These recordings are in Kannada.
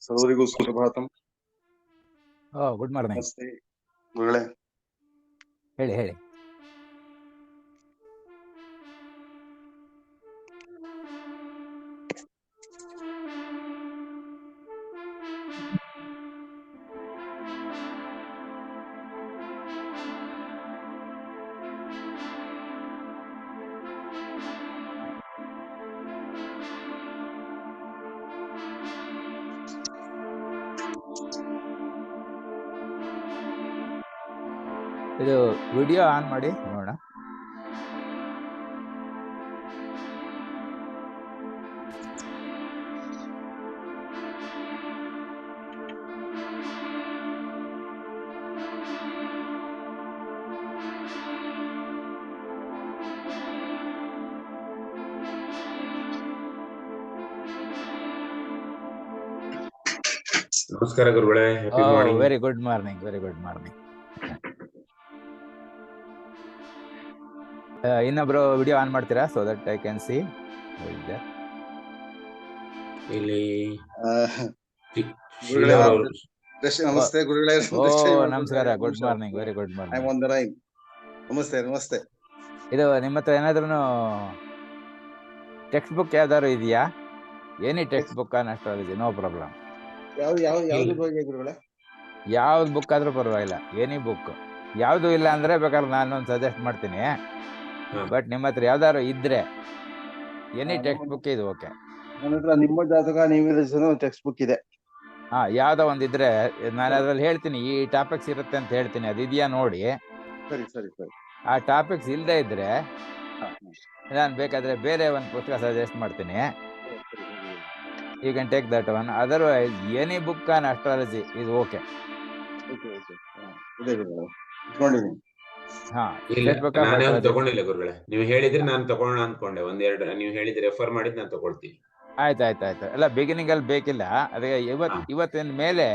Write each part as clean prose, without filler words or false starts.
ಸರ್ವರಿಗೂ ಸುಪ್ರಭಾತಂ. Good morning. ನಮಸ್ತೆ ಗುರುಗಳೇ. ಹೇಳಿ. ಇದು ವಿಡಿಯೋ ಆನ್ ಮಾಡಿ ನೋಡೋಣ. ನಮಸ್ಕಾರ ಗುರುಗಳೇ. Very good morning. ಇನ್ನೊಬ್ರು ವಿಡಿಯೋ ಆನ್ ಮಾಡ್ತೀರಾ so that I can see ಇಲ್ಲಿ ನಮಸ್ತೆ ಗುರುಗಳೇ. ನಮಸ್ಕಾರ. Good morning. Very good morning. ನಮಸ್ತೆ. ಇದು ನಿಮ್ಮ ಹತ್ರ ಏನಾದ್ರೂ ಟೆಕ್ಸ್ಟ್ ಬುಕ್ ಯಾವ್ದಾದ್ರು ಇದೆಯಾ? Any text book on astrology, no problem. ಯಾವ್ದು ಬುಕ್ ಆದ್ರೂ ಪರವಾಗಿಲ್ಲ, ಎನಿ ಬುಕ್. ಯಾವ್ದು ಇಲ್ಲ ಅಂದ್ರೆ ಬೇಕಾದ್ರೆ ನಾನೊಂದು ಸಜೆಸ್ಟ್ ಮಾಡ್ತೀನಿ. ಬಟ್ ನಿಮ್ಮ ಹತ್ರ ಯಾವ್ದಾದ್ರು ಇದ್ರೆ ಎನಿ ಟೆಕ್ಸ್ಟ್ ಬುಕ್ ಇದು ಓಕೆ. ನನ್ನ ಹತ್ರ ನಿಮ್ಮ ಜಾತಕ ನೀವು ಟೆಕ್ಸ್ಟ್ ಬುಕ್ ಇದೆ. ಯಾವ್ದೋ ಒಂದಿದ್ರೆ ನಾನು ಅದ್ರಲ್ಲಿ ಹೇಳ್ತೀನಿ, ಈ ಟಾಪಿಕ್ಸ್ ಇರುತ್ತೆ ಅಂತ ಹೇಳ್ತೀನಿ, ಅದಿದೆಯಾ ನೋಡಿ. ಸರಿ. ಆ ಟಾಪಿಕ್ಸ್ ಇಲ್ಲದೆ ಇದ್ರೆ ನಾನು ಬೇಕಾದ್ರೆ ಬೇರೆ ಒಂದು ಪುಸ್ತಕ ಸಜೆಸ್ಟ್ ಮಾಡ್ತೀನಿ. You can take that one. Otherwise any book on astrology ಇದು ಓಕೆ. ತಗೊಂಡಿಲ್ಲ ಗುರುಗಳೇ, ನೀವು ಹೇಳಿದ್ರೆ ನಾನು ತಗೊಳ್ಳೋಣ ಅನ್ಕೊಂಡೆ. ಒಂದೆರಡು ನೀವು ಹೇಳಿದ್ರೆ ರೆಫರ್ ಮಾಡಿದ್ ನಾನು ತಗೊಳ್ತೀನಿ. ಆಯ್ತು. ಎಲ್ಲ ಬಿಗಿನಿಂಗ್ ಅಲ್ಲಿ ಬೇಕಿಲ್ಲ. ಅದಕ್ಕೆ ಇವತ್ತಿನ ಮೇಲೆ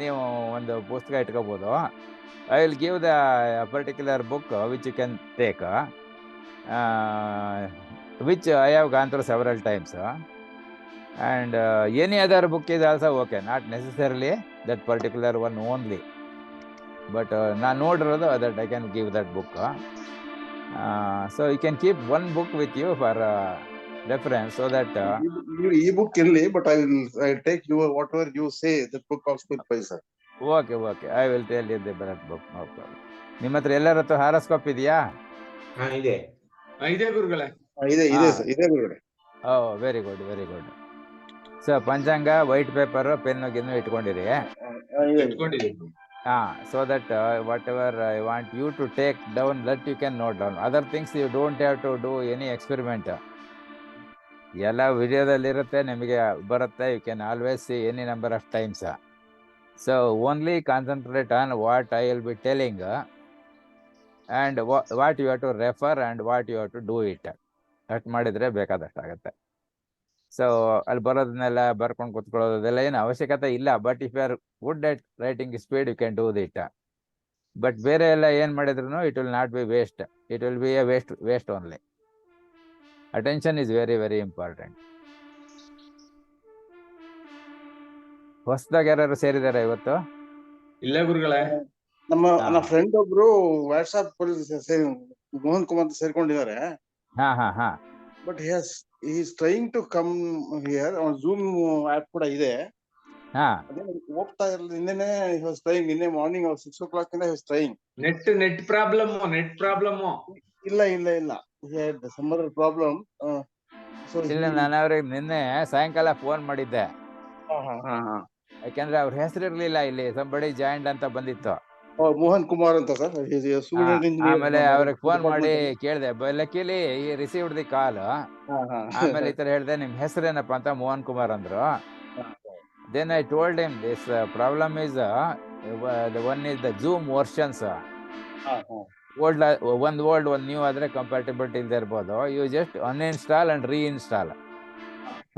ನೀವು ಒಂದು ಪುಸ್ತಕ ಇಟ್ಕೋಬಹುದು. I will give the particular book which you can take, which I have gone through several times. And any other book is also okay, not necessarily that particular one only. But ನಾನು ನೋಡಿರೋದು that I can give that book. So you can keep one book with you for reference so that ಈ ಬುಕ್ ಇರಲಿ, but I will take you whatever you say, the book of good price. Okay. I will tell you the that book, no problem. ನಿಮ್ಮ ಹತ್ರ ಎಲ್ಲರ ಹತ್ರ ಹಾರೋಸ್ಕೋಪ್ ಇದೆಯಾ? ಇದೆ ಗುರುಗಳೇ. ಇದೆ ಗುರುಗಳೇ. Very good. ಸೊ ಪಂಚಾಂಗ, ವೈಟ್ ಪೇಪರ್, ಪೆನ್ ಗಿನ್ನು ಇಟ್ಕೊಂಡಿರಿ. So that whatever I want you to take down, that you can note down. Other things you don't have to do any experiment. ಎಲ್ಲ ವಿಡಿಯೋದಲ್ಲಿರುತ್ತೆ, ನಿಮಗೆ ಬರುತ್ತೆ. You can always see any number of times. So only concentrate on what I will be telling and what you have to refer and what you have to do it. At ಮಾಡಿದರೆ ಬೇಕಾದಷ್ಟಾಗತ್ತೆ. ಸೊ ಅಲ್ಲಿ ಬರೋದನ್ನೆಲ್ಲ ಬರ್ಕೊಂಡು ಕುತ್ಕೊಳ್ಳೋದೆಲ್ಲ ಏನು ಅವಶ್ಯಕತೆ ಇಲ್ಲ. But if you are good at writing speed, you can do it. But ಬೇರೆ ಎಲ್ಲ ಏನು ಮಾಡಿದ್ರು it will not be waste. It will be a waste only. Attention is very very important. ಹೊಸದಾಗಿ ಯಾರು ಸೇರಿದಾರೆ ಇವತ್ತು? ಇಲ್ಲ ಗುರುಗಳೇ. ನಮ್ಮ ಫ್ರೆಂಡ್ ಒಬ್ರು ವಾಟ್ಸ್ಆಪ್ ಮೋಹನ್ ಕುಮಾರ್ ಸೇರ್ಕೊಂಡಿದ್ದಾರೆ. ಹಾ. But he is trying to come here on Zoom app ಕೂಡ ಇದೆ. ಅದೇ ಹೋಗ್ತಾ ಇರಲಿಲ್ಲ. ನಿನ್ನೆ he was trying. ನಿನ್ನೆ ಮಾರ್ನಿಂಗ್ 6 o'clock ಇಂದ he was trying. Net problem. ಇಲ್ಲ he had some other problem. ಇಲ್ಲ, ನಾನು ಅವ್ರಿಗೆ ನಿನ್ನೆ ಸಾಯಂಕಾಲ ಫೋನ್ ಮಾಡಿದ್ದೆ. ಯಾಕಂದ್ರೆ ಅವ್ರ ಹೆಸರಿರ್ಲಿಲ್ಲ, ಇಲ್ಲಿ ಸಂಬಡಿ ಜಾಯಿಂಟ್ ಅಂತ ಬಂದಿತ್ತು. ಮೋಹನ್ ಕುಮಾರ್ ಅಂತ ಸರ್. ಆಮೇಲೆ ಅವ್ರಿಗೆ ಫೋನ್ ಮಾಡಿ ಕೇಳಿದೆ. ಲಕ್ಕಿಲಿ ಈ ರಿಸೀವ್ಡ್ ದಿ ಕಾಲ್. ಆಮೇಲೆ ಈ ತರ ಹೇಳಿದೆ, ನಿಮ್ ಹೆಸರೇನಪ್ಪ ಅಂತ. ಮೋಹನ್ ಕುಮಾರ್ ಅಂದ್ರು. Then I told him this problem is the one is the Zoom versions. ಒಂದು ಓಲ್ಡ್ ಒಂದು ನ್ಯೂ ಆದ್ರೆ ಕಂಪ್ಯಾಟಿಬಿಲಿಟಿ ಇಲ್ಲದೆ ಇರ್ಬೋದು. You just uninstall and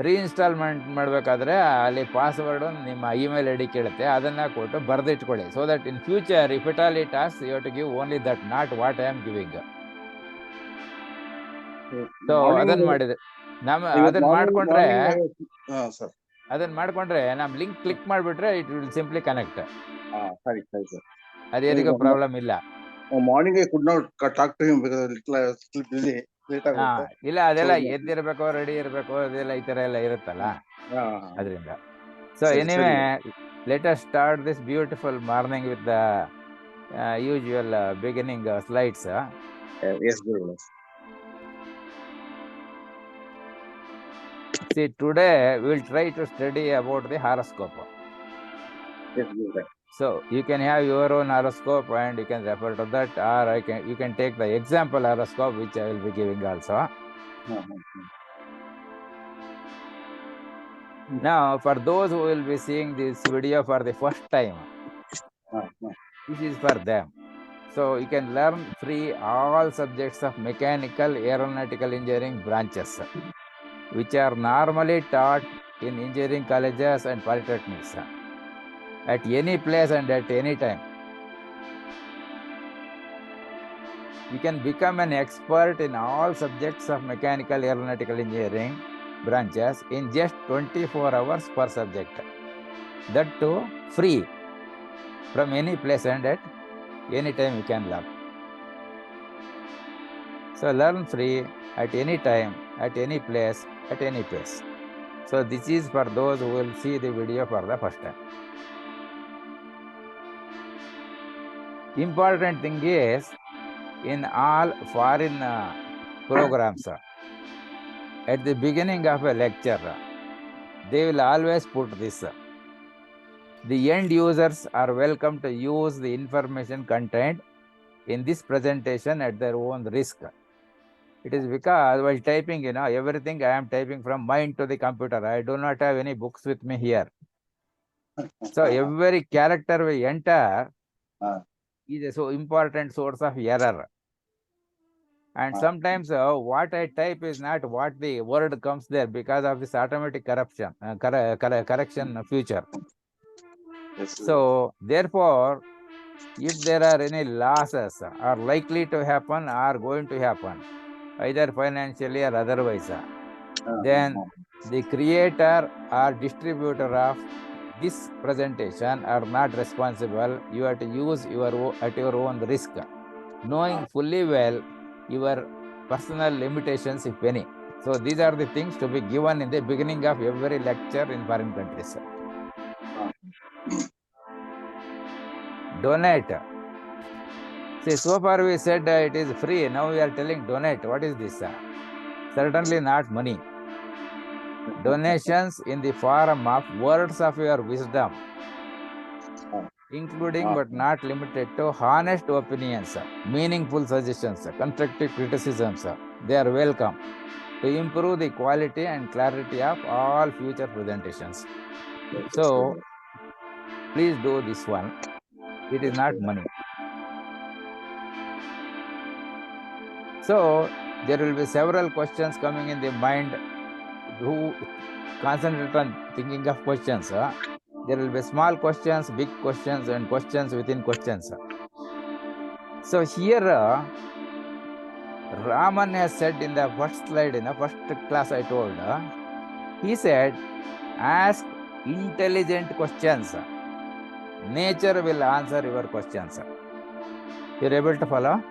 reinstall ಮಾಡ್ಬೇಕಾದ್ರೆ ಅಲ್ಲಿ ಪಾಸ್ವರ್ಡ್ ನಿಮ್ಮ ಇಮೇಲ್ ಐಡಿ ಕೇಳುತ್ತೆ. ಅದನ್ನ ಕೊಟ್ಟು ಬರೆದಿಟ್ಕೊಳ್ಳಿ. So that in future if it all it asks, you have to give only that, not what I am giving. So ಅದನ್ನ ಮಾಡಿದ್ರೆ ಅದನ್ನ ಮಾಡ್ಕೊಂಡ್ರೆ ಅದನ್ನ ಮಾಡ್ಕೊಂಡ್ರೆ ನಮ್ ಲಿಂಕ್ ಕ್ಲಿಕ್ ಮಾಡ್ಬಿಟ್ರೆ ಇಟ್ ವಿಲ್ ಸಿಂಪ್ಲಿ ಕನೆಕ್ಟ್. ಸರಿ ಸರಿ ಸರ್. ಅದೇನಿಗೂ ಪ್ರಾಬ್ಲಮ್ ಇಲ್ಲ. Morning I could not talk to him because little busy, late ಆಗುತ್ತೆ. ಇಲ್ಲ ಅದೆಲ್ಲ ಎದ್ದಿರ್ಬೇಕು, ರೆಡಿ ಇರ್ಬೇಕು, ಅದೆಲ್ಲ ಈ ತರ ಎಲ್ಲ ಇರುತ್ತಲ್ಲ ಅದರಿಂದ. So anyway let us start this beautiful morning with the usual beginning slides. Yes, Guru. See, today we will try to study about the horoscope. Yes, Guru. So you can have your own horoscope and you can refer to that, or you can take the example horoscope which I will be giving also. Now, for those who will be seeing this video for the first time, this is for them. So you can learn free all subjects of mechanical, aeronautical engineering branches, which are normally taught in engineering colleges and polytechnics at any place and at any time. You can become an expert in all subjects of mechanical, aeronautical engineering branches in just 24 hours per subject. That too free, from any place and at any time you can learn. So learn free at any time, at any place, at any pace. So this is for those who will see the video for the first time. Important thing is, in all foreign programs, at the beginning of a lecture, they will always put this: the end users are welcome to use the information contained in this presentation at their own risk. It is because while typing, everything I am typing from mind to the computer. I do not have any books with me here. So every character we enter is a so important source of error. And sometimes what I type is not what the word comes there because of this automatic correction feature. So therefore, if there are any losses are likely to happen or going to happen, either financially or otherwise, then the creator or distributor of this presentation are not responsible. You have to use at your own risk, knowing fully well your personal limitations, if any. So these are the things to be given in the beginning of every lecture in foreign countries. Donate. See, so far we said it is free. Now we are telling donate. What is this? Certainly not money. Donations in the form of words of your wisdom, including but not limited to honest opinions, meaningful suggestions, constructive criticisms. They are welcome to improve the quality and clarity of all future presentations. So please do this one. It is not money. So there will be several questions coming in the mind. Who concentrate on thinking of questions. There will be small questions, big questions, and questions within questions. So here Raman has said in the first slide, in the first class I told, he said, ask intelligent questions. Nature will answer your questions. You're able to follow?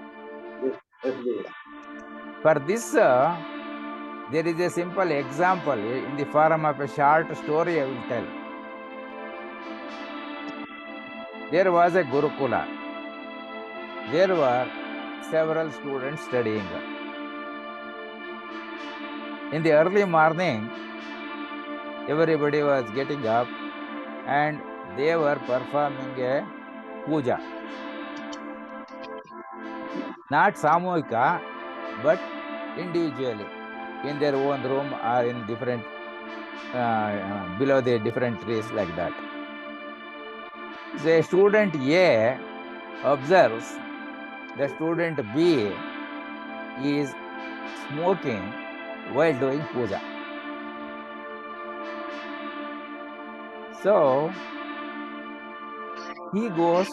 For this, there is a simple example in the form of a short story I will tell. There was a Gurukula. There were several students studying. In the early morning, everybody was getting up and they were performing a puja. Not samuhika, but individually, in their own room or in different, below the different trees like that. The student A observes the student B is smoking while doing puja. So he goes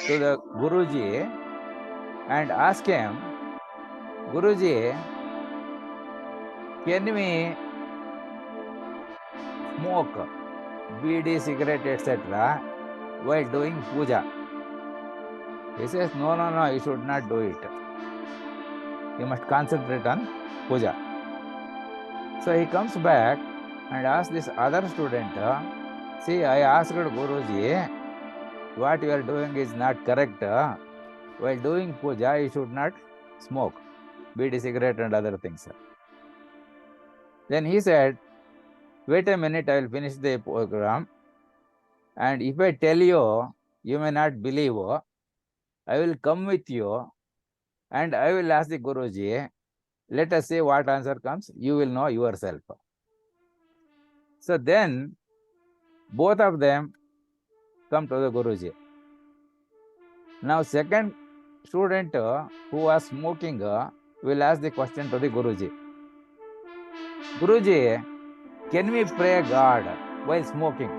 to the Guruji and asks him, Guruji, can we smoke BD, cigarette, etc. while doing puja. He says, no, you should not do it. You must concentrate on puja. So he comes back and asks this other student, see, I asked Guruji, what you are doing is not correct. While doing puja, you should not smoke BD, cigarette and other things. Then he said, wait a minute, I will finish the program. And if I tell you, you may not believe. I will come with you and I will ask the Guruji. Let us see what answer comes. You will know yourself. So then, both of them come to the Guruji. Now, second student who was smoking will ask the question to the Guruji. Guruji, can we pray God while smoking?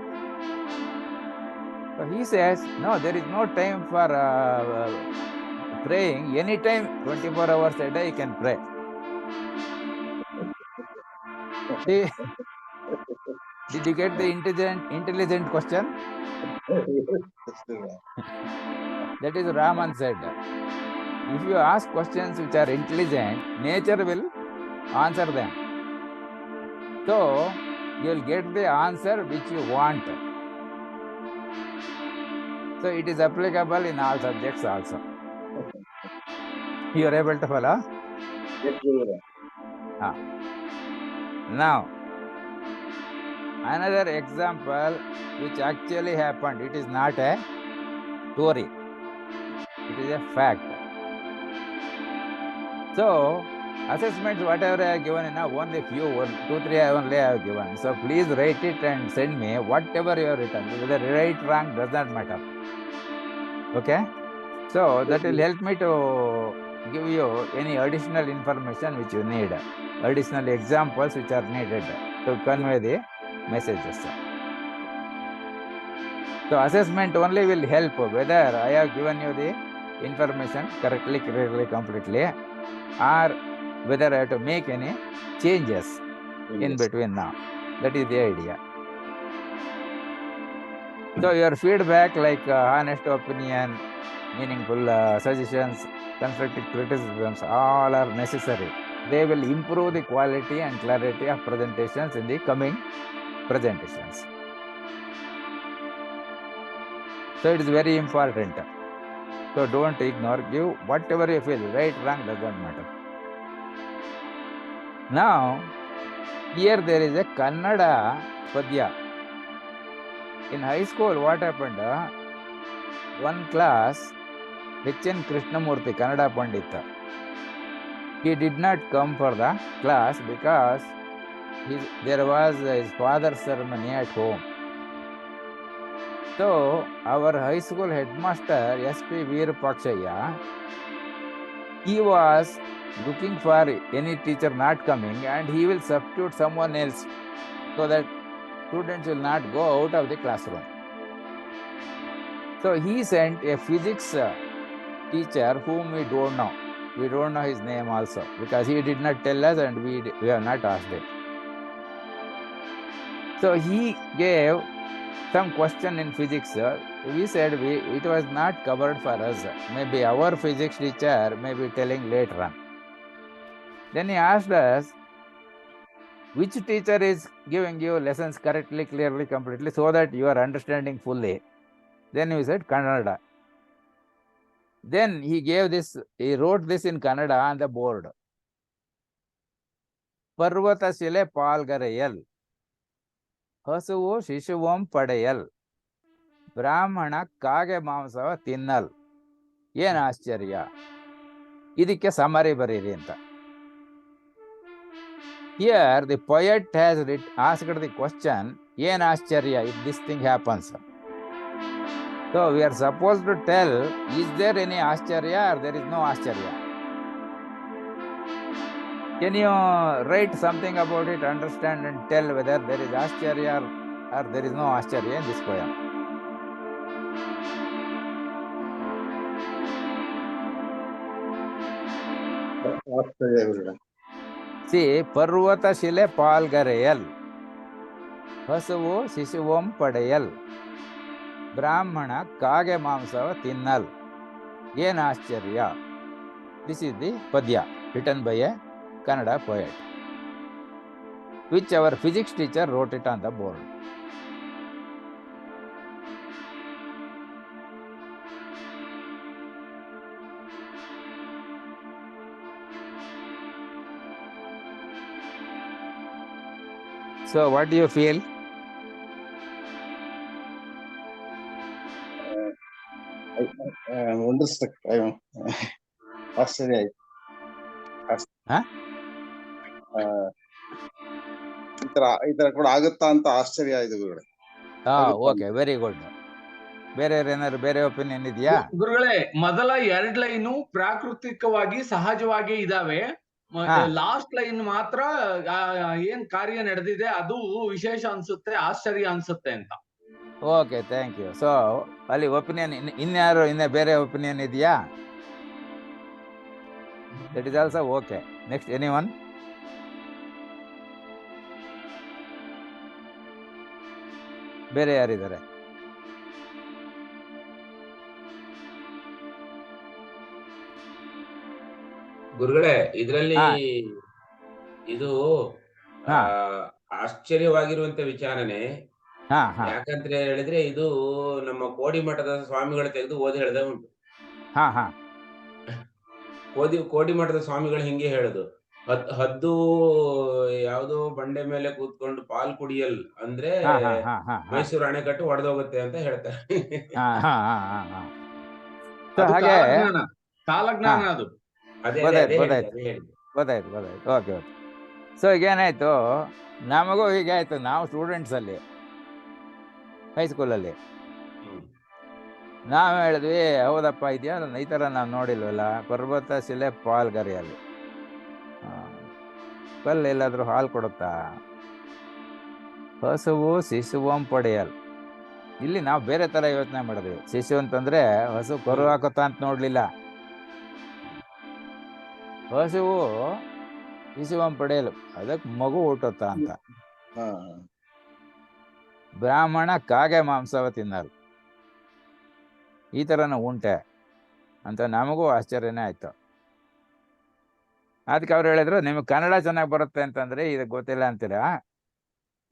So he says, no, there is no time for praying. Anytime, 24 hours a day, you can pray. See, did you get the intelligent question? That is Raman said. If you ask questions which are intelligent, nature will answer them. So, you will get the answer which you want. So, it is applicable in all subjects also. You are able to follow? Yes, Now, another example which actually happened. It is not a story. It is a fact. So, assessments, whatever I have given, only few, 2, 3 only I have given. So, please write it and send me whatever you have written. Whether right, wrong, does not matter. Okay? So, that will help me to give you any additional information which you need. Additional examples which are needed to convey the messages. So, assessment only will help whether I have given you the information correctly, clearly, completely, or whether I have to make any changes in between now. That is the idea. So, your feedback like honest opinion, meaningful suggestions, constructive criticisms, all are necessary. They will improve the quality and clarity of presentations in the coming presentations. So, it is very important. So, don't ignore. Give whatever you feel. Right, wrong, doesn't matter. Now, here there is a Kannada Padya. In high school, what happened? One class, H.N. Krishnamurthy, Kannada Pandita. He did not come for the class because there was his father's ceremony at home. So, our high school headmaster, S.P. Veerupakshaya, he was looking for any teacher not coming and he will substitute someone else so that students will not go out of the classroom. So, he sent a physics teacher whom we don't know. We don't know his name also because he did not tell us and we have not asked him. So, he gave some question in physics. We said it was not covered for us. Maybe our physics teacher may be telling later on. Then he asked us, which teacher is giving you lessons correctly, clearly, completely, so that you are understanding fully? Then we said Kannada. Then he wrote this in Kannada on the board. Parvata Shile Palgarayal. ಹಸುವು ಶಿಶುವಂ ಪಡೆಯಲ್ ಬ್ರಾಹ್ಮಣ ಕಾಗೆ ಮಾಂಸವ ತಿನ್ನಲ್ ಏನ್ ಆಶ್ಚರ್ಯ ಇದಕ್ಕೆ ಸಮರಿ ಬರೀರಿ ಅಂತ here the poet has asked the question ಏನ್ ಆಶ್ಚರ್ಯ if this thing happens. So we are supposed to tell, is there any ಆಶ್ಚರ್ಯ or there is no ಆಶ್ಚರ್ಯ? Can you write something about it, understand and tell whether there is Ascharya or there is no Ascharya in this poem? See, Parvata Shile Palgarayal. ಹಸುವು ಶಿಶುವಂ ಪಡೆಯಲ್, ಬ್ರಾಹ್ಮಣ ಕಾಗೆ ಮಾಂಸವ ತಿನ್ನಲ್, ಏನ್ ಆಶ್ಚರ್ಯ. This is the padya written by a Kannada poet, which our physics teacher wrote it on the board. So what do you feel? I understood. ಆಶ್ಚರ್ಯ ಆಯ್ತು. ಈ ತರ ಕೂಡ ಆಗುತ್ತಾ ಅಂತ ಆಶ್ಚರ್ಯ ಆಯ್ತು ಗುರುಗಳೇ. Okay, very good. ಬೇರೆ ಏನಾದ್ರು ಬೇರೆ ಒಪಿನಿಯನ್ ಇದೆಯಾ ಗುರುಗಳೇ? ಮೊದಲ 2 ಲೈನು ಪ್ರಾಕೃತಿಕವಾಗಿ ಸಹಜವಾಗಿ ಇದಾವೆ. ಲಾಸ್ಟ್ ಲೈನ್ ಮಾತ್ರ ಏನ್ ಕಾರ್ಯ ನಡೆದಿದೆ ಅದು ವಿಶೇಷ ಅನ್ಸುತ್ತೆ, ಆಶ್ಚರ್ಯ ಅನ್ಸುತ್ತೆ ಅಂತ. Okay, thank you. ಸೊ ಅಲ್ಲಿ ಒಪಿನಿಯನ್ ಇನ್ಯಾರು ಬೇರೆ ಒಪಿನಿಯನ್ ಇದೆಯಾ? That is also okay. Next, anyone? ಬೇರೆ ಯಾರಿದ್ದಾರೆ? ಗುರುಗಳೇ, ಇದರಲ್ಲಿ ಇದು ಆಶ್ಚರ್ಯವಾಗಿರುವಂತ ವಿಚಾರನೆ. ಯಾಕಂದ್ರೆ ಹೇಳಿದ್ರೆ ಇದು ನಮ್ಮ ಕೋಡಿ ಮಠದ ಸ್ವಾಮಿಗಳು ತೆಗೆದು ಓದಿ ಹೇಳ್ದ ಉಂಟು. ಕೋಡಿ ಮಠದ ಸ್ವಾಮಿಗಳು ಹಿಂಗೆ ಹೇಳುದು, ಹದ್ದು ಯಾವ್ದೋ ಬಂಡೆ ಮೇಲೆ ಕೂತ್ಕೊಂಡು ಪಾಲ್ ಕುಡಿಯಲ್ ಅಂದ್ರೆ ಮೈಸೂರು ಅಣೆಕಟ್ಟು ಒಡೆದೋಗುತ್ತೆ ಅಂತ ಹೇಳ್ತಾರೆ. ಕಾಲಜ್ಞಾನ ಅದು. ಗೊತ್ತಾಯ್ತು. ಓಕೆ. ಸೊ ಈಗೇನಾಯ್ತು, ನಮಗೂ ಹೀಗಾಯ್ತು. ನಾವು ಸ್ಟೂಡೆಂಟ್ಸ್ ಅಲ್ಲಿ ಹೈಸ್ಕೂಲಲ್ಲಿ ನಾವು ಹೇಳಿದ್ವಿ, ಹೌದಪ್ಪ ಇದೆಯಾ ಈ ಥರ ನಾವು ನೋಡಿಲ್ವಲ್ಲ, ಪರ್ವತ ಶಿಲೆ ಪಾಲ್ಗರಿಯಲ್ಲಿ ಕಲ್ಲು ಎಲ್ಲಾದ್ರೂ ಹಾಲು ಕೊಡುತ್ತಾ? ಹಸುವು ಶಿಶುವಂ ಪಡೆಯಲ್. ಇಲ್ಲಿ ನಾವು ಬೇರೆ ತರ ಯೋಚನೆ ಮಾಡಿದ್ವಿ. ಶಿಶು ಅಂತಂದ್ರೆ ಹಸು ಕರು ಹಾಕುತ್ತಾ ಅಂತ ನೋಡ್ಲಿಲ್ಲ. ಹಸುವು ಶಿಶುವಂ ಪಡೆಯಲು, ಅದಕ್ಕೆ ಮಗು ಹುಟ್ಟುತ್ತಾ ಅಂತ. ಬ್ರಾಹ್ಮಣ ಕಾಗೆ ಮಾಂಸವ ತಿನ್ನಲ್, ಈ ಥರನೂ ಉಂಟೆ ಅಂತ ನಮಗೂ ಆಶ್ಚರ್ಯನೇ ಆಯ್ತು. ಅದಕ್ಕೆ ಅವ್ರು ಹೇಳಿದ್ರು, ನಿಮ್ಗೆ ಕನ್ನಡ ಚೆನ್ನಾಗಿ ಬರುತ್ತೆ ಅಂತಂದ್ರೆ ಇದಕ್ಕೆ ಗೊತ್ತಿಲ್ಲ ಅಂತೀರಾ,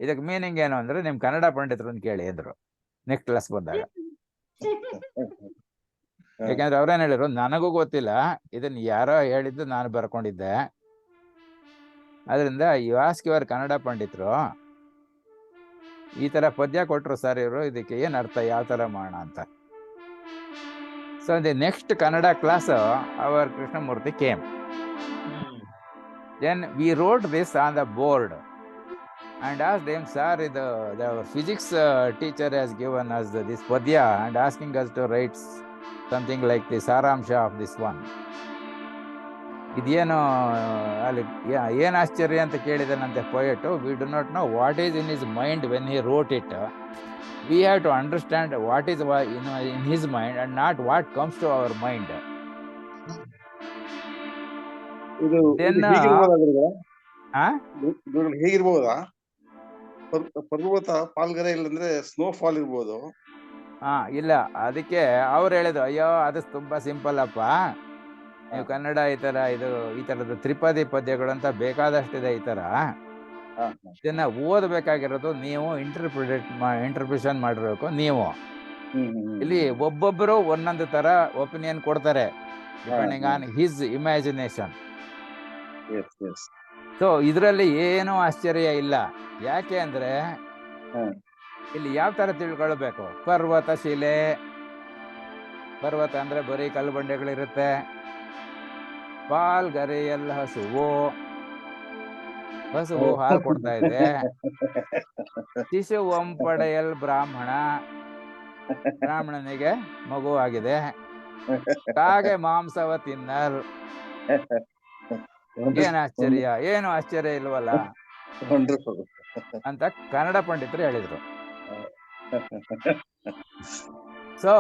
ಇದಕ್ಕೆ ಮೀನಿಂಗ್ ಏನು ಅಂದ್ರೆ ನಿಮ್ ಕನ್ನಡ ಪಂಡಿತರನ್ನ ಕೇಳಿ ಅಂದ್ರು ನೆಕ್ಸ್ಟ್ ಕ್ಲಾಸ್ ಬಂದಾಗ. ಯಾಕಂದ್ರೆ ಅವ್ರೇನ್ ಹೇಳಿದ್ರು, ನನಗೂ ಗೊತ್ತಿಲ್ಲ, ಇದನ್ನ ಯಾರೋ ಹೇಳಿದ್ದು ನಾನು ಬರ್ಕೊಂಡಿದ್ದೆ, ಅದರಿಂದ ಇವಾಸ್ಕಿಯವ್ರ ಕನ್ನಡ ಪಂಡಿತರು ಈ ತರ ಪದ್ಯ ಕೊಟ್ರು ಸರ್ ಇವರು, ಇದಕ್ಕೆ ಏನ್ ಅರ್ಥ, ಯಾವ ತರ ಮಾಡೋಣ ಅಂತ. So the next Kannada class our Krishnamurthy came. Then we wrote this on the board and asked him, sir, the physics teacher has given us this padya and asking us to write something like the saramsha of this one. ಇದೇನು ಅಲ್ಲಿ ಏನು ಆಶ್ಚರ್ಯ ಅಂತ ಕೇಳಿದನಂತೆ poet. We do not know what is in his mind when he wrote it. We have to understand what is in his mind and not what comes to our mind. ಹೇಗಿರ್ಬೋದಾ? ಪರ್ವತ ಪಾಲ್ಗರೆ ಇಲ್ಲಂದ್ರೆ ಸ್ನೋ ಫಾಲ್ ಇರ್ಬೋದು. ಇಲ್ಲ, ಅದಕ್ಕೆ ಅವ್ರು ಹೇಳಿದ್ರು, ಅಯ್ಯೋ ಅದು ತುಂಬಾ ಸಿಂಪಲ್ ಅಪ್ಪ, ನೀವು ಕನ್ನಡ ಈ ತರದ ತ್ರಿಪದಿ ಪದ್ಯಗಳು ಅಂತ ಬೇಕಾದಷ್ಟಿದೆ ಈ ತರ, ಇದನ್ನ ಓದಬೇಕಾಗಿರೋದು ನೀವು ಇಂಟರ್ಪ್ರಿಟೇಷನ್ ಮಾಡಿರ್ಬೇಕು ನೀವು. ಇಲ್ಲಿ ಒಬ್ಬೊಬ್ಬರು ಒಂದೊಂದು ತರ ಒಪಿನಿಯನ್ ಕೊಡ್ತಾರೆ depending on his imagination. So ಇದರಲ್ಲಿ ಏನೂ ಆಶ್ಚರ್ಯ ಇಲ್ಲ. ಯಾಕೆ ಅಂದ್ರೆ ಇಲ್ಲಿ ಯಾವ ತರ ತಿಳ್ಕೊಳ್ಬೇಕು, ಪರ್ವತ ಶಿಲೆ, ಪರ್ವತ ಅಂದ್ರೆ ಬರೀ ಕಲ್ಲು ಬಂಡೆಗಳಿರುತ್ತೆ. ಪಾಲ್ಗರೆಯಲ್ಲ ಹಸುವು ಹಾಲು ಕೊಡ್ತಾ ಇದೆ. ಶಿಶುವಂ ಪಡೆಯಲ್ ಬ್ರಾಹ್ಮಣನಿಗೆ ಮಗು ಆಗಿದೆ. ಕಾಗೆ ಮಾಂಸವ ತಿನ್ನಲ್, ಏನ್ ಆಶ್ಚರ್ಯ, ಏನು ಆಶ್ಚರ್ಯ ಇಲ್ವಲ್ಲ ಅಂತ ಕನ್ನಡ ಪಂಡಿತರು ಹೇಳಿದ್ರು. ಸೊ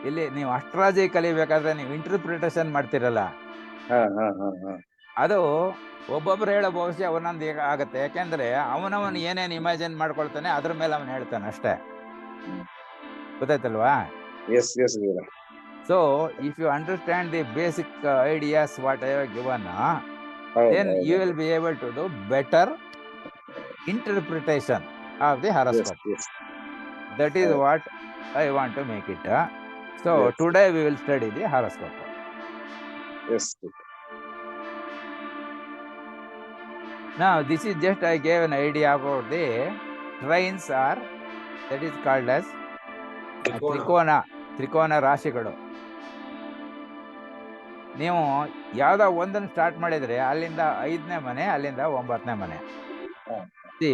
ಇಲ್ಲಿ ನೀವು ಅಸ್ಟ್ರಾಲಜಿ ಕಲಿಬೇಕಾದ್ರೆ ನೀವು ಇಂಟರ್ಪ್ರಿಟೇಷನ್ ಮಾಡ್ತಿರಲ್ಲ, ಅದು ಒಬ್ಬೊಬ್ರು ಹೇಳೋ ಭವಿಷ್ಯ ಒಂದೊಂದು ಆಗತ್ತೆ. ಯಾಕೆಂದ್ರೆ ಅವನವನು ಏನೇನು ಇಮ್ಯಾಜಿನ್ ಮಾಡ್ಕೊಳ್ತಾನೆ ಅದ್ರ ಮೇಲೆ ಅವನು ಹೇಳ್ತಾನೆ ಅಷ್ಟೇ. ಗೊತ್ತಾಯ್ತಲ್ವಾ? Yes, yes, Guru. So if you understand the basic ideas what I have given, then you will be able to do better interpretation of the horoscope. Yes, yes. That is what I want to make it. So Yes. today we will study the horoscope. Yes. Now this is just I gave an idea about the trains, or that is called as ತ್ರಿಕೋನ ರಾಶಿಗಳು. ನೀವು ಯಾವ್ದೋ ಒಂದನ್ನು ಸ್ಟಾರ್ಟ್ ಮಾಡಿದ್ರೆ ಅಲ್ಲಿಂದ 5ನೇ ಮನೆ, ಅಲ್ಲಿಂದ 9ನೇ ಮನೆ.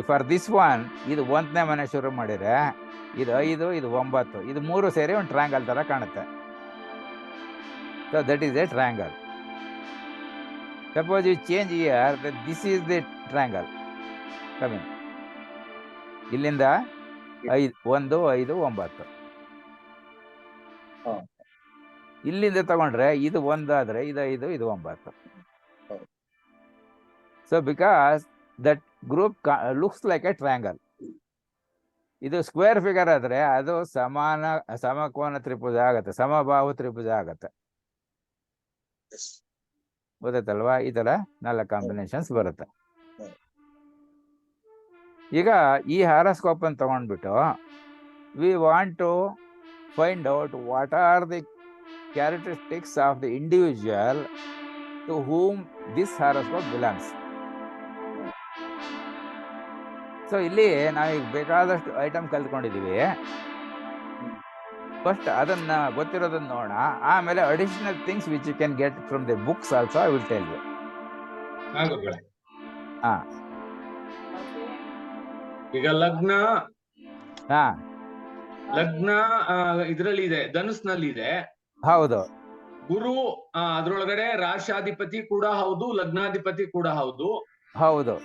ಫಾರ್ ದಿಸ್ ಒನ್, ಇದು 1ನೇ ಮನೆ ಶುರು ಮಾಡಿದ್ರೆ ಇದು 5, ಇದು 9, ಇದು 3 ಸೇರಿ ಒಂದು ಟ್ರಯಾಂಗಲ್ ತರ ಕಾಣುತ್ತೆ. So that is a triangle. Suppose you change year, this is the triangle coming. ಇಲ್ಲಿಂದ 1, 5, 9. ಇಲ್ಲಿಂದ ತಗೊಂಡ್ರೆ ಇದು 1 ಆದ್ರೆ ಇದು 5, ಇದು 9. So because that group looks like A triangle. ಇದು ಸ್ಕ್ವೇರ್ ಫಿಗರ್ ಆದ್ರೆ ಅದು ಸಮಕೋನ ತ್ರಿಭುಜ ಆಗತ್ತೆ, ಸಮಬಾಹು ತ್ರಿಭುಜ ಆಗತ್ತೆ. ಗೊತ್ತಾಯ್ತಲ್ವಾ? ಈ ತರ 4 ಕಾಂಬಿನೇಷನ್ಸ್ ಬರುತ್ತೆ. ಈಗ ಈ ಹಾರೋಸ್ಕೋಪ್ ಅನ್ನು ತಗೊಂಡ್ಬಿಟ್ಟು we want to find out what are the characteristics of the individual to whom this horoscope belongs. So ಇಲ್ಲಿ ನಾವೀಗ ಬೇಕಾದಷ್ಟು ಐಟಮ್ ಕಲ್ತ್ಕೊಂಡಿದ್ದೀವಿ. ಫಸ್ಟ್ ಅದನ್ನ ಗೊತ್ತಿರೋದನ್ನ ನೋಡೋಣ, ಆಮೇಲೆ additional things which you can get from the books also I will tell you. ಈಗ ಲಗ್ನ ಇದ್ರಲ್ಲಿ ಇದೆ, ಧನುಸ್ನಲ್ಲಿ ಇದೆ. ಹೌದು. ಗುರು ಅದ್ರೊಳಗಡೆ ರಾಶಾಧಿಪತಿ ಕೂಡ ಹೌದು, ಲಗ್ನಾಧಿಪತಿ ಕೂಡ ಹೌದು. ಹೌದು.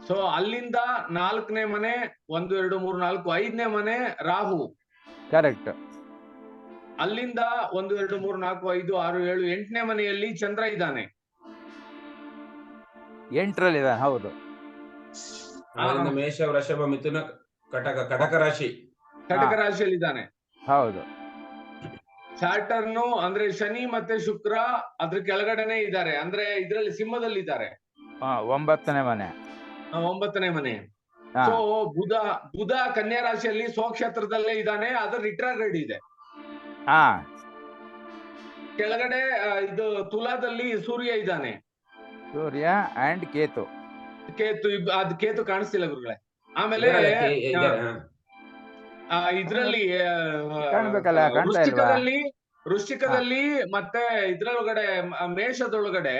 ಸೊ ಅಲ್ಲಿಂದ 4ನೇ ಮನೆ, 1, 2, 3, 4, 5ನೇ ಮನೆ ರಾಹು. ಕರೆಕ್ಟ್. ಅಲ್ಲಿಂದ 1, 2, 3, 4, 5, 6, 7, 8ನೇ ಮನೆಯಲ್ಲಿ ಚಂದ್ರ ಇದ್ದಾನೆ. 8ರಲ್ಲಿ ಇದ್ದಾನೆ. ಹೌದು. ಮೇಷ, ವೃಷಭ, ಮಿಥುನ, ಕಟಕ ರಾಶಿ. ಕಟಕ ರಾಶಿಯಲ್ಲಿ ಇದ್ದಾನೆ. ಹೌದು. ಸ್ಯಾಟರ್ನು ಅಂದ್ರೆ ಶನಿ ಮತ್ತೆ ಶುಕ್ರ ಅದ್ರ ಕೆಳಗಡೆನೆ ಇದ್ದಾರೆ, ಅಂದ್ರೆ ಇದ್ರಲ್ಲಿ ಸಿಂಹದಲ್ಲಿ ಇದ್ದಾರೆ. 9ನೇ ಮನೆ. 9ನೇ ಮನೆ. ಸೊ ಬುಧ ಕನ್ಯಾ ರಾಶಿಯಲ್ಲಿ ಸ್ವಕ್ಷೇತ್ರದಲ್ಲೇ ಇದ್ದಾನೆ, ಅದ್ರ ರಿಟ್ರಾಗ್ರೇಡ್ ಇದೆ. ಕೆಳಗಡೆ ಇದು ತುಲಾದಲ್ಲಿ ಸೂರ್ಯ ಇದ್ದಾನೆ. ಸೂರ್ಯ ಅಂಡ್ ಕೇತು. ಅದ್ ಕೇತು ಕಾಣಿಸ್ತಿಲ್ಲ ಗುರುಗಳೇ. ಆಮೇಲೆ ಇದ್ರಲ್ಲಿ ವೃಶ್ಚಿಕದಲ್ಲಿ ಮತ್ತೆ ಇದ್ರೊಳಗಡೆ ಮೇಷದೊಳಗಡೆ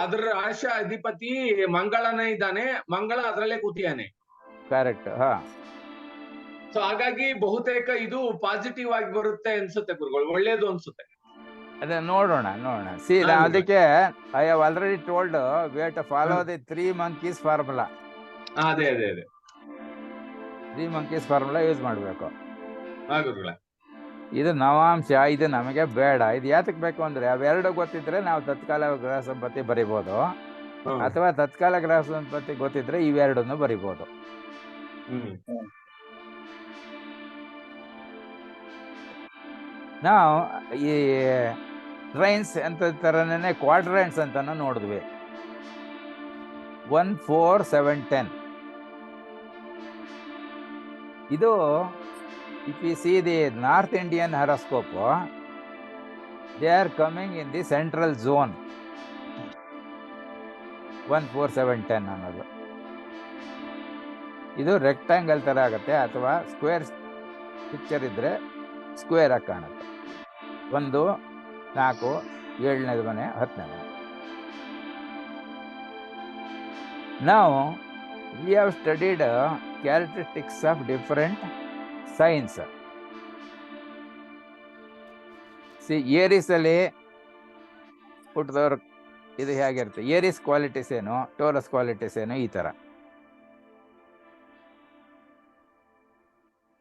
ಅದ್ರ ರಾಶ ಅಧಿಪತಿ ಮಂಗಳನೇ ಇದ್ದಾನೆ. ಮಂಗಳ ಅದ್ರಲ್ಲೇ ಕೂತಿಯಾನೆ. ಕರೆಕ್ಟ್. ಸೊ ಹಾಗಾಗಿ ಬಹುತೇಕ ಇದು ಪಾಸಿಟಿವ್ ಆಗಿ ಬರುತ್ತೆ ಅನ್ಸುತ್ತೆ ಗುರುಗಳು, ಒಳ್ಳೇದು ಅನ್ಸುತ್ತೆ. ಅದೇ ನೋಡೋಣ. ಸಿ, ಅದಕ್ಕೆ I have already told we have to follow the 3 monkeys formula. ಅದೇ 3 monkeys ಫಾರ್ಮುಲಾ ಯೂಸ್ ಮಾಡಬೇಕು. ಗುರುಗಳೇ, ಇದು ನವಾಂಶ, ಇದು ನಮಗೆ ಬೇಡ. ಇದು ಯಾತಕ್ಕೆ ಬೇಕು ಅಂದ್ರೆ ಅವೆರಡು ಗೊತ್ತಿದ್ರೆ ನಾವು ತತ್ಕಾಲ ಗ್ರಹ ಸಂಪತ್ತಿ ಬರಿಬಹುದು, ಅಥವಾ ತತ್ಕಾಲ ಗ್ರಹ ಸಂಪತ್ತಿ ಗೊತ್ತಿದ್ರೆ ಇವೆರಡನ್ನು ಬರಿಬಹುದು. ನಾವು ಈ ಟ್ರೈನ್ಸ್ ಅಂತ ತರನೇ ಕ್ವಾಡ್ರೆಂಟ್ಸ್ ಅಂತಾನು ನೋಡಿದ್ವಿ. 1, 4, 7, 10. ಇದು if you see the North Indian horoscope, they are coming in the central zone. 1, 4, 7, 10 ಅನ್ನೋದು. ಇದು ರೆಕ್ಟಾಂಗಲ್ ತರ ಆಗುತ್ತೆ, ಅಥವಾ ಸ್ಕ್ವೇರ್ ಪಿಕ್ಚರ್ ಇದ್ರೆ ಸ್ಕ್ವೇರ್ ಆಗಿ ಕಾಣುತ್ತೆ. 1, 4, 7ನೇ ಮನೆ, 10ನೇ ಮನೆ. Now we have studied characteristics of different signs. ಏರಿಸ್ ಅಲ್ಲಿ ಹುಟ್ಟಿದವ್ರ ಇದು ಹೇಗಿರುತ್ತೆ, ಏರಿಸ್ ಕ್ವಾಲಿಟೀಸ್ ಏನು, ಟೋರಸ್ ಕ್ವಾಲಿಟೀಸ್ ಏನು, ಈ ತರ.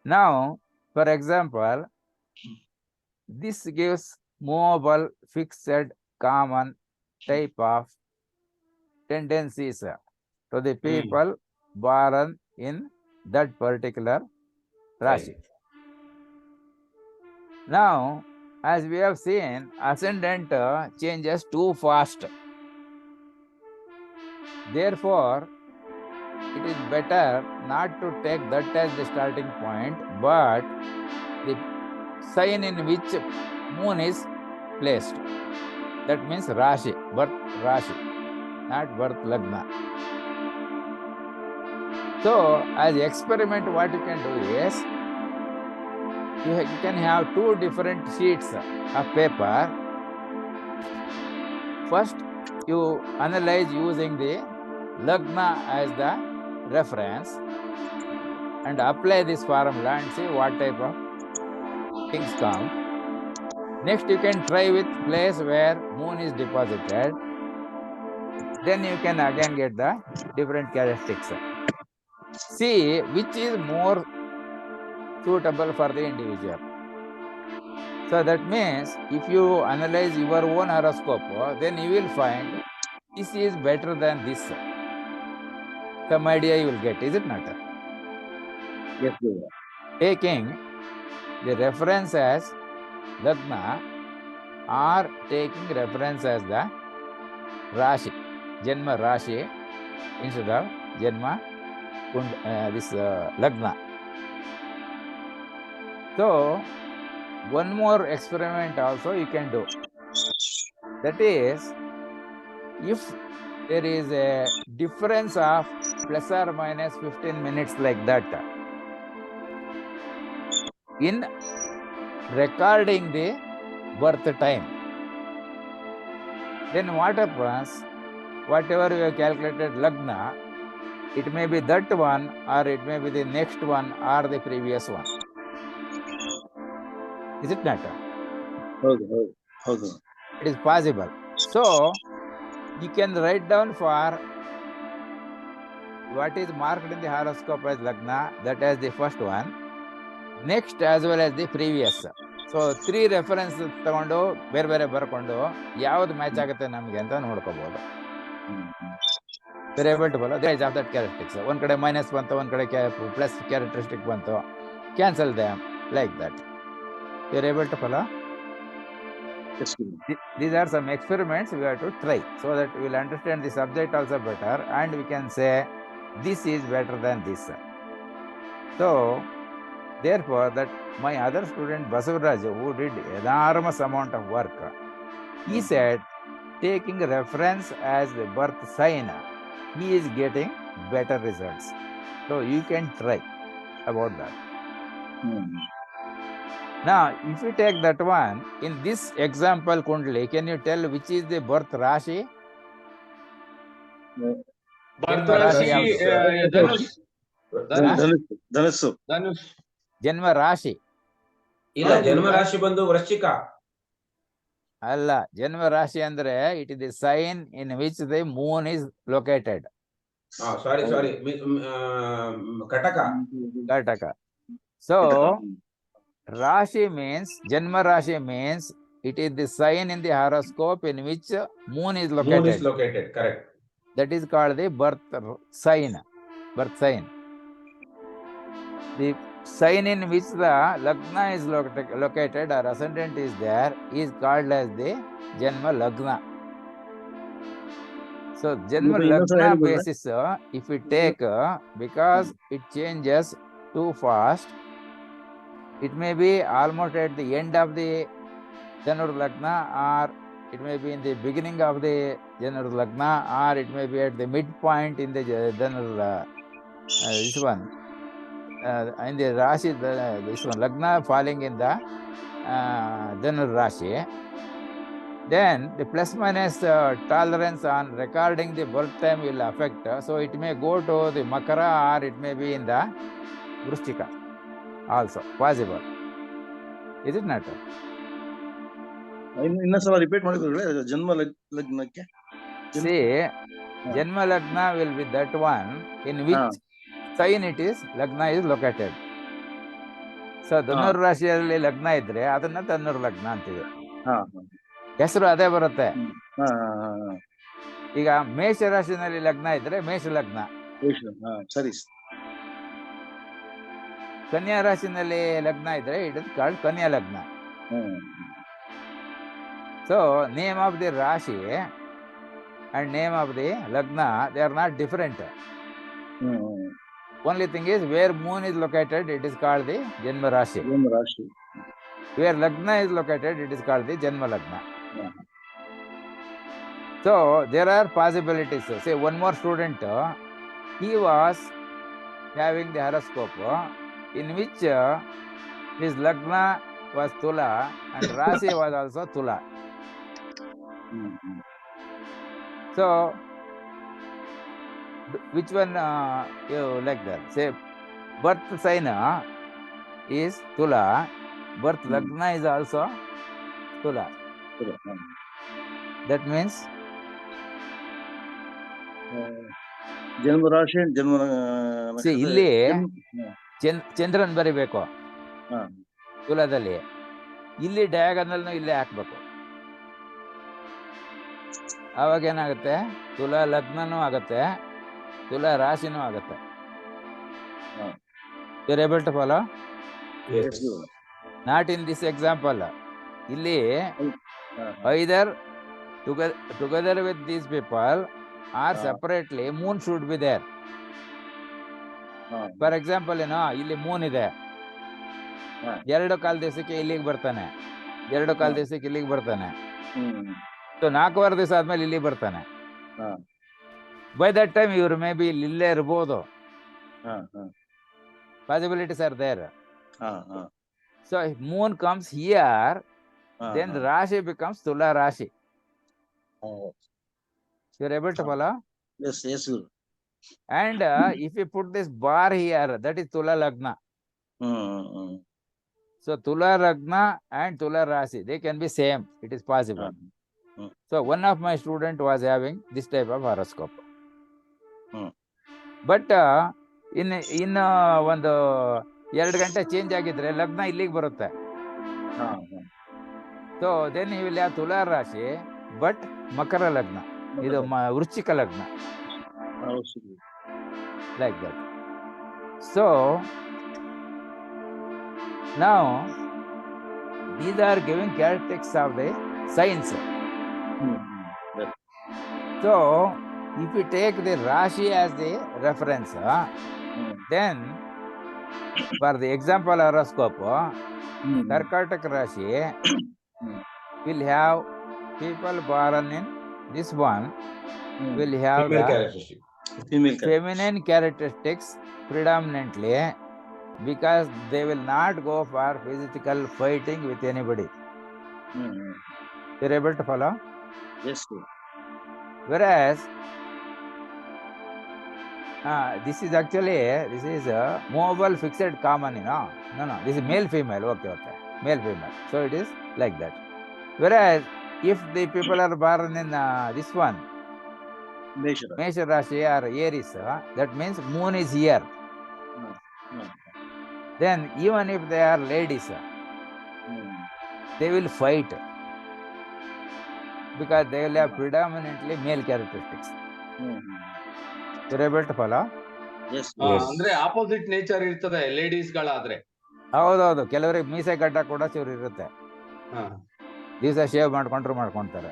Now for example, this gives movable, fixed, common, type of tendencies to the people born in that particular Rashi. Now, as we have seen, ascendant changes too fast. Therefore, it is better not to take that as the starting point, but the sign in which moon is placed. That means Rashi, birth Rashi, not birth Lagna. So, as experiment, what you can do is, you can have two different sheets of paper. First, you analyze using the Lagna as the reference and apply this formula and see what type of things come. Next, you can try with place where moon is deposited. Then you can again get the different characteristics. See which is more suitable for the individual. So that means if you analyze your own horoscope, then you will find this is better than this. Some idea you will get, is it not? Yes, Guru. Taking the reference as Lagna or taking reference as the Rashi, Janma Rashi instead of Janma Lagna. So, one more experiment also you can do. That is, if there is a difference of plus or minus 15 minutes like that, in recording the birth time, then what happens? Whatever you have calculated Lagna, it may be that one, or it may be the next one, or the previous one. Is it not? Okay. It is possible. So, you can write down for what is marked in the horoscope as Lagna, that is the first one. Next, as well as the previous. So, 3 reference ತಗೊಂಡು ಬೇರೆ ಬರ್ಕೊಂಡು ಯಾವ್ದು ಮ್ಯಾಚ್ ಆಗುತ್ತೆ ನಮಗೆ ಅಂತ ನೋಡ್ಕೋಬಹುದು. We're able to follow the of that characteristics. One kade minus bantu, one kade plus characteristic bantu. Cancel them like that. You're able to follow? Yes, Guru. These are some experiments we have to try so that we will understand the subject also better, and we can say this is better than this. So, therefore, that my other student Basavaraj, who did enormous amount of work, he said taking reference as the birth sign, he is getting better results. So you can try about that. Now, if you take that one, in this example Kundali, can you tell which is the birth Rashi? Birth Rashi, Dhanush. Janma Rashi. ಇಲ್ಲ, ಜನ್ಮ ರಾಶಿ ಬಂದು ವೃಶ್ಚಿಕ. ಅಲ್ಲ, ಜನ್ಮ ರಾಶಿ ಅಂದ್ರೆ it is the sign in which the moon is located. Sorry, Kataka. So, Rashi means, Janma Rashi means it is the sign in the horoscope in which moon is located. Moon is located, correct. That is called the birth sign. The sign in which the Lagna is located or ascendant is there is called as the Janma Lagna. So, Janma Lagna basis, if we take, because it changes too fast, it may be almost at the end of the Janur Lagna, or it may be in the beginning of the Janur Lagna, or it may be at the midpoint in the Janur, this one. In the Rashi, this one, Lagna falling in the Janur Rashi, then the plus minus tolerance on recording the birth time will affect. So it may go to the Makara, or it may be in the Vrishchika also, possible. Is it not? ಇನ್ನೊಂದ್ಸಲ ರಿಪೀಟ್ ಮಾಡಿದ್ರೆ ಜನ್ಮ ಲಗ್ನಕ್ಕೆ. See, Janma Lagna will be that one in which sign it is, Lagna is located. So, Dhanur Rashiyalli Lagna idre, adana Dhanur Lagna antive. ಹೆಸರು ಅದೇ ಬರುತ್ತೆ. ಹಾ ಈಗ ಮೇಷ ರಾಶಿನಲ್ಲಿ ಲಗ್ನ ಇದ್ರೆ ಮೇಷ ಲಗ್ನ, ಸರಿ. ಕನ್ಯಾ ರಾಶಿನಲ್ಲಿ ಲಗ್ನ ಇದ್ರೆ ಇಟ್ ಇಸ್ ಕಾಲ್ಡ್ ಕನ್ಯಾ ಲಗ್ನ. ಸೊ ನೇಮ್ ಆಫ್ ದಿ ರಾಶಿ and name of the lagna, they are not different. Only thing is where moon is located, it is called the Janma Rashi. Where lagna is located, it is called the Janma Lagna. So there are possibilities. Say one more student, he was having the horoscope in which his lagna was Tula and Rashi was also Tula. So which one you like that? Say birth sign is Tula, birth lagna is also Tula. That means ಜನ್ಮ ರಾಶಿ ಇಲ್ಲಿ ಚಂದ್ರನ್ ಬರಿಬೇಕು ತುಲಾದಲ್ಲಿ, ಇಲ್ಲಿ ಡಯಾಗನಲ್ ಇಲ್ಲೇ ಹಾಕ್ಬೇಕು. ಅವಾಗ ಏನಾಗುತ್ತೆ, ತುಲಾ ಲಗ್ನನೂ ಆಗತ್ತೆ, ತುಲಾ ರಾಶಿನೂ ಆಗತ್ತೆ. You're able to follow? Yes. Not in this example. ಇಲ್ಲಿ either together with these people or separately moon should be there. For example, ಇಲ್ಲಿ ಮೂನ್ ಇದೆ, 2 ದಿವಸಕ್ಕೆ ಇಲ್ಲಿಗೆ ಬರ್ತಾನೆ, 2 ದಿವಸಕ್ಕೆ ಇಲ್ಲಿಗೆ ಬರ್ತಾನೆ, ಸೊ 4 ದಿವಸ ಆದ್ಮೇಲೆ ಇಲ್ಲಿ ಬರ್ತಾನೆ. ಬೈ ದಟ್ ಟೈಮ್ ಇವ್ರು ಮೇ ಬಿ ಇಲ್ಲೇ ಇರ್ಬೋದು. Possibilities are there. So if moon comes here, then Rashi becomes Tula Rashi. You're able to follow? Yes. And if you put this bar here, that is Tula Lagna. So Tula Lagna and Tula Rashi, they can be same. It is possible. So one of my student was having this type of horoscope. But in ಒಂದು 2 ಗಂಟೆ ಚೇಂಜ್ ಆಗಿದ್ರೆ ಲಗ್ನ ಇಲ್ಲಿಗೆ ಬರುತ್ತೆ. So then he will have ತುಲಾ ರಾಶಿ ಬಟ್ ಮಕರ ಲಗ್ನ, ಇದು ವೃಶ್ಚಿಕ ಲಗ್ನ, like that. So now these are giving characteristics of the signs. So if you take the Rashi as the reference, then for the example horoscope, Karkataka Rashi will have people born in this one will have the feminine characteristics predominantly, because they will not go for physical fighting with anybody. You're able to follow? Yes. Whereas this is a movable fixed common, no, this is male female. Okay, male female. So it is like that. Whereas if the people are born in this one, Mesha Rashi or Aries, that means moon is here. Then even if they are ladies, they will fight, because they will have predominantly male characteristics. You're able to follow? Yes. ಅಂದ್ರೆ ಆಪೋಸಿಟ್ ನೇಚರ್ ಇರ್ತದೆ ಲೇಡೀಸ್ ಗಳಾದ್ರೆ. ಹೌದೌದು, ಕೆಲವರಿಗೆ ಮೀಸೆ ಗಡ್ಡ ಕೂಡ ಚೂರು ಇರುತ್ತೆ, ದಿವಸ ಶೇವ್ ಮಾಡ್ಕೊಂತಾರೆ,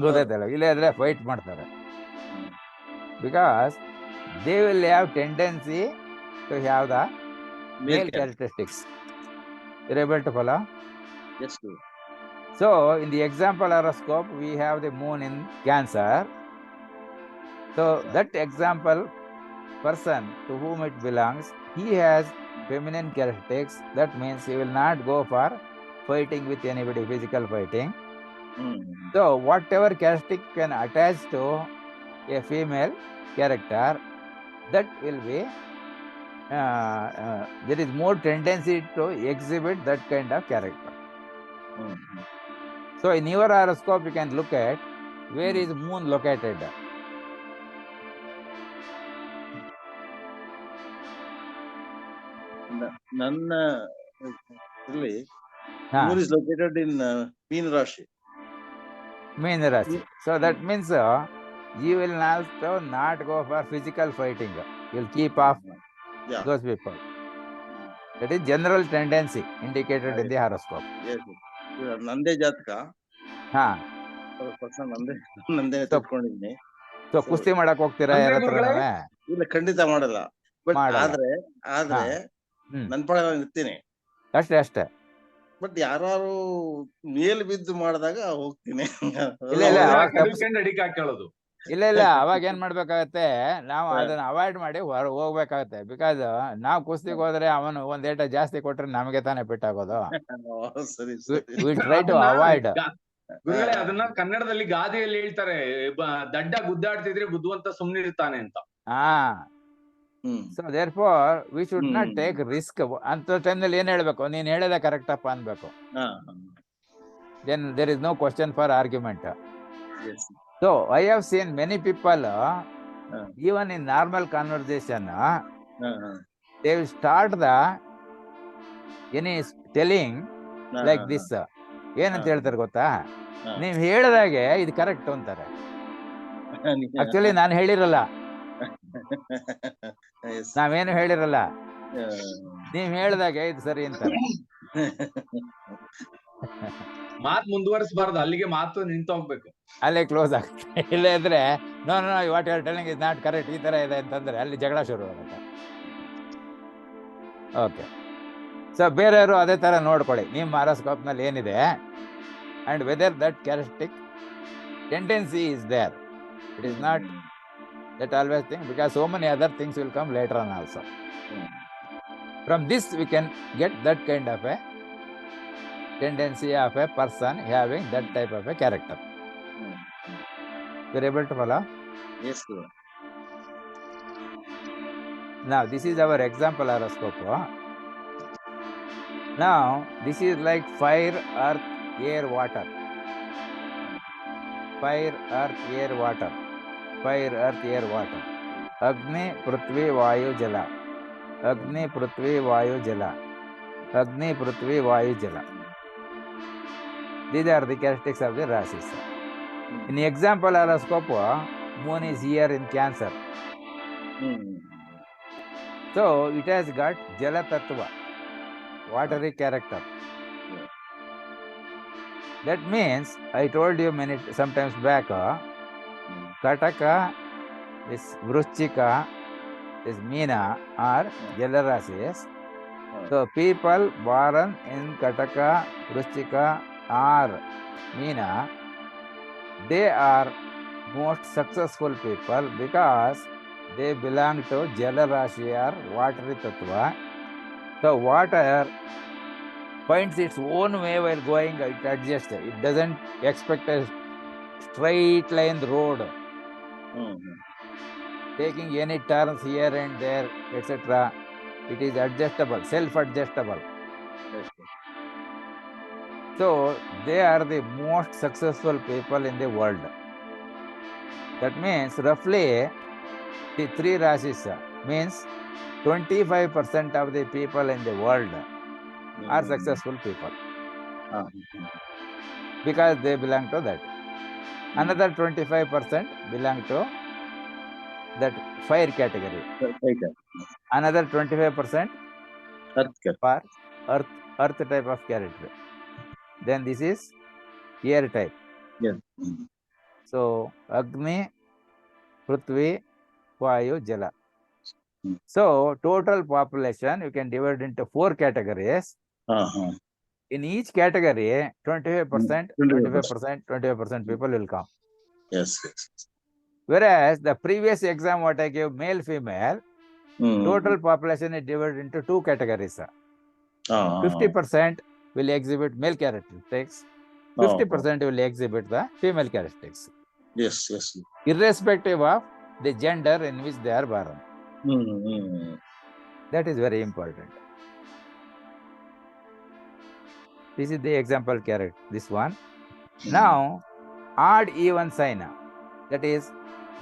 ಗೊತ್ತಾಯ್ತಲ್ಲ. ಇಲ್ಲೇ ಆದ್ರೆ ಫೈಟ್ ಮಾಡ್ತಾರೆ, because they will have tendency to have the male characteristics. You're able to follow? Yes. So in the example horoscope, we have the moon in Cancer. So that example person to whom it belongs, he has feminine characteristics. That means he will not go for fighting with anybody, physical fighting. So whatever characteristic can attach to a female character, that will be there is more tendency to exhibit that kind of character. So in your horoscope, you can look at where is moon located. ನನ್ನ Moon is located in Meena Rashi. Meena Rashi. So that means you will also not go for physical fighting. You will keep off those people. That is general tendency indicated in the horoscope. Yes. Nande Jataka. ನಂದೇ ತಿಳ್ಕೊಂಡಿದ್ದೀನಿ. ಸೊ ಕುಸ್ತಿ ಮಾಡಕ್ ಹೋಗ್ತೀರಾ ಯಾರತ್ರನವೇ? ಇಲ್ಲ, ಖಂಡಿತ ಮಾಡಲ್ಲ. ಬಟ್ ಆದ್ರೆ ನನ್ ಪಡ ಇರ್ತೀನಿ ಅಷ್ಟೇ. ಬಟ್ ಯಾರು ಮೇಲ್ ಬಿದ್ದು ಮಾಡಿದಾಗ ಹೋಗ್ತೀನಿ. ಇಲ್ಲ ಅವಾಗ ಏನ್ ಮಾಡ್ಬೇಕಾಗತ್ತೆ, ನಾವು ಅದನ್ನ ಅವಾಯ್ಡ್ ಮಾಡಿ ಹೋಗ್ಬೇಕಾಗತ್ತೆ. ಬಿಕಾಸ್ ನಾವು ಕುಸ್ತಿಗೆ ಹೋದ್ರೆ ಅವನು ಒಂದ್ ಏಟ ಜಾಸ್ತಿ ಕೊಟ್ರೆ ನಮಗೆ ತಾನೇ ಬಿಟ್ಟಾಗೋದು. Try to avoid. ಗುರುಗಳೇ, ಅದನ್ನ ಕನ್ನಡದಲ್ಲಿ ಗಾದೆಯಲ್ಲಿ ಹೇಳ್ತಾರೆ, ದಡ್ಡ ಗುದ್ದಾಡ್ತಿದ್ರೆ ಬುದ್ಧಿವಂತ ಸುಮ್ನಿರ್ತಾನೆ ಅಂತ. So therefore we should not take risk. ಅಂತ ಟೈಮ್ನಲ್ಲಿ ಏನ್ ಹೇಳ್ಬೇಕು, ನೀನ್ ಹೇಳೋದೇ ಕರೆಕ್ಟ್ ಅಪ್ಪ ಅನ್ಬೇಕು. Then there is no question for argument. So I have seen many people even in normal conversation they will start the any telling like this. ಏನಂತ ಹೇಳ್ತಾರೆ ಗೊತ್ತಾ, ನೀವ್ ಹೇಳಿದಾಗೆ ಇದು ಕರೆಕ್ಟ್ ಅಂತಾರೆ. ಆಕ್ಚುಲಿ ನಾನು ಹೇಳಿರಲ್ಲ, ನಾವೇನು ಹೇಳಿರಲ್ಲ, ನೀವ್ ಹೇಳಿದಾಗೆ ಇದು ಸರಿ ಅಂತಾರೆ. ಮಾತು ಮುಂದುವರಿಸಬಾರ್ದು, ಅಲ್ಲಿಗೆ ಮಾತು ನಿಂತೋಗ್ಬೇಕು, ಅಲ್ಲೇ ಕ್ಲೋಸ್ ಆಗುತ್ತೆ. ಇಲ್ಲ ಇದ್ರೆ no what you are telling is not correct, ಈ ತರ ಇದೆ ಅಂತಂದ್ರೆ ಅಲ್ಲಿ ಜಗಳ ಶುರು ಆಗುತ್ತೆ. ಓಕೆ, ಸೊ ಬೇರೆಯವರು ಅದೇ ತರ ನೋಡ್ಕೊಳ್ಳಿ ನಿಮ್ಮ ಹಾರೋಸ್ಕೋಪ್ ನಲ್ಲಿ ಏನಿದೆ and whether that characteristic tendency is there. It is not that always thing, because so many other things will come later on also. From this we can get that kind of a tendency of a person having that type of a character. You are able to follow? Yes, sir. Now this is our example horoscope. Now this is like fire, earth, air, water. Fire, earth, air, water. Fire, earth, air, water. Agni, Prithvi, Vayu, Jala. Agni, Prithvi, Vayu, Jala. Agni, Prithvi, Vayu, Jala. These are the characteristics of the Rashis. In example horoscope, Moon is here in Cancer. So it has got Jala Tattva, watery character. That means, I told you sometimes back, Kataka, is Vrushchika, is Meena are Jala Rashis. So people born in Kataka, Vrushchika or Meena, they are most successful people because they belong to Jala Rashi or watery Tattva. So water finds its own way while going, it adjusts. It doesn't expect a straight line road. Taking any turns here and there, etc. It is adjustable, self-adjustable. So they are the most successful people in the world. That means roughly the three Rashis means 25% of the people in the world are successful people because they belong to that. Another 25% belong to that fire category. Another 25% for earth type of character. Then this is air type. So Agni, Prithvi, Vayu, Jala. So total population you can divide into 4 categories. In each category 25%, 25%, 25% people will come. Yes. Whereas the previous exam what I gave, male female, total population is divided into 2 categories. 50% will exhibit male characteristics, 50% will exhibit the female characteristics. Yes. Irrespective of the gender in which they are born. That is very important. This is the example character, this one. Now odd even sign, that is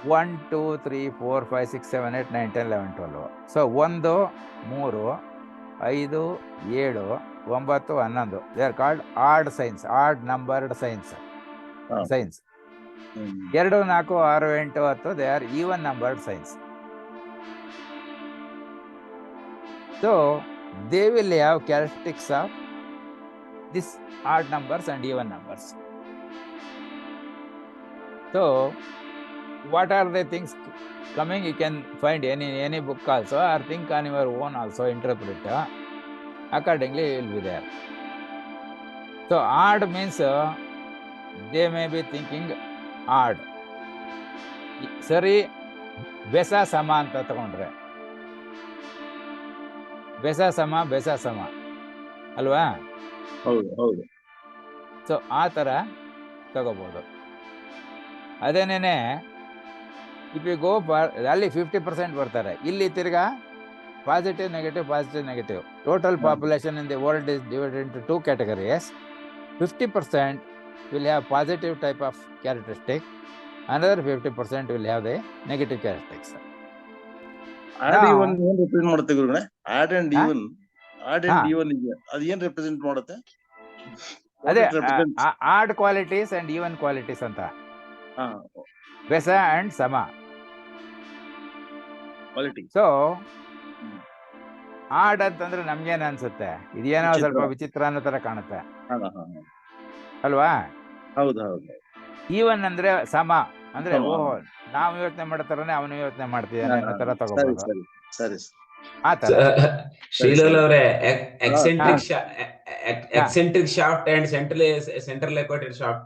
1, 2, 3, 4, 5, 6, 7, 8, 9, 10, 11, 12. So 1, 3, 5, 7, 9, 11. They are called odd signs, odd numbered signs. Signs. 2, 4, 6, 8, 10. They are even numbered signs. So they will have characteristics of this odd numbers and even numbers. So what are the things coming? You can find any book also, or think on your own also, interpret. Accordingly, you will be there. So odd means they may be thinking odd. ಸರಿ, ಬೆಸ ಸಮ ಅಂತ ತಗೊಂಡ್ರೆ, ಬೆಸ ಸಮ ಅಲ್ವಾ? ಹೌದು. ಸೊ ಆ ಥರ ತಗೋಬೋದು. ಅದೇನೇನೆ ಇಫ್ ಯು ಗೋ ಅಲ್ಲಿ 50% ಬರ್ತಾರೆ. ಇಲ್ಲಿ ತಿರ್ಗಾ positive negative. Total population in the world is divided into 2 categories. 50% will have positive type of characteristic. Another 50% will have the negative characteristics. Odd even ಏನ್ ರಿಪ್ರೆಸೆಂಟ್ ಮಾಡುತ್ತೆ ಗುರುಗಳೇ? ಆಡ್ ಅಂಡ್ ಈವನ್ ಅದು ಏನ್ ರೆಪ್ರೆಸೆಂಟ್ ಮಾಡುತ್ತೆ? ಅದೇ odd qualities and even qualities ಅಂತ. ಬೆಸ ಅಂಡ್ ಸಮ ಕ್ವಾಲಿಟಿ. ಸೊ ಆಡ್ ಅಂತಂದ್ರೆ ನಮ್ಗೇನ್ ಅನ್ಸುತ್ತೆ, ಇದೇನೋ ಸ್ವಲ್ಪ ವಿಚಿತ್ರ ಅನ್ನೋ ತರ ಕಾಣುತ್ತೆ ಅಲ್ವಾ? ಹೌದು. ಈವನ್ ಅಂದ್ರೆ ಸಮ ಅಂದ್ರೆ ಓಹೋ, ನಾವು ಯೋಚನೆ ಮಾಡತಾರನೆ ಅವನು ಯೋಚನೆ ಮಾಡ್ತಿದ್ದಾನೆ ಅನ್ನೋ ತರ ತಗೋಬಹುದು. ಸರಿ. ಆ ತರ ಶ್ರೀಲೋಲ್ ಅವರೇ, eccentric shaft and central equated shaft.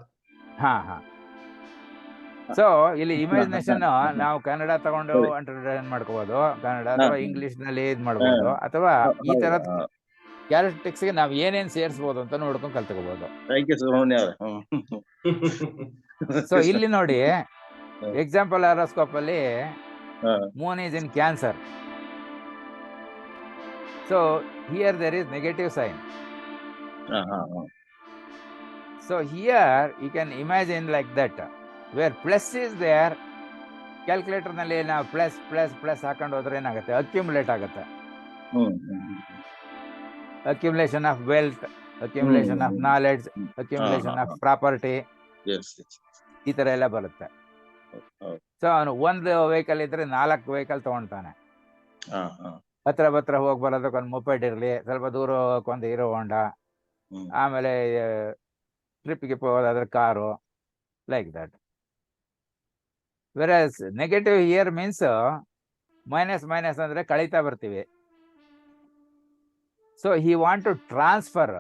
So ಇಲ್ಲಿ ಇಮ್ಯಾಜಿನೇಷನ್ ನಾವು ಕನ್ನಡ ತಗೊಂಡು ಅಂಡರ್ಸ್ಟ್ಯಾಂಡ್ ಮಾಡ್ಕೋಬಹುದು, ಕನ್ನಡ ಅಥವಾ ಇಂಗ್ಲಿಷ್ ನಲ್ಲಿ ಇದ್ ಮಾಡ್ಬೋದು, ಅಥವಾ ಈ ತರದ ಕ್ಯಾರೆಕ್ಟರಿಸ್ಟಿಕ್ಸ್ ಗೆ ನಾವ್ ಏನೇನ್ ಸೇರಿಸಬಹುದು ಅಂತ ನೋಡ್ಕೊಂಡು ಕಲ್ತ್ಕೋಬಹುದು. ಸೊ ಇಲ್ಲಿ ನೋಡಿ, ಎಕ್ಸಾಂಪಲ್ ಹಾರೋಸ್ಕೋಪ್ ಅಲ್ಲಿ Moon is in Cancer. So here there is negative sign. So here you can imagine like that, where plus is there. Calculator ನಲ್ಲಿ ನಾವು ಪ್ಲಸ್ ಹಾಕೊಂಡು ಹೋದ್ರೆ ಏನಾಗುತ್ತೆ? ಅಕ್ಯುಮುಲೇಟ್ ಆಗುತ್ತೆ. Accumulation of wealth, accumulation of knowledge, accumulation of property, ಈ ತರ ಎಲ್ಲ ಬರುತ್ತೆ. ಸೊ ಅವನು ಒಂದು ವೆಹಿಕಲ್ ಇದ್ರೆ 4 ವೆಹಿಕಲ್ ತಗೊಂತಾನೆ. ಹತ್ರ ಹೋಗಿ ಬರೋದಕ್ಕೆ ಒಂದು ಮೊಪೆಡ್ ಇರಲಿ, ಸ್ವಲ್ಪ ದೂರ ಹೋಗಕ್ಕೆ ಹೀರೋ ಹೋಂಡಾ, ಆಮೇಲೆ ಟ್ರಿಪ್ಗೆ ಹೋಗೋದಾದ್ರೆ car, like that. Versus negative here means minus ಅಂದ್ರೆ ಕಳೀತಾ ಬರ್ತೀವಿ. So he want to transfer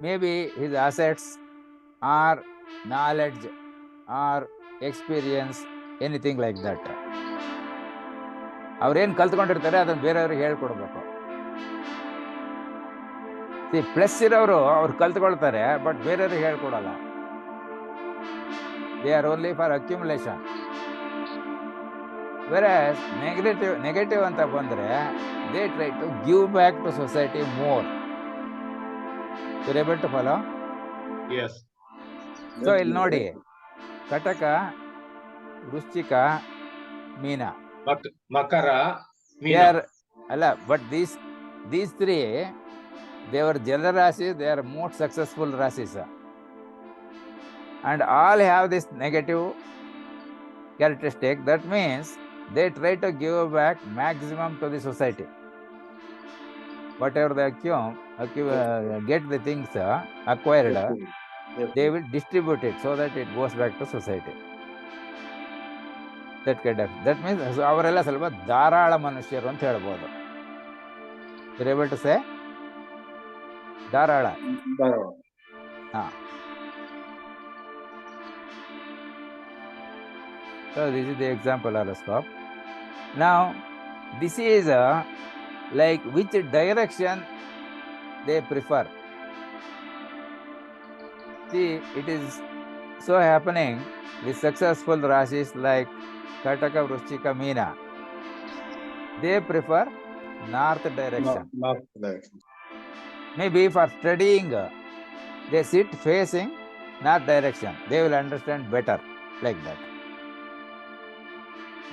maybe his assets or knowledge or experience, anything like that. ಅವ್ರೇನ್ ಕಲ್ತ್ಕೊಂಡಿರ್ತಾರೆ ಅದನ್ನ ಬೇರೆಯವ್ರಿಗೆ ಹೇಳ್ಕೊಡ್ಬೇಕು. ಪ್ಲಸ್ ಇರೋರು ಅವ್ರು ಕಲ್ತ್ಕೊಳ್ತಾರೆ, ಬಟ್ ಬೇರೆಯವ್ರಿಗೆ ಹೇಳ್ಕೊಡಲ್ಲ. They are only for accumulation. Versus negative ಅಂತ ಬಂದ್ರೆ they try to give back to society more. You're able to follow? Yes. So ಇಲ್ಲಿ ನೋಡಿ, ಕಟಕ, ವೃಶ್ಚಿಕ, ಮೀನ, ಮಕರ, ಅಲ್ಲ, but these 3 they were general rasis, they are most successful rasis, and all have this negative characteristic. That means they try to give back maximum to the society. Whatever they get the things acquired, they will distribute it so that it goes back to society. That means ಅವರೆಲ್ಲ ಸ್ವಲ್ಪ ಧಾರಾಳ ಮನುಷ್ಯರು ಅಂತ ಹೇಳ್ಬೋದು. You're able to say ಧಾರಾಳ. So this is the example horoscope. Now this is like which direction they prefer. See, it is so happening with successful rasis like Kataka, Vrushchika, Meena. They prefer north direction. Maybe for studying, they sit facing north direction. They will understand better like that.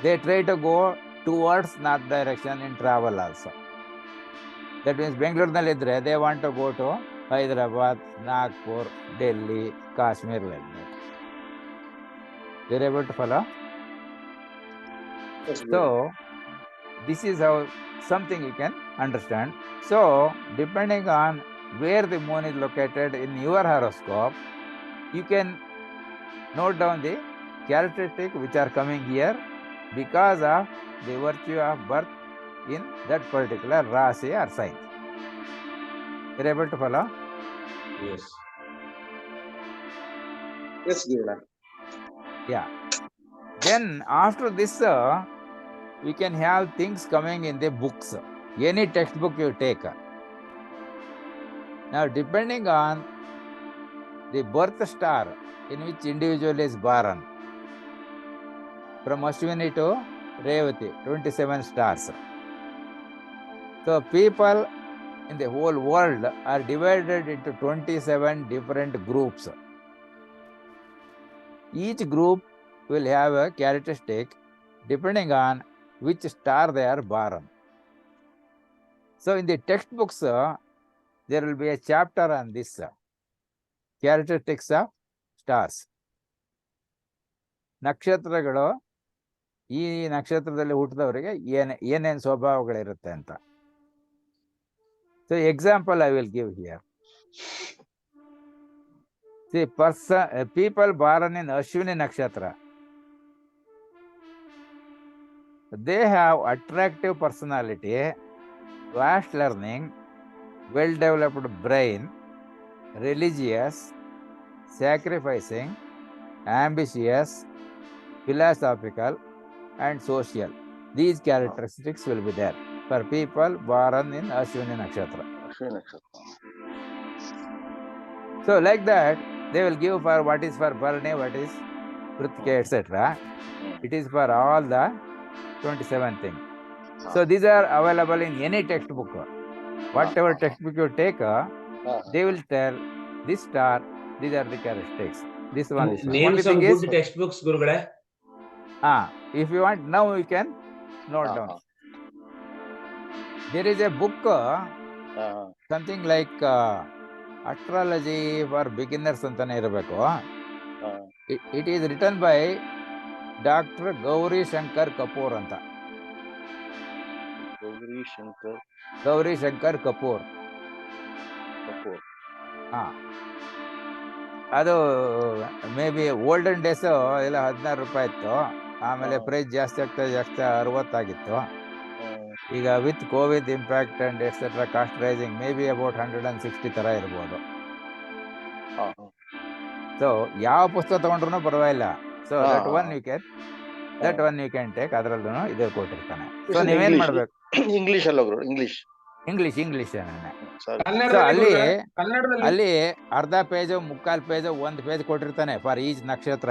They try to go towards north direction in travel also. That means ಬೆಂಗಳೂರಿನಲ್ಲಿ ಇದ್ರೆ they want to go to Hyderabad, Nagpur, Delhi, Kashmir, like that. You're able to follow? Yes, So this is how something you can understand. So depending on where the moon is located in your horoscope, you can note down the characteristics which are coming here because of the virtue of birth in that particular rasi or sign. You're able to follow? Yes. Yes, Gurula. Yeah. Then after this, we can have things coming in the books. Any textbook you take. Now, depending on the birth star in which individual is born, from Ashwini to Revati, 27 stars. So, people in the whole world are divided into 27 different groups. Each group will have a characteristic depending on which star they are born. So in the textbooks, there will be a chapter on this characteristics of stars. ನಕ್ಷತ್ರಗಳು ಈ ನಕ್ಷತ್ರದಲ್ಲಿ ಹುಟ್ಟಿದವರಿಗೆ ಏನೇನು ಸ್ವಭಾವಗಳಿರುತ್ತೆ ಅಂತ. So example I will give here. See, people born in Ashwini Nakshatra, they have attractive personality, vast learning, well-developed brain, religious, sacrificing, ambitious, philosophical, and social. These characteristics will be there for people born in Ashwini Nakshatra. Ashwini Nakshatra. So like that, they will give for what is for Bharani, what is Kritika, etc. It is for all the 27 things. So these are available in any textbook. Whatever textbook you take, they will tell this star, these are the characteristics. This one is name some good textbooks, Gurugale. If you want, now you can note down. There is a book, something like Astrology for beginners ಅಂತನೇ ಇರಬೇಕು. It is written by Dr. Gauri Shankar Kapoor ಅಂತ. ಗೌರಿ ಶಂಕರ್ ಕಪೂರ್. ಅದು ಮೇ ಬಿ ಓಲ್ಡನ್ ಡೇಸ್ ಎಲ್ಲ 16 ರೂಪಾಯಿ ಇತ್ತು. ಆಮೇಲೆ ಪ್ರೈಸ್ ಜಾಸ್ತಿ ಆಗ್ತಾ 60 ಆಗಿತ್ತು. ಈಗ with Covid impact and etcetera cost rising maybe about 160 ತರ ಇರ್ಬೋದು. ಸೊ ಯಾವ ಪುಸ್ತಕ ತಗೊಂಡ್ರು ಪರವಾಗಿಲ್ಲ. So that one you can take. ಅದರಲ್ಲೂ ಇದೇ ಕೊಟ್ಟಿರ್ತಾನೆ. ಸೊ ನೀವೇನ್ ಮಾಡ್ಬೇಕು? ಇಂಗ್ಲಿಷ್ ಅಲ್ಲ ಗುರು, ಇಂಗ್ಲಿಷ್ ಅಲ್ಲಿ ಅರ್ಧ ಪೇಜ್, ಮುಕ್ಕಾಲ್ ಪೇಜ್, 1 ಪೇಜ್ ಕೊಟ್ಟಿರ್ತಾನೆ ಫಾರ್ ಈಚ್ ನಕ್ಷತ್ರ.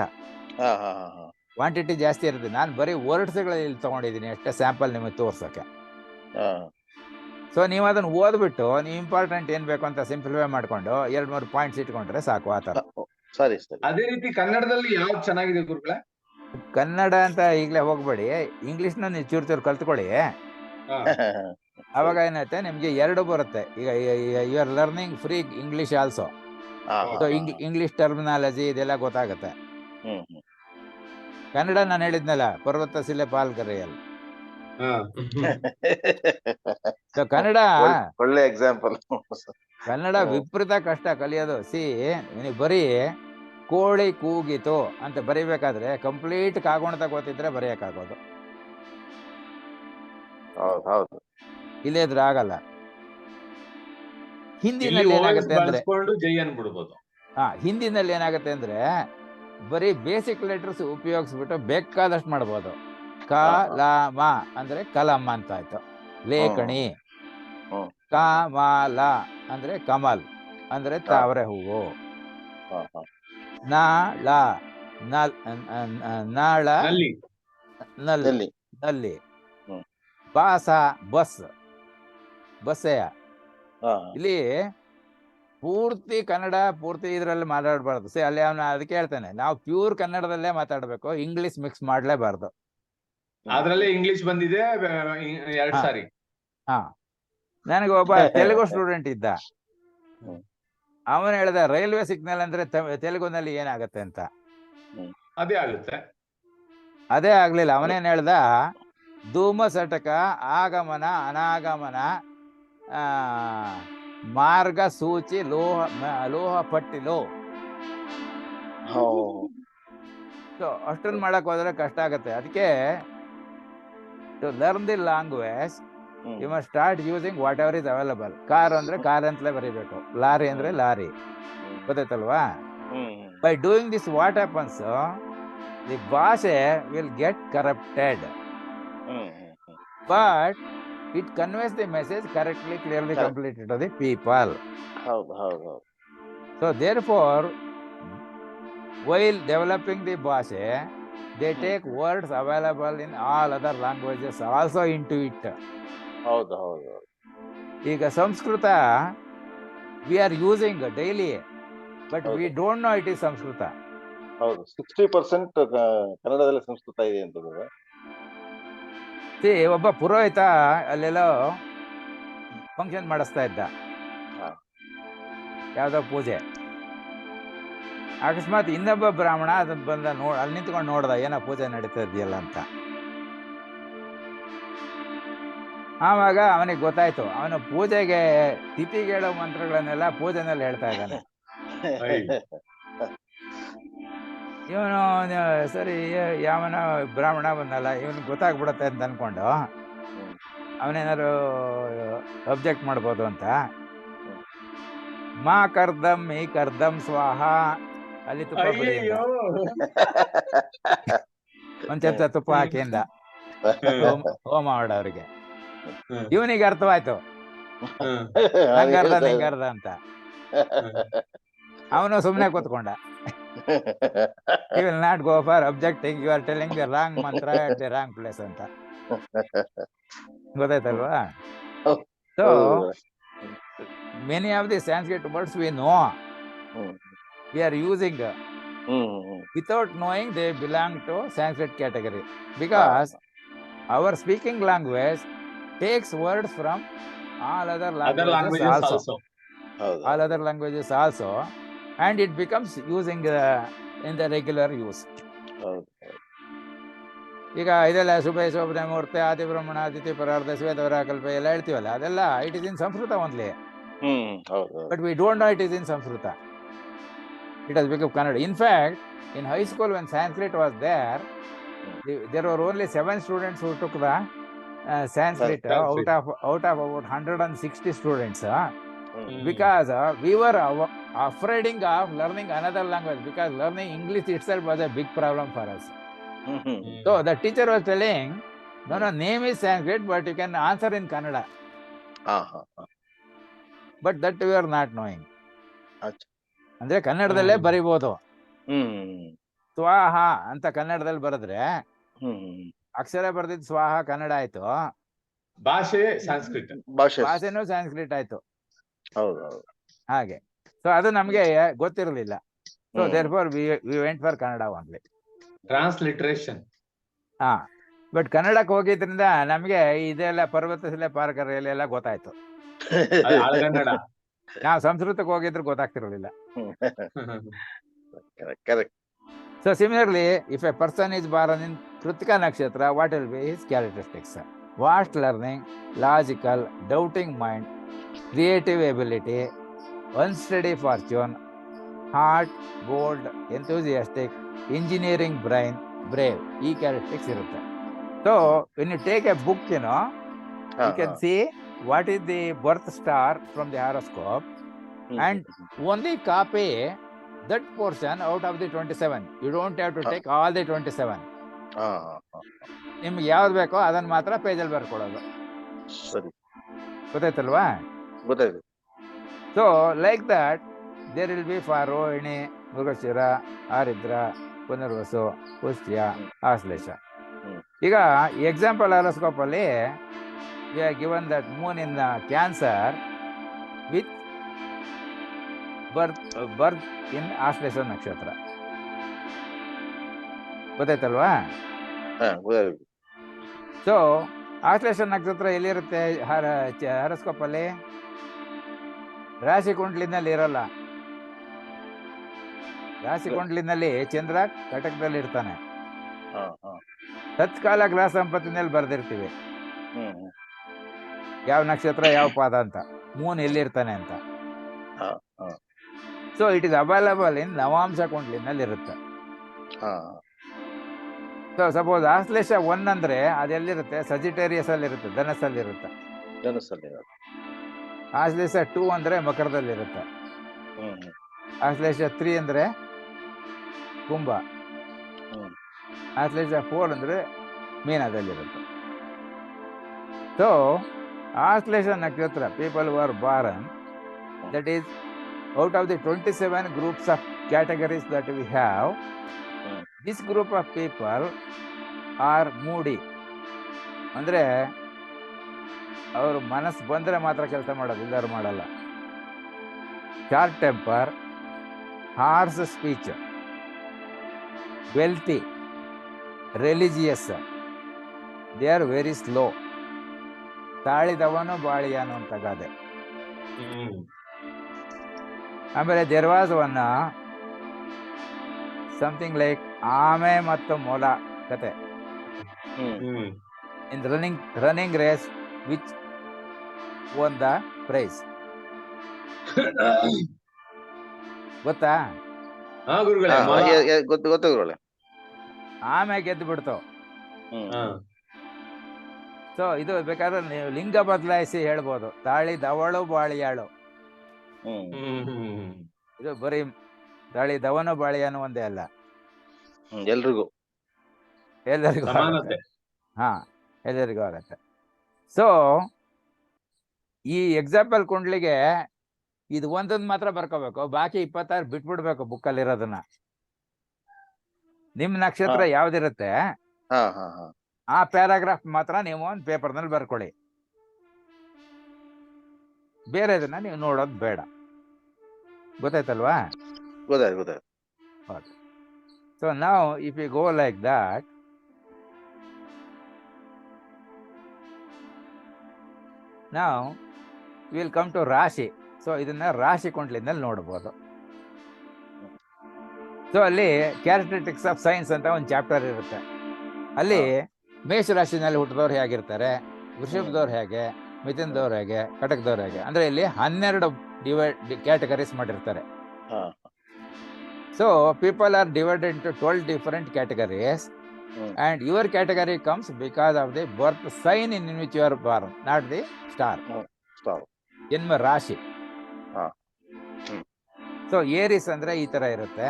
ಕ್ವಾಂಟಿಟಿ ಜಾಸ್ತಿ ಇರುತ್ತೆ. ನಾನು ಬರೀ ವರ್ಡ್ಸ್ಗಳಲ್ಲಿ ಇಲ್ಲಿ ತಗೊಂಡಿದ್ದೀನಿ ಅಷ್ಟೇ, ಸ್ಯಾಂಪಲ್ ನಿಮಗೆ ತೋರ್ಸಕ್ಕೆ. ಸೊ ನೀವು ಅದನ್ನ ಓದ್ಬಿಟ್ಟು ನೀವು ಇಂಪಾರ್ಟೆಂಟ್ ಏನ್ ಬೇಕು ಅಂತ ಸಿಂಪ್ಲಿಫೈ ಮಾಡ್ಕೊಂಡು 2-3 ಪಾಯಿಂಟ್ಸ್ ಇಟ್ಕೊಂಡ್ರೆ ಸಾಕು. ಆ ತರ. ಸರಿ. ಅದೇ ರೀತಿ ಕನ್ನಡದಲ್ಲಿ ಯಾವ್ದು ಚೆನ್ನಾಗಿದೆ ಗುರುಗಳೇ? ಕನ್ನಡ ಅಂತ ಈಗಲೇ ಹೋಗ್ಬೇಡಿ, ಇಂಗ್ಲಿಷ್ನ ನೀವು ಚೂರು ಕಲ್ತ್ಕೊಳ್ಳಿ. ಅವಾಗ ಏನೈತೆ ನಿಮ್ಗೆ 2 ಬರುತ್ತೆ. ಈಗ you are learning free English also. So English terminology ಇದೆಲ್ಲ ಗೊತ್ತಾಗುತ್ತೆ. ಕನ್ನಡ ನಾನು ಹೇಳಿದ್ನಲ್ಲ, ಪರ್ವತ ಶಿಲೆ ಪಾಲ್ಗರೆಯಲ್ಲ. ಸೊ ಕನ್ನಡ ಒಳ್ಳೆ ಎಕ್ಸಾಂಪಲ್. ಕನ್ನಡ ವಿಪರೀತ ಕಷ್ಟ ಕಲಿಯೋದು. ನೀವು ಬರೀ ಕೋಳಿ ಕೂಗಿತು ಅಂತ ಬರೀಬೇಕಾದ್ರೆ ಕಂಪ್ಲೀಟ್ ಕಾಗೋಣತ ಗೊತ್ತಿದ್ರೆ ಬರೆಯಕ್ಕಾಗೋದು. ಹೌದು. ಇಲ್ಲೇದ್ರೆ ಆಗಲ್ಲ. ಹಿಂದಿನಲ್ಲಿ ಏನಾಗುತ್ತೆ ಅಂದ್ರೆ ಹಿಂದಿನಲ್ಲಿ ಏನಾಗುತ್ತೆ ಅಂದ್ರೆ ಬರೀ ಬೇಸಿಕ್ ಲೆಟರ್ಸ್ ಉಪಯೋಗಿಸ್ಬಿಟ್ಟು ಬೇಕಾದಷ್ಟು ಮಾಡ್ಬೋದು. ಕಲಮ ಅಂದ್ರೆ ಕಲಂ ಅಂತ ಆಯ್ತು, ಲೇಖಣಿ. ಕಮಲ ಅಂದ್ರೆ ಕಮಲ್ ಅಂದ್ರೆ ತಾವರೆ ಹೂವು. ನಾಳ ನಾಳ ನಲ್ಲಿ. ಬಾಸ ಬಸ್ ಬಸ್ಸೆಯ. ಇಲ್ಲಿ ಪೂರ್ತಿ ಕನ್ನಡ ಪೂರ್ತಿ ಇದ್ರಲ್ಲಿ ಮಾತಾಡಬಾರ್ದು. ಅಲ್ಲಿ ಅವನ ಅದಕ್ಕೆ ಹೇಳ್ತಾನೆ, ನಾವು ಪ್ಯೂರ್ ಕನ್ನಡದಲ್ಲೇ ಮಾತಾಡ್ಬೇಕು, ಇಂಗ್ಲಿಷ್ ಮಿಕ್ಸ್ ಮಾಡ್ಲೇಬಾರ್ದು. ಅದ್ರಲ್ಲೇ ಇಂಗ್ಲಿಷ್ ಬಂದಿದೆ 2 ಸಾರಿ. ನನಗೆ ಒಬ್ಬ ತೆಲುಗು ಸ್ಟೂಡೆಂಟ್ ಇದ್ದ. ಅವನು ಹೇಳ್ದ ರೈಲ್ವೆ ಸಿಗ್ನಲ್ ಅಂದ್ರೆ ತೆಲುಗುನಲ್ಲಿ ಏನಾಗತ್ತೆ ಅಂತ. ಅದೇ ಆಗುತ್ತೆ. ಅದೇ ಆಗ್ಲಿಲ್ಲ. ಅವನೇನ್ ಹೇಳ್ದ, ಧೂಮ ಸಟಕ, ಆಗಮನ ಅನಾಗಮನ, ಮಾರ್ಗ ಸೂಚಿ, ಲೋಹ ಪಟ್ಟಿಲು. ಸೊ ಅಷ್ಟನ್ನು ಮಾಡಕ್ ಹೋದ್ರೆ ಕಷ್ಟ ಆಗತ್ತೆ. ಅದಕ್ಕೆ to learn the language you must start using whatever is available. Car ಅಂದ್ರೆ ಕಾರ್ ಅಂತಲೇ ಬರೀಬೇಕು, ಲಾರಿ ಅಂದ್ರೆ ಲಾರಿ. ಗೊತ್ತಾಯ್ತಲ್ವಾ? By doing this what happens, the ಭಾಷೆ will get corrupted, but it conveys the message correctly, clearly, completely to the people. So therefore, while developing the bhasha, they take words available in all other languages also into it. ಈಗ Sanskrit we are using daily, but we don't know it is Sanskrit. 60% ಕನ್ನಡದಲ್ಲಿ ಸಂಸ್ಕೃತ ಇದೆ ಅಂತ. ಒಬ್ಬ ಪುರೋಹಿತ ಅಲ್ಲೆಲ್ಲೋ ಫಂಕ್ಷನ್ ಮಾಡಿಸ್ತಾ ಇದ್ದ, ಯಾವ್ದೋ ಪೂಜೆ. ಅಕಸ್ಮಾತ್ ಇನ್ನೊಬ್ಬ ಬ್ರಾಹ್ಮಣ ಅದನ್ನ ಬಂದ ಅಲ್ಲಿ ನಿಂತ್ಕೊಂಡು ನೋಡ್ದ, ಏನೋ ಪೂಜೆ ನಡೀತಾ ಇದೆಯಲ್ಲ ಅಂತ. ಆವಾಗ ಅವನಿಗೆ ಗೊತ್ತಾಯ್ತು, ಅವನು ಪೂಜೆಗೆ ತಿಥಿಗೆ ಹೇಳೋ ಮಂತ್ರಗಳನ್ನೆಲ್ಲ ಪೂಜೆನಲ್ಲಿ ಹೇಳ್ತಾ ಇದ್ದಾನೆ. ಇವನು ಸರಿ ಯಾವನ ಬ್ರಾಹ್ಮಣ ಬಂದಲ್ಲ, ಇವನಿಗೆ ಗೊತ್ತಾಗ್ಬಿಡುತ್ತೆ ಅಂತ ಅನ್ಕೊಂಡು ಅವನೇನಾದ್ರು ಅಬ್ಜೆಕ್ಟ್ ಮಾಡ್ಬೋದು ಅಂತ, ಮಾ ಕರ್ದಮ್ ಈ ಕರ್ದಮ್ ಸ್ವಾಹ, ಅಲ್ಲಿ ತುಪ್ಪ ಬಿಡಿ ಅಂತ ಒಂದ್ ಚಮಚ ತುಪ್ಪ ಹಾಕಿಂದ ಹೋಮ ಮಾಡೋರಿಗೆ. ಇವನಿಗೆ ಅರ್ಥವಾಯ್ತು ನಂಗರ್ಧ ನಿಂಗರ್ಧ ಅಂತ. ಅವನು ಸುಮ್ಮನೆ ಕೂತ್ಕೊಂಡ. He will not go for objecting, you are telling the wrong mantra at the wrong place ಅಂತ. ಗೊತ್ತಾಯ್ತಲ್ವಾ? So many of the Sanskrit words we know, we are using without knowing they belong to Sanskrit category, because our speaking language takes words from all other languages also. All other languages also, and it becomes using in the regular use. ಈಗ ಇದೆಲ್ಲ ಶುಭ ಶೋಭನೆ ಮುಹೂರ್ತ, ಆದಿ ಬ್ರಹ್ಮಣ, ಅತಿಥಿ ಪರಾರ್ಧ, ಶ್ವೇತವರ ಕಲ್ಪ ಎಲ್ಲ ಹೇಳ್ತೀವಲ್ಲ, ಅದೆಲ್ಲ it is in Sanskrit only, but we don't know it is in Sanskrit. It has become Kannada. In fact, in high school when Sanskrit was there were only 7 students who took the Sanskrit out of about 160 students, because we were afraid of learning another language, because learning English itself was a big problem for us. So the teacher was telling, no, name is Sanskrit, but you can answer in Kannada. But that we are not knowing. ಅಂದ್ರೆ ಕನ್ನಡದಲ್ಲೇ ಬರಿಬಹುದು. ಸ್ವಾಹ ಅಂತ ಕನ್ನಡದಲ್ಲಿ ಬರೆದ್ರೆ ಅಕ್ಷರ ಬರ್ದಿದ್ ಸ್ವಾಹ ಕನ್ನಡ ಆಯ್ತು, ಭಾಷೆನೂ ಸಂಸ್ಕೃತ ಆಯ್ತು. ಹಾಗೆ. ಸೊ ಅದು ನಮ್ಗೆ ಗೊತ್ತಿರಲಿಲ್ಲ. So therefore we went for Kannada only. Transliteration. But ಕನ್ನಡಕ್ಕೆ ಹೋಗಿದ್ರಿಂದ ನಮ್ಗೆ ಇದೆಲ್ಲ ಪರ್ವತ ಶಿಲೆ ಪಾರಕರೆಯಲ್ಲಿ ಎಲ್ಲ ಗೊತ್ತಾಯ್ತು. ನಾವು ಸಂಸ್ಕೃತಕ್ಕೆ ಹೋಗಿದ್ರು ಗೊತ್ತಾಗ್ತಿರಲಿಲ್ಲ. So similarly, if a person is born in Kritika Nakshatra, what will be his characteristics? Vast learning, logical, doubting mind, creative ability, unsteady fortune, heart, bold, enthusiastic, engineering brain, brave. ಈ characteristics ಇರುತ್ತೆ. So when you take a book, you can see what is the birth star from the horoscope, and only copy that portion out of the 27. You don't have to take all the 27. ನಿಮ್ಗೆ ಯಾವ್ದು ಬೇಕೋ ಅದನ್ನ ಮಾತ್ರ ಪೇಜಲ್ಲಿ ಬರ್ಕೊಡೋದು. ಗೊತ್ತಾಯ್ತಲ್ವಾ? So like that there will be for Rohini, Mrigashira, Ardra, Punarvasu, Pushya, Ashlesha. ಈಗ ಎಕ್ಸಾಂಪಲ್ ಹಾರೋಸ್ಕೋಪ್ ಅಲ್ಲಿ we are given that moon in Cancer with birth in Ashlesha ನಕ್ಷತ್ರ. ಗೊತ್ತಾಯ್ತಲ್ವಾ? ಸೊ ಆಶ್ಲೇಷ ನಕ್ಷತ್ರ ಎಲ್ಲಿರುತ್ತೆ ಹಾರೋಸ್ಕೋಪ್ ಅಲ್ಲಿ? ರಾಶಿ ಕುಂಡ್ಲಿನಲ್ಲಿ ಇರಲ್ಲ. ರಾಶಿ ಕುಂಡ್ಲಿನಲ್ಲಿ ಚಂದ್ರ ಕಟಕದಲ್ಲಿ ಇರ್ತಾನೆ. ತತ್ಕಾಲ ಗ್ರಹ ಸಂಪತ್ತಿನಲ್ಲಿ ಬರ್ದಿರ್ತೀವಿ ಯಾವ ನಕ್ಷತ್ರ ಯಾವ ಪಾದ ಅಂತ, ಮೂನ್ ಎಲ್ಲಿರ್ತಾನೆ ಅಂತ. So it is available in navamsa ಕುಂಡ್ಲಿನಲ್ಲಿ ಇರುತ್ತೆ. ಸೊ ಸಪೋಸ್ ಆಶ್ಲೇಷ 1 ಅಂದ್ರೆ ಅದೆಲ್ಲಿರುತ್ತೆ? ಸಜಿಟೇರಿಯಸ್ ಅಲ್ಲಿ ಇರುತ್ತೆ, ಧನಸ್ಸಲ್ಲಿ ಇರುತ್ತೆ. ಆಶ್ಲೇಷ 2 ಅಂದ್ರೆ ಮಕರದಲ್ಲಿ ಇರುತ್ತೆ. ಆಶ್ಲೇಷ 3 ಅಂದ್ರೆ ಕುಂಭ. ಆಶ್ಲೇಷ 4 ಅಂದ್ರೆ ಮೀನದಲ್ಲಿರುತ್ತೆ. ಸೊ ಆಶ್ಲೇಷ ನಕ್ಷತ್ರ people who are born, that is out of the 27 groups of categories that we have, this group of people are moody. ಅಂದ್ರೆ ಅವರು ಮನಸ್ಸು ಬಂದ್ರೆ ಮಾತ್ರ ಕೆಲಸ ಮಾಡೋದು, ಇಲ್ಲಾರು ಮಾಡಲ್ಲ. Short temper, harsh speech, wealthy, religious, they are very slow. ತಾಳಿದವನು ಬಾಳಿಯಾನು ಅಂತ ಗಾದೆ. ಆಮೇಲೆ there was one something like ಆಮೆ ಮತ್ತು ಮೊಲ ಕತೆ. In running race which won the prize. ಗೊತ್ತಾ? ಗೊತ್ತು ಗುರುಗಳೇ. ಆಮೆ ಗೆದ್ದು ಬಿಡ್ತು. ಸೊ ಇದು ಬೇಕಾದ್ರೆ ನೀವು ಲಿಂಗ ಬದಲಾಯಿಸಿ ಹೇಳ್ಬೋದು, ತಾಳಿದವಳು ಬಾಳಿಯಾಳು. ಇದು ಬರೀ ತಾಳಿದವನು ಬಾಳಿಯಾನು ಒಂದೇ ಅಲ್ಲ, ಎಲ್ಲರಿಗೂ ಸಮಾನತೆ. ಎಲ್ಲರಿಗೂ ಆಗತ್ತೆ. ಸೊ ಈ ಎಕ್ಸಾಂಪಲ್ ಕುಂಡ್ಲಿಗೆ ಇದು ಒಂದೊಂದು ಮಾತ್ರ ಬರ್ಕೋಬೇಕು, ಬಾಕಿ 26 ಬಿಟ್ಬಿಡ್ಬೇಕು ಬುಕ್ಕಲ್ಲಿರೋದನ್ನ. ನಿಮ್ ನಕ್ಷತ್ರ ಯಾವ್ದಿರುತ್ತೆ ಆ ಪ್ಯಾರಾಗ್ರಾಫ್ ಮಾತ್ರ ನೀವು ಒಂದು ಪೇಪರ್ನಲ್ಲಿ ಬರ್ಕೊಳ್ಳಿ, ಬೇರೆದನ್ನ ನೀವು ನೋಡೋದು ಬೇಡ. ಗೊತ್ತಾಯ್ತಲ್ವಾ? ಗೊತ್ತಾಯ್ತು. ಸೊ ನಾವು if you go like that, ನಾವು will come to rashi. So ಇದನ್ನ ರಾಶಿ ಕುಂಡ್ಲಿನಲ್ಲಿ ನೋಡ್ಬೋದು. ಸೊ ಅಲ್ಲಿ ಕ್ಯಾರೆಕ್ಟರಿಸ್ಟಿಕ್ಸ್ ಆಫ್ ಸೈನ್ಸ್ ಅಂತ ಒಂದು ಚಾಪ್ಟರ್ ಇರುತ್ತೆ. ಅಲ್ಲಿ ಮೇಷ ರಾಶಿನಲ್ಲಿ ಹುಟ್ಟಿದವ್ರು ಹೇಗಿರ್ತಾರೆ, ವೃಷಭದವ್ರು ಹೇಗೆ, ಮಿಥುನದವ್ರು ಹೇಗೆ, ಕಟಕದವ್ರು ಹೇಗೆ, ಅಂದ್ರೆ ಇಲ್ಲಿ 12 ಕ್ಯಾಟಗರೀಸ್ ಮಾಡಿರ್ತಾರೆ. So people are divided into 12 different categories, and your category comes because of the birth sign in which you are born, not the star. ಜನ್ಮ ರಾಶಿ. ಸೊ ಏರಿಸ್ ಅಂದ್ರೆ ಈ ತರ ಇರುತ್ತೆ,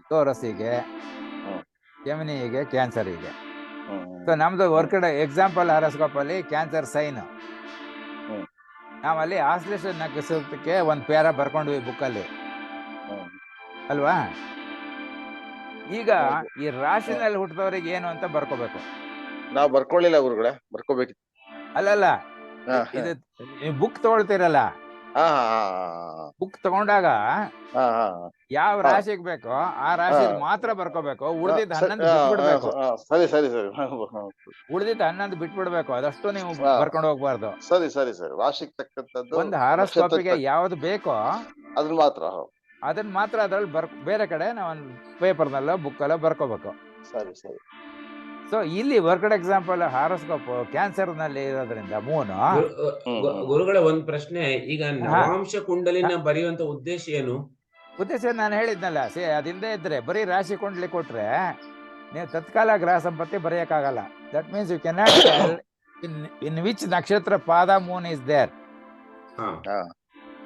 ಟೋರಸ್ಸಿಗೆ, ಜೆಮಿನಿಗೆ, ಕ್ಯಾನ್ಸರಿಗೆ. ಸೊ ನಮ್ದು ವರ್ಕ್ಡ್ ಎಕ್ಸಾಂಪಲ್ ಹಾರೋಸ್ಕೋಪ್ ಅಲ್ಲಿ ಕ್ಯಾನ್ಸರ್ ಸೈನ್. ನಾವಲ್ಲಿ ಆಶ್ಲೇಷ ನಕ್ಷತ್ರಕ್ಕೆ ಒಂದು ಪ್ಯಾರ ಬರ್ಕೊಂಡ್ವಿ ಬುಕ್ಕಲ್ಲಿ ಅಲ್ವಾ? ಈಗ ಈ ರಾಶಿನಲ್ಲಿ ಹುಟ್ಟಿದವರಿಗೆ ಏನು ಅಂತ ಬರ್ಕೋಬೇಕು. ನಾವು ಬರ್ಕೊಳ್ಳಿಲ್ಲ ಗುರುಗಳೇ, ಬರ್ಕೋಬೇಕು. ಅಲ್ಲಲ್ಲ, ಇದು ಬುಕ್ ತಗೊಳ್ತೀರಲ್ಲ, ಬುಕ್ ತಗೊಂಡಾಗ ಯಾವ ರಾಶಿಗೆ ಬೇಕೋ ಆ ರಾಶಿ ಮಾತ್ರ ಬರ್ಕೋಬೇಕು. ಉಳಿದಿದ್ದ 11 ಬಿಟ್ಬಿಡ್ಬೇಕು. ಉಳಿದಿದ್ದ 11 ಬಿಟ್ಬಿಡ್ಬೇಕು, ಅದಷ್ಟು ನೀವು ಬರ್ಕೊಂಡು ಹೋಗ್ಬಾರ್ದು. ಸರಿ ರಾಶಿಗೆ ತಕ್ಕಂತದ್ದು ಒಂದು ಹಾರೋಸ್ಕೋಪಿಗೆ ಯಾವ್ದು ಬೇಕೋ ಅದನ್ನ ಮಾತ್ರ ಅದ್ರಲ್ಲಿ ಬೇರೆ ಕಡೆ ನಾವು ಪೇಪರ್ನಲ್ಲ ಬುಕ್ಕಲ್ಲ ಬರ್ಕೋಬೇಕು. ಸರಿ. ಸೊ ಇಲ್ಲಿ ವರ್ಕ್ಡ್ ಎಕ್ಸಾಂಪಲ್ ಹಾರೋಸ್ಕೋಪ್ ಕ್ಯಾನ್ಸರ್ ನಲ್ಲಿ ಇರೋದ್ರಿಂದ ಮೂನು. ಗುರುಗಳ ಒಂದ್ ಪ್ರಶ್ನೆ, ಈಗ ನವಾಂಶ ಕುಂಡಲಿನ ಬರೆಯುವಂತ ಉದ್ದೇಶ ಏನು? ಉದ್ದೇಶ ನಾನು ಹೇಳಿದ್ನಲ್ಲ, ಅದಿಲ್ಲದೆ ಇದ್ರೆ ಬರೀ ರಾಶಿ ಕುಂಡ್ಲಿ ಕೊಟ್ರೆ ನೀವು ತತ್ಕಾಲ ಗ್ರಹ ಸಂಪತ್ತಿ ಬರೆಯಕ್ಕಾಗಲ್ಲ. That means you cannot tell in which nakshatra pada moon is there.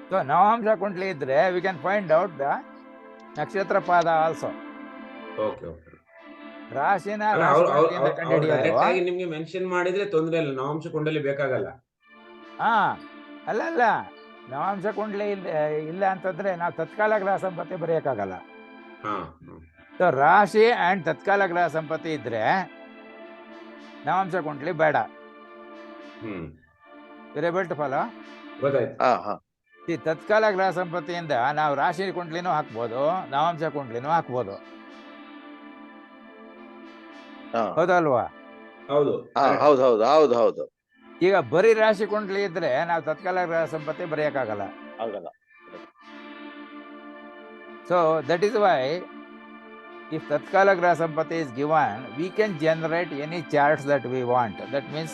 So ನವಾಂಶ ಕುಂಡ್ಲಿ ಇದ್ರೆ we can find out the nakshatra pada also. ರಾಶಿನ ನಿಮ್ಗೆ ಮೆನ್ಷನ್ ಮಾಡಿದ್ರೆ ತೊಂದ್ರೆ ಇಲ್ಲ, ನವಾಂಶ ಕುಂಡಲಿ ಬೇಕಾಗಲ್ಲ. ಅಲ್ಲ, ನವಾಂಶ ಕುಂಡ್ಲಿ ಇಲ್ಲ ಅಂತಂದ್ರೆ ನಾವು ತತ್ಕಾಲ ಗ್ರಹ ಸಂಪತ್ತಿ ಬರೆಯಕ್ಕಾಗಲ್ಲ. ಸೊ ರಾಶಿ ಅಂಡ್ ತತ್ಕಾಲ ಗ್ರಹ ಸಂಪತ್ತಿ ಇದ್ರೆ ನವಾಂಶ ಕುಂಡ್ಲಿ ಬೇಡ. ರೇಬಲ್ ಟು ಫಾಲೋ? ಈ ತತ್ಕಾಲ ಗ್ರಹ ಸಂಪತ್ತಿಯಿಂದ ನಾವು ರಾಶಿ ಕುಂಡ್ಲಿನೂ ಹಾಕ್ಬೋದು, ನವಾಂಶ ಕುಂಡ್ಲಿನೂ ಹಾಕ್ಬೋದು, ಹೌದಲ್ವಾ? ಹೌದು ಹೌದು ಹೌದು ಹೌದು ಹೌದು. ಈಗ ಬರೀ ರಾಶಿ ಕುಂಡ್ಲಿ ಇದ್ರೆ ನಾವು ತತ್ಕಾಲ ಗ್ರಹ ಸಂಪತ್ತಿ ಬರೆಯಕ್ಕಾಗಲ್ಲ. ಆಗಲ್ಲ. So that is why if tatkala graha sampati is given, we can generate any charts that we want. That means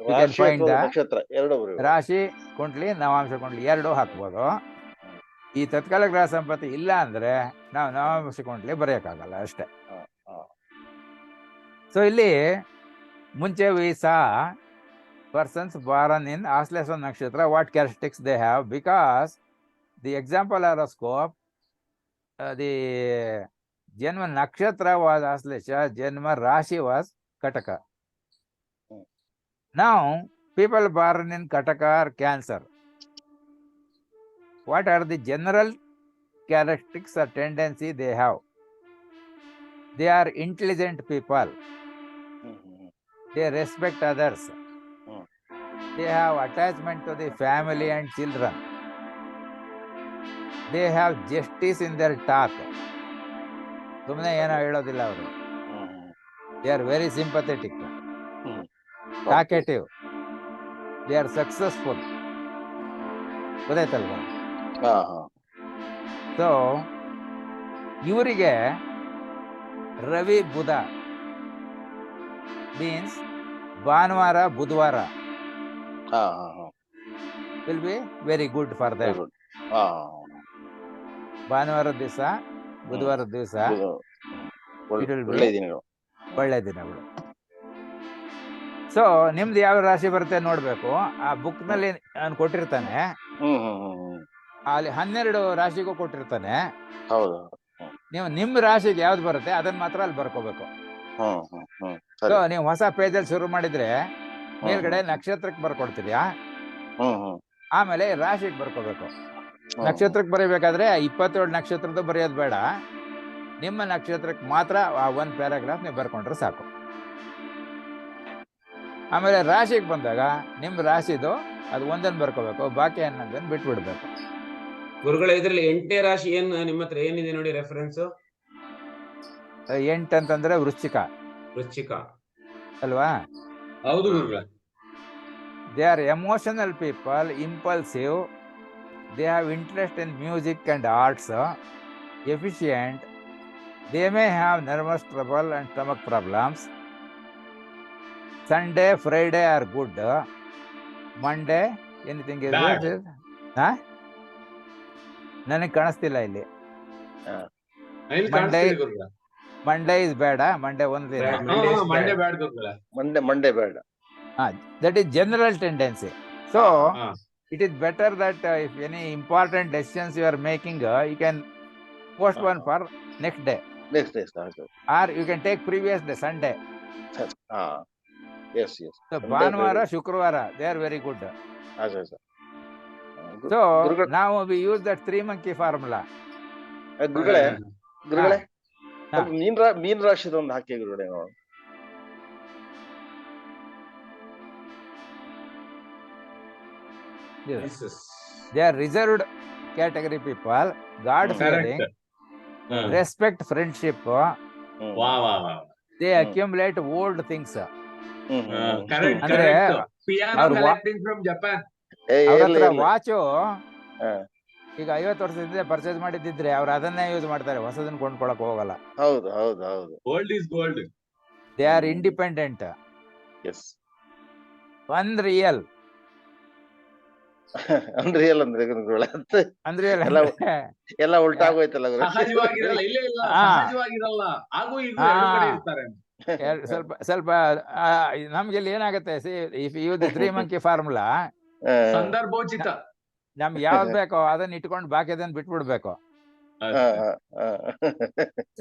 we can find the ನಕ್ಷತ್ರ ಎರಡು ರಾಶಿ ಕುಂಡ್ಲಿ ನವಾಂಶ ಕುಂಡ್ಲಿ ಎರಡು ಹಾಕ್ಬೋದು. ಈ ತತ್ಕಾಲ ಗ್ರಹ ಸಂಪತ್ತಿ ಇಲ್ಲ ಅಂದ್ರೆ ನಾವು ನವಾಂಶ ಕುಂಡ್ಲಿ ಬರೆಯಕ್ಕಾಗಲ್ಲ ಅಷ್ಟೇ. ಸೊ ಇಲ್ಲಿ ಮುಂಚೆ we saw persons born in Ashlesh nakshatra, what characteristics they have, because the example horoscope, the Janma nakshatra was Aslesha, Janma Rashi was Kataka. Now, people born in Kataka are Cancer. What are the general characteristics or tendency they have? They are intelligent people. They respect others. They have attachment to the family and children. They have justice in their talk. ಸುಮ್ಮನೆ ಏನೋ ಹೇಳೋದಿಲ್ಲ ಅವರು. They are very sympathetic, talkative, they are successful. ಗೊತ್ತಾಯ್ತಲ್ವ? ಸೊ ಇವರಿಗೆ ರವಿ ಬುಧ ಮೀನ್ಸ್ ಭಾನುವಾರ ಬುಧವಾರ will be very good for that. ಭಾನುವಾರ ದಿವಸ ಬುಧವಾರದ ದಿವಸ ಒಳ್ಳೆ ದಿನಗಳು. ಸೊ ನಿಮ್ದು ಯಾವ ರಾಶಿ ಬರುತ್ತೆ ನೋಡ್ಬೇಕು. ಆ ಬುಕ್ ನಲ್ಲಿ ನಾನು ಕೊಟ್ಟಿರ್ತಾನೆ, ಅಲ್ಲಿ 12 ರಾಶಿಗೂ ಕೊಟ್ಟಿರ್ತಾನೆ. ನೀವು ನಿಮ್ ರಾಶಿಗೆ ಯಾವ್ದು ಬರುತ್ತೆ ಅದನ್ನ ಮಾತ್ರ ಅಲ್ಲಿ ಬರ್ಕೋಬೇಕು. ಸೊ ನೀವು ಹೊಸ ಪೇಜಲ್ಲಿ ಶುರು ಮಾಡಿದ್ರೆ ಮೇಲ್ಗಡೆ ನಕ್ಷತ್ರಕ್ಕೆ ಬರ್ಕೊಡ್ತೀರಾ, ಆಮೇಲೆ ರಾಶಿಗೆ ಬರ್ಕೋಬೇಕು. ನಕ್ಷತ್ರಕ್ಕೆ ಬರೀಬೇಕಾದ್ರೆ 27 ನಕ್ಷತ್ರದ ಬರೆಯೋದು ಬೇಡ, ನಿಮ್ಮ ನಕ್ಷತ್ರಕ್ಕೆ ಮಾತ್ರ ಆ ಒಂದು ಪ್ಯಾರಾಗ್ರಾಫ್ ನೀವು ಬರ್ಕೊಂಡ್ರೆ ಸಾಕು. ಆಮೇಲೆ ರಾಶಿಗೆ ಬಂದಾಗ ನಿಮ್ಮ ರಾಶಿದು ಅದು ಒಂದನ್ನು ಬರ್ಕೋಬೇಕು, ಬಾಕಿ ಅನ್ನೋದನ್ನು ಬಿಟ್ಬಿಡ್ಬೇಕು. ಗುರುಗಳ ಇದ್ರಲ್ಲಿ 8ನೇ ರಾಶಿ ಏನ್ ನಿಮ್ಮ ಹತ್ರ ಏನಿದೆ ನೋಡಿ ರೆಫರೆನ್ಸ್? 8 ಅಂತಂದ್ರೆ ವೃಶ್ಚಿಕ ಅಲ್ವಾ? ಹೌದು ಗುರುಗಳ. They are emotional people, impulsive. They have interest in music and arts, efficient. They may have nervous trouble and stomach problems. Sunday, Friday are good. Monday, anything is good? ನನಗೆ ಕಾಣಿಸ್ತಿಲ್ಲ ಇಲ್ಲಿ. ಮಂಡೇ ಇಸ್ ಬೇಡ, ಮಂಡೇ ಒಂದು ಮಂಡೇ ಬೇಡ. That is general tendency. So it is better that if any important decisions you are making, you can postpone for next day. Or you can take previous day, Sunday. Yes. So Bhanuvara, Shukravara, they are very good. So now we use that 3 monkey formula. ಗುರುಗಳೇ ಮೀನ ರಾಶಿದೊಂದು ಹಾಕಿ ಗುರುಗಳೇ. They are reserved category people, God fearing, respect friendship. They accumulate old things. ಅಂದ್ರೆ ಅವ್ರ ಹತ್ರ ವಾಚು ಈಗ 50 ವರ್ಷದಿಂದ ಪರ್ಚೇಸ್ ಮಾಡಿದ್ದಿದ್ರೆ ಅವ್ರು ಅದನ್ನೇ ಯೂಸ್ ಮಾಡ್ತಾರೆ, ಹೊಸದನ್ನ ಕೊಂಡ್ಕೊಳಕ್ ಹೋಗಲ್ಲ. ಹೌದು. Gold is gold. They are independent. Yes. Unreal. Unreal ಅಂದ್ರೆ ಎಲ್ಲ ಉಲ್ಟಾಗೋಯ್ತಲ್ಲ. ಸ್ವಲ್ಪ ನಮ್ಗೆ ಇಲ್ಲಿ ಏನಾಗುತ್ತೆ, if you the 3 monkey formula, ಸಂದರ್ಭೋಚಿತ ನಮ್ಗೆ ಯಾವ್ದು ಬೇಕೋ ಅದನ್ನ ಇಟ್ಕೊಂಡು ಬಾಕಿ ಅದನ್ನ ಬಿಟ್ಬಿಡ್ಬೇಕು.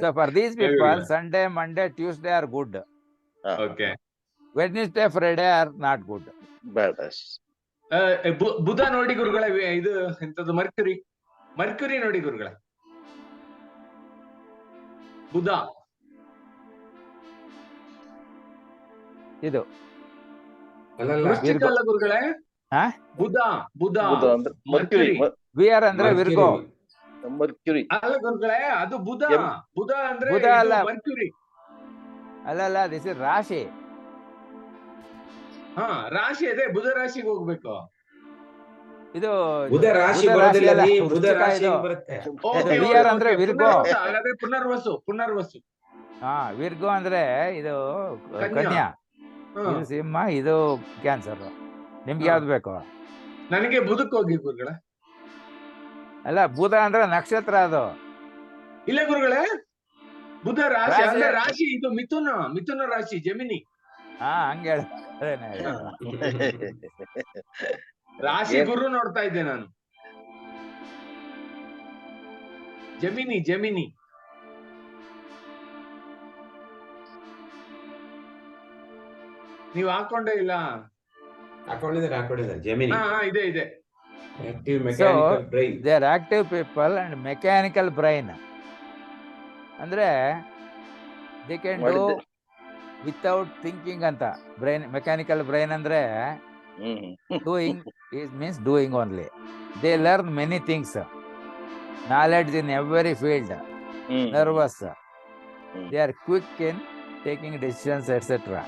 So for these people Sunday, Monday, Tuesday are good. Wednesday, Friday are not good. ಬುಧ ನೋಡಿ ಗುರುಗಳೇ, ಇದು ಎಂತದ್ದು ಮರ್ಕ್ಯುರಿ ನೋಡಿ ಗುರುಗಳೇ. ಬುಧ ಇದು ವೃಶ್ಚಿಕ ಅಲ್ಲ ಗುರುಗಳೇ, ಬುಧ ಮರ್ಕ್ಯುರಿ. ವಿಆರ್ ಅಂದ್ರೆ ವಿರ್ಗೋ. ಮರ್ಕ್ಯುರಿ ಅಲ್ಲ ಗುರುಗಳೇ, ಅದು ಬುಧ ಅಂದ್ರೆ ಬುಧ ಅಲ್ಲ, ಮರ್ಕ್ಯುರಿ ಅಲ್ಲ, ದಿಸ್ ಇಸ್ ರಾಶಿ. ಹಾ ರಾಶಿ ಅದೇ ಬುಧ ರಾಶಿಗೆ ಹೋಗ್ಬೇಕು. ಇದು ಬುಧ ರಾಶಿ ಬುಧ ಬರೋದಿಲ್ಲ ಅಲ್ಲ, ರೀ, ಬುಧ ವೃಶ್ಚಿಕ ರಾಶಿ ಇದು. ಬರುತ್ತೆ. ಓಕೆ ವಿಆರ್ ಅಂದ್ರೆ ವಿರ್ಗೋ. ಹಾಗಾದ್ರೆ ಪುನರ್ವಸು. ಹಾ, ವಿರ್ಗೋ ಅಂದ್ರೆ ಇದು ಕನ್ಯಾ. ಕನ್ಯಾ, ಹಾ. ಇದು ಸಿಂಹ, ಇದು ಕ್ಯಾನ್ಸರ್. ನಿಮ್ಗೆ ಹಾ. ಯಾವ್ದು ಬೇಕು? ನನಗೆ ಬುಧಕ್ಕೆ ಹೋಗಿ ಗುರುಗಳೇ. ಅಲ್ಲ, ಬುಧ ಅಂದ್ರೆ ನಕ್ಷತ್ರ ಅದು. ಇಲ್ಲ ಗುರುಗಳೇ, ಬುಧ ರಾಶಿ ರಾಶಿ- ಅಂದ್ರೆ ರಾಶಿ ಇದು ಮಿಥುನ ರಾಶಿ, ಜಮಿನಿ. ಹಾ, ಹಂಗೆ ಹೇಳ. ರಾಶಿ ಗುರು ನೋಡ್ತಾ ಇದ್ದೆ ನಾನು. ಜಮಿನಿ. ನೀವು ಹಾಕೊಂಡೇ ಇಲ್ಲ? ಹಾಕೊಂಡಿದ್ದಾರೆ ಜಮಿನಿ. ಇದೆ. Active mechanical brain. They are active people and mechanical brain. ಅಂದ್ರೆ they can do without thinking ಅಂತ. ಬ್ರೈನ್, ಮೆಕ್ಯಾನಿಕಲ್ ಬ್ರೈನ್ ಅಂದ್ರೆ doing means doing only. They learn many things, knowledge in every field, nervous, they are quick in taking decisions, etc.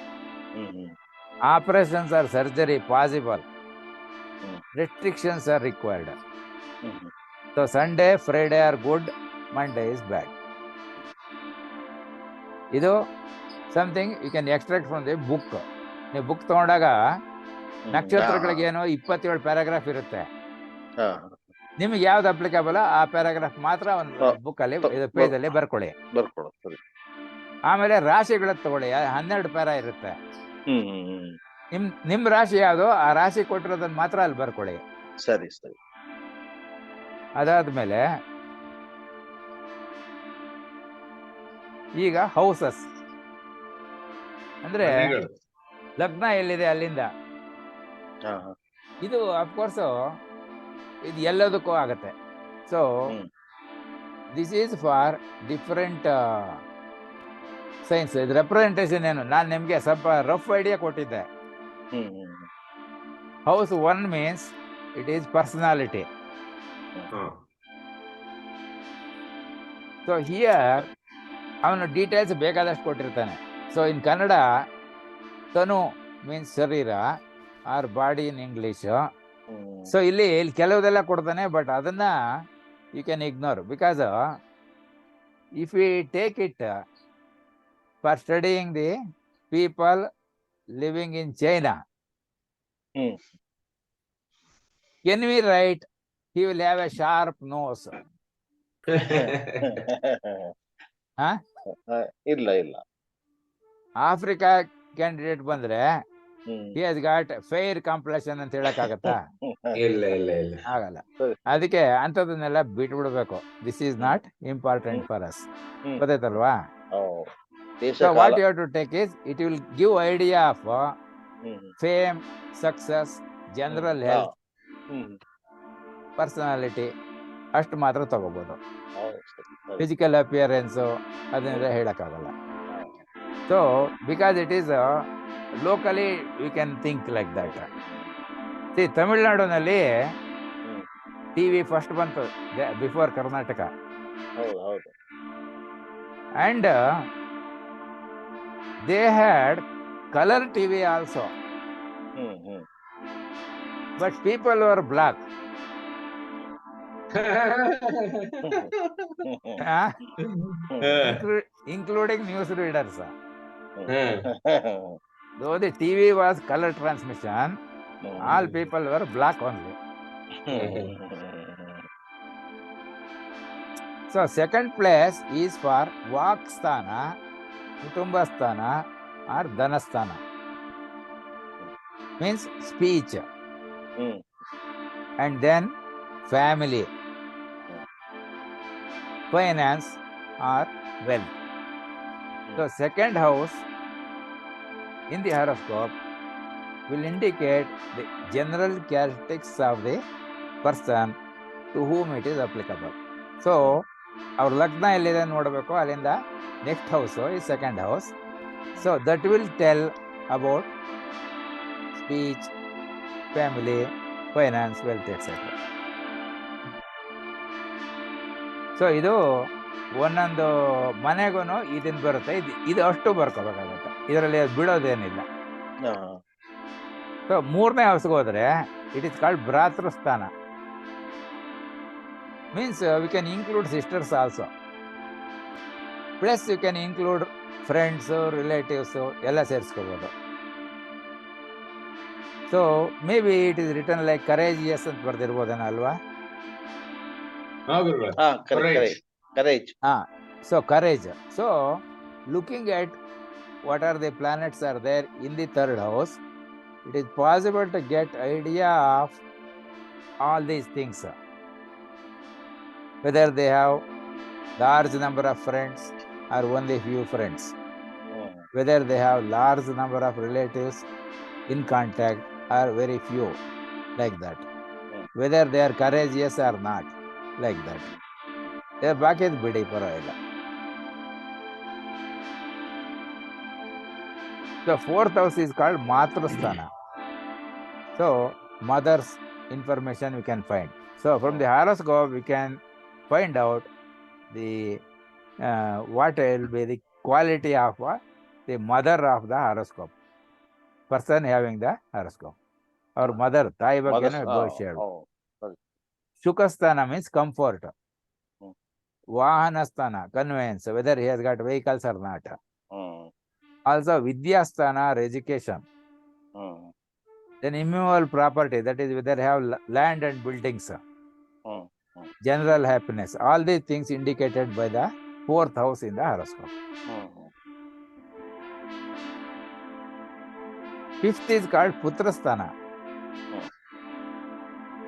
Operations or surgery possible, restrictions are required. So Sunday, Friday are good, Monday is bad. ಇದು something you can extract from the book. ನೀವು ಬುಕ್ ತಗೊಂಡಾಗ ನಕ್ಷತ್ರಗಳಿಗೇನೋ 27 ಪ್ಯಾರಾಗ್ರಾಫ್ ಇರುತ್ತೆ. ನಿಮ್ಗೆ ಯಾವ್ದು ಅಪ್ಲಿಕೇಬಲ್ ಆ ಪ್ಯಾರಾಗ್ರಾಫ್ ಮಾತ್ರ ಒಂದು ಬುಕ್ ಅಲ್ಲಿ ಪೇಜ್ ಅಲ್ಲಿ ಬರ್ಕೊಳ್ಳಿ. ಆಮೇಲೆ ರಾಶಿಗಳ ತಗೊಳ್ಳಿ, 12 ಪ್ಯಾರಾ ಇರುತ್ತೆ. ನಿಮ್ ರಾಶಿ ಯಾವ್ದು, ಆ ರಾಶಿ ಕೊಟ್ಟಿರೋದನ್ನ ಮಾತ್ರ ಅಲ್ಲಿ ಬರ್ಕೊಳ್ಳಿ. ಸರಿ. ಅದಾದ್ಮೇಲೆ ಈಗ ಹೌಸಸ್ ಅಂದ್ರೆ ಲಗ್ನ ಎಲ್ಲಿದೆ ಅಲ್ಲಿಂದ. ಇದು ಅಫ್ಕೋರ್ಸ್ ಇದು ಎಲ್ಲದಕ್ಕೂ ಆಗತ್ತೆ. So this is for different signs. ಇದು ರೆಪ್ರೆಸೆಂಟೇಷನ್ ಏನು, ನಾನು ನಿಮ್ಗೆ ಸ್ವಲ್ಪ ರಫ್ ಐಡಿಯಾ ಕೊಟ್ಟಿದ್ದೆ. House 1 means it is personality. So here ಅವನು ಡೀಟೇಲ್ಸ್ ಬೇಕಾದಷ್ಟು ಕೊಟ್ಟಿರ್ತಾನೆ. So in Kannada tanu means sharira or body in English. So ಇಲ್ಲಿ ಕೆಲವುದೆಲ್ಲ ಕೊಡ್ತಾನೆ, ಬಟ್ ಅದನ್ನ you can ignore because if we take it for studying the people living in China, can we write he will have a sharp nose? ಇಲ್ಲ. ಆಫ್ರಿಕಾ ಕ್ಯಾಂಡಿಡೇಟ್ ಬಂದ್ರೆ he has got fair complexion ಅಂತ ಹೇಳಕ್ಕಾಗತ್ತಾ? ಇಲ್ಲ ಆಗಲ್ಲ. ಅದಕ್ಕೆ ಅಂತದನ್ನೆಲ್ಲ ಬಿಟ್ಬಿಡ್ಬೇಕು. This is not important for us. ಗೊತ್ತಾಯ್ತಲ್ವಾ? So what you have to take is it will give idea of fame, success, general health, personality ಅಷ್ಟು ಮಾತ್ರ ತಗೋಬಹುದು. ಫಿಸಿಕಲ್ ಅಪಿಯರೆನ್ಸ್ ಅದನ್ನೆಲ್ಲ ಹೇಳಕ್ಕಾಗಲ್ಲ. So because it is locally you can think like that. See ತಮಿಳ್ನಾಡಿನಲ್ಲಿ ಟಿವಿ ಫಸ್ಟ್ ಬಂತು before Karnataka. And they had colour TV also, but people were black. including news readers. Though the TV was color transmission, all people were black only. So second place is for Vaksthana, Kutumbasthana or Dhanasthana. Means speech. And then family, finance or wealth. So second house in the horoscope will indicate the general characteristics of the person to whom it is applicable. So our lagna ellide nodಬೇಕು, ಅಲ್ಲಿಂದ next house is second house. So that will tell about speech, family, finance, wealth, etc. So ಇದು ಒಂದೊಂದು ಮನೆಗೂ ಇದನ್ನ ಬರುತ್ತೆ. ಇದು ಅಷ್ಟು ಬರ್ಕೋಬೇಕಾಗತ್ತೆ, ಇದರಲ್ಲಿ ಬಿಡೋದೇನಿಲ್ಲ. ಸೊ 3ನೇ ಹೌಸ್ಗೆ ಹೋದ್ರೆ it is called bhratrusthana. Means we can include sisters also. Plus you can include friends, relatives ಎಲ್ಲ ಸೇರಿಸ್ಕೋಬಹುದು. So maybe it is written like courageous ಅಂತ ಬರ್ದಿರ್ಬೋದೇನೋ ಅಲ್ವಾ? So courage. So looking at what are the planets are there in the 3rd house, it is possible to get idea of all these things, whether they have large number of friends or only few friends, whether they have large number of relatives in contact or very few, like that, whether they are courageous or not, like that. ಬಾಕಿ ಬಿಡಿ, ಪರವಾಗಿಲ್ಲ. The 4th house is called Matrasthana. So mother's information we can find. So from the horoscope we can find out the what will be the quality of the mother of the horoscope, person having the horoscope. Our mother, ತಾಯಿ ಬಗ್ಗೆನೂ ಭವಿಷ್ಯ ಹೇಳು. Shukasthana means comfort. Vahanasthana, conveyance, whether he has got vehicles or not. Also Vidyasthana or education. Then immovable property, that is whether they have land and buildings. General happiness. All these things indicated by the 4th house in the horoscope. 5th is called Putrasthana.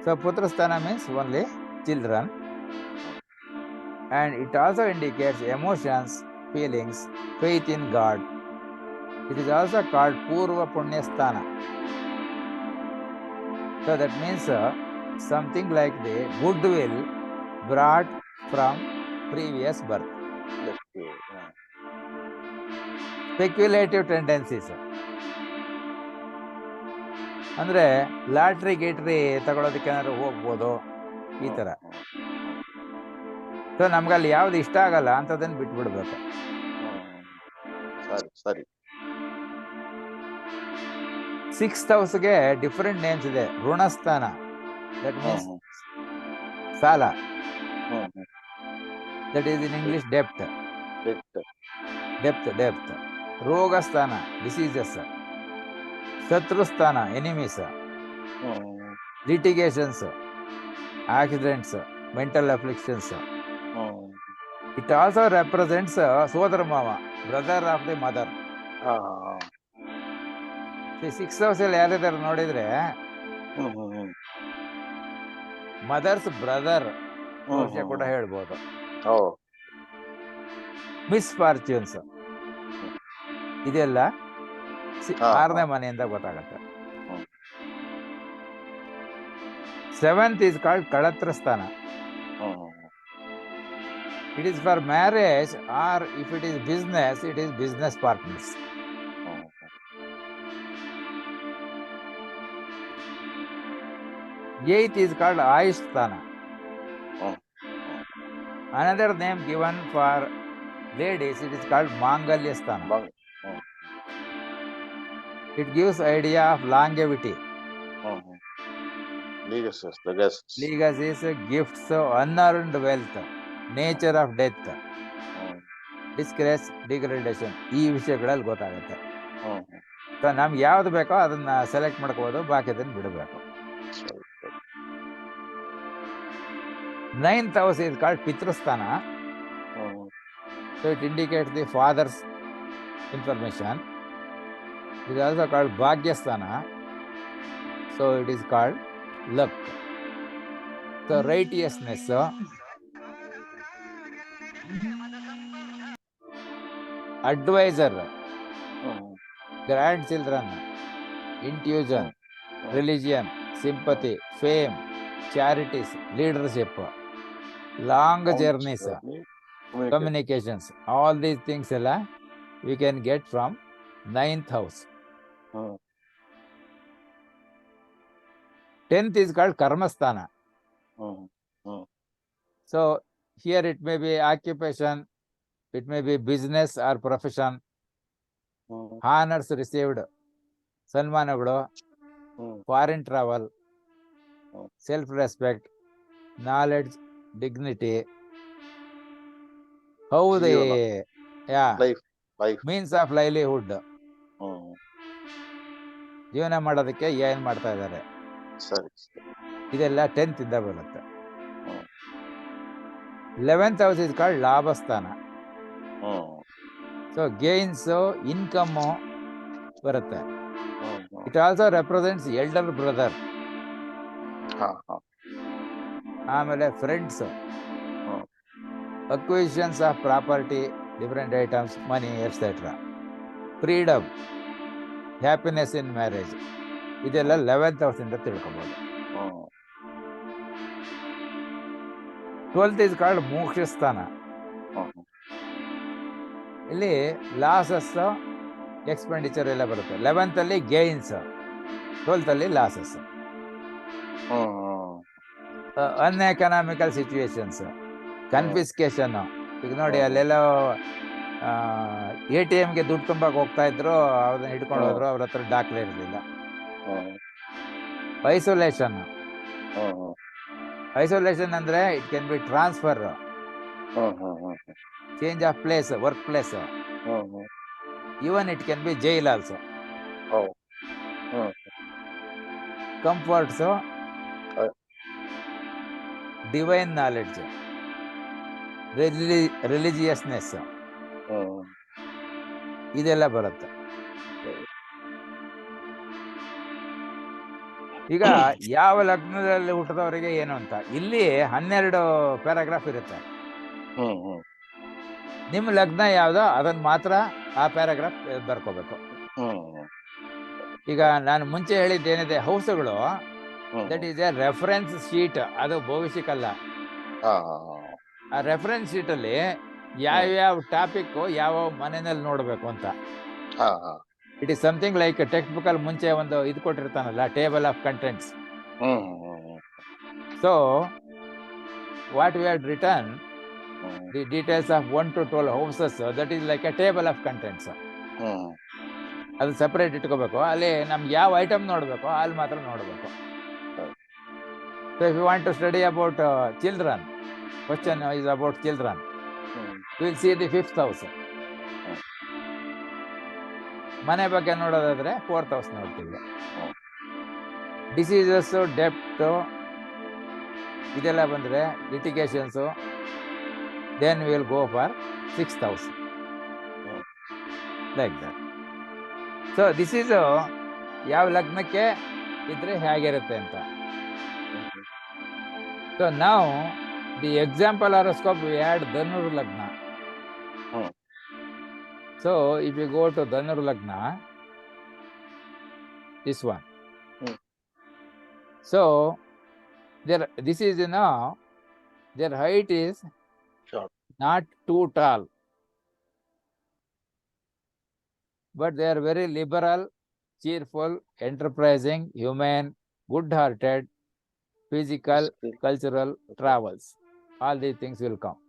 So Putrasthana means only children. And it also indicates emotions, feelings, faith in God. It is also called Purva Punyasthana. So that means something like the goodwill brought from previous birth. Speculative tendencies. ಅಂದ್ರೆ ಲಾಟ್ರಿ ಗೇಟ್ರಿ ತಗೊಳೋದಕ್ಕೆ ಏನಾದ್ರು ಹೋಗ್ಬೋದು, ಈ ತರ. ಸೊ ನಮ್ಗಲ್ಲಿ ಯಾವ್ದು ಇಷ್ಟ ಆಗಲ್ಲ ಅಂತದನ್ನ ಬಿಟ್ಬಿಡ್ಬೇಕು. ಸರಿ. 6th ಹೌಸ್ಗೆ ಡಿಫರೆಂಟ್ ನೇಮ್ಸ್ ಇದೆ. Runasthana, that means sala, that is in English ಡೆಪ್ತ್. Rogasthana, diseases. Shatrusthana, enemies. Litigations, accidents, mental afflictions. It also represents Sodara Mama, brother of the mother. The 6th house ಅಲ್ಲಿ ಯಾರಿದ್ದಾರೆ ನೋಡಿದ್ರೆ ಮದರ್ಸ್ ಬ್ರದರ್ ವಿಷಯ ಕೂಡ ಹೇಳ್ಬೋದು. ಮಿಸ್ಫಾರ್ಚ್ಯೂನ್ಸ್ ಇದೆಲ್ಲ 6ನೇ ಮನೆಯಿಂದ ಗೊತ್ತಾಗತ್ತೆ. 7th is called ಕಳತ್ರಸ್ಥಾನ. It is for marriage, or if it is business, it is business partners. 8th is called Ayusthana. Another name given for ladies, it is called Mangalyasthana. It gives idea of longevity. Legacies, gifts, unearned wealth, nature of death, disgrace, degradation. ಈ ವಿಷಯಗಳಲ್ಲಿ ಗೊತ್ತಾಗುತ್ತೆ. ಸೊ ನಮ್ಗೆ ಯಾವ್ದು ಬೇಕೋ ಅದನ್ನ ಸೆಲೆಕ್ಟ್ ಮಾಡ್ಕೋಬಹುದು, ಬಾಕಿದನ್ನ ಬಿಡಬೇಕು. 9th house is called Pitrasthana. So it indicates the father's information. It is also called Bhagyasthana. So it is called luck. So righteousness, advisor, grandchildren, intuition, religion, sympathy, fame, charities, leadership, long journeys, communications. All these things we can get from 9th house. 10th is called Karmasthana. So here it may be occupation, it may be business or profession, honors received, ಸನ್ಮಾನಗಳು, foreign travel, self respect, knowledge, dignity, how the means of livelihood, ಜೀವನ ಮಾಡೋದಕ್ಕೆ ಏನ್ ಮಾಡ್ತಾ ಇದ್ದಾರೆ, ಇದೆಲ್ಲ 10th ಇಂದ ಬರುತ್ತೆ. 11th house is called labhasthana. So gains, income ಬರುತ್ತೆ. It also represents elder brother. ಆಮೇಲೆ friends, acquisitions of property, different items, money etcetera, freedom, happiness in marriage, ಇದೆಲ್ಲ 11th house ಇಂದ ತಿಳ್ಕೊಬಹುದು. 12th is called ಮೋಕ್ಷ ಸ್ಥಾನ. ಇಲ್ಲಿ ಲಾಸಸ್, ಎಕ್ಸ್ಪೆಂಡಿಚರ್ ಎಲ್ಲ ಬರುತ್ತೆ. 11th ಅಲ್ಲಿ ಗೇನ್ಸ್, 12th ಅಲ್ಲಿ ಲಾಸಸ್. ಅನ್ಎಕನಾಮಿಕಲ್ ಸಿಚುವೇಶನ್ಸ್, ಕನ್ಫಿಸ್ಕೇಶನ್. ಈಗ ನೋಡಿ, ಅಲ್ಲೆಲ್ಲ ATMಗೆ ದುಡ್ಡು ತುಂಬಕ್ಕೆ ಹೋಗ್ತಾ ಇದ್ರು, ಅವ್ರನ್ನ ಹಿಡ್ಕೊಂಡು ಹೋದ್ರು, ಅವ್ರ ಹತ್ರ ದಾಖಲೆ ಇರಲಿಲ್ಲ. ಐಸೋಲೇಷನ್ ಅಂದ್ರೆ it can be transfer, change of place, work place, even it can be jail also. Comforts, divine knowledge, religiousness, ಇದೆಲ್ಲ ಬರುತ್ತೆ. ಈಗ ಯಾವ ಲಗ್ನದಲ್ಲಿ ಹುಟ್ಟಿದವರಿಗೆ ಏನು ಅಂತ ಇಲ್ಲಿ 12 ಪ್ಯಾರಾಗ್ರಾಫ್ ಇರುತ್ತೆ. ನಿಮ್ಮ ಲಗ್ನ ಯಾವ್ದೋ ಅದನ್ನ ಮಾತ್ರ ಆ ಪ್ಯಾರಾಗ್ರಾಫ್ ಬರ್ಕೋಬೇಕು. ಈಗ ನಾನು ಮುಂಚೆ ಹೇಳಿದ್ದೇನಿದೆ, ಹೌಸ್ಗಳು, that is a reference sheet. ಅದು ಭವಿಷ್ಯಕ್ಕಲ್ಲ. ಆ ರೆಫರೆನ್ಸ್ ಶೀಟ್ ಅಲ್ಲಿ ಯಾವ್ಯಾವ ಟಾಪಿಕ್ ಯಾವ ಮನೆಯಲ್ಲಿ ನೋಡ್ಬೇಕು ಅಂತ. It is something like text book ಅಲ್ಲಿ ಮುಂಚೆ ಒಂದು ಇದು ಕೊಟ್ಟಿರ್ತಾನಲ್ಲ, table of contents. So what we had written the details of 1 to 12 houses, that is like a table of contents. ಅದು ಸೆಪರೇಟ್ ಇಟ್ಕೋಬೇಕು. ಅಲ್ಲಿ ನಮ್ಗೆ ಯಾವ ಐಟಮ್ ನೋಡ್ಬೇಕು ಅಲ್ಲಿ ಮಾತ್ರ ನೋಡ್ಬೇಕು. So if you want to study about children, question is about children, will see the 5th house. ಮನೆ ಬಗ್ಗೆ ನೋಡೋದಾದ್ರೆ 4th house ನೋಡ್ತೀವಿ. ಡಿಸೀಸಸ್, ಡೆಪ್ಟ್, ಇದೆಲ್ಲ ಬಂದ್ರೆ litigations, then will go for 6th house, like that. So this is ಯಾವ ಲಗ್ನಕ್ಕೆ ಇದ್ರೆ ಹೇಗಿರುತ್ತೆ ಅಂತ. ಸೊ ನಾವು the example horoscope we had Dhanur lagna. So if you go to Dhanur Lagna, this one. So this is, their height is short, not too tall, but they are very liberal, cheerful, enterprising, humane, good-hearted, physical, cultural, travels. All these things will come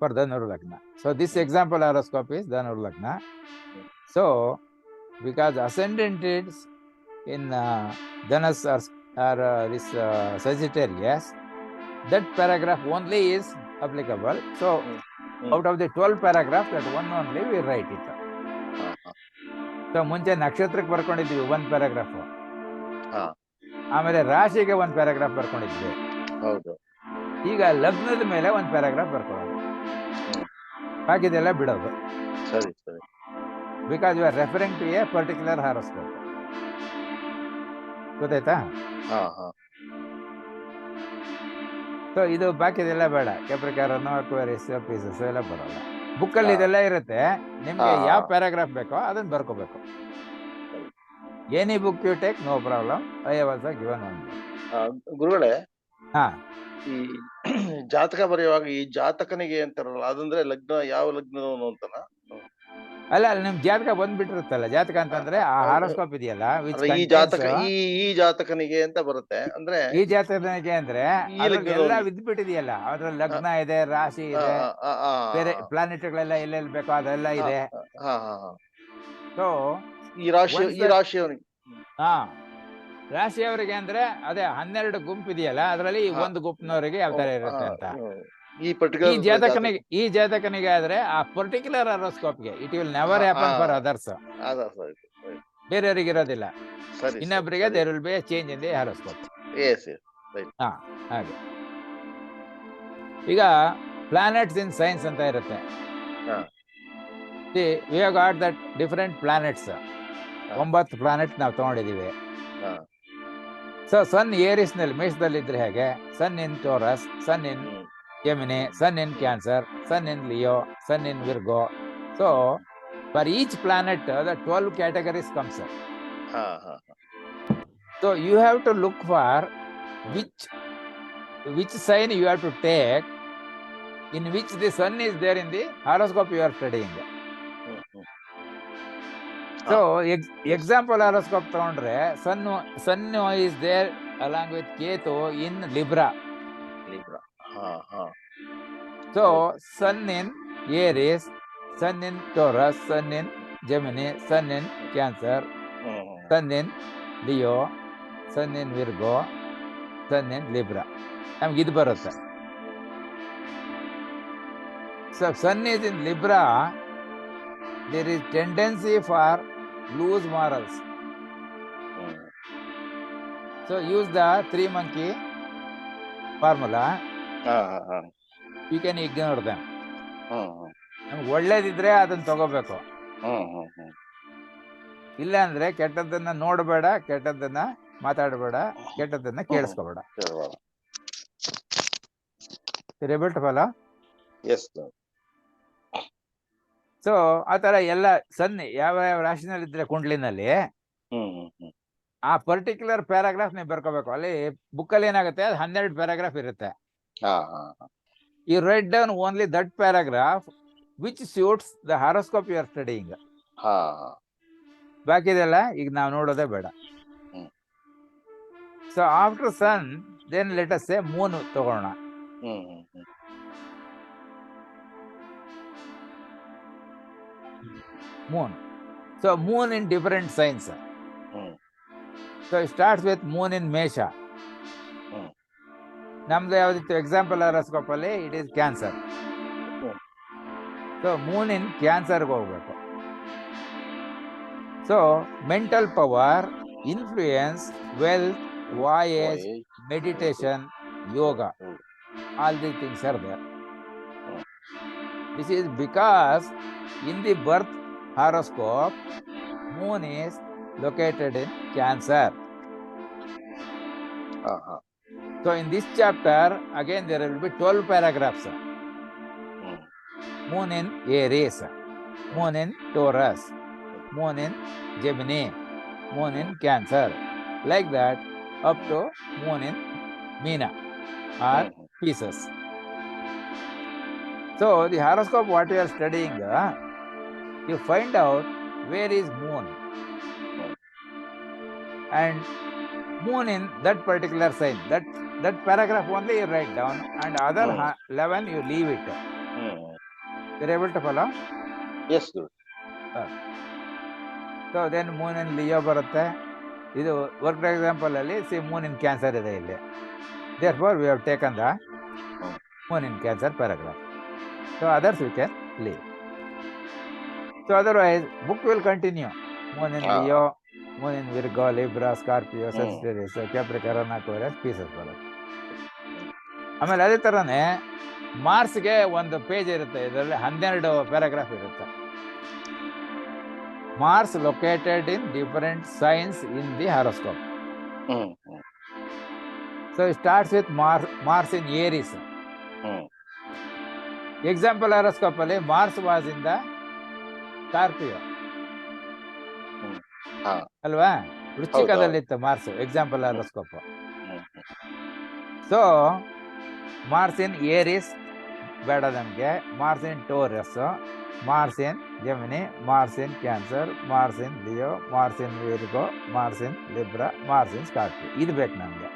for Dhanur Lagna. So this example horoscope is Dhanur Lagna. So because ascendant is in Dhanas or this Sagittarius, that paragraph only is applicable. So out of the 12 paragraphs, that one only we write it. So ಮುಂಚೆ ನಕ್ಷತ್ರಕ್ಕೆ ಬರ್ಕೊಂಡಿದ್ವಿ 1 ಪ್ಯಾರಾಗ್ರಾಫ್, ಆಮೇಲೆ ರಾಶಿಗೆ 1 ಪ್ಯಾರಾಗ್ರಾಫ್ ಬರ್ಕೊಂಡಿದ್ವಿ. ಈಗ ಲಗ್ನದ ಮೇಲೆ 1 ಪ್ಯಾರಾಗ್ರಾಫ್ ಬರ್ಕೊಳ್ಳೋದು, ಬಾಕಿದೆಲ್ಲ ಬಿಡೋದು. ಸರಿ ಸರಿ. Because you are referring to a particular horoscope. ಗೊತ್ತಾಯ್ತಾ? ಸೊ ಇದು ಬಾಕಿದೆಲ್ಲ ಬೇಡ. ಕೆಪ್ರಿಕಾರನ್, ಅಕ್ವೇರಿಯಸ್, ಪೀಸಸ್ ಎಲ್ಲ ಬರೋಲ್ಲ. ಬುಕ್ಕಲ್ಲಿ ಇದೆಲ್ಲ ಇರುತ್ತೆ. ನಿಮ್ಗೆ ಯಾವ ಪ್ಯಾರಾಗ್ರಾಫ್ ಬೇಕೋ ಅದನ್ನ ಬರ್ಕೋಬೇಕು. Any book you take, no problem. I have also given one. ಗುರುಗಳೇ, ಈ ಜಾತಕ ಬರೆಯುವಾಗ ಈ ಜಾತಕನಿಗೆ ಅಂತಾರಲ್ಲ, ಅದಂದ್ರೆ ಲಗ್ನ, ಯಾವ ಲಗ್ನದವನು ಅಂತನ? ಅಲ್ಲ, ನಿಮ್ ಜಾತಕ ಬಂದ್ಬಿಟ್ಟಿರುತ್ತಲ್ಲ. ಜಾತಕ ಅಂತಂದ್ರೆ ಆ ಹಾರೋಸ್ಕೋಪ್ ಇದೆಯಲ್ಲ, ಈ ಜಾತಕ ಈ ಜಾತಕನಿಗೆ ಅಂತ ಬರುತ್ತೆ. ಅಂದ್ರೆ ಈ ಜಾತಕನಿಗೆ ಅಂದ್ರೆ ಎಲ್ಲ ಬಿದ್ದ್ಬಿಟ್ಟಿದೆಯಲ್ಲ, ಅದ್ರಲ್ಲಿ ಲಗ್ನ ಇದೆ, ರಾಶಿ ಇದೆ, ಬೇರೆ ಪ್ಲಾನೆಟ್ಗಳೆಲ್ಲ ಎಲ್ಲೆಲ್ಲಿ ಬೇಕೋ ಅದೆಲ್ಲ ಇದೆ. ಸೊ ಈ ರಾಶಿಯವನಿಗೆ ಹಾ, ರಾಶಿಯವರಿಗೆ ಅಂದ್ರೆ ಅದೇ 12 ಗುಂಪು ಇದೆಯಲ್ಲ, ಅದರಲ್ಲಿ ಒಂದು ಗುಂಪಿನವರಿಗೆ ಯಾವ ತರ ಇರುತ್ತೆ ಅಂತ. ಈ ಜಾತಕನಿಗೆ ಆದ್ರೆ ಆ ಪರ್ಟಿಕ್ಯುಲರ್ ಹಾರೋಸ್ಕೋಪ್ಗೆ it will never happen for others. ಬೇರೆಯವರಿಗೆ ಇರೋದಿಲ್ಲ. ಇನ್ನೊಬ್ಬರಿಗೆ there will be a change in the horoscope. ಹಾ, ಹಾಗೆ. ಈಗ ಪ್ಲಾನೆಟ್ಸ್ ಇನ್ ಸೈನ್ಸ್ ಅಂತ ಇರುತ್ತೆ. We have got that different planets. 9 planet ನಾವು ತಗೊಂಡಿದೀವಿ. ಸೊ ಸನ್ ಏರಿಸ್ ನಲ್ಲಿ ಮೇಷದಲ್ಲಿ ಇದ್ರೆ ಹೇಗೆ, sun in Taurus, sun in Gemini, sun in Cancer, sun in Leo, sun in Virgo. So for each planet the 12 categories comes. So you have to look for which sign you have to take, in which the sun is there in the horoscope you are studying. So example horoscope ತಗೊಂಡ್ರೆ sun is there along with Ketu in Libra. So sun in Aries, sun in Taurus, sun in Gemini, sun in Cancer, sun in Leo, sun in Virgo, sun in Libra. ನಮ್ಗೆ ಇದು ಬರುತ್ತೆ. So sun is in Libra, there is tendency for loose morals. So use the 3 monkey formula. You can ignore them. ನಮ್ಗೆ ಒಳ್ಳೇದಿದ್ರೆ ಅದನ್ನ ತಗೋಬೇಕು. ಇಲ್ಲ ಅಂದ್ರೆ ಕೆಟ್ಟದ್ದನ್ನ ನೋಡಬೇಡ, ಕೆಟ್ಟದ್ದನ್ನ ಮಾತಾಡಬೇಡ, ಕೆಟ್ಟದ್ದನ್ನ ಕೇಳಿಸ್ಕೋಬೇಡ. ಫಲ. ಸೊ ಆತರ ಎಲ್ಲ ಸನ್ ಯಾವ ರಾಶಿನಲ್ಲಿ ಇದ್ರೆ ಕುಂಡ್ಲಿನಲ್ಲಿ ಆ ಪರ್ಟಿಕ್ಯುಲರ್ ಪ್ಯಾರಾಗ್ರಾಫ್ ನೀವು ಬರ್ಕೋಬೇಕು. ಅಲ್ಲಿ ಬುಕ್ಕಲ್ಲಿ ಏನಾಗುತ್ತೆ, 12 ಪ್ಯಾರಾಗ್ರಾಫ್ ಇರುತ್ತೆ. You write down only that paragraph which suits the horoscope you are studying. ಬಾಕಿದೆಲ್ಲ ಈಗ ನಾವು ನೋಡೋದೇ ಬೇಡ. So after sun, then let us say moon ತಗೋಣ. Moon. So moon in different signs. So it starts with moon in Mesha. ನಮ್ದು ಯಾವ್ದಿತ್ತು ಎಕ್ಸಾಂಪಲ್ ಹಾರೋಸ್ಕೋಪ್ ಅಲ್ಲಿ, it is Cancer. So moon in ಕ್ಯಾನ್ಸರ್ಗೆ ಹೋಗ್ಬೇಕು. So mental power, influence, wealth, voyage, meditation, yoga, all these things are there. This is because in the birth horoscope, moon is located in Cancer. So in this chapter, again there will be 12 paragraphs. Moon in Aries, moon in Taurus, moon in Gemini, moon in Cancer, like that up to moon in Meena or Pisces. So the horoscope what you are studying, you find out where is moon and moon in that particular sign. That paragraph only you write down, and other 11 you leave it. You're able to follow? Yes, sir. So then moon in Leo ಬರುತ್ತೆ. ಇದು ವರ್ಕ್ ಎಕ್ಸಾಂಪಲ್ ಅಲ್ಲಿ moon in Cancer ಇದೆ ಇಲ್ಲಿ. Therefore we have taken the moon in Cancer paragraph. So others we can leave. So otherwise book will continue. Moon in Leo, moon in Virgo, Libra, Scorpio, Sagittarius, Capricorn, Aquarius, Pisces ಬರುತ್ತೆ. ಆಮೇಲೆ ಅದೇ ತರನೇ ಮಾರ್ಸ್ಗೆ ಒಂದು ಪೇಜ್ ಇರುತ್ತೆ, ಇದರಲ್ಲಿ 12 ಪ್ಯಾರಾಗ್ರಾಫ್ ಇರುತ್ತೆ. Mars located in different signs in the horoscope. So it starts with Mars in Aries. Example horoscope ಅಲ್ಲಿ Mars was in the Scorpio ಅಲ್ವಾ, ವೃಶ್ಚಿಕದಲ್ಲಿತ್ತು Mars example horoscope. So Mars in Aries ಬೇಡ ನಮಗೆ, Mars in Taurus, Mars in Gemini, Mars in Cancer, Mars in Leo, Mars in Virgo, Mars in Libra, Mars in Scorpio, ಇದು ಬೇಕು ನಮಗೆ.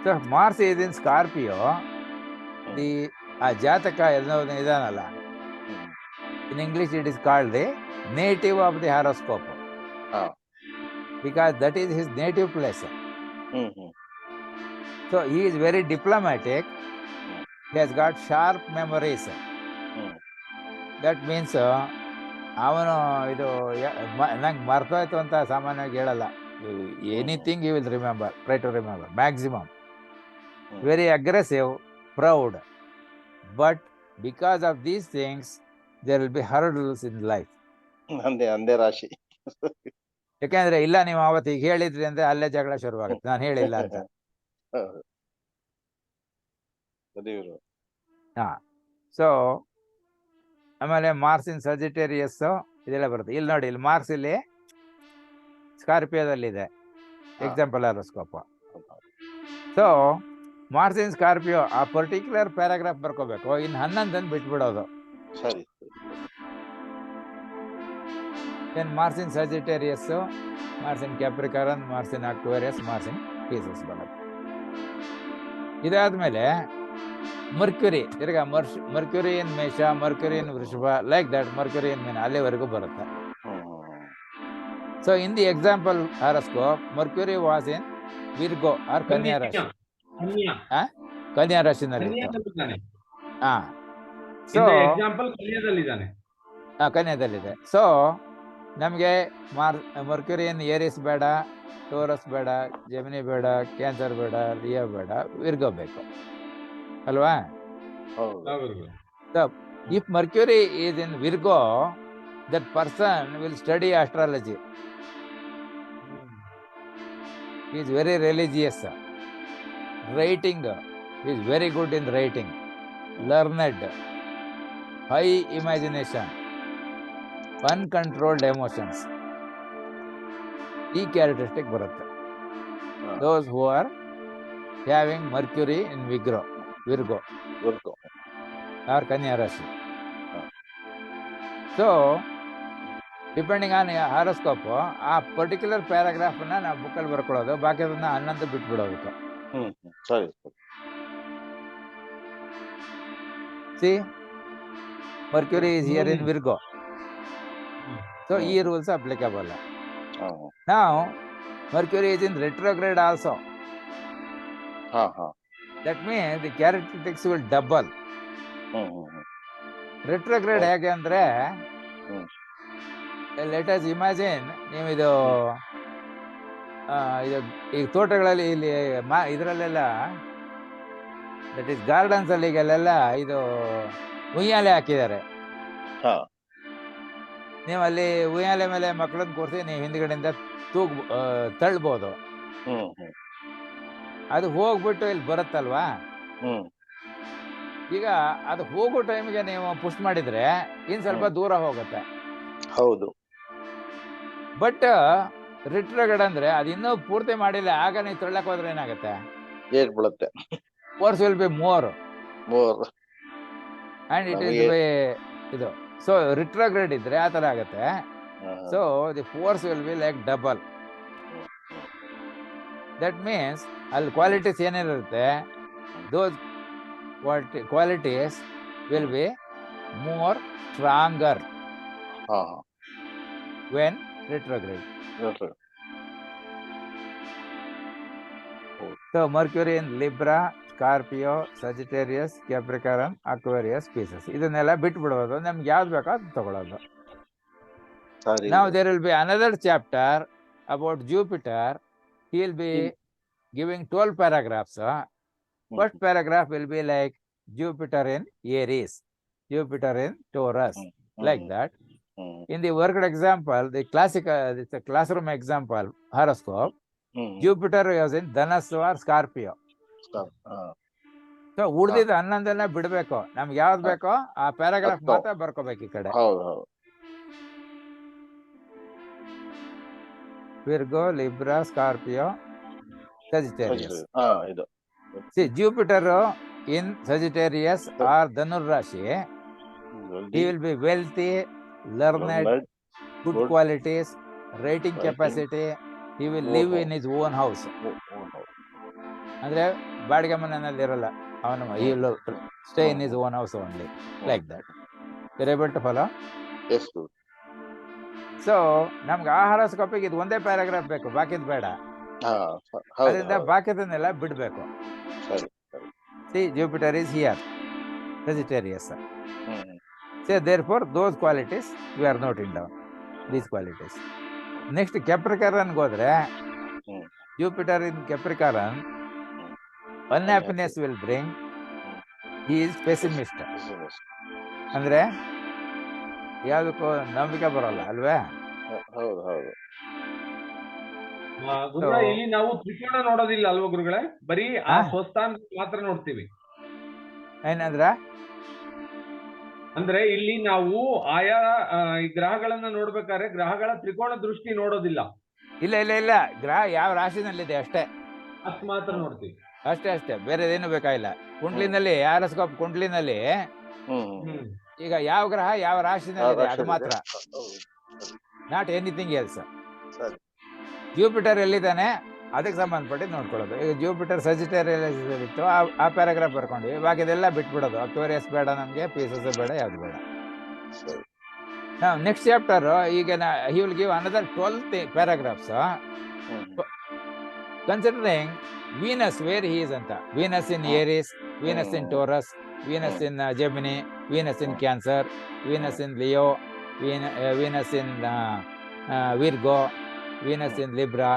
So Mars is in Scorpio, ಆ ಜಾತಕ ಎಲ್ಲೋದು ಇದಾನಲ್ಲ, in English it is called the native of the horoscope. because that is his native place. So he is very diplomatic. He has got sharp memories. That means ಅವನು ಇದು ನಂಗೆ ಮರ್ತೋಯ್ತು ಅಂತ ಸಾಮಾನ್ಯವಾಗಿ ಹೇಳಲ್ಲ. Anything you will remember, try to remember maximum. Very aggressive, proud, but because of these things there will be hurdles in life. ಅಂದೇ ರಾಶಿ. ಯಾಕಂದ್ರೆ ಇಲ್ಲ ನೀವು ಅವತ್ತು ಈಗ ಹೇಳಿದ್ರಿ ಅಂದ್ರೆ ಅಲ್ಲೇ ಜಗಳ ಶುರುವಾಗುತ್ತೆ, ನಾನು ಹೇಳಿಲ್ಲ ಅಂತ. ಹಾ, ಸೊ ಆಮೇಲೆ ಮಾರ್ಸ್ ಇನ್ ಸಜಿಟೇರಿಯಸ್ ಇದೆಲ್ಲ ಬರುತ್ತೆ. ಇಲ್ಲಿ ನೋಡಿ, ಇಲ್ಲಿ ಮಾರ್ಸ್ ಇಲ್ಲಿ ಸ್ಕಾರ್ಪಿಯೋದಲ್ಲಿದೆ, example horoscope. So Mars in Scorpio, ಆ ಪರ್ಟಿಕ್ಯುಲರ್ ಪ್ಯಾರಾಗ್ರಾಫ್ ಬರ್ಕೋಬೇಕು, ಇನ್ನು 11 ಬಿಟ್ಬಿಡೋದು. ಸರಿ. ದೆನ್ ಮಾರ್ಸ್ ಇನ್ ಸಜಿಟೇರಿಯಸ್, ಮಾರ್ಸ್ ಇನ್ ಕ್ಯಾಪ್ರಿಕಾರನ್, ಮಾರ್ಸ್ ಇನ್ ಅಕ್ವೇರಿಯಸ್, ಮಾರ್ಸ್ ಇನ್ ಪೀಸಸ್ ಬರುತ್ತೆ. ಇದಾದ್ಮೇಲೆ ಮರ್ಕ್ಯುರಿ, ತಿರ್ಗಾ ಮರ್ಕ್ಯುರಿ ಇನ್ ಮೇಷ, Mercury in Vrishabha, like that, Mercury in Meena, ಅಲ್ಲಿವರೆಗೂ ಬರುತ್ತೆ. So in the example horoscope, Mercury was in Virgo or Kanya Rashi. Kanya ರಾಶಿನಲ್ಲಿ. ಹಾ, ಸೊ ಕನ್ಯಾದಲ್ಲಿದೆ. ಸೊ ನಮಗೆ ಮರ್ಕ್ಯುರಿ ಇನ್ ಏರಿಸ್ ಬೇಡ, ಟೋರಸ್ ಬೇಡ, ಜೆಮಿನಿ ಬೇಡ, ಕ್ಯಾನ್ಸರ್ ಬೇಡ, ಲಿಯೋ ಬೇಡ, ವಿರ್ಗೋ ಬೇಕು ಅಲ್ವಾ? So, if Mercury is in Virgo, that person will study astrology. He is very religious. Writing, he is very good in writing. Learned, high imagination, uncontrolled emotions. ಈ characteristic ಬರುತ್ತೆ. Those who are having Mercury in Virgo or Kanya Rashi. So, depending on horoscope, ಆ ಪರ್ಟಿಕ್ಯುಲರ್ ಪ್ಯಾರಾಗ್ರಾಫ್ ನಾವು ಬುಕ್ಕಲ್ಲಿ ಬರ್ಕೊಳ್ಳೋದು, ಬಾಕಿ ಅದನ್ನ 11 ಬಿಟ್ಬಿಡೋದಕ್ಕೆ. See, Mercury is here in Virgo. So, ಈ rules applicable. Now, Mercury is in retrograde also. That means the characteristics will double. Retrograde ಹೇಗೆ ಅಂದ್ರೆ, ಲೆಟ್ ಅಸ್ ಇಮ್ಯಾಜಿನ್, ನೀವು ಇದು ಈಗ ತೋಟಗಳಲ್ಲಿ ಇಲ್ಲಿ ಇದರಲ್ಲೆಲ್ಲ, ದಟ್ ಇಸ್ ಗಾರ್ಡನ್ಸ್ ಅಲ್ಲಿ ಈಗಲ್ಲೆಲ್ಲ ಇದು ಉಯ್ಯಾಲೆ ಹಾಕಿದ್ದಾರೆ. ನೀವು ಅಲ್ಲಿ ಉಯ್ಯಾಲೆ ಮೇಲೆ ಮಕ್ಕಳನ್ನ ಕೂರಿಸಿ ನೀವು ಹಿಂದ್ಗಡೆಯಿಂದ ತಳ್ಬೋದು. ಅದು ಹೋಗ್ಬಿಟ್ಟು ಇಲ್ಲಿ ಬರುತ್ತಲ್ವಾ, ಈಗ ಅದು ಹೋಗೋ ಟೈಮ್ಗೆ ನೀವು ಪುಷ್ ಮಾಡಿದ್ರೆ ಇನ್ ಸ್ವಲ್ಪ ದೂರ ಹೋಗುತ್ತೆ. ಹೌದು. ಬಟ್ ರಿಟ್ರೋಗ್ರೇಡ್ ಅಂದ್ರೆ ಅದು ಇನ್ನೂ ಪೂರ್ತಿ ಮಾಡಿಲ್ಲ, ಆಗ ನೀವು ತಳ್ಳಕ್ ಹೋದ್ರೆ ಏನಾಗುತ್ತೆ? ಏರ್ಬಿಡುತ್ತೆ. Force will be more and it is be ಇದು. ಸೊ ರಿಟ್ರೋಗ್ರೇಡ್ ಇದ್ರೆ ಆ ತರ ಆಗುತ್ತೆ. So the force will be like double. That means ಅಲ್ಲಿ ಕ್ವಾಲಿಟೀಸ್ ಏನೇನಿರುತ್ತೆ, those qualities will be more stronger when retrograde. So Mercury in Libra, Scorpio, Sagittarius, Capricorn, Aquarius, Pisces. ಇದನ್ನೆಲ್ಲ ಬಿಟ್ಬಿಡೋದು, ನಮ್ಗೆ ಯಾವ್ದು ಬೇಕೋ ಅದು ತಗೊಳ್ಳೋದು. Now there will be another chapter about Jupiter. He will be giving 12 paragraphs. First paragraph will be like Jupiter in Aries, Jupiter in Taurus, like that. In the worked example, the it's a classroom example, horoscope, Jupiter was in Dhanusu or Scorpio. So ಉಳಿದಿದ್ದು 11 ಬಿಡ್ಬೇಕು, ನಮ್ಗೆ ಯಾವ್ದು ಬೇಕೋ ಆ ಪ್ಯಾರಾಗ್ರಾಫ್ ಮಾತ್ರ ಬರ್ಕೋಬೇಕು ಈ ಕಡೆ. Virgo, Libra, Scorpio, Sagittarius. See, Jupiter in Sagittarius or Dhanur Rashi, he will be wealthy, learned, good qualities, writing capacity. He will live in his own house. ಅಂದ್ರೆ ಬಾಡಿಗೆ ಮನೆಯಲ್ಲಿ ಇರಲ್ಲ ಅವನು, he will stay in his own house only, like that. You're able to follow? Yes, good. So ನಮ್ಗೆ ಆ ಹಾರೋಸ್ಕೋಪಿಗೆ ಇದು ಒಂದೇ ಪ್ಯಾರಾಗ್ರಾಫ್ ಬೇಕು, ಬಾಕಿದ್ ಬೇಡ. ಅದರಿಂದ ಬಾಕಿದನ್ನೆಲ್ಲ ಬಿಡ್ಬೇಕು. See Jupiter is here, Sagittarius. So therefore those qualities we are noting down, these qualities. Next Capricorn ಹೋದ್ರೆ, Jupiter in Capricorn unhappiness will bring. He is pessimist. ಅಂದ್ರೆ ಯಾವ್ದಕ್ಕೂ ನಂಬಿಕೆ ಬರೋಲ್ಲ ಅಲ್ವೇ? ಗುರುಗಳೇ, ಇಲ್ಲಿ ನಾವು ತ್ರಿಕೋಣ ನೋಡೋದಿಲ್ಲ ಅಲ್ವಾ ಗುರುಗಳೇ? ಬರೀ ಆ ಸ್ವಸ್ಥಾನ ಮಾತ್ರ ನೋಡ್ತೀವಿ. ಅಂದ್ರೆ ಇಲ್ಲಿ ನಾವು ಆಯಾ ಗ್ರಹಗಳನ್ನ ನೋಡ್ಬೇಕಾದ್ರೆ ಗ್ರಹಗಳ ತ್ರಿಕೋಣ ದೃಷ್ಟಿ ನೋಡೋದಿಲ್ಲ. ಇಲ್ಲ, ಗ್ರಹ ಯಾವ ರಾಶಿನಲ್ಲಿದೆ ಅಷ್ಟೇ, ಅಷ್ಟು ಮಾತ್ರ ನೋಡ್ತೀವಿ. ಅಷ್ಟೇ, ಬೇರೆ ಏನು ಬೇಕಾಗಿಲ್ಲ. ಕುಂಡ್ಲಿನಲ್ಲಿ, ಹಾರೋಸ್ಕೋಪ್ ಕುಂಡ್ಲಿನಲ್ಲಿ ಈಗ ಯಾವ ಗ್ರಹ ಯಾವ ರಾಶಿನಲ್ಲಿದೆ ಅದು ಮಾತ್ರ, ನಾಟ್ ಎನಿಥಿಂಗ್ ಎಲ್ಸ್. ಜೂಪಿಟರ್ ಎಲ್ಲಿದ್ದಾನೆ ಅದಕ್ಕೆ ಸಂಬಂಧಪಟ್ಟಿದ್ದು ನೋಡ್ಕೊಳ್ಳೋದು. ಈಗ ಜೂಪಿಟರ್ ಸಜಿಟೇರಿಯಸ್ ಇತ್ತು, ಆ ಪ್ಯಾರಾಗ್ರಾಫ್ ಬರ್ಕೊಂಡ್ವಿ, ಬಾಕಿದೆಲ್ಲ ಬಿಟ್ಬಿಡೋದು. ಅಕ್ವೇರಿಯಸ್ ಬೇಡ ನಮಗೆ, ಪೀಸಸ್ ಬೇಡ, ಯಾವ್ದು ಬೇಡ. ನೆಕ್ಸ್ಟ್ ಚಾಪ್ಟರ್ ಈಗ he will give another 12 paragraphs considering Venus, where he is anta. Venus in Aries, Venus in Taurus, Venus in Gemini, Venus in Cancer, Venus in Leo, Venus in Virgo, Venus in Libra,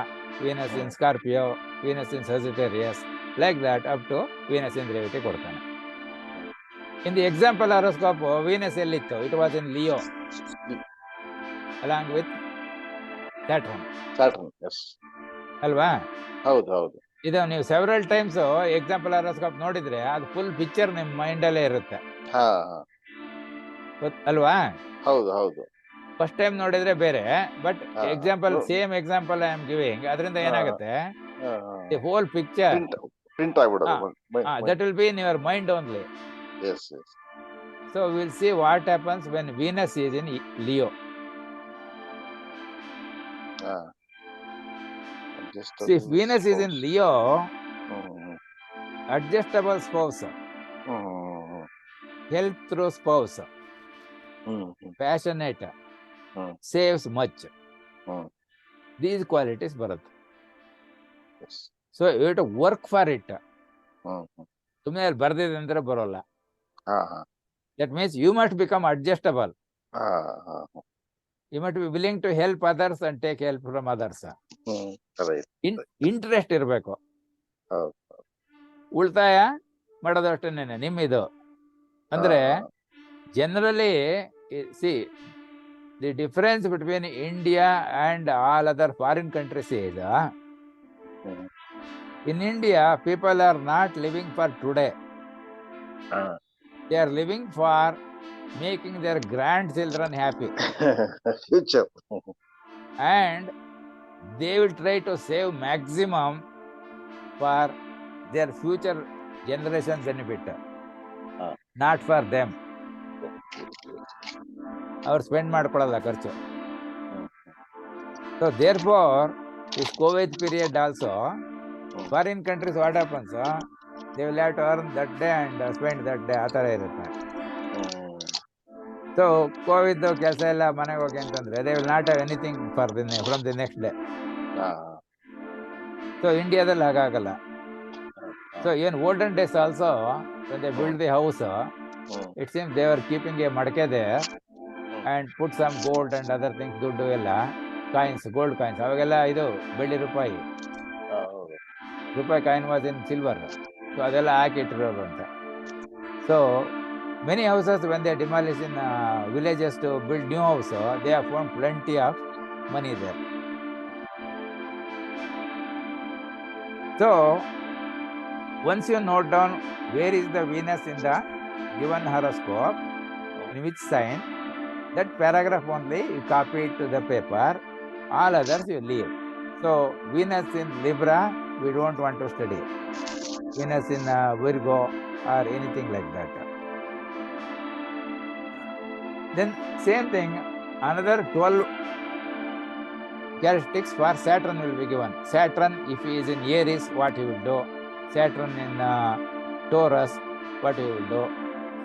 Venus in Scorpio, Venus in Sagittarius, like that up to Venus in Gravity ಕೊಡ್ತಾನೆ. In the example horoscope, Venus ಎಲ್ಲಿತ್ತು? It was in Leo, along with Saturn. Yes. ಅಲ್ವಾ? ಹೌದು. ಇದು ನೀವು ಸೆವೆರಲ್ ಟೈಮ್ಸ್ ಎಕ್ಸಾಂಪಲ್ ಹಾರೋಸ್ಕೋಪ್ ನೋಡಿದ್ರೆ ಅದು ಫುಲ್ ಪಿಕ್ಚರ್ ನಿಮ್ಮ ಮೈಂಡ್ ಅಲ್ಲೇ ಇರುತ್ತೆ ಅಲ್ವಾ? ಹೌದು. ಫಸ್ಟ್ ಟೈಮ್ ನೋಡಿದ್ರೆ ಬೇರೆ, but example same example I am giving, ಅದರಿಂದ ಏನಾಗುತ್ತೆ, ದಿ ಹೋಲ್ ಪಿಕ್ಚರ್ ಪ್ರಿಂಟ್ ಆಗ್ಬಿಡೋದು, that will be in your mind only. So we will see what happens when Venus is in Leo. See, if Venus is in Leo, adjustable spouse, help through spouse, passionate, saves much. These qualities ಬರುತ್ತೆ. So you have to work for it. ಸುಮ್ಮನೆ ಬರ್ದಿದೆ ಅಂದ್ರೆ ಬರೋಲ್ಲ. That means you must become adjustable. You must be willing to help others and take help from others. Interest ಇರಬೇಕು. ಉಳಿತಾಯ ಮಾಡೋದು ಅಷ್ಟೇನೆ ನಿಮ್ಮಿದು. ಅಂದ್ರೆ generally see the difference between India and all other foreign countries is in India people are not living for today. They are living for making their grandchildren happy. Future. And they will try to save maximum for their future generation benefit, not for them. ಅವ್ರು ಸ್ಪೆಂಡ್ ಮಾಡ್ಕೊಳ್ಳಲ್ಲ ಖರ್ಚು. So therefore this COVID period also, foreign countries what happens, they will have to earn that day and spend that day, ಆ ಥರ ಇರುತ್ತೆ. ಸೊ ಕೋವಿಡ್ ಕೆಲಸ ಎಲ್ಲ ಮನೆಗೆ ಹೋಗಿ ಅಂತಂದ್ರೆ they will not have anything for from the next day. So ಇಂಡಿಯಾದಲ್ಲಿ ಹಾಗಾಗಲ್ಲ. ಸೊ ಏನು olden days also when they build the house, it seems they were keeping a madke there and put some gold and other things, ದುಡ್ಡು ಎಲ್ಲ ಕಾಯಿನ್ಸ್, ಗೋಲ್ಡ್ ಕಾಯಿನ್ಸ್. ಅವಾಗೆಲ್ಲ ಇದು ಬೆಳ್ಳಿ ರೂಪಾಯಿ coin was in silver. So ಅದೆಲ್ಲ ಹಾಕಿಟ್ಟಿರೋರು ಅಂತ. So many houses when they demolish in villages to build new house, they have found plenty of money there. So once you note down where is the Venus in the given horoscope, in which sign, that paragraph only you copy it to the paper, all others you leave. So Venus in Libra we don't want to study, Venus in Virgo or anything like that. Then same thing, another 12 characteristics for Saturn will be given. Saturn, if he is in Aries, what he will do. Saturn in Taurus, what he will do.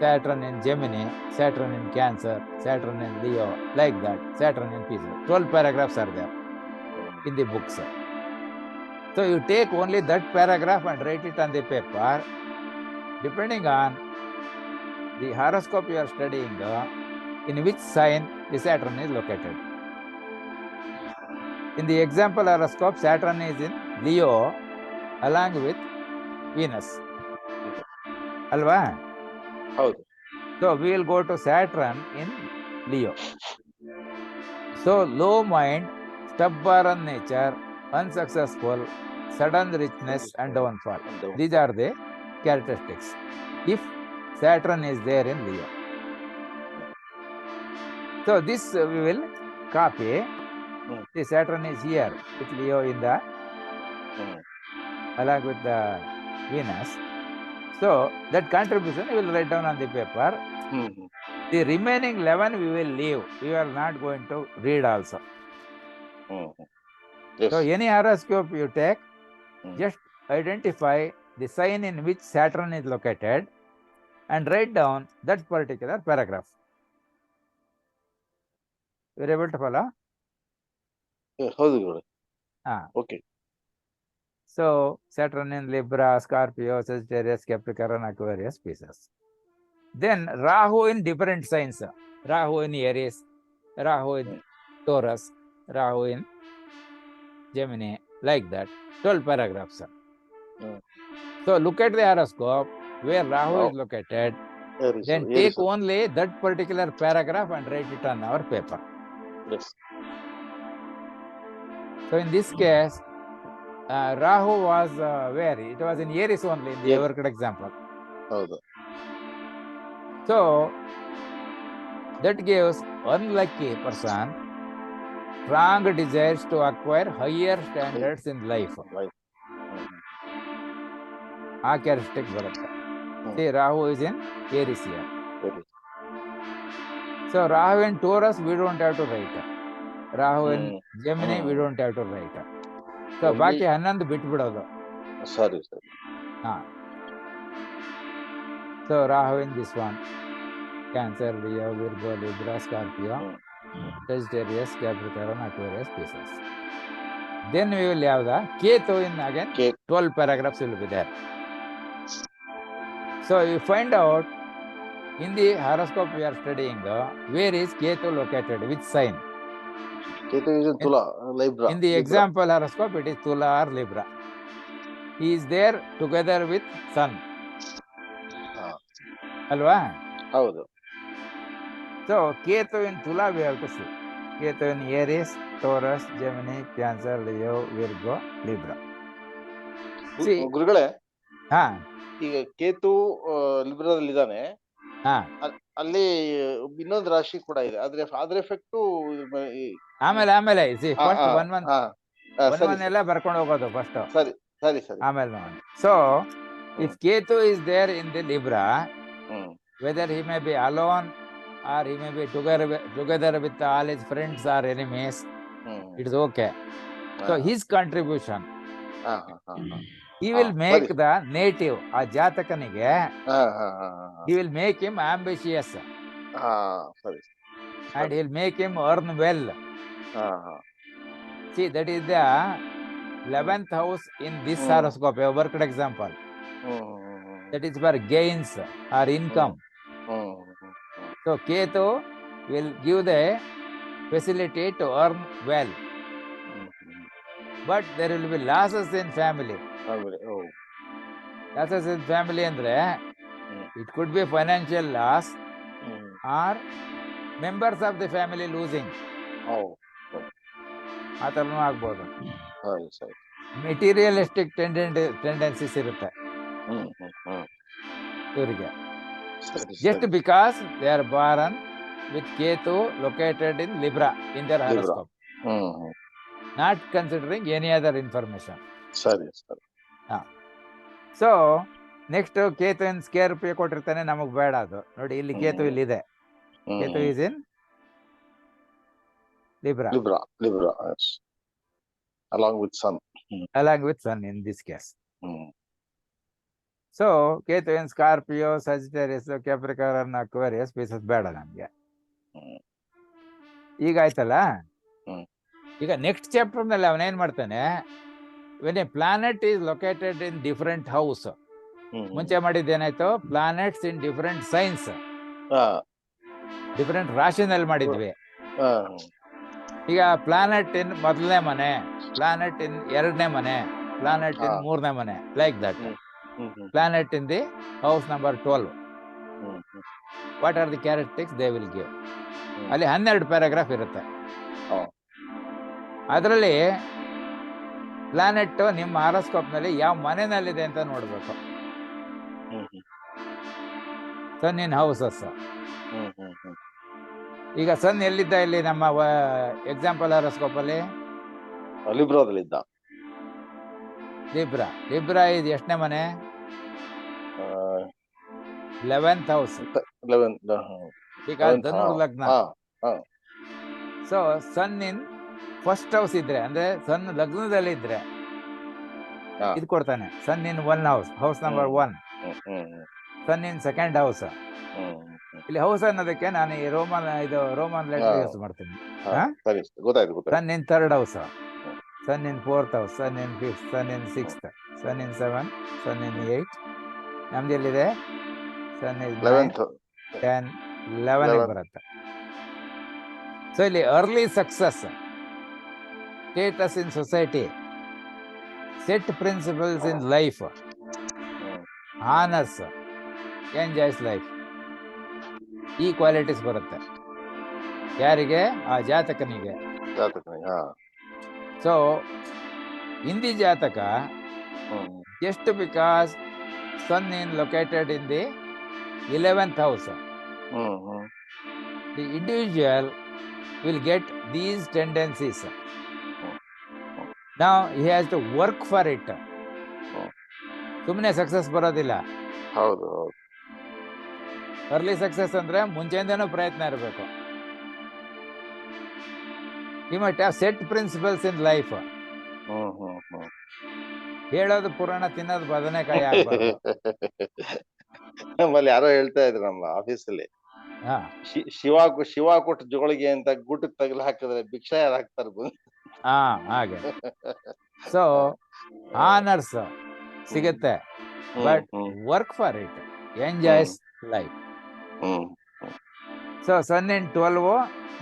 Saturn in Gemini, Saturn in Cancer, Saturn in Leo, like that, Saturn in Pisces. 12 paragraphs are there in the books. So you take only that paragraph and write it on the paper. Depending on the horoscope you are studying, in which sign the Saturn is located. In the example horoscope, Saturn is in Leo along with Venus. Alva? So we will go to Saturn in Leo. So low mind, stubborn nature, unsuccessful, sudden richness and downfall. These are the characteristics if Saturn is there in Leo. So this we will copy. The Saturn is here with Leo in the along with the Venus. So that contribution we will write down on the paper. The remaining 11 we will leave. We are not going to read also. Yes. So any horoscope you take, just identify the sign in which Saturn is located and write down that particular paragraph. You are able to follow? Okay. So Saturn in Libra, Scorpio, Sagittarius, Capricorn, Aquarius, Pisces. Then Rahu in different signs. Rahu in Aries, Rahu in Taurus, Rahu in Gemini, like that. 12 paragraphs. So look at the horoscope where Rahu is located. Then take only that particular paragraph and write it on our paper. Yes. So in this case, Rahu was where? It was in Aries only in the worked example. So that gives unlucky person strong desires to acquire higher standards in life. A characteristic bharat. See, Rahu is in Aries here. So Rahu in Taurus we don't have to write. Rahu in Gemini we don't have to write. So ಬಾಕಿ 11 ಬಿಟ್ಬಿಡೋದು. Sorry. So Rahu in this one, Cancer, Leo, Virgo, Libra, Scorpio, Sagittarius, Capricorn, Aquarius, Pisces. Then we will have the Ketu in again. 12 paragraphs will be there. So you find out in the horoscope we are studying, where is Ketu located, which sign? Ketu is in Tula, Libra. In the example horoscope, it is Tula or Libra. He is there together with Sun. Alva? So Ketu in Tula we have to see. Ketu in Aries, Taurus, Gemini, Cancer, Leo, Virgo, Libra. See, ಗುರುಗಳೇ, ಹಾ, ಈಗ ಕೇತು ಲಿಬ್ರಾದಲ್ಲಿ ಇದ್ದಾನೆ, ಅಲ್ಲಿ ಇನ್ನೊಂದು ರಾಶಿ ಕೂಡ ಇದೆ, ಅದ್ರ ಎಫೆಕ್ಟ್ ಆಮೇಲೆ ಫಸ್ಟ್ ಒನ್ ಎಲ್ಲ ಬರ್ಕೊಂಡು ಹೋಗೋದು ಫಸ್ಟ್. ಸರಿ ಆಮೇಲೆ ನೋಡಿ. So if Ketu is there in the Libra, whether he may be alone or he may be together with all his friends or enemies, it is okay. So his contribution, he will make the native, ಆ ಜಾತಕನಿಗೆ he will make him ambitious and he will make him earn well. See, that is the 11th house in this horoscope, a worked example. That is for gains or income. So Ketu will give the facility to earn well, but there will be losses in family. Losses in family andre it could be financial loss or members of the family losing. ಆ ಥರನೂ ಆಗ್ಬೋದು. ಮೆಟೀರಿಯಲಿಸ್ಟಿಕ್ ಟೆಂಡೆನ್ಸೀಸ್ ಇರುತ್ತೆ ಇವರಿಗೆ. Just because they are born with Ketu located in Libra in their horoscope, not considering any other information. So next Ketu in Scorpio ಕೊಟ್ಟಿರ್ತಾನೆ, ನಮಗ್ ಬೇಡ ಅದು. ನೋಡಿ ಇಲ್ಲಿ Ketu ಇಲ್ಲಿದೆ. Ketu is in Libra. Yes. Along with Sun. Along with Sun in this case. So Ketu ಏನ್ ಸ್ಕಾರ್ಪಿಯೋ, ಸಜಿಟೇರಿಯಸ್, ಕ್ಯಾಪ್ರಿಕಾರ್ನ್, ಅಕ್ವೇರಿಯಸ್ ಪೀಸಸ್ ಬೇಡ ನಮ್ಗೆ. ಈಗ ಆಯ್ತಲ್ಲ. ಈಗ ನೆಕ್ಸ್ಟ್ ಚಾಪ್ಟರ್ ನಲ್ಲಿ ಅವನೇನ್ ಮಾಡ್ತಾನೆ, when a planet is located in different house. ಮುಂಚೆ ಮಾಡಿದ್ದೇನಾಯ್ತು, planets in different signs, different ರಾಶಿನಲ್ಲಿ ಮಾಡಿದ್ವಿ. ಈಗ ಪ್ಲಾನೆಟ್ ಇನ್ ಮೊದಲನೇ ಮನೆ, ಪ್ಲಾನೆಟ್ ಇನ್ ಎರಡನೇ ಮನೆ, ಪ್ಲಾನೆಟ್ ಇನ್ ಮೂರನೇ ಮನೆ, like that. Planet in the house number 12. What are the characteristics they will give. ಅಲ್ಲಿ 12 ಪ್ಯಾರಾಗ್ರಾಫ್ ಇರುತ್ತೆ. ಅದರಲ್ಲಿ ಪ್ಲಾನೆಟ್ ನಿಮ್ಮ ಹಾರೋಸ್ಕೋಪ್ ನಲ್ಲಿ ಯಾವ ಮನೆಯಲ್ಲಿದೆ ಅಂತ ನೋಡ್ಬೇಕು. ಸನ್ ಇನ್ ಹೌಸಸ್. ಈಗ ಸನ್ ಎಲ್ಲಿದ್ದ ಇಲ್ಲಿ ನಮ್ಮ ಎಕ್ಸಾಂಪಲ್ ಹಾರೋಸ್ಕೋಪ್ ಅಲ್ಲಿ? ಲಿಬ್ರಾದಲ್ಲಿದ್ದ. ಲಿಬ್ರಾ ಇದು ಎಷ್ಟನೇ ಮನೆ? 11th house. ಈಗ ಧನುರ್ ಲಗ್ನ. So sun in first house ಇದ್ರೆ, ಅಂದ್ರೆ ಸನ್ ಲಗ್ನದಲ್ಲಿ ಇದ್ರೆ ಇದು ಕೊಡ್ತಾನೆ. Sun in 1 house, house number 1. Sun in second house. ಇಲ್ಲಿ ಹೌಸ್ ಅನ್ನೋದಕ್ಕೆ ನಾನು ಈ ರೋಮನ್ ಲೆಟರ್ ಯೂಸ್ ಮಾಡ್ತೀನಿ. Sun in 3rd house, Sun in 4th house, Sun in 5th, Sun in 6th, Sun in 7, Sun in 8. ನಮ್ದು ಎಲ್ಲಿದೆ? ಸನ್ ಇನ್ 9, 10, 11 ಬರುತ್ತೆ. ಸೊ ಇಲ್ಲಿ early success, status in society, set principles in life, honours, enjoys life, ಈ ಕ್ವಾಲಿಟೀಸ್ ಬರುತ್ತೆ. ಯಾರಿಗೆ? ಆ ಜಾತಕನಿಗೆ. ಸೊ ಹಿಂದಿ ಜಾತಕ, just because sun is located in the 11th house, the individual will get these tendencies. Now he has to work for it. ಸುಮ್ಮನೆ ಸಕ್ಸಸ್ ಬರೋದಿಲ್ಲ. ಹೌದು. ಅರ್ಲಿ ಸಕ್ಸಸ್ ಅಂದ್ರೆ ಮುಂಚೆಯಿಂದನೂ ಪ್ರಯತ್ನ ಇರಬೇಕು. You must have set principles in life. ಹೇಳೋದು ಪುರಾಣ, ತಿನ್ನೋದು ಬದನೆಕಾಯಿ ಆಗ್ಬಾರ್ದು. ನಮ್ಮಲ್ಲಿ ಯಾರೋ ಹೇಳ್ತಾ ಇದ್ರು ನಮ್ಮ ಆಫೀಸಲ್ಲಿ, ಶಿವ ಕೊಟ್ಟು ಜೋಳಿಗೆ ಅಂತ ಗುಟ್ಟಕ್ಕೆ ತಗಲು ಹಾಕಿದ್ರೆ ಭಿಕ್ಷಾ ಯಾರು ಹಾಕ್ತಾರ? ಹಾಗೆ. ಸೊ ಆನರ್ಸ್ ಸಿಗುತ್ತೆ, but work for it, enjoys life. So sun in 12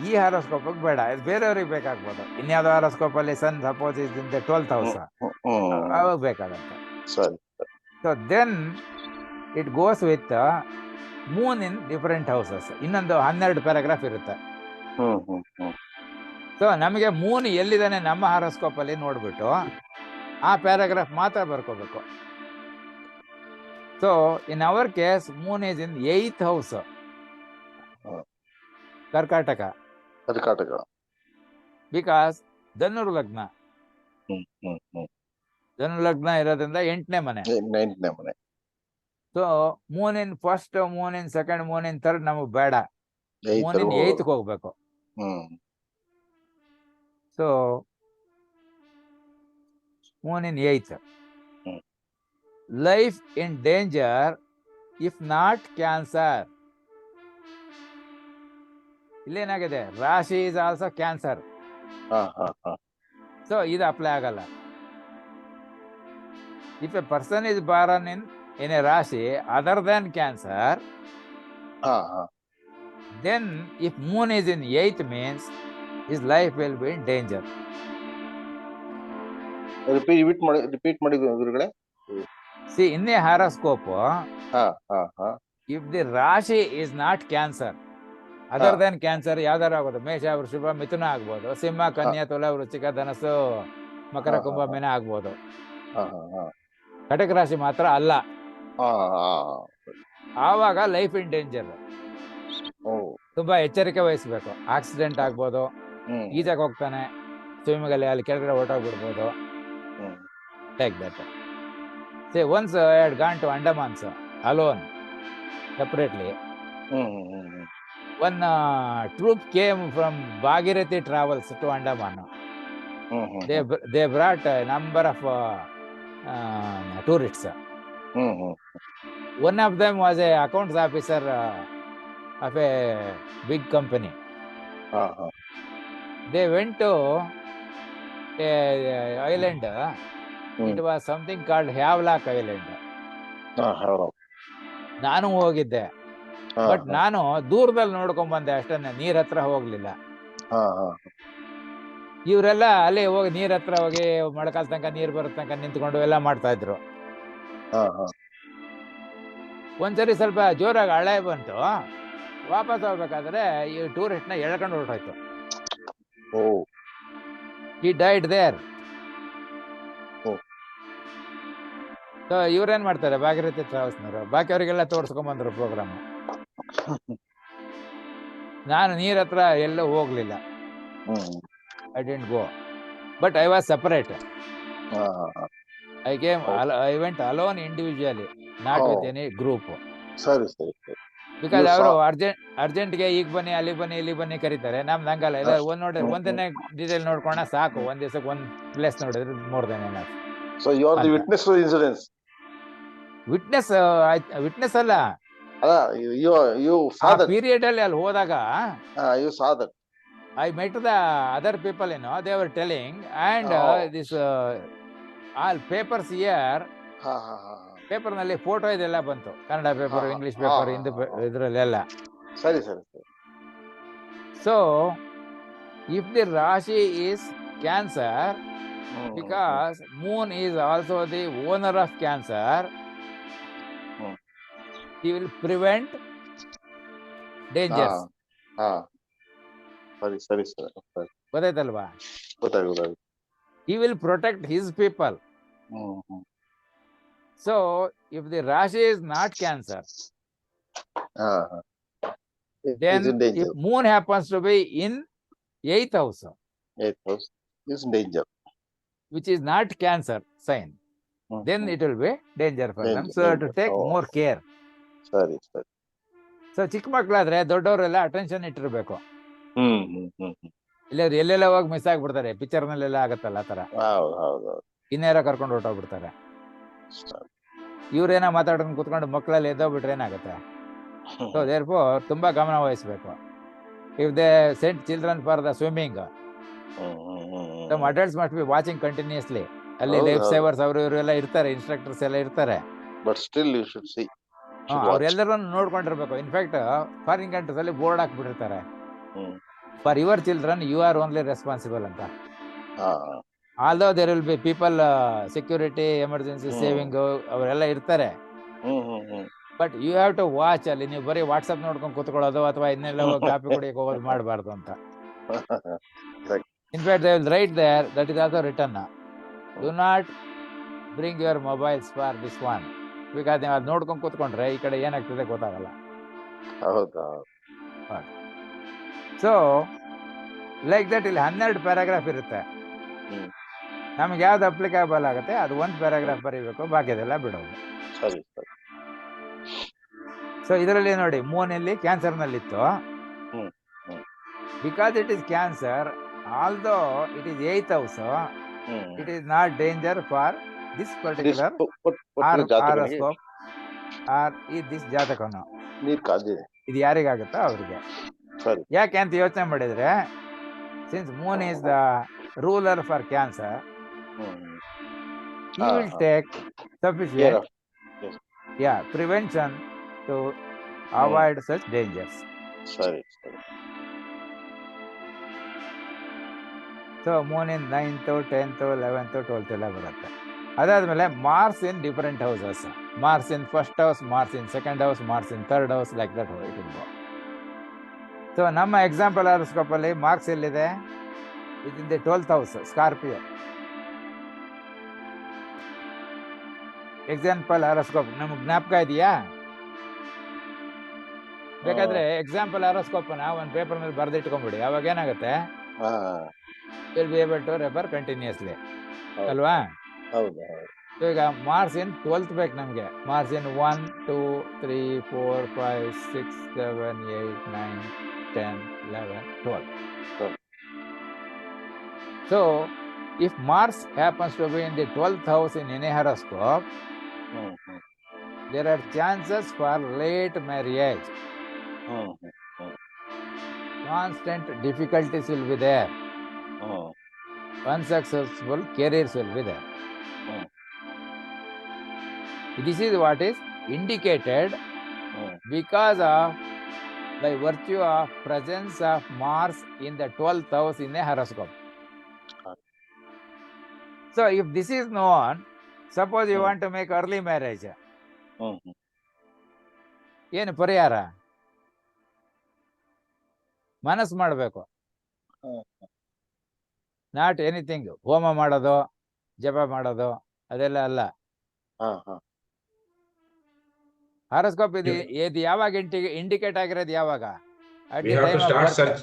ಈ ಹಾರೋಸ್ಕೋಪ್ ಬೇಡ, ಬೇರೆಯವ್ರಿಗೆ ಬೇಕಾಗ್ಬೋದು. ಇನ್ಯಾವುದೋ ಹಾರೋಸ್ಕೋಪ್ ಅಲ್ಲಿ sun suppose is in the 12th house, ಅವಾಗ ಬೇಕಾಗತ್ತೆ. So then it goes with moon in different houses. ಇನ್ನೊಂದು 12 ಪ್ಯಾರಾಗ್ರಾಫ್ ಇರುತ್ತೆ. ಸೊ ನಮಗೆ ಮೂನ್ ಎಲ್ಲಿದ್ದಾನೆ ನಮ್ಮ ಹಾರೋಸ್ಕೋಪ್ ಅಲ್ಲಿ ನೋಡ್ಬಿಟ್ಟು ಆ ಪ್ಯಾರಾಗ್ರಾಫ್ ಮಾತ್ರ ಬರ್ಕೋಬೇಕು. So in our case moon is in 8th house, ಕರ್ಕಾಟಕ. ಬಿಕಾಸ್ ಧನುರ್ ಲಗ್ನ. ಧನು ಲಗ್ನ ಇರೋದ್ರಿಂದ 8ನೇ ಮನೆ. So moon in first, moon in second, moon in 3rd ನಮಗ್ ಬೇಡ. ಮೂನ್ ಇನ್ 8th ಹೋಗ್ಬೇಕು. So moon in 8th. Life in danger if not Cancer. ಇಲ್ಲೇನಾಗಿದೆ? Rashi is also Cancer. So ಇದು ಅಪ್ಲೈ ಆಗಲ್ಲ. If a person is born in a Rashi other than Cancer, then if moon is in 8th means his life will be in danger. Repeat ಮಾಡಿ ಗುರುಗಳೇ. See, in a horoscope, if the Rashi is not Cancer, other than Cancer, ಯಾವ್ದಾರು ಆಗೋದು, ಮೇಷ, ವೃಷಭ, ಮಿಥುನ ಆಗ್ಬೋದು, ಸಿಂಹ, ಕನ್ಯಾ, ತುಲಾ, ವೃಶ್ಚಿಕ, ಧನಸ್ಸು, ಮಕರ, ಕುಂಭ, ಮೀನ ಆಗ್ಬೋದು. ಕಟಕ ರಾಶಿ ಮಾತ್ರ ಅಲ್ಲ. ಆವಾಗ ಲೈಫ್ ಇನ್ ಡೇಂಜರ್. ತುಂಬಾ ಎಚ್ಚರಿಕೆ ವಹಿಸ್ಬೇಕು. ಆಕ್ಸಿಡೆಂಟ್ ಆಗ್ಬೋದು, ಈಜಾಗ ಹೋಗ್ತಾನೆ, ಸ್ವಿಮ್ಮಿಂಗ್ ಅಲ್ಲಿ ಕೆಳಗಡೆ ಹೊರಟೋಗ್ಬಿಡ್ಬೋದು. Like that. Say once I had gone to Andamans alone, separately. One troop came from Bhagirathi travels to Andaman. They brought a number of tourists. One of them was a accounts officer of a big company. They went to a island. It was something called Havelock Island. ನಾನು ಹೋಗಿದ್ದೆ, ಬಟ್ ನಾನು ದೂರದಲ್ಲಿ ನೋಡ್ಕೊಂಡ್ ಬಂದೆ ಅಷ್ಟೇ, ನೀರ್ ಹತ್ರ ಹೋಗ್ಲಿಲ್ಲ. ಇವರೆಲ್ಲ ಅಲ್ಲಿ ಹೋಗಿ ನೀರ್ ಹತ್ರ ಹೋಗಿ ಮೊಳಕಾಲ್ ತನಕ ನೀರ್ ಬರೋ ತನಕ ನಿಂತ್ಕೊಂಡು ಎಲ್ಲ ಮಾಡ್ತಾ ಇದ್ರು. ಒಂದ್ಸರಿ ಸ್ವಲ್ಪ ಜೋರಾಗಿ ಹಳೆ ಬಂತು, ವಾಪಸ್ ಹೋಗ್ಬೇಕಾದ್ರೆ ಈ ಟೂರಿಸ್ಟ್ ನ ಎಳ್ಕೊಂಡು ಹೊರಟೋಯ್ತು. He died there. ಸೊ ಇವ್ರೇನ್ ಮಾಡ್ತಾರೆ, ಭಾಗೀರಥಿ ಟ್ರಾವೆಲ್ಸ್ನವರು ಬಾಕಿ ಅವರಿಗೆಲ್ಲ ತೋರ್ಸ್ಕೊಂಡ್ ಬಂದ್ರು ಪ್ರೋಗ್ರಾಮ್. ನಾನು ನೀರ್ ಹತ್ರ ಎಲ್ಲೂ ಹೋಗ್ಲಿಲ್ಲ. I didn't go, but I was separate. I went alone individually, not with any group. ಸರಿ. ಬಿಕಾಸ್ ಅವರು ಅರ್ಜೆಂಟ್ಗೆ ಈಗ ಬನ್ನಿ ಅಲ್ಲಿ ಬನ್ನಿ ಇಲ್ಲಿ ಬನ್ನಿ ಕರೀತಾರೆ. ನಮ್ದು ಹಂಗಲ್ಲ, ಎಲ್ಲ ಒಂದನೇ ಡೀಟೇಲ್ ನೋಡ್ಕೊಂಡ ಸಾಕು. ಒಂದ್ ದಿವಸಕ್ಕೆ ಒಂದ್ ಪ್ಲೇಸ್ ನೋಡಿದ್ರೆ more than enough. So you are the witness to the incidents. Witness ಅಲ್ಲ, you saw that ಪೀರಿಯಡ್ ಅಲ್ಲಿ ಅಲ್ಲಿ ಹೋದಾಗ you saw that. I met the other people, they were telling, and this all papers here, paper ನಲ್ಲಿ ಫೋಟೋ ಇದೆಲ್ಲ ಬಂತು, Kannada paper, English paper, Hindi ಇದ್ರಲ್ಲೆಲ್ಲ. ಸರಿ. So if the Rashi is Cancer, because Moon is also the owner of Cancer, he will prevent dangers. ಸರಿ. ಗೊತ್ತಾಯ್ತಲ್ವಾ? ಗೊತ್ತಾಯ್ತು. He will protect his people. So if the Rashi is not Cancer, then if Moon happens to be in 8th house is in danger, which is not Cancer sign, then it will be danger for them. So to take more care. ಸರಿ. ಸೊ ಚಿಕ್ಕ ಮಕ್ಕಳಾದ್ರೆ ದೊಡ್ಡವರೆಲ್ಲ ಅಟೆನ್ಷನ್ ಇಟ್ಟಿರ್ಬೇಕು. ಇಲ್ಲ ಎಲ್ಲೆಲ್ಲ ಹೋಗಿ ಮಿಸ್ ಆಗ್ಬಿಡ್ತಾರೆ, ಪಿಕ್ಚರ್ ನಲ್ಲೆಲ್ಲ ಆಗತ್ತಲ್ಲ ಆ ತರ. ಇನ್ಯಾರೋ ಕರ್ಕೊಂಡು ಹೊರಟೋಗ್ಬಿಡ್ತಾರೆ. ಇವ್ರೇನೋ ಮಾತಾಡ್ಕೊಂಡು ಕುತ್ಕೊಂಡು ಮಕ್ಕಳಲ್ಲಿ ಎದ್ದೋಗ್ಬಿಟ್ರೆ ಏನಾಗುತ್ತೆ? ಸೊ ದೇರ್ಫೋರ್ ತುಂಬಾ ಗಮನ ವಹಿಸ್ಬೇಕು. If they sent children for the swimming, some adults must be watching continuously. ಅಲ್ಲಿ ಲೈಫ್ ಸೇವರ್ಸ್ ಅವರು ಇವರೆಲ್ಲ ಇರ್ತಾರೆ, ಇನ್ಸ್ಟ್ರಕ್ಟರ್ಸ್ ಎಲ್ಲ ಇರ್ತಾರೆ. But still you should see, ಅವ್ರೆಲ್ಲರನ್ನು ನೋಡ್ಕೊಂಡಿರ್ಬೇಕು. ಇನ್ಫ್ಯಾಕ್ಟ್ ಫಾರಿನ್ ಕಂಟ್ರೀಸ್ ಅಲ್ಲಿ ಬೋರ್ಡ್ ಹಾಕ್ಬಿಟ್ಟಿರ್ತಾರೆ, for your children you are only responsible ಅಂತ. Although there will be people security, emergency saving ಅವರೆಲ್ಲ ಇರ್ತಾರೆ, but you have to watch. ಅಲ್ಲಿ ನೀವು ಬರೀ ವಾಟ್ಸ್ಆಪ್ ನೋಡ್ಕೊಂಡು ಕೂತ್ಕೊಳ್ಳೋದು ಅಥವಾ ಇನ್ನೆಲ್ಲ ಕಾಫಿ ಕುಡಿಯಕ್ಕೆ ಹೋಗೋದು ಮಾಡಬಾರ್ದು ಅಂತ. In fact they will write there, that is also written, do not bring your mobiles for this one. Because ನೀವು ಅದು ನೋಡ್ಕೊಂಡು ಕೂತ್ಕೊಂಡ್ರೆ ಈ ಕಡೆ ಏನಾಗ್ತದೆ ಗೊತ್ತಾಗಲ್ಲ. ಸೊ ಲೈಕ್ ದಟ್ ಇಲ್ಲಿ 12 ಪ್ಯಾರಾಗ್ರಾಫ್ ಇರುತ್ತೆ. ನಮ್ಗೆ ಯಾವ್ದು ಅಪ್ಲಿಕೇಬಲ್ ಆಗುತ್ತೆ ಅದು ಒಂದು ಪ್ಯಾರಾಗ್ರಾಫ್ ಬರೀಬೇಕು, ಬಾಕಿದೆಲ್ಲ ಬಿಡೋದು. ಸೊ ಇದರಲ್ಲಿ ನೋಡಿ, ಮೂನ್ ಇಲ್ಲಿ ಕ್ಯಾನ್ಸರ್ ನಲ್ಲಿತ್ತು. Because it is Cancer, although it is 8th house, it is not danger for this particular horoscope or ಈ ದಿಸ್ ಜಾತಕನು. ಇದು ಯಾರಿಗಾಗುತ್ತೋ ಅವ್ರಿಗೆ. ಯಾಕೆ ಅಂತ ಯೋಚನೆ ಮಾಡಿದ್ರೆ, since moon is the ruler for Cancer, he will take sufficient prevention to avoid such dangers. So moon in 9th, 10th, 11th, 12th ಎಲ್ಲ ಬರುತ್ತೆ. ಅದಾದ್ಮೇಲೆ Mars in different houses, Mars in first house, Mars in second house, Mars in third house, like that it will go. So ನಮ್ಮ ಎಕ್ಸಾಂಪಲ್ ಹಾರೋಸ್ಕೋಪ್ ಅಲ್ಲಿ ಮಾರ್ಕ್ಸ್ ಎಲ್ಲಿದೆ? It in the 12th house, Scorpio. Example horoscope ನಮ್ಗೆ ಜ್ಞಾಪಕ ಇದೆಯಾ? ಬೇಕಾದ್ರೆ ಎಕ್ಸಾಂಪಲ್ ಹಾರೋಸ್ಕೋಪ್ ನ ಒಂದು ಪೇಪರ್ ಮೇಲೆ ಬರೆದಿಟ್ಕೊಂಡ್ಬಿಡಿ, ಅವಾಗ ಏನಾಗುತ್ತೆ, will be able to refer continuously ಅಲ್ವಾ? ಈಗ ಮಾರ್ಸ್ ಇನ್ 12th ಬೇಕು ನಮ್ಗೆ. Mars in 1, 2, 3, 4, 5, 6, 7, 8, 9, 10, 11, 12. So if Mars happens to be in the 12th house in any horoscope, there are chances for late marriage. Constant difficulties will be there. Unsuccessful careers will be there. This is what is indicated because of by virtue of presence of Mars in the 12th house in a horoscope. So if this is known, suppose you want to make early marriage, ಏನು ಪರಿಹಾರ? ಮನಸ್ಸು ಮಾಡಬೇಕು. ನಾಟ್ ಎನಿಥಿಂಗ್ ಹೋಮ ಮಾಡೋದು, ಜಪ ಮಾಡೋದು ಅದೆಲ್ಲ ಅಲ್ಲ. ಹಾರೋಸ್ಕೋಪ್ ಇದು ಯಾವಾಗ ಇಂಡಿಕೇಟ್ ಆಗಿರೋದು ಯಾವಾಗ? At the time of birth.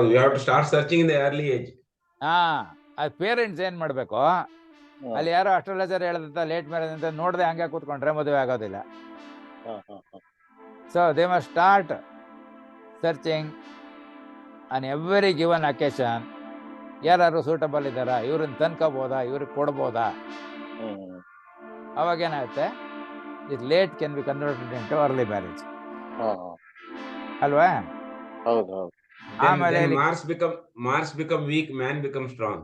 We have to start searching in the early age. ಅದು ಪೇರೆಂಟ್ಸ್ ಏನ್ ಮಾಡ್ಬೇಕು? ಅಲ್ಲಿ ಯಾರೋ ಅಸ್ಟ್ರಾಲಜರ್ ಹೇಳದಂತ ಲೇಟ್ ಮ್ಯಾರೇಜ್ ಅಂತ ನೋಡದೆ ಹಂಗೆ ಕೂತ್ಕೊಂಡ್ರೆ ಮದುವೆ ಆಗೋದಿಲ್ಲ. So they must start searching on every given occasion. ಯಾರು ಸೂಟಬಲ್ ಇದ್ದಾರಾ, ಇವ್ರನ್ನ ತನ್ಕೋಬೋದಾ, ಇವ್ರಿಗೆ ಕೊಡ್ಬೋದಾ? ಅವಾಗ ಏನಾಗುತ್ತೆ, this late can be converted into early marriage ಅಲ್ವಾ? ಆಮೇಲೆ Mars become weak, man become strong.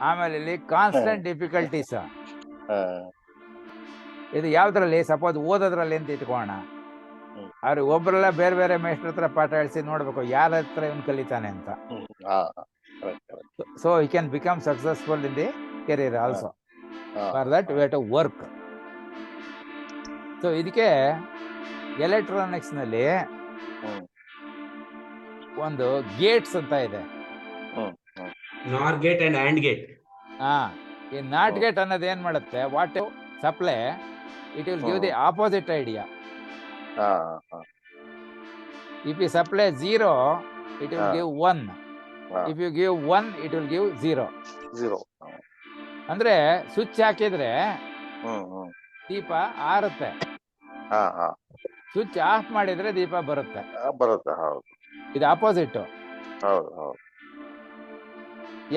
ಆಮೇಲೆ ಇಲ್ಲಿ ಕಾನ್ಸ್ಟೆಂಟ್ ಡಿಫಿಕಲ್ಟೀಸ್. ಇದು ಯಾವ್ದ್ರಲ್ಲಿ? ಸಪೋಸ್ ಓದೋದ್ರಲ್ಲಿ ಅಂತ ಇಟ್ಕೋಣ, ಅವ್ರಿಗೆ ಒಬ್ಬರೆಲ್ಲ ಬೇರೆ ಬೇರೆ ಮೇಷ್ಟ್ರ ಹತ್ರ ಪಾಠ ಹೇಳಿಸಿ ನೋಡ್ಬೇಕು ಯಾರ ಹತ್ರ ಇವನ್ ಕಲಿತಾನೆ ಅಂತ. So he can become successful in the career also. For that we have to work. So ಇದಕ್ಕೆ ಎಲೆಕ್ಟ್ರಾನಿಕ್ಸ್ ನಲ್ಲಿ ಒಂದು ಗೇಟ್ಸ್ ಅಂತ ಇದೆ. Nor gate and and gate. ಈ ನಾಟ್ ಗೇಟ್ ಅನ್ನೋದು ಏನ್ ಮಾಡುತ್ತೆ, what supply it will give the opposite idea. If you supply 0, it will give 1. If you give 1, it will give 0. ಅಂದ್ರೆ ಸ್ವಿಚ್ ಹಾಕಿದ್ರೆ ದೀಪ ಆರುತ್ತೆ, ಸ್ವಿಚ್ ಆಫ್ ಮಾಡಿದ್ರೆ ದೀಪ ಬರುತ್ತೆ. ಇದು ಆಪೋಸಿಟ್.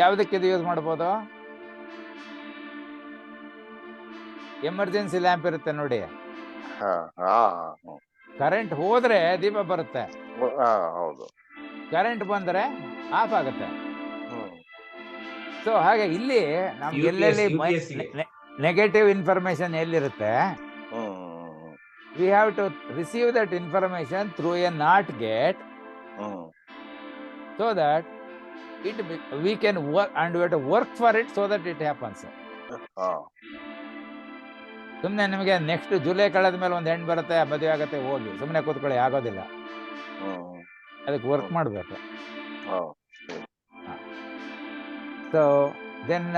ಯಾವ್ದಕ್ಕೆ ಇದು ಯೂಸ್ ಮಾಡ್ಬೋದು? ಎಮರ್ಜೆನ್ಸಿ ಲ್ಯಾಂಪ್ ಇರುತ್ತೆ ನೋಡಿ, ಕರೆಂಟ್ ಹೋದ್ರೆ ದೀಪ ಬರುತ್ತೆ, ಕರೆಂಟ್ ಬಂದ್ರೆ ಆಫ್ ಆಗುತ್ತೆ. ಸೊ ಹಾಗೆ ಇಲ್ಲಿ ನಮ್ಗೆ ಎಲ್ಲೆಲ್ಲಿ ನೆಗೆಟಿವ್ ಇನ್ಫಾರ್ಮೇಶನ್ ಎಲ್ಲಿರುತ್ತೆ, we have to receive that information through a not gate, so that we can work and we have to work for it so that it happens. ಸುಮ್ಮನೆ ನಿಮಗೆ ನೆಕ್ಸ್ಟ್ ಜುಲೈ ಕಳೆದ ಮೇಲೆ ಒಂದು ಹೆಣ್ಣು ಬರುತ್ತೆ, ಮದುವೆ ಆಗತ್ತೆ, ಹೋಗಿ ಸುಮ್ಮನೆ ಕೂತ್ಕೊಳ್ಳಿ, ಆಗೋದಿಲ್ಲ. ಅದಕ್ಕೆ ವರ್ಕ್ ಮಾಡಬೇಕು. So then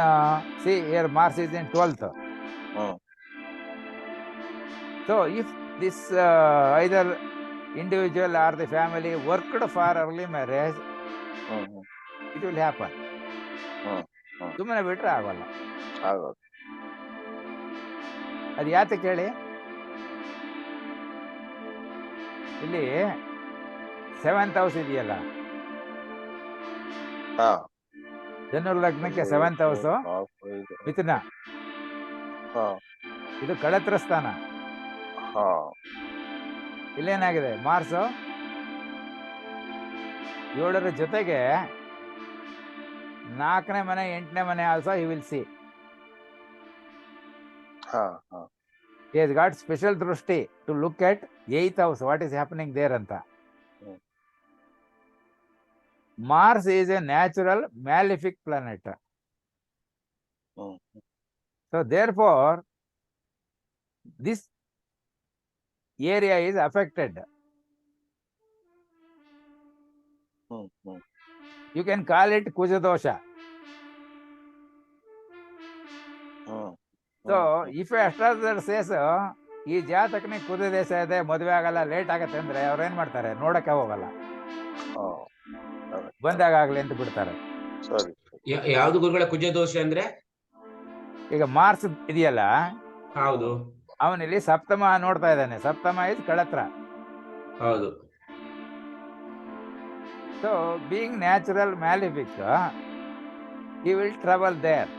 see here Mars is in 12th. So if this either individual or the family worked for early marriage, it will happen. ಸುಮ್ಮನೆ ಬಿಟ್ರೆ ಆಗೋಲ್ಲ. ಅದು ಯಾತಕ್ಕೆ ಹೇಳಿ? ಇಲ್ಲಿ 7th ಹೌಸ್ ಇದೆಯಲ್ಲ, ಧನು ಲಗ್ನಕ್ಕೆ 7th ಹೌಸ್ ಮಿಥುನ, ಇದು ಕಳತ್ರ ಸ್ಥಾನ. ಇಲ್ಲೇನಾಗಿದೆ, ಮಾರ್ಸ್ 7ರ ಜೊತೆಗೆ 4ನೇ ಮನೆ 8ನೇ ಮನೆ also he will see. He has got special ದೃಷ್ಟಿ to look at 8th house, what is happening there ಅಂತ. Mars is a natural malefic planet. So therefore this area is affected. You can call it Kujadosha. So if a astrologer says ಈ ಜಾತಕನೇ ಕುಜ ದೇಶ ಇದೆ, ಮದುವೆ ಆಗಲ್ಲ, ಲೇಟ್ ಆಗತ್ತೆ ಅಂದ್ರೆ ಅವ್ರೇನ್ ಮಾಡ್ತಾರೆ, ನೋಡಕ್ಕೆ ಹೋಗಲ್ಲ, ಬಂದಾಗ ಆಗ್ಲಿ ಅಂತ ಬಿಡ್ತಾರೆ. ಯಾವ್ದು ಗುರುಗಳ ಕುಜ ದೋಷ ಅಂದ್ರೆ? ಈಗ ಮಾರ್ಸ್ ಇದೆಯಲ್ಲ, ಹೌದು, ಅವನಲ್ಲಿ ಸಪ್ತಮ ನೋಡ್ತಾ ಇದ್ದಾನೆ. ಸಪ್ತಮ ಇಸ್ ಕಳತ್ರ. ಹೌದು. So being natural malefic, he will travel there.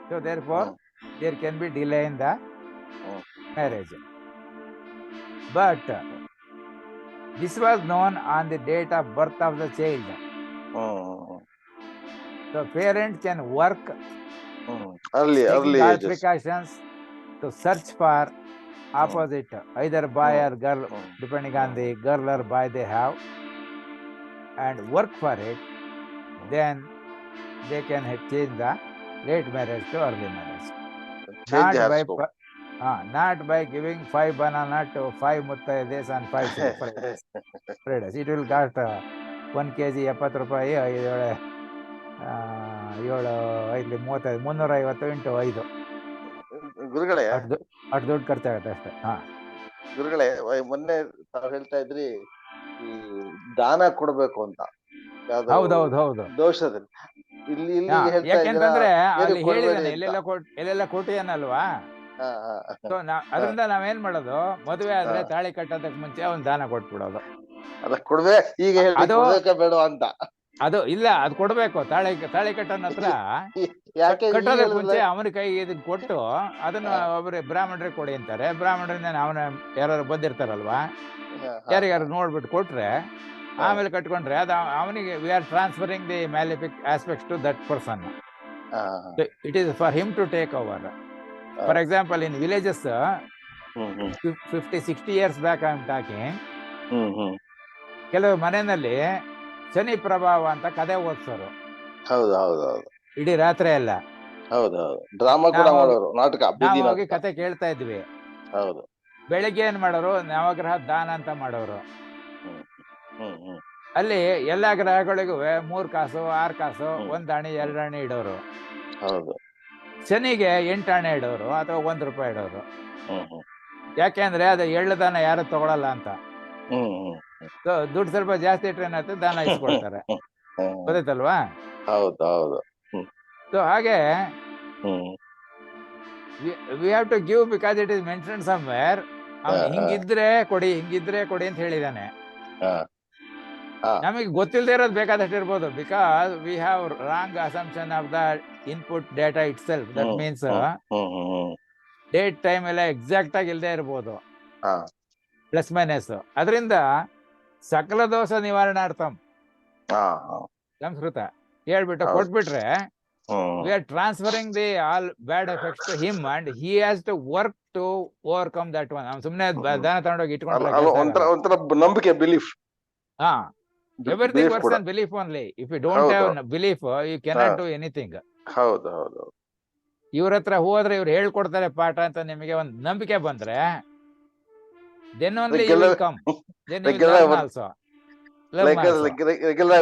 So therefore there can be delay in the marriage. But this was known on the date of birth of the child. The parent can work early taking all ages. precautions to search for opposite, either boy or girl, depending on the girl or boy they have, and work for it. Then they can change the late marriage to early marriage. Change the horoscope. Not by giving 5 banana to 5 muttaides and 5 Fridays. It will cost 1 kg 70 ರೂಪಾಯಿ, 7 5 350 into 5. ಗುರುಗಳೇ, ಅಷ್ಟು ದುಡ್ಡು ಖರ್ಚಾಗತ್ತೆ ಅಷ್ಟೇ. ಗುರುಗಳೇ, ಮೊನ್ನೆ ತಾವ್ ಹೇಳ್ತಾ ಇದ್ರಿ ಈ ದಾನ ಕೊಡ್ಬೇಕು ಅಂತ. ಹೌದು ದೋಷದಲ್ಲಿ ಇಲ್ಲಿ ಯಾಕೆಂತಂದ್ರೆ ಅಲ್ಲಿ ಹೇಳಿದಾನೆ ಎಲ್ಲೆಲ್ಲ ಕೊಟ್ಟಿಯಾನಲ್ವಾ. ಅದರಿಂದ ನಾವೇನ್ ಮಾಡೋದು, ಮದುವೆ ಆದ್ರೆ ತಾಳಿ ಕಟ್ಟೋದಕ್ ಮುಂಚೆ ಅವ್ನ್ ದಾನ ಕೊಟ್ಬಿಡೋದು. ಈಗ ಬೇಡ ಅಂತ. ಅದು ಇಲ್ಲ, ಅದು ಕೊಡ್ಬೇಕು. ತಾಳಿ ಕಟ್ಟೋನ ಹತ್ರ ಕಟ್ಟೋದಕ್ ಮುಂಚೆ ಅವನ ಕೈಗೆ ಇದನ್ನ ಕೊಟ್ಟು ಅದನ್ನ ಒಬ್ಬರು ಬ್ರಾಹ್ಮಣರಿಗೆ ಕೊಡಿ ಅಂತಾರೆ. ಬ್ರಾಹ್ಮಣರಿಂದ ಅವನ ಯಾರು ಬಂದಿರ್ತಾರಲ್ವಾ, ಯಾರಿಗಾರು ನೋಡ್ಬಿಟ್ಟು ಕೊಟ್ರೆ ಆಮೇಲೆ ಕಟ್ಕೊಂಡ್ರೆ ಅದು ಅವನಿಗೆ we are transferring the malefic aspects to that person. It is for him to take over. For example, in villages 50-60 years back I am talking, ಕೆಲವು ಮನೆಯಲ್ಲಿ ಶನಿ ಪ್ರಭಾವ ಅಂತ ಕತೆ ಓದ್ಸೋರು. ಇಡೀ ರಾತ್ರಿ ಎಲ್ಲ ಡ್ರಾಮಾ ಕೂಡ ಮಾಡೋರು, ನಾಟಕ. ನಾವು ಹೋಗಿ ಕತೆ ಕೇಳ್ತಾ ಇದ್ವಿ. ಬೆಳಿಗ್ಗೆ ಏನ್ ಮಾಡೋರು, ನವಗ್ರಹ ದಾನ ಅಂತ ಮಾಡೋರು. ಅಲ್ಲಿ ಎಲ್ಲಾ ಗ್ರಹಗಳಿಗೂ 3 ಕಾಸು 6 ಕಾಸು 1 ಆಣೆ 2 ಆಣೆ ಇಡೋರು. ಶನಿಗೆ 8 ಆಣೆ ಇಡೋರು ಅಥವಾ 1 ರೂಪಾಯಿ ಇಡೋರು. ಯಾಕೆಂದ್ರೆ ಅದು ಎಳ್ಳು ದಾನ ಯಾರು ತಗೊಳಲ್ಲ ಅಂತ. ದುಡ್ಡು ಸ್ವಲ್ಪ ಜಾಸ್ತಿ ಇಟ್ರೆ ಏನಾಯ್ತು, ದಾನ ಇಸ್ಕೊಳ್ತಾರೆ. ಗೊತ್ತಾಯ್ತಲ್ವಾ? ಸೊ ಹಾಗೆ we have to give because it is mentioned somewhere. ಅವನು ಹಿಂಗಿದ್ರೆ ಕೊಡಿ ಅಂತ ಹೇಳಿದಾನೆ. ನಮಗೆ ಗೊತ್ತಿಲ್ಲದೆ ಇರೋದು ಬೇಕಾದಷ್ಟು ಇರ್ಬೋದು, because we have wrong assumption of the input data it self. That means date time ಎಲ್ಲ ಎಕ್ಸಾಕ್ಟ್ ಆಗಿ ಇಲ್ಲದೆ ಇರ್ಬೋದು, ಪ್ಲಸ್ ಮೈನಸ್. ಅದರಿಂದ ಸಕಲ ದೋಷ ನಿವಾರಣಾರ್ಥಂ ಸಂಸ್ಕೃತ ಹೇಳ್ಬಿಟ್ಟು ಕೊಟ್ಬಿಟ್ರೆ we are transferring the all bad effects to him and he has to work to overcome that one. ಸುಮ್ನೆ ದಾನ ತಗೊಂಡೋಗಿ ಇಟ್ಕೊಂಡ್ರೆ ನಂಬಿಕೆ, belief. Everything works on belief only. If you don't have belief, you cannot do anything. ಇವ್ರ ಹತ್ರ ಹೋದ್ರೆ ಇವ್ರು ಹೇಳ್ಕೊಡ್ತಾರೆ ಪಾಠ ಅಂತ ನಿಮಗೆ ಒಂದು ನಂಬಿಕೆ ಬಂದ್ರೆ, then only you will come. Then you will learn also.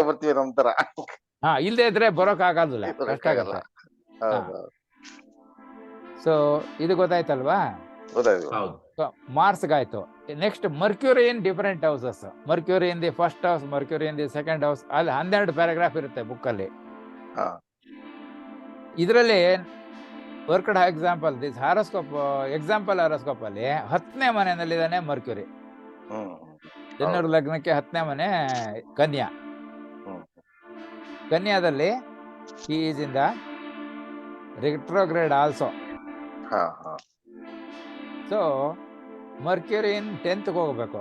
ಬರ್ತೀವಿ ನಮ್ ತರ. ಇಲ್ದೇ ಇದ್ರೆ ಬರೋಕ್ ಆಗೋದಿಲ್ಲ, ಕಷ್ಟ ಆಗಲ್ಲ. ಸೊ ಇದು ಗೊತ್ತಾಯ್ತಲ್ವಾ? ಮಾರ್ಸ್ಗಾಯ್ತು. Next Mercury in different houses. Mercury in the first house, Mercury in the second house. ಅಲ್ಲಿ 12 ಪ್ಯಾರಾಗ್ರಾಫ್ ಇರುತ್ತೆ ಬುಕ್ ಅಲ್ಲಿ. ಇದರಲ್ಲಿ worked example this horoscope example horoscope ಅಲ್ಲಿ 10ನೇ ಮನೆಯಲ್ಲಿದ್ದಾನೆ ಮರ್ಕ್ಯೂರಿ. ಜನರ ಲಗ್ನಕ್ಕೆ 10ನೇ ಮನೆ ಕನ್ಯಾ. ಕನ್ಯಾದಲ್ಲಿ he is in the retrograde also. So Mercury in 10th ಹೋಗ್ಬೇಕು.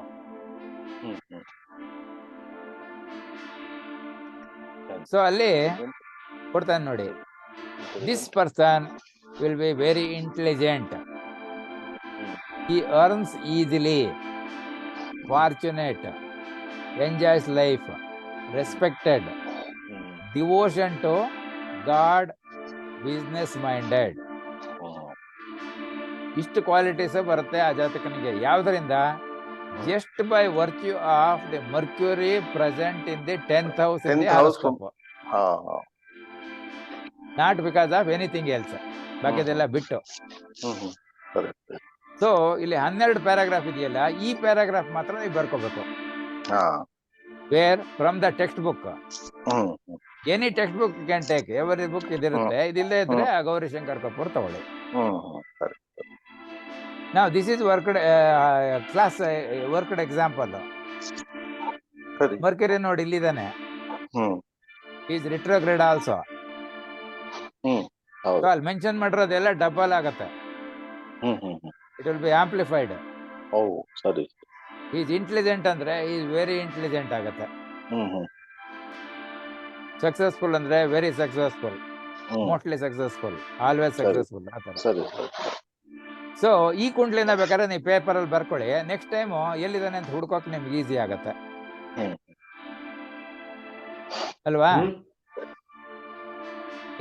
ಸೊ ಅಲ್ಲಿ ಕೊಡ್ತಾನೆ ನೋಡಿ, this person will be very intelligent, he earns easily, fortunate, enjoys life, respected, devotion to God, business minded. ಇಷ್ಟು ಕ್ವಾಲಿಟೀಸ್ ಬರುತ್ತೆ ಆ ಜಾತಕನಿಗೆ. ಯಾವ್ದರಿಂದ? Just by virtue of the Mercury present in the 10th house in the horoscope. Not because of anything else, ಬಾಕಿದೆಲ್ಲ ಬಿಟ್ಟು. ಸೊ ಇಲ್ಲಿ 12 ಪ್ಯಾರಾಗ್ರಾಫ್ ಇದೆಯಲ್ಲ, ಈ ಪ್ಯಾರಾಗ್ರಾಫ್ ಮಾತ್ರ ನೀವು ಬರ್ಕೋಬೇಕು. Where from the text book. Any text book can take, every book ಇದಿರುತ್ತೆ. ಇದಿಲ್ಲದೆ ಇದ್ರೆ ಗೌರಿಶಂಕರ್ ಕಪೂರ್ ತಗೊಳ್ಳಿ. Now this is worked class worked example. Mercury ನೋಡಿ ಇಲ್ಲಿದ್ದಾನೆ, is retrograde also. ಸೊ ಅಲ್ಲಿ ಮೆನ್ಷನ್ ಮಾಡಿರೋದೆಲ್ಲ ಡಬಲ್ ಆಗತ್ತೆ. It will be amplified. Oh, sorry. He is intelligent andre he is very intelligent ಆಗುತ್ತೆ. Successful andre very successful. Mostly successful. Always successful. ಸರಿ. ಸೊ ಈ ಕುಂಡ್ಲಿನ ಬೇಕಾದ್ರೆ ನೀವು ಪೇಪರ್ ಅಲ್ಲಿ ಬರ್ಕೊಳ್ಳಿ. ನೆಕ್ಸ್ಟ್ ಟೈಮ್ ಎಲ್ಲಿದ್ದಾನೆ ಅಂತ ಹುಡ್ಕೋಕ್ ನಿಮ್ಗೆ ಈಸಿ ಆಗತ್ತೆ ಅಲ್ವಾ?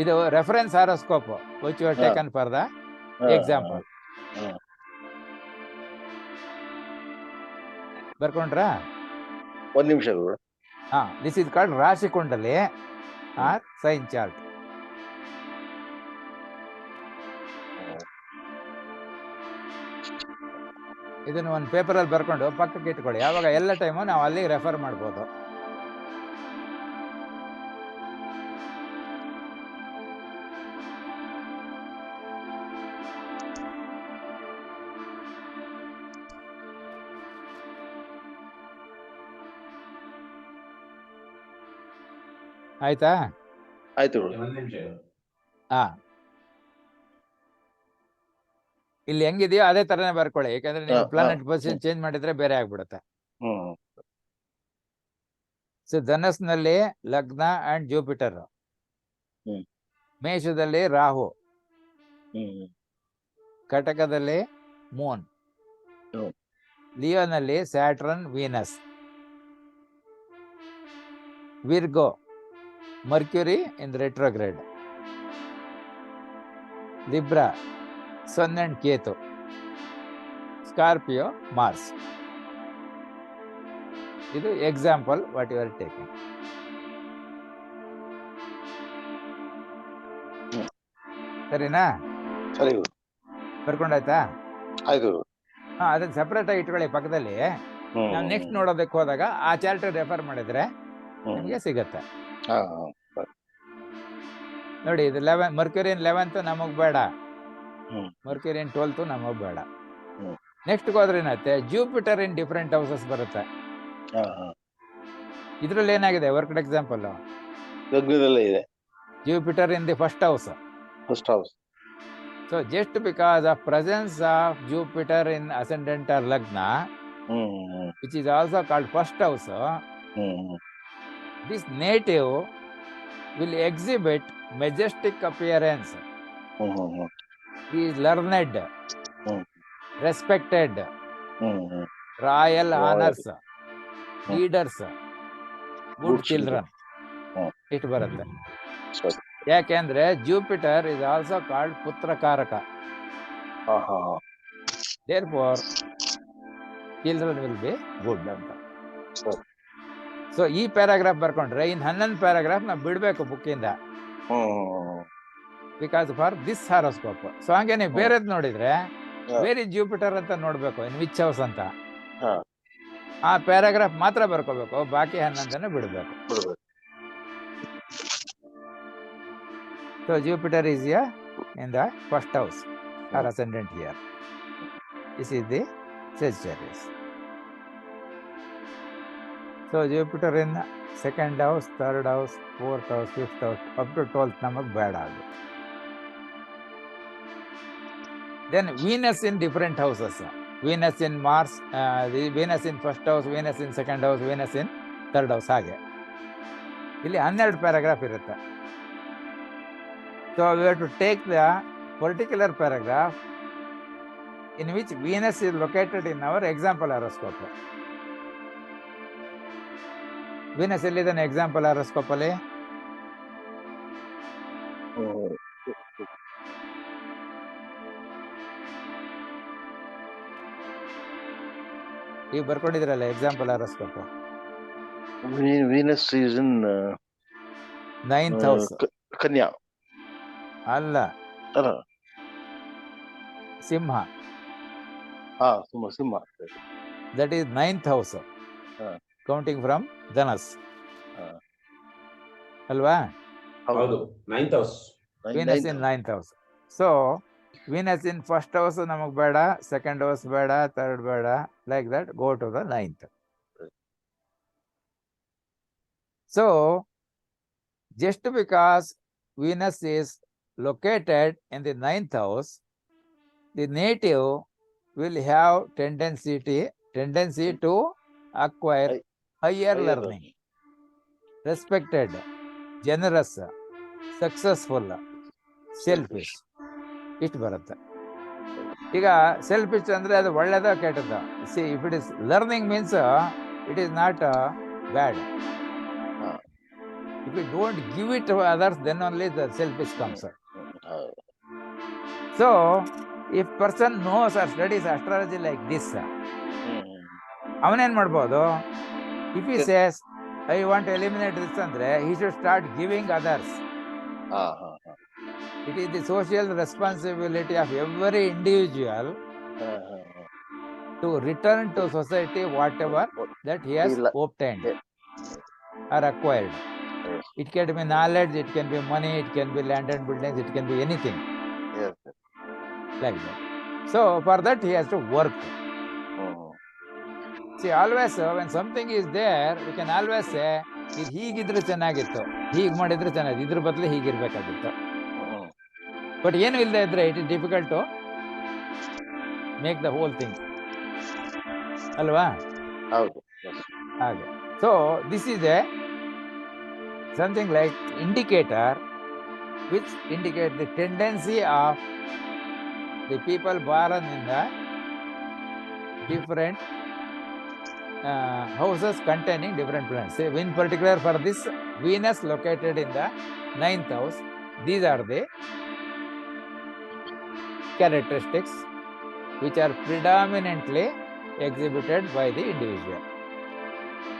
ಇದು reference horoscope which you have taken for the example. ಬರ್ಕೊಂಡ್ರಾ? ಒಂದ್ ನಿಮಿಷ. ದಿಸ್ ಇಸ್ ಕಾಲ್ಡ್ ರಾಶಿ ಕುಂಡಲಿ ಆರ್ ಸೈನ್ ಚಾರ್ಟ್. ಇದನ್ನು ಒಂದು ಪೇಪರ್ ಅಲ್ಲಿ ಬರ್ಕೊಂಡು ಪಕ್ಕಕ್ಕೆ ಇಟ್ಕೊಳ್ಳಿ. ಯಾವಾಗ ಎಲ್ಲ ಟೈಮು ನಾವು ಅಲ್ಲಿ ರೆಫರ್ ಮಾಡ್ಬೋದು. ಆಯ್ತಾ? ಆಯ್ತು. ಇಲ್ಲಿ ಹೆಂಗಿದೆಯೋ ಅದೇ ತರನೇ ಬರ್ಕೊಳ್ಳಿ. ಯಾಕಂದ್ರೆ ನೀವು ಪ್ಲಾನೆಟ್ ಪೊಸಿಷನ್ ಚೇಂಜ್ ಮಾಡಿದ್ರೆ ಬೇರೆ ಆಗ್ಬಿಡುತ್ತೆ. ಸೊ ಧನಸ್ನಲ್ಲಿ ಲಗ್ನ ಅಂಡ್ ಜೂಪಿಟರ್, ಮೇಷದಲ್ಲಿ ರಾಹು, ಕಟಕದಲ್ಲಿ ಮೂನ್, ಲಿಯೋನಲ್ಲಿ Saturn Venus, Virgo Mercury in retrograde, Libra sun and Ketu, Scorpio Mars. ಇದು example what you are taking. ಸರಿನಾ? ಸರಿ. ಬರ್ಕೊಂಡಾಯ್ತಾ? ಆಯ್ತು. ಅದನ್ನ ಸೆಪರೇಟ್ ಆಗಿ ಇಟ್ಕೊಳ್ಳಿ ಪಕ್ಕದಲ್ಲಿ. ನಾವು ನೆಕ್ಸ್ಟ್ ನೋಡೋದಕ್ಕೆ ಹೋದಾಗ ಆ ಚಾರ್ಟ್ ರೆಫರ್ ಮಾಡಿದ್ರೆ ನಿಮಗೆ ಸಿಗತ್ತೆ. ನೋಡಿ, ಇದು 11 ಮರ್ಕ್ಯುರಿಯನ್ 11th ನಮಗ್ ಬೇಡ, ಮರ್ಕ್ಯುರಿಯನ್ 12th ನಮಗ್ ಬೇಡ. ನೆಕ್ಸ್ಟ್ ಹೋದ್ರೆ ಏನತ್ತೆ, ಜೂಪಿಟರ್ ಇನ್ ಡಿಫ್ರೆಂಟ್ ಹೌಸಸ್ ಬರುತ್ತೆ. ಇದ್ರಲ್ಲಿ ಏನಾಗಿದೆ ವರ್ಕ್ಡ್ ಎಕ್ಸಾಂಪಲ್, ಇದೆ Jupiter in the first house. So just because of presence of Jupiter in ascendant or lagna, which is also called first house, this native will exhibit majestic appearance. He is learned, respected, royal honors, leaders, good children. It ಬರುತ್ತೆ. ಯಾಕೆಂದ್ರೆ Jupiter is also called putrakaraka. Therefore children will be good ಅಂತ. ಸೊ ಈ ಪ್ಯಾರಾಗ್ರಾಫ್ ಬರ್ಕೊಂಡ್ರೆ ಇನ್ 11 ಪ್ಯಾರಾಗ್ರಾಫ್ ನಾವು ಬಿಡ್ಬೇಕು ಬುಕ್ಕಿಂದ, because for this horoscope. So ಹಂಗೆ ನೀವು ಬೇರೆದ್ ನೋಡಿದ್ರೆ ಬೇರೆ ಜೂಪಿಟರ್ ಅಂತ ನೋಡ್ಬೇಕು, ಇನ್ ವಿಚ್ ಹೌಸ್ ಅಂತ. ಆ ಪ್ಯಾರಾಗ್ರಾಫ್ ಮಾತ್ರ ಬರ್ಕೋಬೇಕು, ಬಾಕಿ 11 ಬಿಡ್ಬೇಕು. So Jupiter is here in the first house or ascendant here. This is the Sagittarius. So Jupiter in second house, third house, fourth house, fifth house, up to 12th namak bad adu. Then Venus in different houses. Venus in Mars, Venus in first house, Venus in second house, Venus in third house. ಹಾಗೆ ಇಲ್ಲಿ 12 ಪ್ಯಾರಾಗ್ರಾಫ್ ಇರುತ್ತೆ. So we have to take the particular paragraph in which Venus is located in our example horoscope. Venus is an example horoscope. You ಬರ್ಕೊಂಡಿದ್ರಲ್ಲ example horoscope. Venus is in 9th house. Kanya. ಅಲ್ಲ, ಸಿಂಹ. ಸಿಂಹ. That is 9th house, counting from Dhanas. ಅಲ್ವಾ? ಹೌದು, 9th house. Venus in 9th house. So Venus in first house ನಮಗ್ ಬೇಡ, second house ಬೇಡ, third ಬೇಡ, like that go to the 9th. So just because Venus is located in the 9th house, the native will have tendency to acquire higher learning, respected, generous, successful, selfish. ಇಷ್ಟು ಬರುತ್ತೆ. ಈಗ ಸೆಲ್ಫಿಶ್ ಅಂದ್ರೆ ಅದು ಒಳ್ಳೇದ ಕೆಟ್ಟದ. See if it is learning means it is not bad. If you don't give it to others, then only the selfish comes. So, if person knows or studies astrology like this, ಅವನೇನ್ ಮಾಡ್ಬೋದು? If he says, I want to eliminate this andre, he should start giving others. It is the social responsibility of every individual to return to society whatever that he has obtained or acquired. It can be knowledge, it can be money, it can be land and buildings, it can be anything. Yes. Like that. So for that he has to work. See, always when something is there, we can always say, ಇದು ಹೀಗಿದ್ರೆ ಚೆನ್ನಾಗಿತ್ತು, ಹೀಗೆ ಮಾಡಿದ್ರೆ ಚೆನ್ನಾಗಿತ್ತು, ಇದ್ರ ಬದಲು ಹೀಗಿರ್ಬೇಕಾಗಿತ್ತು. ಬಟ್ ಏನು ಇಲ್ಲದೆ ಇದ್ರೆ it is difficult to make the whole thing ಅಲ್ವಾ? ಹೌದು ಹಾಗೆ. So this is a something like indicator which indicate the tendency of the people born in the different houses containing different planets. Say, in particular for this Venus located in the 9th house, these are the characteristics which are predominantly exhibited by the individual.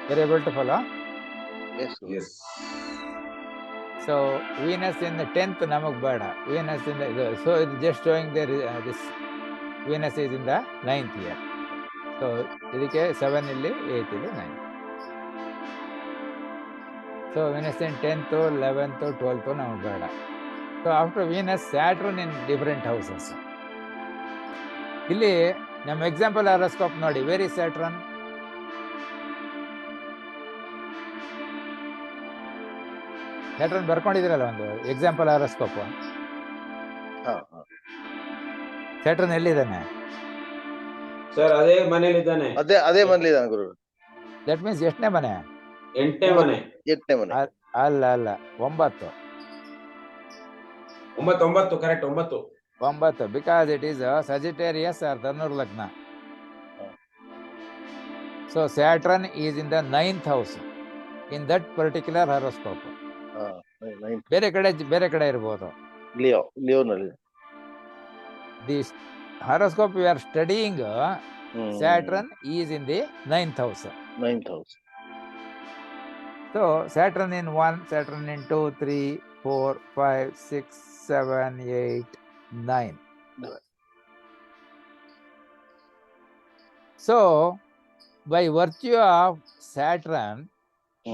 You are able to follow? Yes. So Venus in the 10th namak bada. Venus in the so it's just showing there this Venus is in the 9th here. So idike 7 illi 8 illi 9. So Venus in 10th, 11th, 12th namak bada. So after Venus, Saturn in different houses. Illi nam example horoscope nodi. Where is Saturn? Saturn ಬರ್ಕೊಂಡಿದ್ದೀರಲ್ಲ ಒಂದು ಎಕ್ಸಾಂಪಲ್ ಹಾರೋಸ್ಕೋಪ್. Saturn ಎಲ್ಲಿದ್ದಾನೆ ಸರ್? ಅದೇ ಮನೇಲಿದ್ದಾನೆ. ಅದೇ ಮನೇಲಿದ್ದಾನೆ ಗುರು. ದಟ್ ಮೀನ್ಸ್ ಎಷ್ಟನೇ ಮನೆ? 8ನೇ ಮನೆ. ಅಲ್ಲ 9. 9 correct 9. Because it is Sagittarius or dhanur ಲಗ್ನ. So Saturn is in the 9th house in that particular horoscope. ಬೇರೆ ಕಡೆ ಇರಬಹುದು. ಲಿಯೋನಲ್ಲಿ the horoscope we are studying, Saturn is in the 9th house. So Saturn in 1, Saturn in 2, 3, 4, 5, 6, 7, 8, 9. So by virtue of Saturn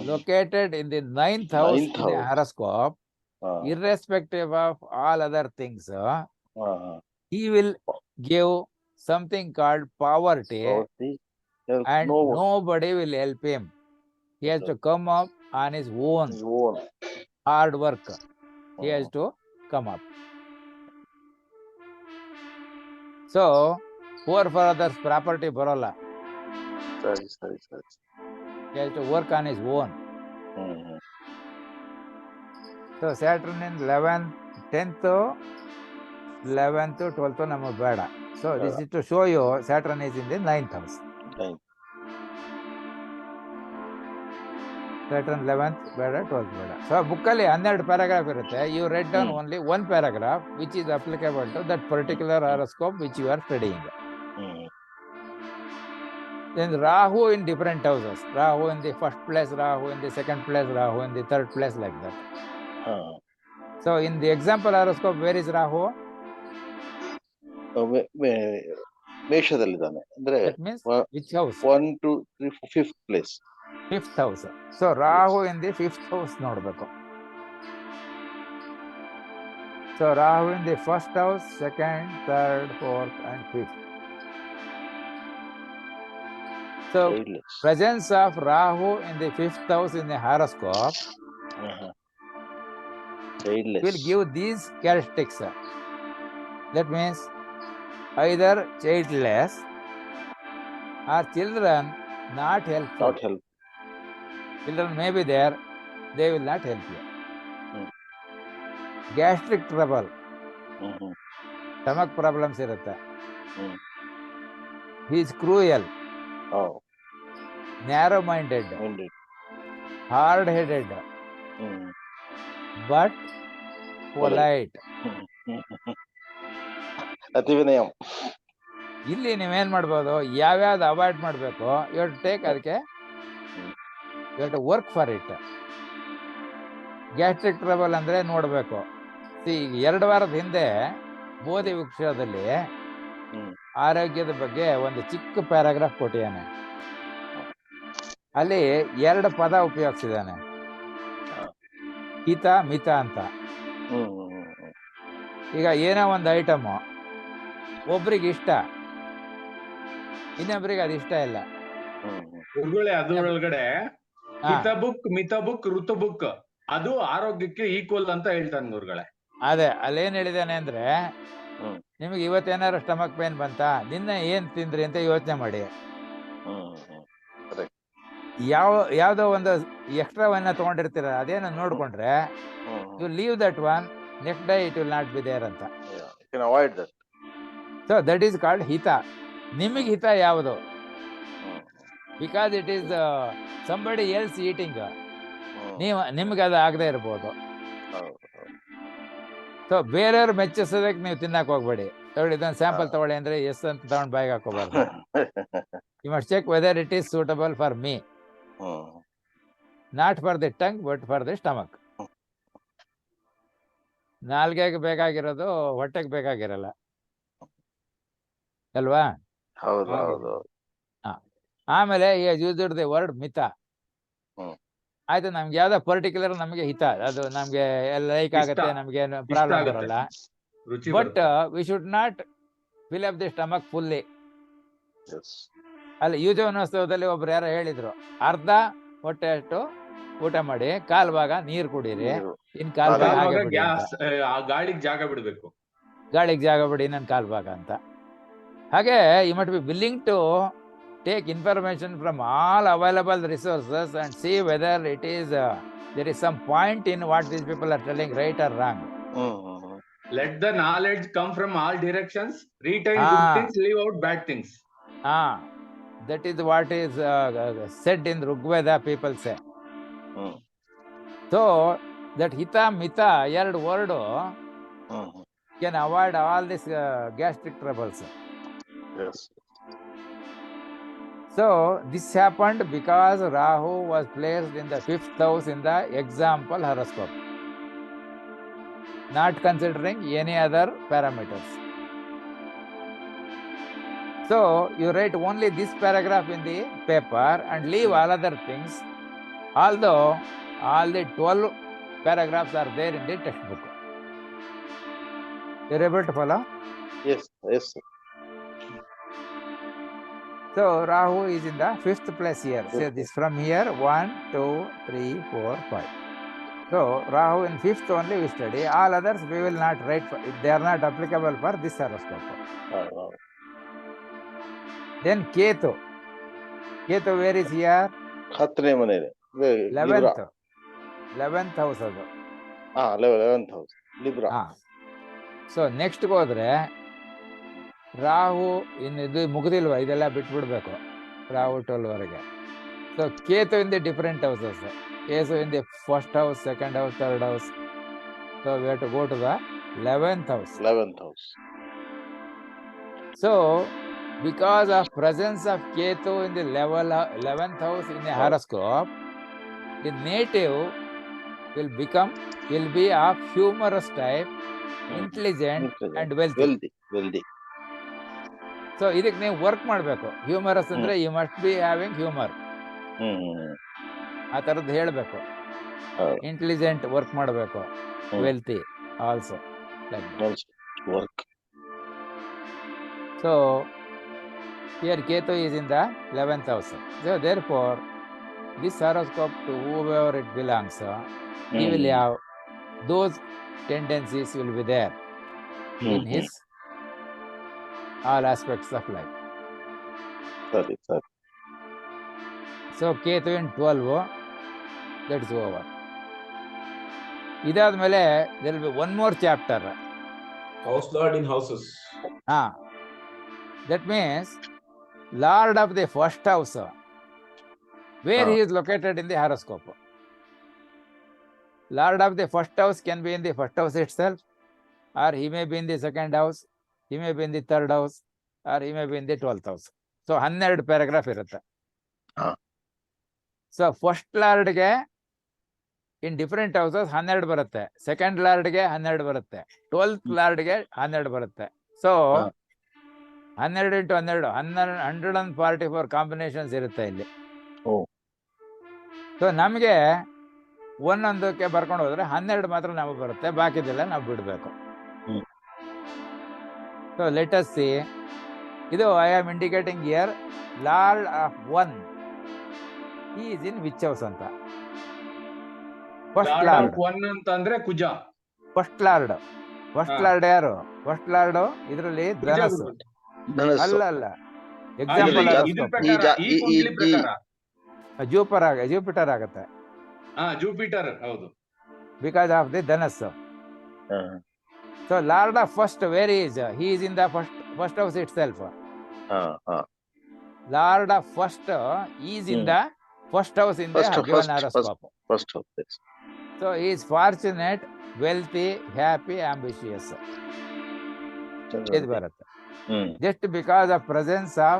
located in the 9th house in the horoscope, irrespective of all other things, he will give something called poverty, and nobody will help him. He has to come up on his own hard work. He has to come up. So poor for others property ಬರೋಲ್ಲ. ಸರಿ. He has to work on his own. So Saturn in 11th, 10th, 11th, 12th ನಮಗೆ ಬೇಡ. So this is to show you Saturn is in the 9th house. Saturn 11th ಬೇಡ, 12th ಬೇಡ. So ಬುಕ್ಕಲ್ಲಿ 12 ಪ್ಯಾರಾಗ್ರಾಫ್ ಇರುತ್ತೆ. You write down only one paragraph which is applicable to that particular horoscope which you are studying. Then Rahu in different houses. Rahu in the first place, Rahu in the second place, Rahu in the third place, like that. So in the example horoscope, where is Rahu? ಮೇಷದಲ್ಲಿದ್ದಾನೆ. ಅಂದ್ರೆ That means which house? 1, 2, 3, 5th place. 5th house. So Rahu in the 5th house ನೋಡ್ಬೇಕು. So Rahu in the first house, second, third, fourth, and 5th. So presence of Rahu in the 5th house in the horoscope will give these characteristics. That means either childless or children not helpful. Not help. Children may be there, they will not help you. Gastric trouble, stomach problems irutte. He is cruel, narrow-minded, hard-headed, but polite. ಅತಿ ವಿನಯಂ. ಇಲ್ಲಿ ನೀವೇನ್ ಮಾಡ್ಬೋದು, ಯಾವ್ಯಾವ್ದು ಅವಾಯ್ಡ್ ಮಾಡ್ಬೇಕು, ಯು ಹ್ಯಾವ್ ಟು ಟೇಕ್, ಅದಕ್ಕೆ you have to work for it. Gastric trouble ಅಂದ್ರೆ ನೋಡ್ಬೇಕು. 2 ವಾರದ ಹಿಂದೆ ಬೋಧಿ ವೃಕ್ಷದಲ್ಲಿ ಆರೋಗ್ಯದ ಬಗ್ಗೆ ಒಂದು ಚಿಕ್ಕ ಪ್ಯಾರಾಗ್ರಾಫ್ ಕೊಟ್ಟಿದ್ದಾನೆ. ಅಲ್ಲಿ 2 ಪದ ಉಪಯೋಗಿಸಿದ್ದಾನೆ, ಹಿತ ಮಿತ ಅಂತ. ಈಗ ಏನೋ ಒಂದು ಐಟಮ್ ಒಬ್ರಿಗೆ ಇಷ್ಟ, ಇನ್ನೊಬ್ರಿಗೆ ಅದು ಇಷ್ಟ ಇಲ್ಲ. ಅದ್ರೊಳಗಡೆ ಹಿತ ಬುಕ್, ಮಿತ ಬುಕ್, ಋತು ಬುಕ್ ಅದು ಆರೋಗ್ಯಕ್ಕೆ ಈಕ್ವಲ್ ಅಂತ ಹೇಳ್ತಾನೆ ಗುರುಗಳೇ. ಅದೇ ಅಲ್ಲೇನ್ ಹೇಳಿದಾನೆ ಅಂದ್ರೆ, ನಿಮಗೆ ಇವತ್ತೇನಾದ್ರು ಸ್ಟಮಕ್ ಪೇನ್ ಬಂತಾ, ನಿನ್ನೆ ಏನ್ ತಿಂದ್ರಿ ಅಂತ ಯೋಚನೆ ಮಾಡಿ. ಯಾವ್ದೋ ಒಂದು ಎಕ್ಸ್ಟ್ರಾ ವನ್ನ ತಗೊಂಡಿರ್ತೀರ, ಅದೇನ ನೋಡ್ಕೊಂಡ್ರೆ you leave that one, next day it will not be there ಅಂತ. ಸೊ ದಟ್ ಈಸ್ ಕಾಲ್ಡ್ ಹಿತ. ನಿಮಗೆ ಹಿತ ಯಾವುದು? Because it is somebody else eating, ನಿಮ್ಗೆ ಅದು ಆಗದೆ ಇರ್ಬೋದು. ಸೊ ಬೇರೆಯವ್ರು ಮೆಚ್ಚಿಸೋದಕ್ಕೆ ನೀವು ತಿನ್ನಕ್ ಹೋಗ್ಬೇಡಿ. ತಗೊಳ್ಳಿ, ಇದೊಂದು ಸ್ಯಾಂಪಲ್ ತಗೊಳ್ಳಿ ಅಂದ್ರೆ ಎಸ್ ಅಂತ ತಗೊಂಡು ಬಾಯಿಗೆ ಹಾಕೋಬಾರ್ದು. You must check whether it is suitable for me, not for the tongue but for the stomach. ನಾಲ್ಗೆಗೆ ಬೇಕಾಗಿರೋದು ಹೊಟ್ಟೆಗೆ ಬೇಕಾಗಿರಲ್ಲ ಅಲ್ವಾ? ಆಮೇಲೆ ಯೂಸ್ ದಿ ವರ್ಡ್ ಮಿತ. ಆಯ್ತು, ನಮ್ಗೆ ಯಾವ್ದೋ ಪರ್ಟಿಕ್ಯುಲರ್ ನಮ್ಗೆ ಹಿತ, ಅದು ನಮ್ಗೆ ಲೈಕ್ ಆಗುತ್ತೆ, ನಮ್ಗೆ ಪ್ರಾಬ್ಲಮ್ ಬರಲ್ಲ. But we should not fill up the stomach fully. ಅಲ್ಲಿ ಯುಜನೋತ್ಸವದಲ್ಲಿ ಒಬ್ರು ಯಾರೋ ಹೇಳಿದ್ರು, ಅರ್ಧ ಹೊಟ್ಟೆ ಅಷ್ಟು ಊಟ ಮಾಡಿ, ಕಾಲ್ ಭಾಗ ನೀರು ಕುಡೀರಿ, ಇನ್ ಕಾಲ್ ಭಾಗ ಗಾಳಿಗೆ ಜಾಗ ಬಿಡಬೇಕು, ಗಾಳಿಗೆ ಜಾಗ ಬಿಡಿ ಇನ್ನೊಂದು ಕಾಲ್ ಭಾಗ ಅಂತ. ಹಾಗೆ you must be willing to take information from all available resources and see whether it is there is some point in what these people are telling, right or wrong. Let the knowledge come from all directions, retain good things, leave out bad things. That is what is said in Rigveda, people say. So that hita mita 2 word can avoid all these gastric troubles. Yes. So this happened because Rahu was placed in the 5th house in the example horoscope, not considering any other parameters. So you write only this paragraph in the paper and leave all other things, although all the 12 paragraphs are there in the textbook. You are able to follow? Yes, yes, sir. So Rahu is in the 5th place here. Say this from here, 1, 2, 3, 4, 5. So Rahu in 5th only we study. All others we will not write for, they are not applicable for this horoscope. Then Ketu. Ketu where is here? 11th house adu. 11th house. Libra. So next go ಹೋದ್ರೆ ರಾಹು ಇದು ಮುಗಿದಿಲ್ವಾ, ಇದೆಲ್ಲ ಬಿಟ್ಬಿಡ್ಬೇಕು. ರಾಹು 12 ವರೆಗೆ. So Ketu in the different houses. Ketu in the 1st house, 2nd house, 3rd house. So we have to go to the 11th house. 11th house. So because of presence of Ketu in the 11th house in a horoscope, the native will be of humorous type, intelligent and wealthy. So ಇದಕ್ಕೆ ನೀವು ವರ್ಕ್ ಮಾಡಬೇಕು. ಹ್ಯೂಮರಸ್ ಅಂದ್ರೆ you must be having humour, ಆ ಥರದ್ದು ಹೇಳಬೇಕು. ಇಂಟೆಲಿಜೆಂಟ್ ವರ್ಕ್ ಮಾಡಬೇಕು, wealthy also work. So here Ketu is in the 11th house. So therefore this horoscope, to whoever it belongs, he will have those tendencies will be there in his all aspects of life. ಸರಿ ಸರಿ. So Ketu in 12, that's over. ಇದಾದ್ಮೇಲೆ there will be one more chapter. House Lord in houses. That means Lord of the first house, where he is located in the horoscope. Lord of the first house can be in the first house itself, or he may be in the second house, he may be in the third house, or he may be in the 12th house. So 12 paragraph ಇರುತ್ತೆ. ಸೊ ಫಸ್ಟ್ ಲಾರ್ಡ್ಗೆ ಇನ್ ಡಿಫರೆಂಟ್ ಹೌಸಸ್ 12 ಬರುತ್ತೆ, ಸೆಕೆಂಡ್ ಲಾರ್ಡ್ಗೆ 12 ಬರುತ್ತೆ, 12th ಲಾರ್ಡ್ಗೆ 12 ಬರುತ್ತೆ. ಸೊ 12 × 12 144 ಕಾಂಬಿನೇಷನ್ಸ್ ಇರುತ್ತೆ ಇಲ್ಲಿ. ಸೊ ನಮಗೆ ಒಂದೊಂದಕ್ಕೆ ಬರ್ಕೊಂಡು ಹೋದ್ರೆ 12 ಮಾತ್ರ ನಮಗೆ ಬರುತ್ತೆ, ಬಾಕಿದೆಲ್ಲ ನಾವು ಬಿಡಬೇಕು. So let us see. ಇದು I am indicating here lord of 1 is in which house ಅಂತ. ಫಸ್ಟ್ ಲಾರ್ಡ್ 1 ಅಂತಂದ್ರೆ ಕುಜ. ಫಸ್ಟ್ ಲಾರ್ಡ್ ಯಾರು? ಫಸ್ಟ್ ಲಾರ್ಡ್ ಇದರಲ್ಲಿ ಧನಸ್ಸು. ಅಲ್ಲ ಎಕ್ಸಾಂಪಲ್ ಜೂಪಿಟರ್ ಆಗುತ್ತೆ. ಜೂಪಿಟರ್ ಹೌದು, because of the dhanassu. So lord of first where is? He is in the first house itself. Lord of first is in the first house in the given horoscope. So he is fortunate, wealthy, happy, ambitious. Just because of presence of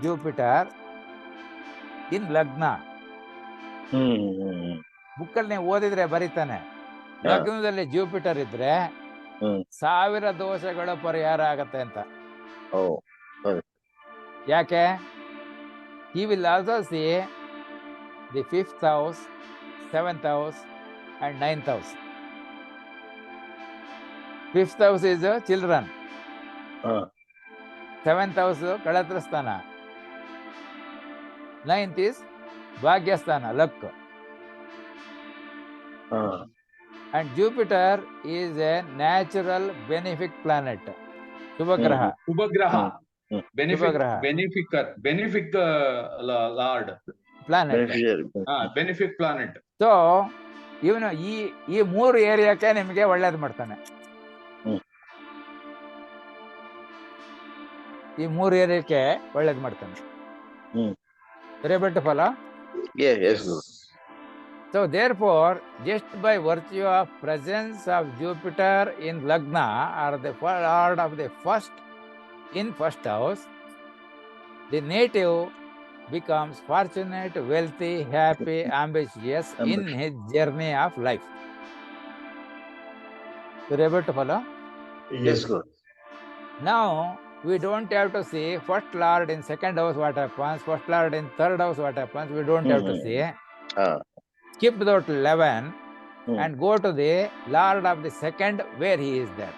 Jupiter in Lagna. ಬುಕ್ಕಲ್ಲಿ ನೀವು ಓದಿದ್ರೆ ಬರೀತಾನೆ, ಲಗ್ನದಲ್ಲಿ ಜೂಪಿಟರ್ ಇದ್ರೆ 1000 ದೋಷಗಳು ಪರಿಹಾರ ಆಗತ್ತೆ ಅಂತ. ಯಾಕೆ? he will also see the 5th house, 7th house and 9th house. 5th house is children, 7th house kalatrasthana, 9th is bhagyasthana, luck. And Jupiter is a natural benefic planet, shubhagraha. Benefic lord planet, benefic planet. So ಇವನು ಈ 3 ಏರಿಯಾಕ್ಕೆ ನಿಮಗೆ ಒಳ್ಳೇದು ಮಾಡ್ತಾನೆ. ಈ 3 ಏರಿಯಾಕ್ಕೆ ಒಳ್ಳೇದು ಮಾಡ್ತಾನೆ. able to follow? Yes. So therefore, just by virtue of presence of Jupiter in Lagna, or the lord of the first in first house, the native becomes fortunate, wealthy, happy, ambitious in his journey of life. You're able to follow? Yes, good. Now we don't have to see first lord in second house what happens, first lord in third house what happens. We don't have to see. Skip that 11 and go to the lord of the second where he is there.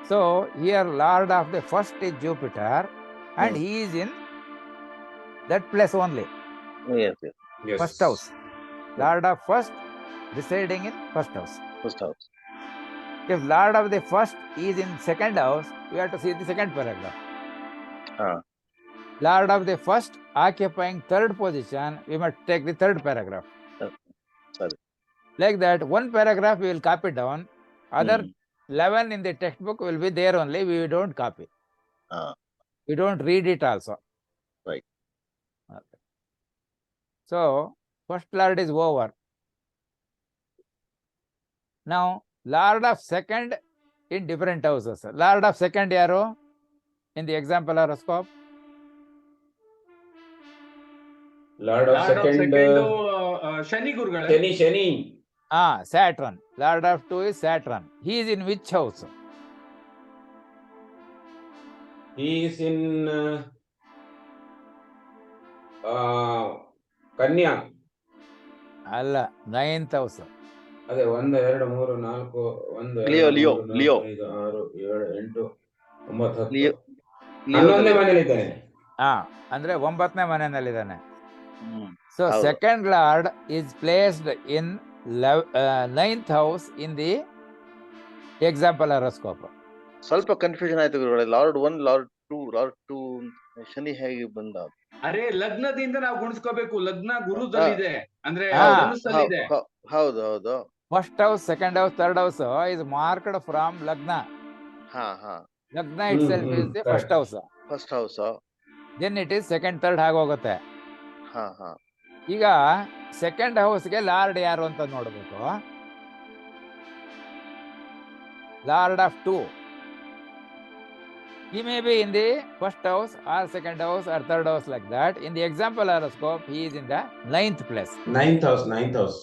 So here lord of the first is Jupiter and he is in that place only. Yes. First house. Lord of first residing in first house. If lord of the first is in second house, we have to see the second paragraph. Lord of the first occupying third position, we must take the third paragraph. Like that, one paragraph we will copy down, other 11 in the textbook will be there only, we don't copy. We don't read it also. Right. Okay. So first lord is over. Now lord of second in different houses. Lord of second yaru in the example horoscope? Lord of second Shani ಗುರುಗಳೇ. Shani. Saturn. Lord of 2 is Saturn. He is in which house? He is in ಕನ್ಯಾ. ಅಲ್ಲ, 9th house. ಅದೇ 1 2 3 4 1 ಲಿಯೋ 5 6 7 8 9 10 11ನೇ ಮನೆಯಲ್ಲಿದ್ದಾನೆ. ಅಂದ್ರೆ 9ನೇ ಮನೆಯಲ್ಲಿದ್ದಾನೆ. So second lord is placed in 9th house in the example horoscope. ಸ್ವಲ್ಪ ಕನ್ಫ್ಯೂಷನ್ ಆಯ್ತು ಗುರುಗಳೇ. ಲಾರ್ಡ್ 1, ಲಾರ್ಡ್ 2, ಲಾರ್ಡ್ 2 ಶನಿ ಹೇಗೆ ಬಂದ? ಅರೆ ಲಗ್ನದಿಂದ ನಾವು ಗುಣಿಸ್ಕೋಬೇಕು. ಲಗ್ನ ಗುರುದಲ್ಲಿದೆ ಅಂದ್ರೆ ಧನುಸ್ಸಲ್ಲಿದೆ. ಹೌದು ಹೌದು. First house, second house, third house is marked from ಲಗ್ನ. ಲಗ್ನ itself is the first house. First house. Then it is second, third ಆಗೋಗುತ್ತೆ. ಈಗ ಸೆಕೆಂಡ್ ಹೌಸ್ಗೆ ಲಾರ್ಡ್ ಯಾರು ಅಂತ ನೋಡ್ಬೇಕು. Lord of 2. He may be in the first house or second house or third house like that. In the example horoscope, he is in the 9th place. Ninth house.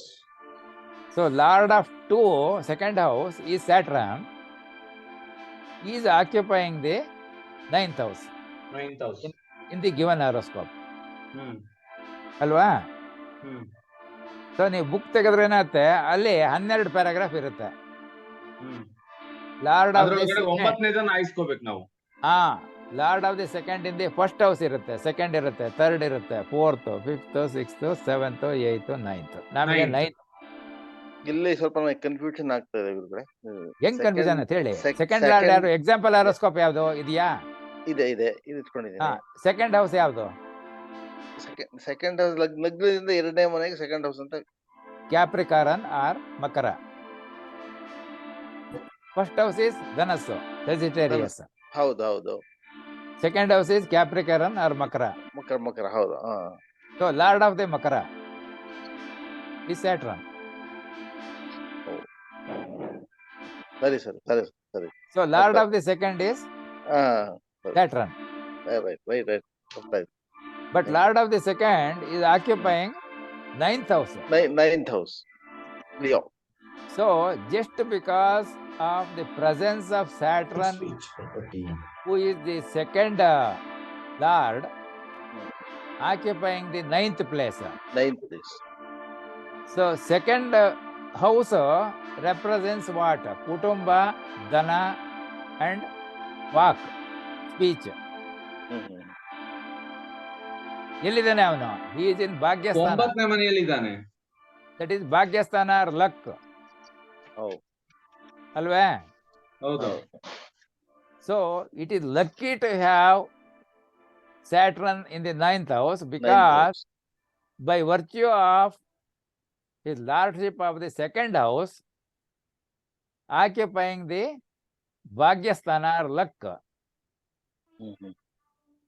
So Lord of 2, second house is Saturn. He is occupying the 9th house. In the given horoscope. ಅಲ್ವಾ? ಸೊ ನೀವು ಬುಕ್ ತೆಗೆದ್ರೆ ಏನಾಗುತ್ತೆ, ಅಲ್ಲಿ 12 ಪ್ಯಾರಾಗ್ರಾಫ್ ಇರುತ್ತೆ. ಲಾರ್ಡ್ ಆಫ್ ದಿ 9ನೇದನ್ನ ಆಯಿಸ್ಕೋಬೇಕು ನಾವು. Lord of the second in the first house ಇರುತ್ತೆ, ಸೆಕೆಂಡ್ ಇರುತ್ತೆ, ಥರ್ಡ್ ಇರುತ್ತೆ, 4th, 5th, 6th, 7th, 8th, 9th. ನಮಗೆ 9th ಇಲ್ಲಿ ಸ್ವಲ್ಪ ಕನ್ಫ್ಯೂಷನ್ ಆಗ್ತಾ ಇದೆ ಗುರುಗಳೇ. ಹೆಂಗ್ ಕನ್ಫ್ಯೂಷನ್ ಅಂತ ಹೇಳಿ. ಸೆಕೆಂಡ್ ಲಾರ್ಡ್ ಯಾರು? ಎಕ್ಸಾಂಪಲ್ ಹಾರೋಸ್ಕೋಪ್ ಯಾವ್ದು ಇದೆಯಾ? ಇದೆ ಇದು ಇಟ್ಕೊಂಡಿದ್ದೀನಿ. ಸೆಕೆಂಡ್ ಹೌಸ್ ಯಾವ್ದು? ಸೆಕೆಂಡ್ ಹೌಸ್ ಲಗ್ನದಿಂದ 2ನೇ ಮನೆಗೆ ಸೆಕೆಂಡ್ ಹೌಸ್ ಅಂತ. Capricorn or makara. First house is dhanassu, Sagittarius. ಹೌದು. Second house is Capricorn or makara. ಮಕರ ಹೌದು. So lord of the makara is Saturn. ಸರಿ. So lord of the second is Saturn. Right. But Lord of the second is occupying 9th house. 9th house. Leo. So just because of the presence of Saturn, who is the second Lord, occupying the 9th place. So second house represents what? Kutumba, Dana and Vak, speech. ಎಲ್ಲಿದ್ದಾನೆ ಅವನು? He is in ಭಾಗ್ಯಸ್ಥಾನ. 9ನೇ ಮನೆಯಲ್ಲಿದ್ದಾನೆ. That is ಭಾಗ್ಯಸ್ಥಾನ or luck. ಅಲ್ವೇ? ಹೌದು. So it is lucky to have Saturn in the 9th house because by virtue of his lordship of the second house occupying the ಭಾಗ್ಯಸ್ಥಾನ or luck,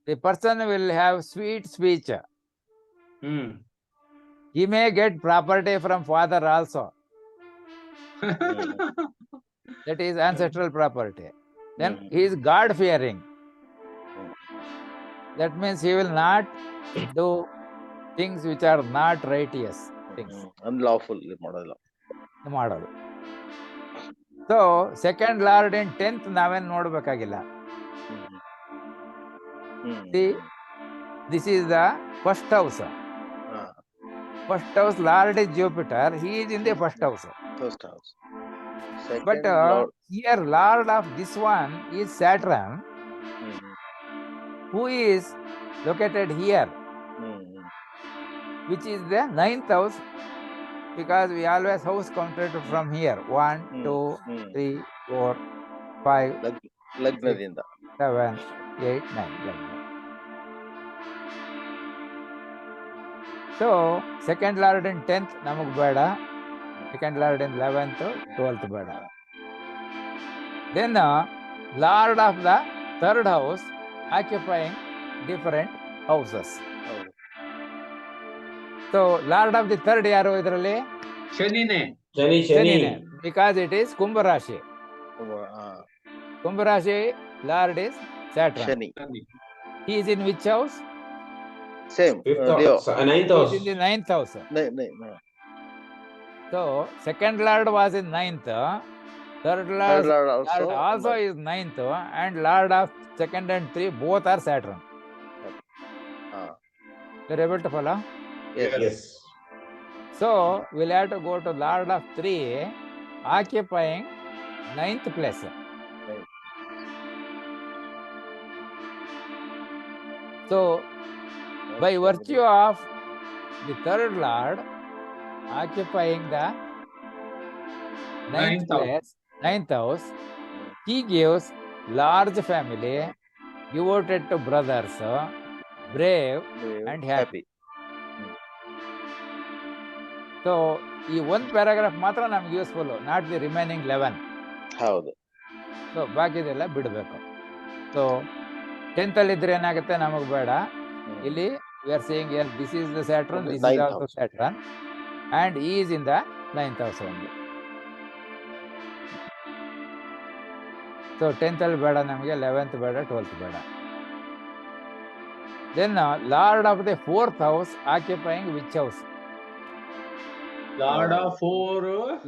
the person will have sweet speech. He may get property from father also. That is ancestral property. Then he is God fearing. That means he will not do things which are not righteous things. Unlawful ಮಾಡೋದು. So second lord in 10th ನಾವೇನ್ ನೋಡ್ಬೇಕಾಗಿಲ್ಲ. See, this is the first house. First house lord is Jupiter. He is in the first house. But here lord of this one is Saturn, who is located here, which is the 9th house, because we always house counted from here. 1, 2, 3, 4, 5, ಲಗ್ನದಿಂದ 7, 8, 9. So second lord in 10th ನಮಗ್ ಬೇಡ, second lord in 11th, 12th ಬೇಡ. Then lord of the third house occupying different houses. So lord of the third ಯಾರು ಇದರಲ್ಲಿ? ಶನಿನೇ. Because it is ಕುಂಭ ರಾಶಿ. ಕುಂಭ ರಾಶಿ lord is Saturn. He is in which house? Same. 9th house. He is in the 9th house. So second lord was in 9th, third lord also is 9th, and lord of second and 3 both are Saturn. You're able to follow? Yes. So we'll have to go to lord of 3 occupying 9th place. So by virtue of the third lord occupying the 9th place, 9th house, he gives large family, devoted to brothers, brave and happy. So ಈ ಒಂದು ಪ್ಯಾರಾಗ್ರಾಫ್ ಮಾತ್ರ ನಮ್ಗೆ ಯೂಸ್ಫುಲ್, ನಾಟ್ ದಿ ರಿಮೈನಿಂಗ್ 11. ಹೌದು. ಸೊ ಬಾಕಿದೆಲ್ಲ ಬಿಡಬೇಕು. ಸೊ 10th ಅಲ್ಲಿ ಇದ್ರೆ ಏನಾಗುತ್ತೆ ನಮಗೆ ಬೇಡ. ಇಲ್ಲಿ we are saying here this is the Saturn, this is also Saturn, and he is in the 9th house only. So 10th ಅಲ್ಲಿ ಬೇಡ ನಮಗೆ, 11th ಬೇಡ, 12th ಬೇಡ. Then Lord of the 4th house occupying which house? Lord of 4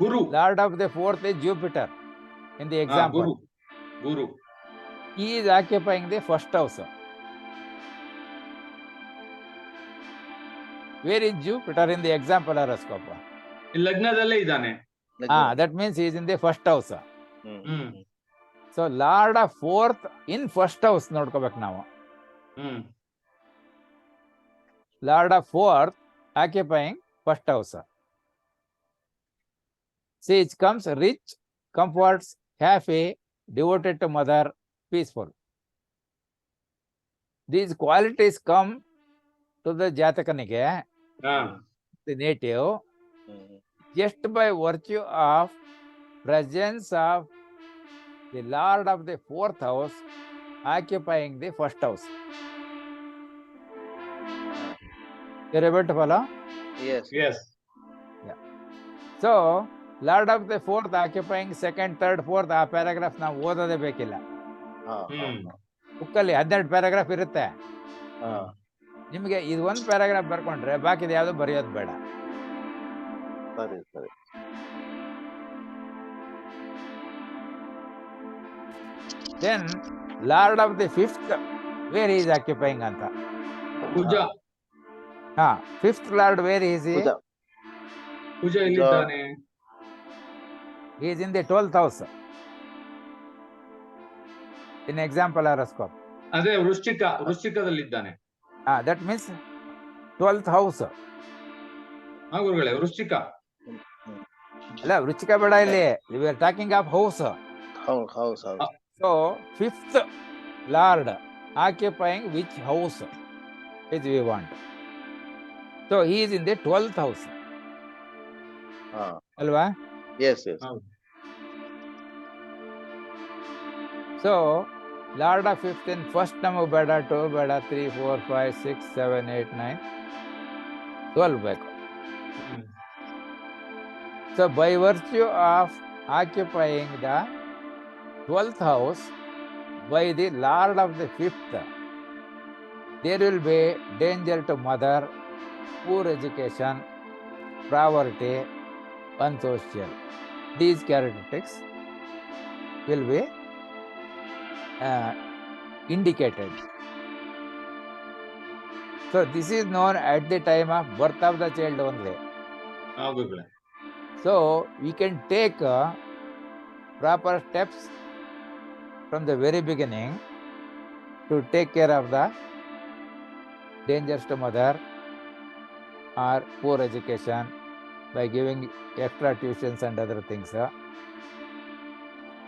Guru. Lord of the 4th is Jupiter in the example. Guru. He is occupying the 1st house. Where is Jupiter in the example horoscope? ಲಗ್ನದಲ್ಲೇ ಇದ್ದಾನೆ. That means he is in the 1st house. So Lord of 4th in 1st house ನೋಡ್ಕೋಬೇಕು ನಾವು. Lord of 4th occupying 1st house. See, it comes rich, comforts, happy, devoted to mother, peaceful. These qualities come to the Jatakanike, the native, just by virtue of presence of the Lord of the 4th house occupying the 1st house. You're able to follow? Yes. Yes. Yeah. So Lord of the 4th occupying 2nd, 3rd, 4th, ಆ ಪ್ಯಾರಾಗ್ರಾಫ್ ನಾವು ಓದೋದೇ ಬೇಕಿಲ್ಲ. ಬುಕ್ಕಲ್ಲಿ 12 ಪ್ಯಾರಾಗ್ರಾಫ್ ಇರುತ್ತೆ. ನಿಮಗೆ ಇದು ಒಂದು ಪ್ಯಾರಾಗ್ರಾಫ್ ಬರ್ಕೊಂಡ್ರೆ ಬಾಕಿದ ಯಾವುದು ಬರೆಯೋದು ಬೇಡ. ಸರಿ ಸರಿ. Then Lord of the 5th, where he is occupying ಅಂತ? ಕುಜ. 5th Lord where is he? ಕುಜ ಎಲ್ಲಿದ್ದಾನೆ? He is in the 12th house. In example horoscope. ಅದೇ ವೃಶ್ಚಿಕದಲ್ಲಿದ್ದಾನೆ. That means 12th house. ಗುರುಗಳೇ ವೃಶ್ಚಿಕ. ಅಲ್ಲ ವೃಶ್ಚಿಕ ಬೇಡ ಇಲ್ಲಿ. We are talking of house. House. So 5th Lord occupying which house is we want. So he is in the 12th house. Alva? Yes. So Lord of 5th in 1st ನಮಗೆ ಬೇಡ, 2 ಬೇಡ, 3, 4, 5, 6, 7, 8, 9, 12 ಬೇಕು. So by virtue of occupying the 12th house by the Lord of the 5th, there will be danger to mother, poor education, poverty, unsocial. These characteristics will be indicated. So this is known at the time of birth of the child only. So we can take proper steps from the very beginning to take care of the dangers to mother or poor education by giving extra tuitions and other things.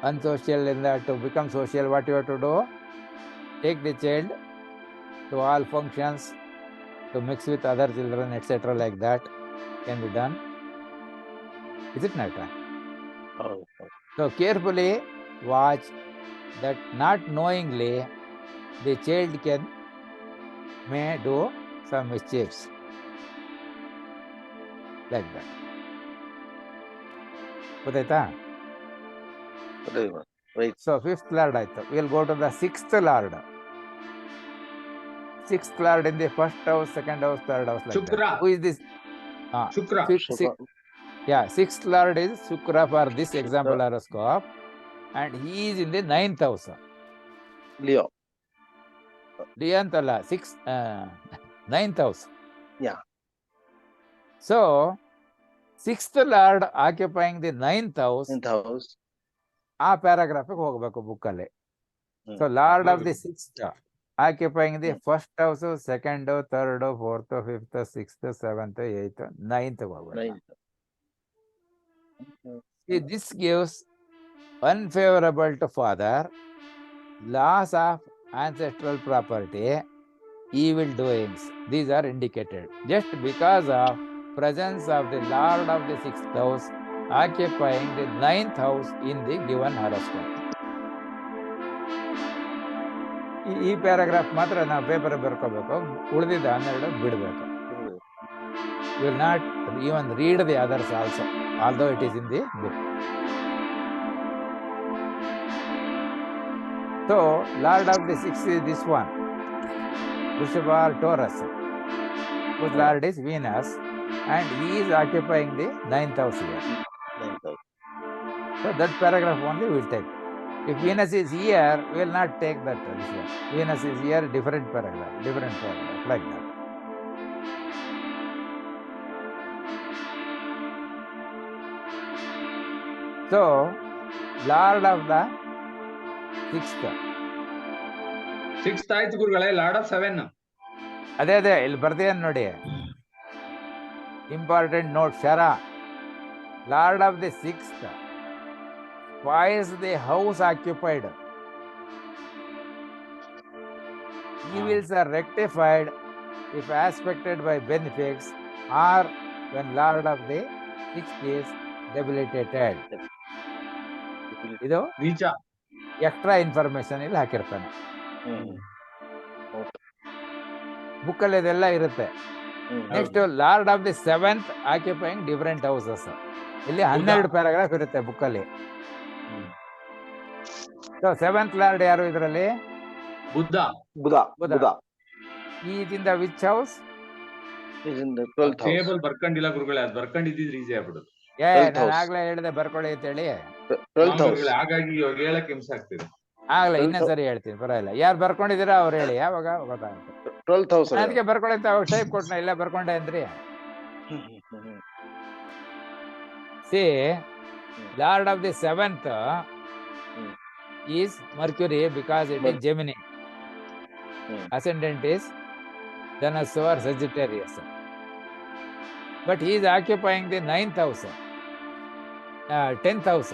Unsocial, in that to become social, what you have to do? Take the child to all functions, to mix with other children, etc. like that can be done. Is it not? So carefully watch that not knowingly the child may do some mischiefs like that. ಗೊತ್ತಾಯ್ತಾ? Right. So 5th Lord ಆಯ್ತು. We will go to the 6th Lord. 6th Lord in the 1st house, 2nd house, 3rd house like Shukra. that. Who is this? Shukra. 6th Lord is Shukra for this example horoscope, and he is in the 9th house. Leo ಅಂತಲ್ಲ, 9th house. Yeah. So 6th Lord occupying the 9th house. ಆ ಪ್ಯಾರಾಗ್ರಾಫಿಗೆ ಹೋಗಬೇಕು ಬುಕ್ಕಲ್ಲಿ. So Lord of the 6th occupying the 1st house, 2nd, 3rd, 4th, 5th, 6th, 7th, 8th, 9th ಹೋಗ್ಬೇಕು. See, this gives unfavorable to father, loss of ancestral property, evil doings. These are indicated just because of presence of the Lord of the 6th house occupying the 9th house in the given horoscope. ಈ ಪ್ಯಾರಾಗ್ರಾಫ್ ಮಾತ್ರ ನಾವು ಪೇಪರ್ ಬರ್ಕೋಬೇಕು, ಉಳಿದಿದ್ದ 12 ಬಿಡಬೇಕು. You will not even read the others also, although it is in the book. So, Lord of the 6th is this one, Vrishabha or Taurus, whose Lord is Venus, and he is occupying the 9th house here. So, that paragraph only we will take. If Venus is here, we will not take that. This one. Venus is here, different paragraph, like that. So, Lord of the 6th. 6th ಆಯ್ತು ಗುರುಗಳೇ, ಲಾರ್ಡ್ ಆಫ್ 7. ಅದೇ ಇಲ್ಲಿ ಬರ್ತೀಯ ನೋಡಿ, ಇಂಪಾರ್ಟೆಂಟ್ ನೋಟ್. ಶರ, lord of the 6th spoils the house occupied. Evils are rectified if aspected by benefics or when Lord of the 6th is debilitated. ಇದು ನೀಚ ಎಕ್ಸ್ಟ್ರಾ ಇನ್ಫಾರ್ಮೇಶನ್ ಇಲ್ಲಿ ಹಾಕಿರ್ತಾನೆ. ಬುಕ್ಕಲ್ಲಿ ಇದೆಲ್ಲ ಇರುತ್ತೆ. Next lord of the 7th occupying different houses. ಇಲ್ಲಿ 12 ಪ್ಯಾರಾಗ್ರಾಫ್ ಇರುತ್ತೆ ಬುಕ್ಕಲ್ಲಿ. ಸೊ 7th ಲಾರ್ಡ್ ಯಾರು ಇದರಲ್ಲಿ? ಬುಧ. Is in the which house? Table ಬರ್ಕೊಂಡಿಲ್ಲ ಗುರುಗಳೇ, ಅದು ಬರ್ಕೊಂಡಿದ್ರೆ ಈಸಿ ಆಗ್ಬಿಡುದು. ನಾನು ಆಗ್ಲೇ ಹೇಳಿದೆ ಬರ್ಕೊಳ್ಳಿ ಅಂತ ಹೇಳಿ. ಹಾಗಾಗಿ ಇವಾಗ ಹೇಳಕ್ಕೆ ಹಿಂಸೆ ಆಗ್ತಿದೆ. ಆಗ್ಲೇ ಇನ್ನೊಂದ್ಸರಿ ಹೇಳ್ತೀನಿ, ಪರವಾಗಿಲ್ಲ. ಯಾರು ಬರ್ಕೊಂಡಿದ್ದೀರಾ ಅವ್ರು ಹೇಳಿ, ಯಾವಾಗ ಗೊತ್ತಾಗುತ್ತೆ. 12th house ಅದಕ್ಕೆ ಬರ್ಕೊಳ್ಳಿ ಅಂತ ಅವಾಗ ಟೈಪ್ ಕೊಟ್ನ, ಇಲ್ಲ ಬರ್ಕೊಂಡೆ ಅಂದ್ರಿ. C, lord of the 7th is Mercury because it is Gemini. Ascendant is Dhanassu or Sagittarius. But he is occupying the 9th house, 10th house,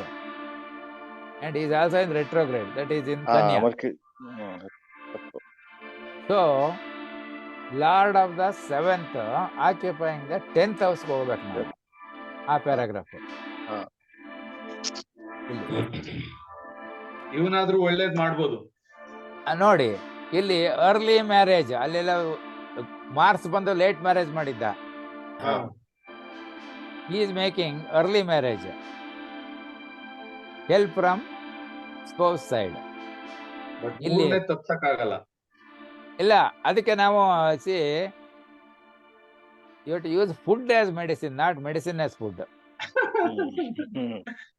and he is also in retrograde, that is in Kanya. So, Lord of the 7th occupying the 10th house ಹೋಗ್ಬೇಕು ನಾವು ಆ ಪ್ಯಾರಾಗ್ರಾಫ್. ಇವನಾದ್ರೂ ಒಳ್ಳೇದ್ ಮಾಡ್ಬೋದು ನೋಡಿ. ಇಲ್ಲಿ ಅರ್ಲಿ ಮ್ಯಾರೇಜ್, ಅಲ್ಲೆಲ್ಲ ಮಾರ್ಕ್ಸ್ ಬಂದು ಲೇಟ್ ಮ್ಯಾರೇಜ್ ಮಾಡಿದ್ದ. he is making early marriage, help from spouse side. ಇಲ್ಲಿ ತಪ್ಸಕ್ಕಾಗಲ್ಲ. ಇಲ್ಲ, ಅದಕ್ಕೆ ನಾವು you have to use food as medicine, not medicine as food.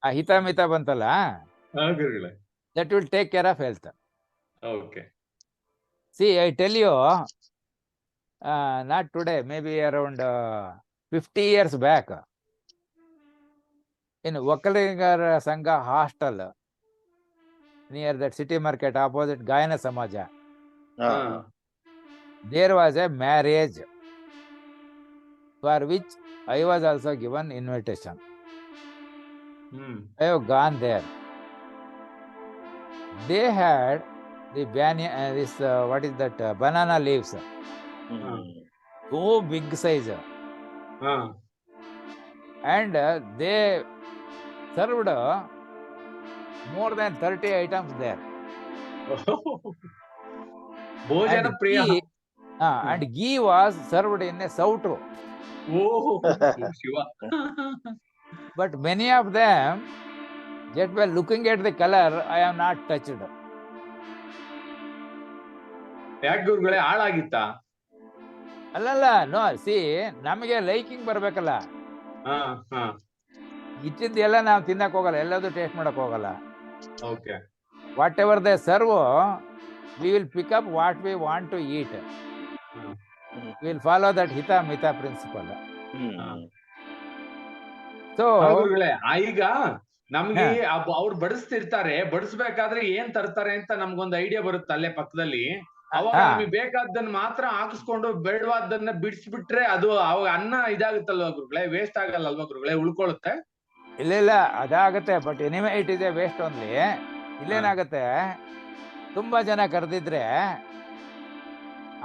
ಆ ಹಿತ ಮಿತ ಬಂತಲ್ಲ, that will take care of health. Okay. See, I tell you, not today, maybe around 50 years back, in Vakaligar Sangha hostel near that city market opposite Gayana Samaja, there was a marriage for which I was also given invitation. I have gone there. They had the what is that, banana leaves, so big size, and they served more than 30 items there. ಭೋಜನ ಪ್ರಿಯ. And ghee was served in a sauter. Shiva. But many of them, just by looking at the color, I am not touched. ಯಾಕೆ ಗುರುಗಳೇ, ಹಾಳಾಗಿತ್ತ? ಅಲ್ಲಲ್ಲ, ನೋ, ಸಿ, ನಮಗೆ ಲೈಕಿಂಗ್ ಬರ್ಬೇಕಲ್ಲ. ಇಟ್ಟಿದ್ದೆಲ್ಲ ನಾವು ತಿನ್ನಕ್ ಹೋಗಲ್ಲ, ಎಲ್ಲದೂ ಟೇಸ್ಟ್ ಮಾಡಕ್ ಹೋಗಲ್ಲ. Whatever they serve, we will pick up what we want to eat. We will follow that ಹಿತ ಮಿತ ಪ್ರಿನ್ಸಿಪಲ್. ಸೊ ಈಗ ನಮ್ಗೆ ಅವ್ರು ಬಡಿಸ್ತಿರ್ತಾರೆ, ಬಡಿಸ್ಬೇಕಾದ್ರೆ ಏನ್ ತರ್ತಾರೆ ಅಂತ ನಮ್ಗೊಂದು ಐಡಿಯಾ ಬರುತ್ತೆ ಅಲ್ಲೇ ಪಕ್ಕದಲ್ಲಿ. ಅವಾಗ ನಮಗೆ ಬೇಕಾದ್ದನ್ನ ಮಾತ್ರ ಹಾಕಿಸ್ಕೊಂಡು ಬೇಡವಾದ್ದನ್ನ ಬಿಡಿಸ್ಬಿಟ್ರೆ ಅದು ಅವಾಗ ಅನ್ನ ಇದಾಗುತ್ತಲ್ವಾ ಗುರುಗಳೇ, ವೇಸ್ಟ್ ಆಗಲ್ಲ ಅಲ್ವಾ ಗುರುಗಳೇ, ಉಳ್ಕೊಳ್ಳುತ್ತೆ. ಇಲ್ಲ ಅದಾಗತ್ತೆ, but anyway it is a waste only. ಇಲ್ಲೇನಾಗತ್ತೆ, ತುಂಬಾ ಜನ ಕರೆದಿದ್ರೆ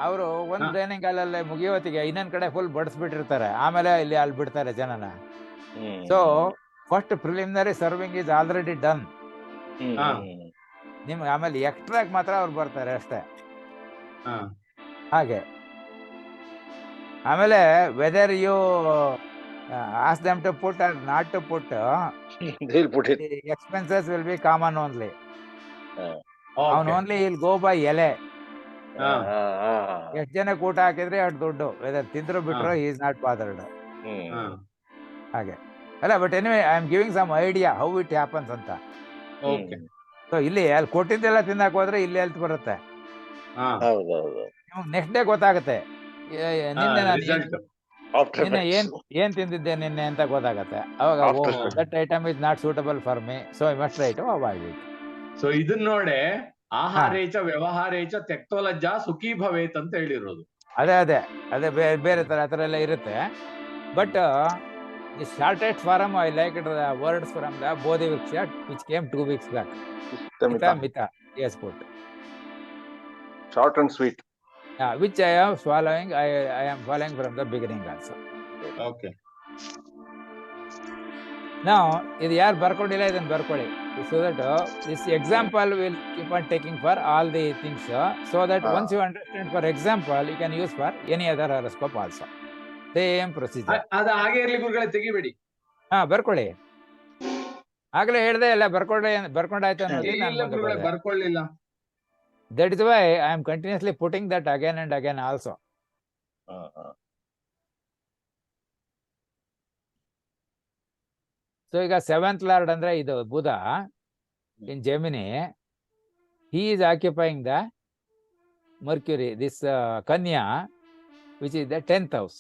ಅವರು ಒಂದ್ ಟ್ರೈನಿಂಗ್ ಹಾಲಲ್ಲಿ ಮುಗಿಯೋತ್ತಿಗೆ ಇನ್ನೊಂದ್ ಕಡೆ ಫುಲ್ ಬಡಿಸ್ಬಿಟ್ಟಿರ್ತಾರೆ, ಆಮೇಲೆ ಇಲ್ಲಿ ಅಲ್ಲಿ ಬಿಡ್ತಾರೆ ಜನನ. So first preliminary serving is already done. ನಿಮ್ಗೆ ಆಮೇಲೆ ಎಕ್ಸ್ಟ್ರಾಕ್ ಮಾತ್ರ ಅವ್ರು ಬರ್ತಾರೆ ಅಷ್ಟೇ. ಹಾಗೆ ಆಮೇಲೆ whether you ask them to put or not to put, expenses will be common only. ಅವನ್ ಓನ್ಲಿ ವಿಲ್ ಗೋ ಬೈ ಎಲೆ. ಎಷ್ಟ್ ಜನ ಊಟ ಹಾಕಿದ್ರೆ ಅಷ್ಟು ದುಡ್ಡು, ವೆದರ್ ತಿಂದ್ರು ಬಿಟ್ರು ಈಸ್ ನಾಟ್ ಬಾದರ್ಡ್. ಹಾಗೆ ಅಲ್ಲ, but anyway I am giving some idea how it happens ಅಂತ. ಸೊ ಇಲ್ಲಿ ಅಲ್ಲಿ ಕೊಟ್ಟಿದ್ದೆಲ್ಲ ತಿನ್ನಕ್ ಹೋದ್ರೆ ಇಲ್ಲಿ ಹೆಲ್ತ್ ಬರುತ್ತೆ. ನಿಮ್ಗೆ ನೆಕ್ಸ್ಟ್ ಡೇ ಗೊತ್ತಾಗುತ್ತೆ, ನಿನ್ನೆ ಏನ್ ತಿಂದಿದ್ದೆ ನಿನ್ನೆ ಅಂತ ಗೊತ್ತಾಗತ್ತೆ. ಅವಾಗ that item is not suitable for me, so I must try to avoid it. So ಇದನ್ನ ನೋಡೆ ಆಹಾರೇಚ ವ್ಯವಹಾರೇಚ ತ್ಯಕ್ತೋಲಜ್ಜ ಸುಖೀ ಭವೇತ್ ಅಂತ ಹೇಳಿರೋದು. ಅದೇ ಬೇರೆ ತರ ಆ ತರ ಎಲ್ಲ ಇರುತ್ತೆ. But the shortest form I like it words from the Bodhi Vriksha which came 2 weeks back. Mita, yes, put short and sweet. Which I am following. I am following from the beginning also. Okay. Now, ಇದು ಯಾರು ಬರ್ಕೊಂಡಿಲ್ಲ ಇದನ್ನು ಬರ್ಕೊಳ್ಳಿ, so that this example will keep on taking for all the things, so that once you understand, for example, you can use for any other horoscope also. Same procedure. ಅದು ಹಾಗೆ ಇರಲಿ ಗುರುಗಳೇ, ತೆಗಿಬೇಡಿ. ಬರ್ಕೊಳ್ಳಿ. ಆಗ್ಲೇ ಹೇಳ್ದೆ ಎಲ್ಲ ಬರ್ಕೊಂಡಾಯ್ತು ಅನ್ನೋದು ನಾನು ಬರ್ಕೊಳ್ಳಿಲ್ಲ. That is why I am continuously putting that again and again also. So ಈಗ 7th Lord ಅಂದ್ರೆ ಇದು ಬುಧ in Gemini, he is occupying the Mercury, this Kanya, which is the 10th house.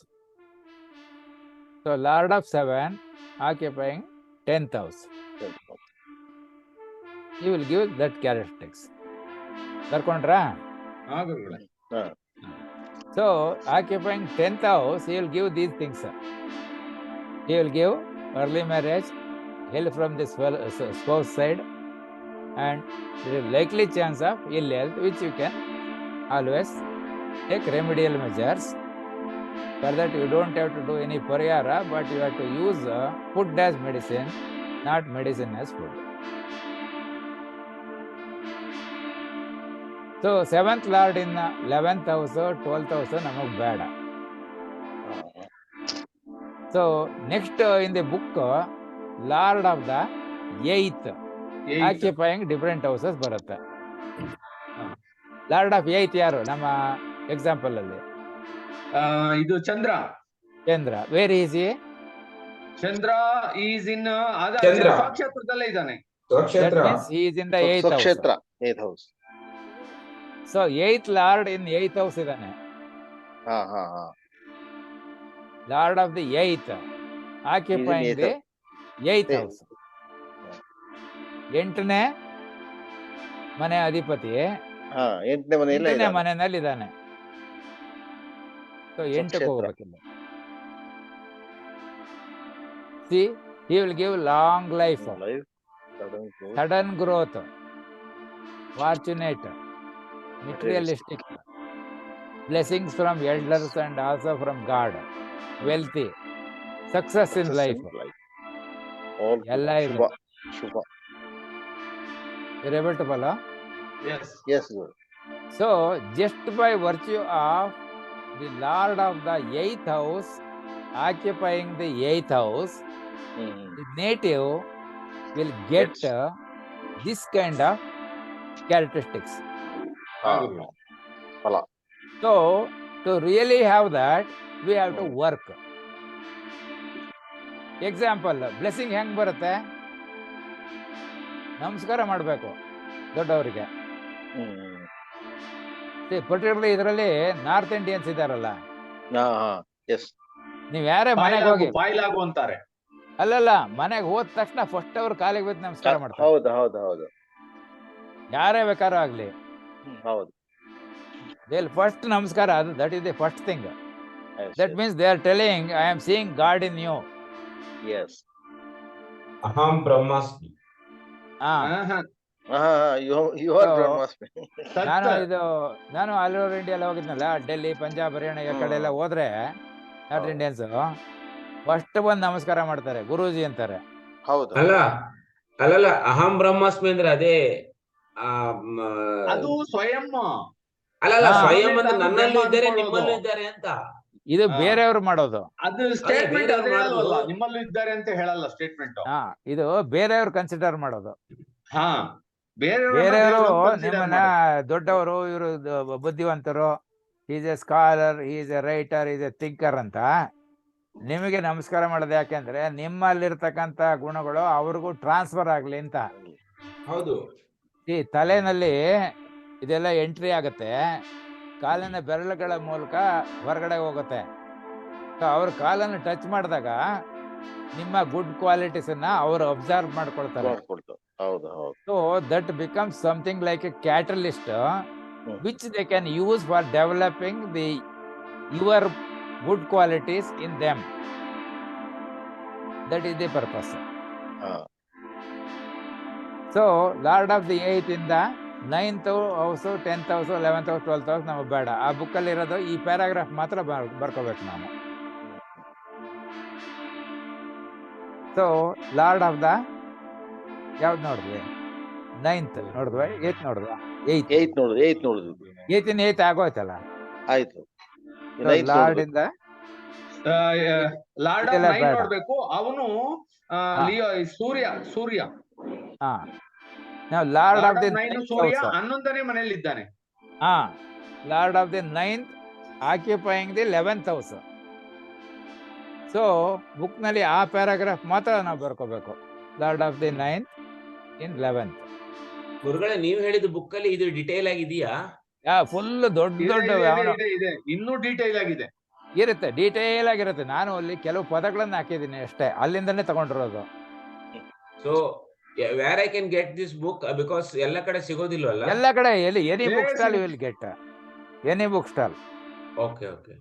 So Lord of 7 occupying 10th house, he will give that characteristics. ಬರ್ಕೊಂಡ್ರಾ? So occupying 10th house, he will give these things. He will give early marriage, help from the spouse side, and there is likely chance of ill health, which you can always take remedial measures. For that you don't have to do any pariyara, but you have to use food as medicine, not medicine as food. So 7th Lord in 11th house, 12th house ನಮಗ್ ಬೇಡ. So next in the book, Lord of the 8th occupying different houses ಬರುತ್ತೆ. Lord of 8th ಯಾರು ನಮ್ಮ ಎಕ್ಸಾಂಪಲ್ ಅಲ್ಲಿ? ಇದು ಚಂದ್ರ. Where is he? Chandra is in ಸ್ವಕ್ಷೇತ್ರದಲ್ಲೇ ಇದ್ದಾನೆ. That means he is in the 8th house. So 8th Lord in 8th house ಇದ್ದಾನೆ. Lord of the 8th occupying the 8th house. 8ನೇ ಮನೆ ಅಧಿಪತಿ 8ನೇ ಮನೆಯಲ್ಲಿ ಇದ್ದಾನೆ. So 8ಕ್ಕೆ ಹೋಗ್ಬೇಕಿಲ್ಲ. See, he will give long life, sudden growth, fortunate, materialistic, blessings from elders and also from God, wealthy, success in life. ಎಲ್ಲ ಇರುತ್ತೆ. You're able to follow? Yes. So just by virtue of the Lord of the 8th house occupying the 8th house, the native will get this kind of characteristics. So to really have that, we have to work. Example, blessing ಹೆಂಗ್ ಬರುತ್ತೆ? ನಮಸ್ಕಾರ ಮಾಡಬೇಕು ದೊಡ್ಡವರಿಗೆ. ಪರ್ಟಿಕ್ಯುಲರ್ಲಿ ಇದರಲ್ಲಿ ನಾರ್ತ್ ಇಂಡಿಯನ್ಸ್ ಇದಾರಲ್ಲ, ನೀವ್ ಯಾರೇ ಮನೆಗೆ ಹೋಗಿ ಬಾಯ್ಲಾಗು ಅಂತಾರೆ. ಅಲ್ಲಲ್ಲ, ಮನೆಗೆ ಹೋದ ತಕ್ಷಣ ಫಸ್ಟ್ ಅವ್ರ ಕಾಲಿಗೆ ಬಿದ್ದು ನಮಸ್ಕಾರ ಮಾಡ್ತಾರೆ. ಹೌದು. ಯಾರೇ ಬೇಕಾದ್ರೂ ಆಗ್ಲಿ, ಫಸ್ಟ್ ನಮಸ್ಕಾರ, ಅದು that is the first thing. That means they are telling, I am seeing God in you. ಅಹಂ ಬ್ರಹ್ಮಾಸ್ಮಿ. You are Brahmasmi. ನಾನು ಆಲ್ ಓವರ್ ಇಂಡಿಯಾ ಹೋಗಿದ್ನಲ್ಲ, ಡೆಲ್ಲಿ, ಪಂಜಾಬ್, ಹರಿಯಾಣ ಈ ಕಡೆ ಎಲ್ಲ ಹೋದ್ರೆ ನಾರ್ತ್ ಇಂಡಿಯನ್ಸ್ ಫಸ್ಟ್ ಬಂದು ನಮಸ್ಕಾರ ಮಾಡ್ತಾರೆ, ಗುರೂಜಿ ಅಂತಾರೆ. ಹೌದು. ಅಲ್ಲಲ್ಲ, ಅಹಂ ಬ್ರಹ್ಮಾಸ್ಮಿ ಅಂದ್ರೆ ಅದೇ ಅದು ಸ್ವಯಂ. ಅಲ್ಲಲ್ಲ, ಸ್ವಯಂ ಅಂದ್ರೆ ನನ್ನಲ್ಲೂ ಇದ್ದಾರೆ ನಿಮ್ಮಲ್ಲೂ ಇದ್ದಾರೆ ಅಂತ. ಇದು ಬೇರೆಯವರು ಮಾಡೋದು. ಅದು ಸ್ಟೇಟ್ಮೆಂಟ್ ಅದು ಹೇಳಲ್ವಲ್ಲ, ನಿಮ್ಮಲ್ಲೂ ಇದ್ದಾರೆ ಅಂತ ಹೇಳಲ್ಲ ಸ್ಟೇಟ್ಮೆಂಟ್. ಇದು ಬೇರೆಯವ್ರು ಕನ್ಸಿಡರ್ ಮಾಡೋದು. ಬೇರೆಯವರು ನಿಮ್ಮನ್ನ ದೊಡ್ಡವರು, ಇವರು ಬುದ್ಧಿವಂತರು, is A scholar, is A writer, is A thinker ಅಂತ ನಿಮಗೆ ನಮಸ್ಕಾರ ಮಾಡೋದು. ಯಾಕೆಂದ್ರೆ ನಿಮ್ಮಲ್ಲಿರ್ತಕ್ಕಂಥ ಗುಣಗಳು ಅವ್ರಿಗೂ ಟ್ರಾನ್ಸ್ಫರ್ ಆಗ್ಲಿ ಅಂತ. ಹೌದು. ಈ ತಲೆನಲ್ಲಿ ಇದೆಲ್ಲ ಎಂಟ್ರಿ ಆಗುತ್ತೆ, ಕಾಲಿನ ಬೆರಳುಗಳ ಮೂಲಕ ಹೊರಗಡೆ ಹೋಗುತ್ತೆ. ಅವ್ರ ಕಾಲನ್ನು ಟಚ್ ಮಾಡಿದಾಗ ನಿಮ್ಮ ಗುಡ್ ಕ್ವಾಲಿಟೀಸ್ ಅನ್ನ ಅವರು ಅಬ್ಸರ್ವ್ ಮಾಡ್ಕೊಳ್ತಾರೆ. So that becomes something like A catalyst which they can use for developing the your good qualities in them. That is the purpose. So lord of the 8th ಇಂದ 9th house, 10th house, 11th house, 12th house ನಮಗೆ ಬೇಡ. ಆ ಬುಕ್ಕಲ್ಲಿ ಇರೋದು ಈ ಪ್ಯಾರಾಗ್ರಾಫ್ ಮಾತ್ರ ಬರ್ಕೋಬೇಕು ನಾವು. ಸೊ ಲಾರ್ಡ್ ಆಫ್ ದ ಯಾವ್ದು ನೋಡಿದ್ವಿ? 9th ನೋಡಿದ್ವಿ, 8th ನೋಡಿದ್ವಾ? 8th ಆಗೋಯ್ತಲ್ಲ. ಆಯ್ತು. ಲಾರ್ಡ್ ಇಂದ ಲಾರ್ಡ್ ಆಫ್ 9 ನೋಡ್ಬೇಕು. ಅವನು ಸೂರ್ಯ. ನಾವು ಲಾರ್ಡ್ ಆಫ್ ದಿ 9 ಸೂರ್ಯ 11ನೇ ಮನೆಯಲ್ಲಿ ಇದ್ದಾನೆ. Lord of the 9th occupying the 11th house. So book ನಲ್ಲಿ ಆ ಪ್ಯಾರಾಗ್ರಾಫ್ ಮಾತ್ರ ನಾವು ಬರ್ಕೋಬೇಕು. Lord of the 9th in 11th. ಗುರುಗಳೇ, ನೀವು ಹೇಳಿದ ಬುಕ್ ಅಲ್ಲಿ ಇದು ಡಿಟೇಲ್ ಆಗಿದೆಯಾ? ಫುಲ್ ದೊಡ್ಡ ಇನ್ನೂ ಡೀಟೇಲ್ ಆಗಿದೆ, ಇರುತ್ತೆ, ಡೀಟೇಲ್ ಆಗಿರುತ್ತೆ. ನಾನು ಅಲ್ಲಿ ಕೆಲವು ಪದಗಳನ್ನ ಹಾಕಿದ್ದೀನಿ ಅಷ್ಟೇ, ಅಲ್ಲಿಂದನೇ ತಗೊಂಡಿರೋದು. So where I can get this book, because ಎಲ್ಲ ಕಡೆ ಸಿಗೋದಿಲ್ವಲ್ಲ? ಎಲ್ಲ ಕಡೆ any book stall you will get, any book stall. Okay.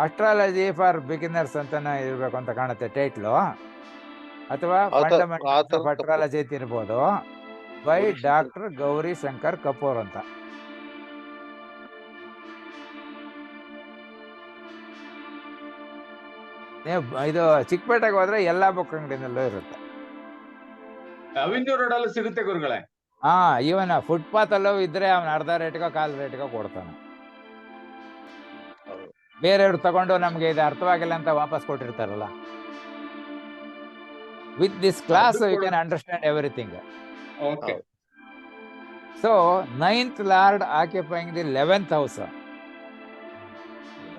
Astrology for beginners ಅಂತಾನೆ ಇರ್ಬೇಕು ಅಂತ ಕಾಣುತ್ತೆ ಟೈಟ್ಲು, ಅಥವಾ ಫಂಡಮೆಂಟಲ್ಸ್ ಆಫ್ ಅಸ್ಟ್ರಾಲಜಿ ಅಂತ ಇರ್ಬೋದು, ಬೈ ಡಾಕ್ಟರ್ ಗೌರಿ ಶಂಕರ್ ಕಪೂರ್ ಅಂತ. ಇದು ಚಿಕ್ಕಪೇಟೆಗೆ ಹೋದ್ರೆ ಎಲ್ಲಾ ಬುಕ್ ಅಂಗಡಿನಲ್ಲೂ ಇರುತ್ತೆ. ಅವೆನ್ಯೂ ರೋಡ್ ಅಲ್ಲೂ ಸಿಗುತ್ತೆ ಗುರುಗಳೇ. ಇವನ್ ಫುಟ್ಪಾತ್ ಅಲ್ಲೂ ಇದ್ರೆ ಅವನ ಅರ್ಧ ರೇಟ್ಗೋ ಕಾಲ್ ರೇಟ್ಗೋ ಕೊಡ್ತಾನೆ. ಬೇರೆಯವ್ರು ತಗೊಂಡು ನಮ್ಗೆ ಇದು ಅರ್ಥವಾಗಿಲ್ಲ ಅಂತ ವಾಪಸ್ ಕೊಟ್ಟಿರ್ತಾರಲ್ಲ. With this class you can understand everything. So 9th lord occupying the 11th house.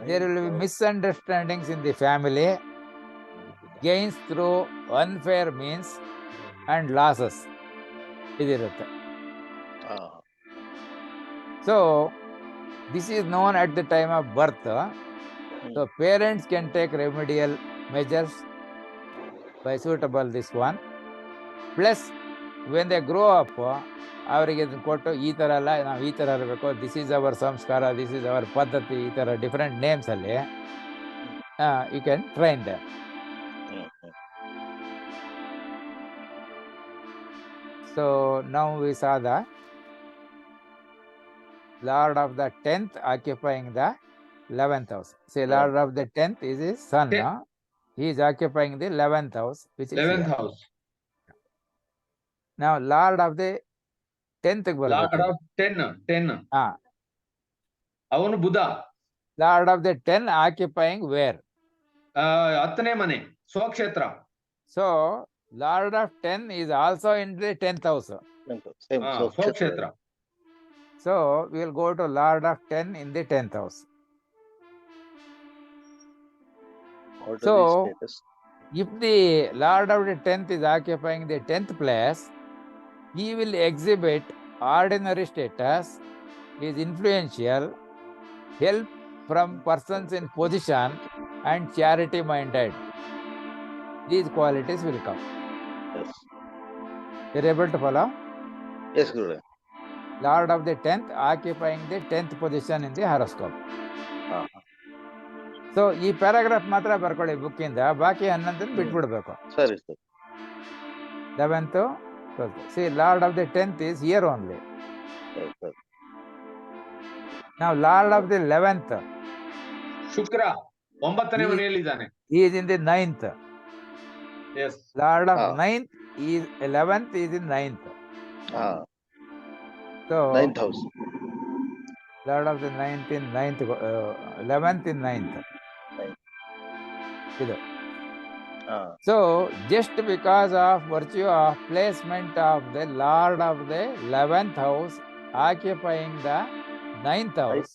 There will be misunderstandings in the family, gains through unfair means and losses. ಇದಿರುತ್ತೆ. So this is known at the time of birth. So parents can take remedial measures by suitable this one. Plus when they grow up, ಅವರಿಗೆ ಇದನ್ನು ಕೊಟ್ಟು ಈ ಥರ ಎಲ್ಲ ನಾವು ಈ ಥರ ಇರಬೇಕು, ದಿಸ್ ಈಸ್ ಅವರ್ ಸಂಸ್ಕಾರ, ದಿಸ್ ಈಸ್ ಅವರ್ ಪದ್ಧತಿ, ಈ ಥರ ಡಿಫ್ರೆಂಟ್ ನೇಮ್ಸ್ ಅಲ್ಲಿ you can train them. So now we saw the lord of the 10th occupying the 11th house. See, Lord of the 10th is his son. He is occupying the 11th house, which is 11th house. Now Lord of the 10th Lord of 10. ಅವನು ಬುಧ. Lord of the 10 occupying where? 10ನೇ ಮನೆ, ಸ್ವಕ್ಷೇತ್ರ. So Lord of 10 is also in the 10th house. ಸ್ವಕ್ಷೇತ್ರ. So we will go to Lord of 10 in the 10th house. So if the Lord of the 10th is occupying the 10th place, he will exhibit ordinary status, is influential, help from persons in position, and charity minded. These qualities will come. Yes. You are able to follow? Yes, Guru. Lord of the 10th occupying the 10th position in the horoscope. So ಈ ಪ್ಯಾರಾಗ್ರಾಫ್ ಮಾತ್ರ ಬರ್ಕೊಳ್ಳಿ ಬುಕ್ಕಿಂದ, ಬಾಕಿ 11 ಬಿಟ್ಬಿಡ್ಬೇಕು. ಸರಿ sir. 11th, 12th. See, Lord of the 10th is here only. Now, Lord of the 11th. ಶುಕ್ರ 9ನೇ ಮನೆಯಲ್ಲಿದ್ದಾನೆ. He is in the 9th. Yes. Lord of 9th is 11th is in 9th. So 9th house. Lord of the 9th in 9th, 11th in 9th. So just because of virtue of placement of the Lord of the 11th house occupying the 9th house,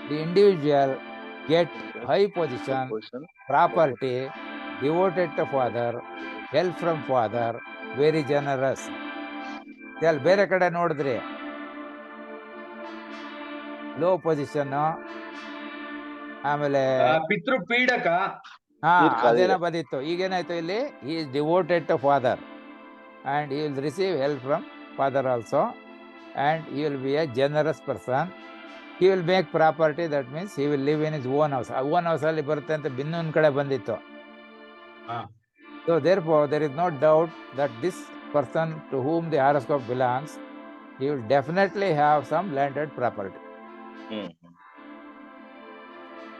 the individual get high position, property, devoted to father, help from father, very generous. ಬೇರೆ ಕಡೆ ನೋಡಿದ್ರಿ ಲೋ ಪೊಸಿಷನ್, ಆಮೇಲೆ ಪಿತೃ ಪೀಡಕ, ಅದೇನೋ ಬಂದಿತ್ತು. ಈಗೇನಾಯ್ತು ಇಲ್ಲಿ, he is devoted to father and he will receive help from father also, and he will be a generous person. He will make property, that means he will live in his own house. Own house ಅಲ್ಲಿ ಬರುತ್ತೆ ಅಂತ ಬಿನ್ನೂನ್ ಕಡೆ ಬಂದಿತ್ತು. So therefore there is no doubt that this person to whom the horoscope belongs, he will definitely have some landed property.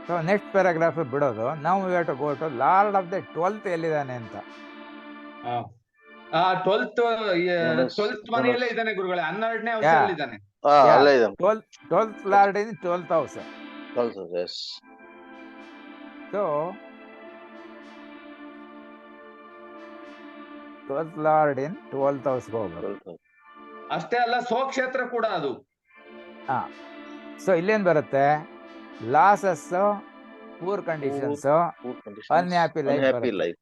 So next paragraph ಬಿಡೋದು. Now we have to go to Lord of the 12th ಎಲ್ಲಿದ್ದಾನೆ ಅಂತ. 12th ಮನೆಯಲ್ಲೇ ಇದ್ದಾನೆ ಗುರುಗಳೇ. 12ನೇ ಹೌಸಲ್ಲಿ ಇದ್ದಾನೆ. 12th Lord in 12th house. 12th house, yes. So 12th Lord in 12th house ಹೋಗೋದು. ಅಷ್ಟೇ ಅಲ್ಲ, ಸ್ವಕ್ಷೇತ್ರ ಕೂಡ ಅದು. ಸೊ ಇಲ್ಲೇನ್ ಬರುತ್ತೆ, losses, poor conditions, unhappy life.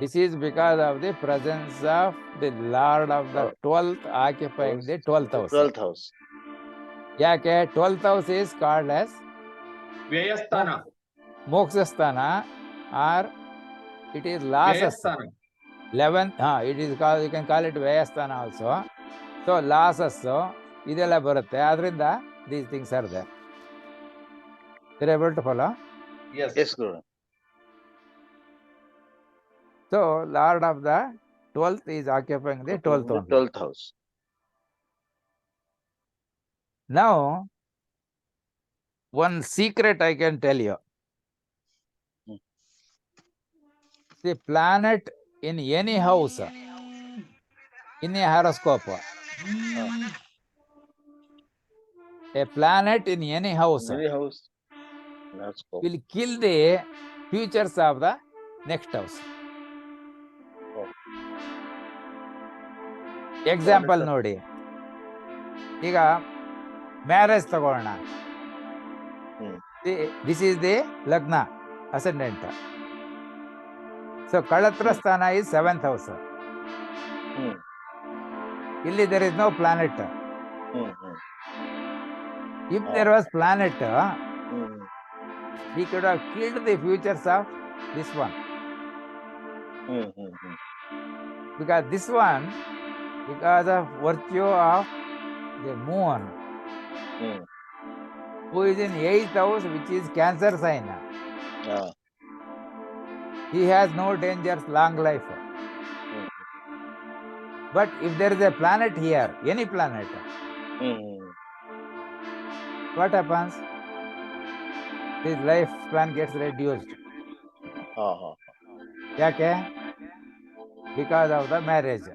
This is because of the presence of the Lord of the 12th occupying the 12th house. ಯಾಕೆ 12th house is called as ವ್ಯಯಸ್ಥಾನ, moksha sthana, or it is lasas. 11th, it is called, you can call it ವ್ಯಯಸ್ಥಾನ also. So lasas ಇದೆಲ್ಲ ಬರುತ್ತೆ. ಆದ್ರಿಂದ these things are there. You're able to follow? Yes, Guru. So Lord of the 12th is occupying the 12th only. 12th house. Now one secret I can tell you. The planet in any house in a horoscope, a planet in any house will kill the futures of the next house. Example ನೋಡಿ, ಈಗ ಮ್ಯಾರೇಜ್ ತಗೋಣ. ದಿಸ್ ಈಸ್ ದಿ ಲಗ್ನ ಅಸೆಂಡೆಂಟ್. ಸೊ ಕಳತ್ರ ಸ್ಥಾನ is 7th house. ಇಲ್ಲಿ there is no planet. If there was planet, he could have killed the futures of this one. Because this one, because of virtue of the moon, who is in 8th house, which is Cancer sign, he has no dangers, long life. But if there is a planet here, any planet, what happens? His lifespan gets reduced. ಯಾಕೆ? Because of the marriage.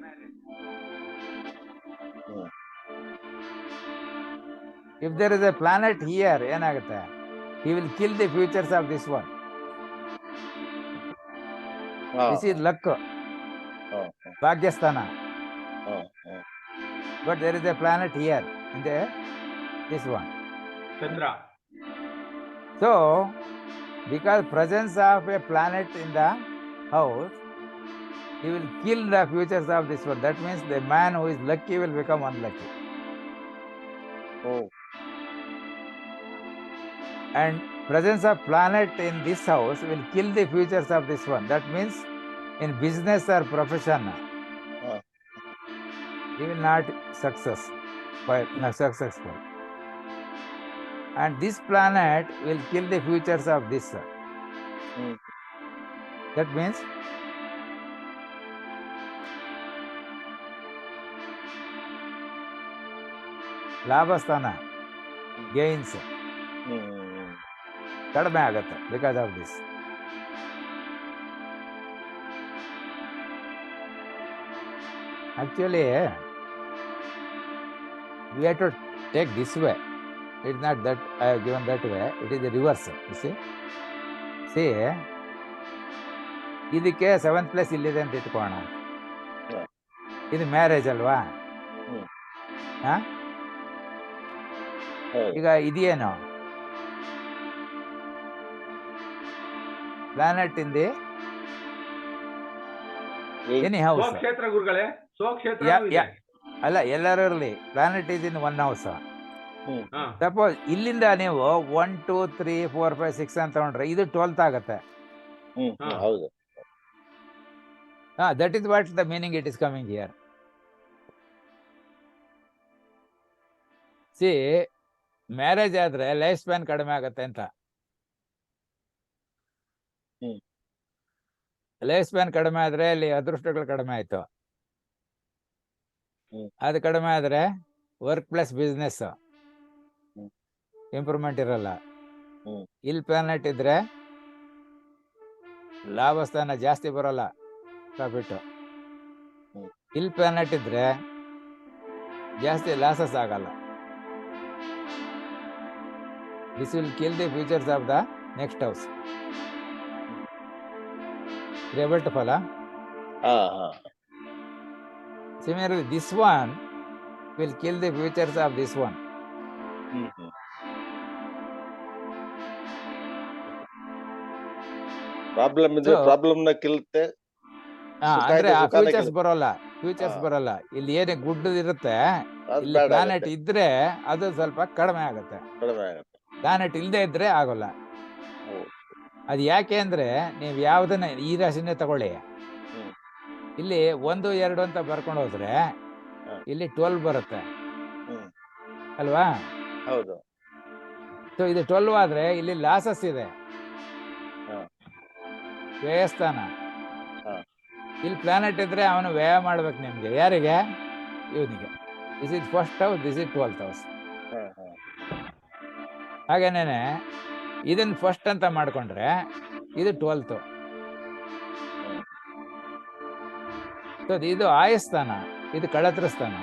If there is a planet here, ಏನಾಗುತ್ತೆ? He will kill the futures of this one. This is luck, ಭಾಗ್ಯಸ್ಥಾನ. But there is a planet here in this one, Chandra. So because presence of a planet in the house, he will kill the futures of this one. That means the man who is lucky will become unlucky. And presence of planet in this house will kill the futures of this one. That means in business or profession, he will not successful. And this planet will kill the futures of this. That means labhasthana gains ಕಡಿಮೆ ಆಗುತ್ತೆ because of this. Actually we have to take this way. It's not that I have given that way. It is the reverse. You see, ಇದಕ್ಕೆ 7th ಪ್ಲೇಸ್ ಇಲ್ಲಿದೆ ಅಂತ ಇಟ್ಕೋಣ. ಇದು ಮ್ಯಾರೇಜ್ ಅಲ್ವಾ? ಈಗ ಇದೇನು planet in the any house. ಸ್ವಕ್ಷೇತ್ರ ಗುರುಗಳೇ, ಸ್ವಕ್ಷೇತ್ರ ಅಲ್ಲ, ಎಲ್ಲರೂ ಇರಲಿ, planet is in 1 house. Suppose ಇಲ್ಲಿಂದ ನೀವು 1 2 3 4 5 6 ಅಂತ ತಗೊಂಡ್ರೆ ಇದು 12th ಆಗತ್ತೆ. That is what the meaning it is coming here. C, marriage ಆದ್ರೆ ಲೈಫ್ ಸ್ಪ್ಯಾನ್ ಕಡಿಮೆ ಆಗತ್ತೆ ಅಂತ. ಲೈಫ್ ಸ್ಪ್ಯಾನ್ ಕಡಿಮೆ ಆದ್ರೆ ಅಲ್ಲಿ ಅದೃಷ್ಟಗಳು ಕಡಿಮೆ ಆಯ್ತು. ಅದು ಕಡಿಮೆ ಆದ್ರೆ ವರ್ಕ್ ಪ್ಲಸ್ ಬಿಸ್ನೆಸ್ ಇಂಪ್ರೂವ್ಮೆಂಟ್ ಇರಲ್ಲ. ಇಲ್ಲಿ ಪ್ಲಾನೆಟ್ ಇದ್ರೆ ಲಾಭಸ್ಥಾನ ಜಾಸ್ತಿ ಬರಲ್ಲ, ಪ್ರಾಫಿಟ್. ಇಲ್ಲಿ ಪ್ಲಾನೆಟ್ ಇದ್ರೆ ಜಾಸ್ತಿ ಲಾಸಸ್ ಆಗಲ್ಲ. This will kill the futures of the next house. able to follow? Similarly, this one will kill the futures of this one. Problem ಇದ್ರೆ ಪ್ರಾಬ್ಲಮ್ ನ ಕಿಲ್ತೆ. ಅಂದ್ರೆ ಆ ಫ್ಯೂಚರ್ಸ್ ಬರೋಲ್ಲ, ಫ್ಯೂಚರ್ಸ್ ಬರಲ್ಲ. ಇಲ್ಲಿ ಏನೇ ಗುಡ್ ಇರುತ್ತೆ, ಇಲ್ಲಿ ಪ್ಲಾನೆಟ್ ಇದ್ರೆ ಅದು ಸ್ವಲ್ಪ ಕಡಿಮೆ ಆಗುತ್ತೆ. ಪ್ಲಾನೆಟ್ ಇಲ್ಲದೆ ಇದ್ರೆ ಆಗೋಲ್ಲ. ಅದು ಯಾಕೆ ಅಂದ್ರೆ ನೀವು ಯಾವ್ದನ್ನ ಈ ರಾಶಿನೇ ತಗೊಳ್ಳಿ, ಇಲ್ಲಿ 1 2 ಅಂತ ಬರ್ಕೊಂಡು ಹೋದ್ರೆ ಇಲ್ಲಿ 12 ಬರುತ್ತೆ ಅಲ್ವಾ? ಹೌದು. ಸೊ ಇದು 12 ಆದ್ರೆ ಇಲ್ಲಿ ಲಾಸಸ್ ಇದೆ, ವ್ಯಯಸ್ಥಾನ. ಇಲ್ಲಿ ಪ್ಲಾನೆಟ್ ಇದ್ರೆ ಅವನು ವ್ಯಯ ಮಾಡ್ಬೇಕು ನಿಮ್ಗೆ. ಯಾರಿಗೆ? ಇವನಿಗೆ. This is first house, this is 12th house. ಹಾಗೇನೇನೆ ಇದನ್ನ ಫಸ್ಟ್ ಅಂತ ಮಾಡ್ಕೊಂಡ್ರೆ ಇದು 12th. ಇದು ಆಯಸ್ಥಾನ, ಇದು ಕಳತ್ರ ಸ್ಥಾನ.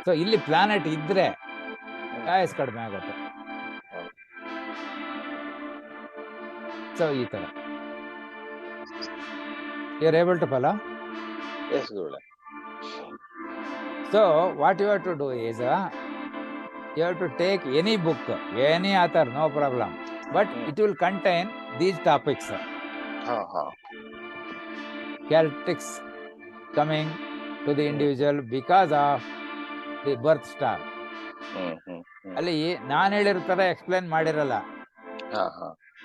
ಸೊ ಇಲ್ಲಿ ಪ್ಲಾನೆಟ್ ಇದ್ರೆ ಆಯಸ್ ಕಡಿಮೆ ಆಗುತ್ತೆ. ಸೊ ಈ ತರ you are able to follow? Yes, Guru. So what you have to do is you have to take any book, any author, no problem, but it will contain these topics. Characteristics coming to the individual because of the birth star. ಅಲ್ಲಿ ನಾನು ಹೇಳಿರೋ ತರ ಎಕ್ಸ್ಪ್ಲೇನ್ ಮಾಡಿರಲ್ಲ.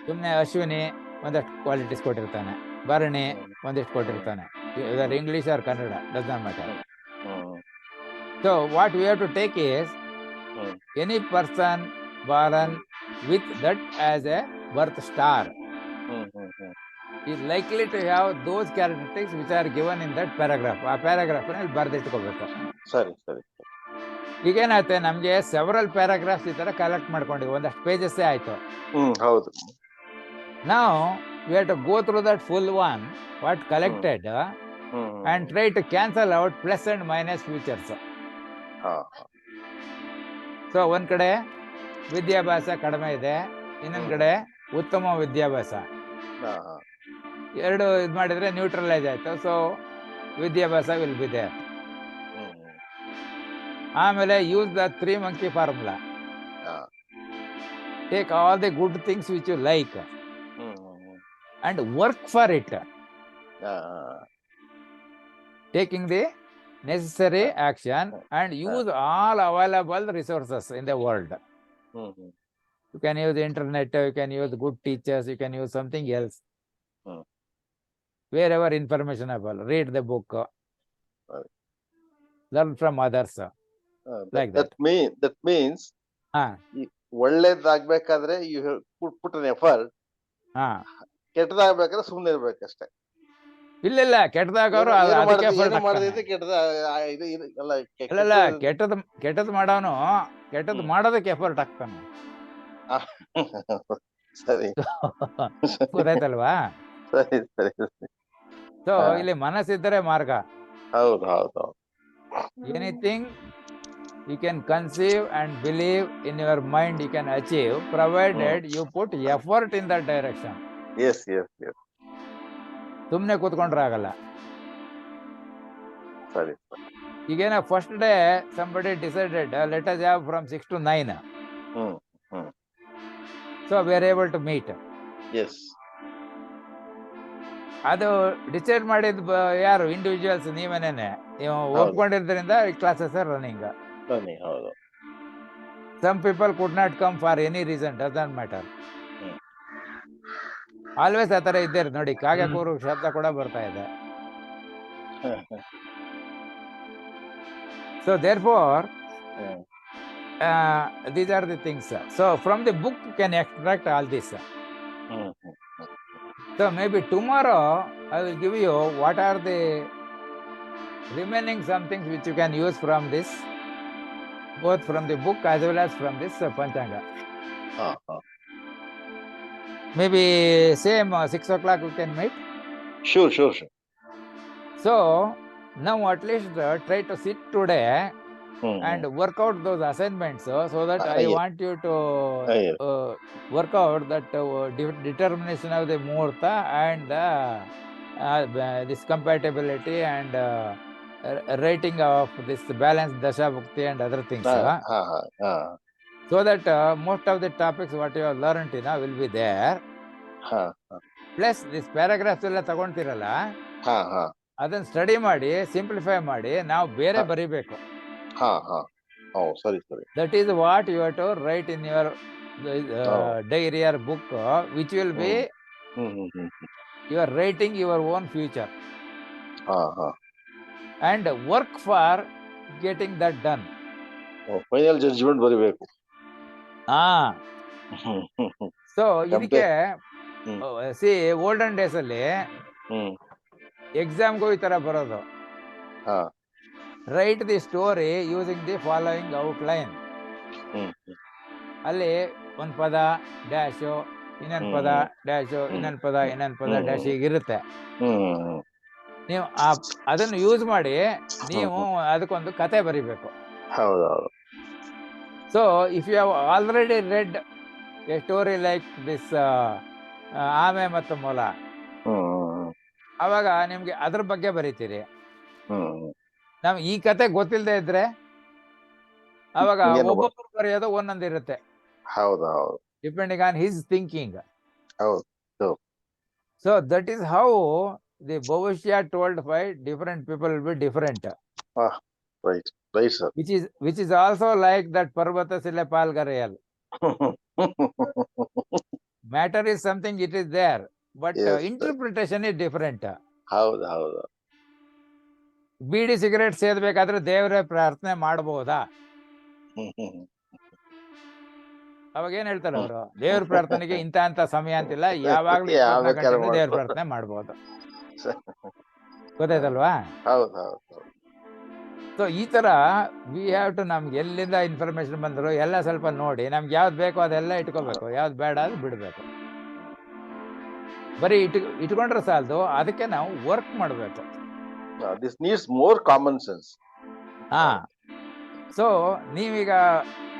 ಸುಮ್ಮನೆ ಅಶ್ವಿನಿ ಒಂದಷ್ಟು ಕ್ವಾಲಿಟೀಸ್ ಕೊಟ್ಟಿರ್ತಾನೆ, ಭರಣಿ ಒಂದಿಷ್ಟು ಕೊಟ್ಟಿರ್ತಾನೆ. ಇದರ್ English or Kannada, does not matter. So what we have to take is any person born with that as a birth star is likely to have those characteristics which are given in that paragraph. ಆ ಪ್ಯಾರಾಗ್ರಾಫ್ ನಲ್ಲಿ ಬರ್ದಿಟ್ಕೋಬೇಕು. ಸರಿ ಸರಿ. ಈಗೇನಾಗುತ್ತೆ, ನಮ್ಗೆ ಸೆವರಲ್ ಪ್ಯಾರಾಗ್ರಾಫ್ಸ್ ಈ ತರ ಕಲೆಕ್ಟ್ ಮಾಡ್ಕೊಂಡಿವಿ, ಒಂದಷ್ಟು ಪೇಜಸ್ ಆಯ್ತು. ಹೌದು. Now we have to go through that full one, what collected, and try to cancel out plus and minus futures. So ಒಂದ್ ಕಡೆ ವಿದ್ಯಾಭ್ಯಾಸ ಕಡಿಮೆ ಇದೆ, ಇನ್ನೊಂದ್ ಕಡೆ ಉತ್ತಮ ವಿದ್ಯಾಭ್ಯಾಸ. ಎರಡು ಇದು ಮಾಡಿದ್ರೆ ನ್ಯೂಟ್ರಲೈಸ್ ಆಯ್ತು. ಸೊ ವಿದ್ಯಾಭ್ಯಾಸ ವಿಲ್ ಬಿ ದೇರ್. ಆಮೇಲೆ use the 3 monkey formula. Take all the good things which you like and work for it, taking the necessary action and use all available resources in the world. You can use the internet, you can use good teachers, you can use something else. Wherever information available, read the book, learn from others, like that. That means ಒಳ್ಳೇದಾಗ್ಬೇಕಾದ್ರೆ you put an effort. ಕೆಟ್ಟದಾಗ್ಬೇಕಾದ್ರೆ ಸುಮ್ಮನೆ ಇರ್ಬೇಕಷ್ಟೇ. ಇಲ್ಲ ಕೆಟ್ಟದಾಗ ಅವರು ಅದಕ್ಕೆ ಎಫರ್ಟ್ ಮಾಡಿದ್ರೆ ಕೆಟ್ಟದ ಇಲ್ಲ ಕೆಟ್ಟದ್ ಮಾಡೋನು ಕೆಟ್ಟದ್ ಮಾಡೋದಕ್ಕೆ ಎಫರ್ಟ್ ಹಾಕ್ತಾನೆ. ಸರಿ ಗೊತ್ತಾಯ್ತಲ್ವಾ? ಸರಿ ಸರಿ. ಸೊ ಇಲ್ಲಿ ಮನಸ್ಸಿದ್ದರೆ ಮಾರ್ಗ. ಹೌದು ಹೌದು. Anything you can conceive and believe in your mind you can achieve provided you put effort in that direction. Yes. ಸುಮ್ನೆ ಕೂತ್ಕೊಂಡ್ರೆ ಆಗಲ್ಲ. ಸರಿ. ಈಗೇನ first day somebody decided let us have from 6 to 9. So we are able to meet. Yes. ಅದು ಡಿಸೈಡ್ ಮಾಡಿದ್ ಯಾರು? ಇಂಡಿವಿಜುವಲ್ಸ್, ನೀವೇನೇನೆ. ನೀವು ಒಪ್ಕೊಂಡಿದ್ರಿಂದ ಕ್ಲಾಸಸ್ ಆರ್ ರನ್ನಿಂಗ್. ಹೌದು. Some people could not come for any reason, doesn't matter. Always ಆ ತರ ಇದ್ದಾರೆ ನೋಡಿ. ಕಾಗೆ ಕೂರು ಶಬ್ದ ಕೂಡ ಬರ್ತಾ ಇದೆ. So therefore these are the things. So from the book you can extract all this. So maybe tomorrow I will give you what are the remaining some things which you can use from this, both from the book as well as from this Panchanga. Maybe same 6 o'clock we can meet. Sure. So now at least try to sit today and work out those assignments so that I want you to work out that determination of the muhurta and this compatibility and writing of this balanced dasha bhukti and other things. So that most of the topics what you have learned will be there. Plus this paragraphs ಎಲ್ಲ ತಗೊಂತೀರಲ್ಲ, ಅದನ್ನ ಸ್ಟಡಿ ಮಾಡಿ ಸಿಂಪ್ಲಿಫೈ ಮಾಡಿ ನಾವು ಬೇರೆ ಬರಿಬೇಕು. ಸರಿ. That is what you have to write in your diary or book, which will be you are writing your own future. And work for getting that done. Final judgement ಬರಿಬೇಕು. ಸೊ ಇದಕ್ಕೆ ಸಿ ಓಲ್ಡನ್ ಡೇಸ್ ಅಲ್ಲಿ ಎಕ್ಸಾಮ್ಗೂ ಈ ತರ ಬರೋದು. Write the story using the following outline. ಅಲ್ಲಿ ಒಂದ್ ಪದ ಡ್ಯಾಶ್, ಇನ್ನೊಂದ್ ಪದ ಡ್ಯಾಶ್, ಇನ್ನೊಂದ್ ಪದ ಡ್ಯಾಶ್ ಹೀಗಿರುತ್ತೆ. ನೀವು ಅದನ್ನು ಯೂಸ್ ಮಾಡಿ ನೀವು ಅದಕ್ಕೊಂದು ಕತೆ ಬರಿಬೇಕು. So if you have already read a story like this ಆಮೆ ಮತ್ತು ಮೊಲ, ಅವಾಗ ನಿಮ್ಗೆ ಅದ್ರ ಬಗ್ಗೆ ಬರೀತೀರಿ. ನಮ್ಗೆ ಈ ಕತೆ ಗೊತ್ತಿಲ್ಲದೆ ಇದ್ರೆ ಅವಾಗ ಒಬ್ಬೊಬ್ರು ಬರೆಯೋದು ಒಂದೊಂದಿರುತ್ತೆ, depending on his thinking. So that is how the bhavishya told by different people will be different. Which is also like that Parvata Sile Palgarayal. Matter is something, it is there, but interpretation is different. ಹೌದು. ಬೀಡಿ ಸಿಗರೇಟ್ ಸೇದಬೇಕಾದ್ರೆ ದೇವರೇ ಪ್ರಾರ್ಥನೆ ಮಾಡಬಹುದಾ? ಅವಾಗ ಏನ್ ಹೇಳ್ತಾರೆ ಅವರು? ದೇವ್ರ ಪ್ರಾರ್ಥನೆಗೆ ಇಂತ ಸಮಯ ಅಂತಿಲ್ಲ, ಯಾವಾಗ್ಲೂ ದೇವ್ರ ಪ್ರಾರ್ಥನೆ ಮಾಡಬಹುದು. ಗೊತ್ತಾಯ್ತಲ್ವಾ? ಸೊ ಈ ತರ ವಿ ಹ್ಯಾವ್ ಟು, ನಮ್ಗೆ ಎಲ್ಲಿಂದ ಇನ್ಫಾರ್ಮೇಶನ್ ಬಂದ್ರು ಎಲ್ಲ ಸ್ವಲ್ಪ ನೋಡಿ, ನಮ್ಗೆ ಯಾವ್ದು ಬೇಕೋ ಅದೆಲ್ಲ ಇಟ್ಕೋಬೇಕು, ಯಾವ್ದು ಬೇಡ ಅದು ಬಿಡ್ಬೇಕು. ಬರೀ ಇಟ್ಕೊಂಡ್ರೆ ಸಾಲದು, ಅದಕ್ಕೆ ನಾವು ವರ್ಕ್ ಮಾಡಬೇಕು. This needs more common sense. So ನೀವೀಗ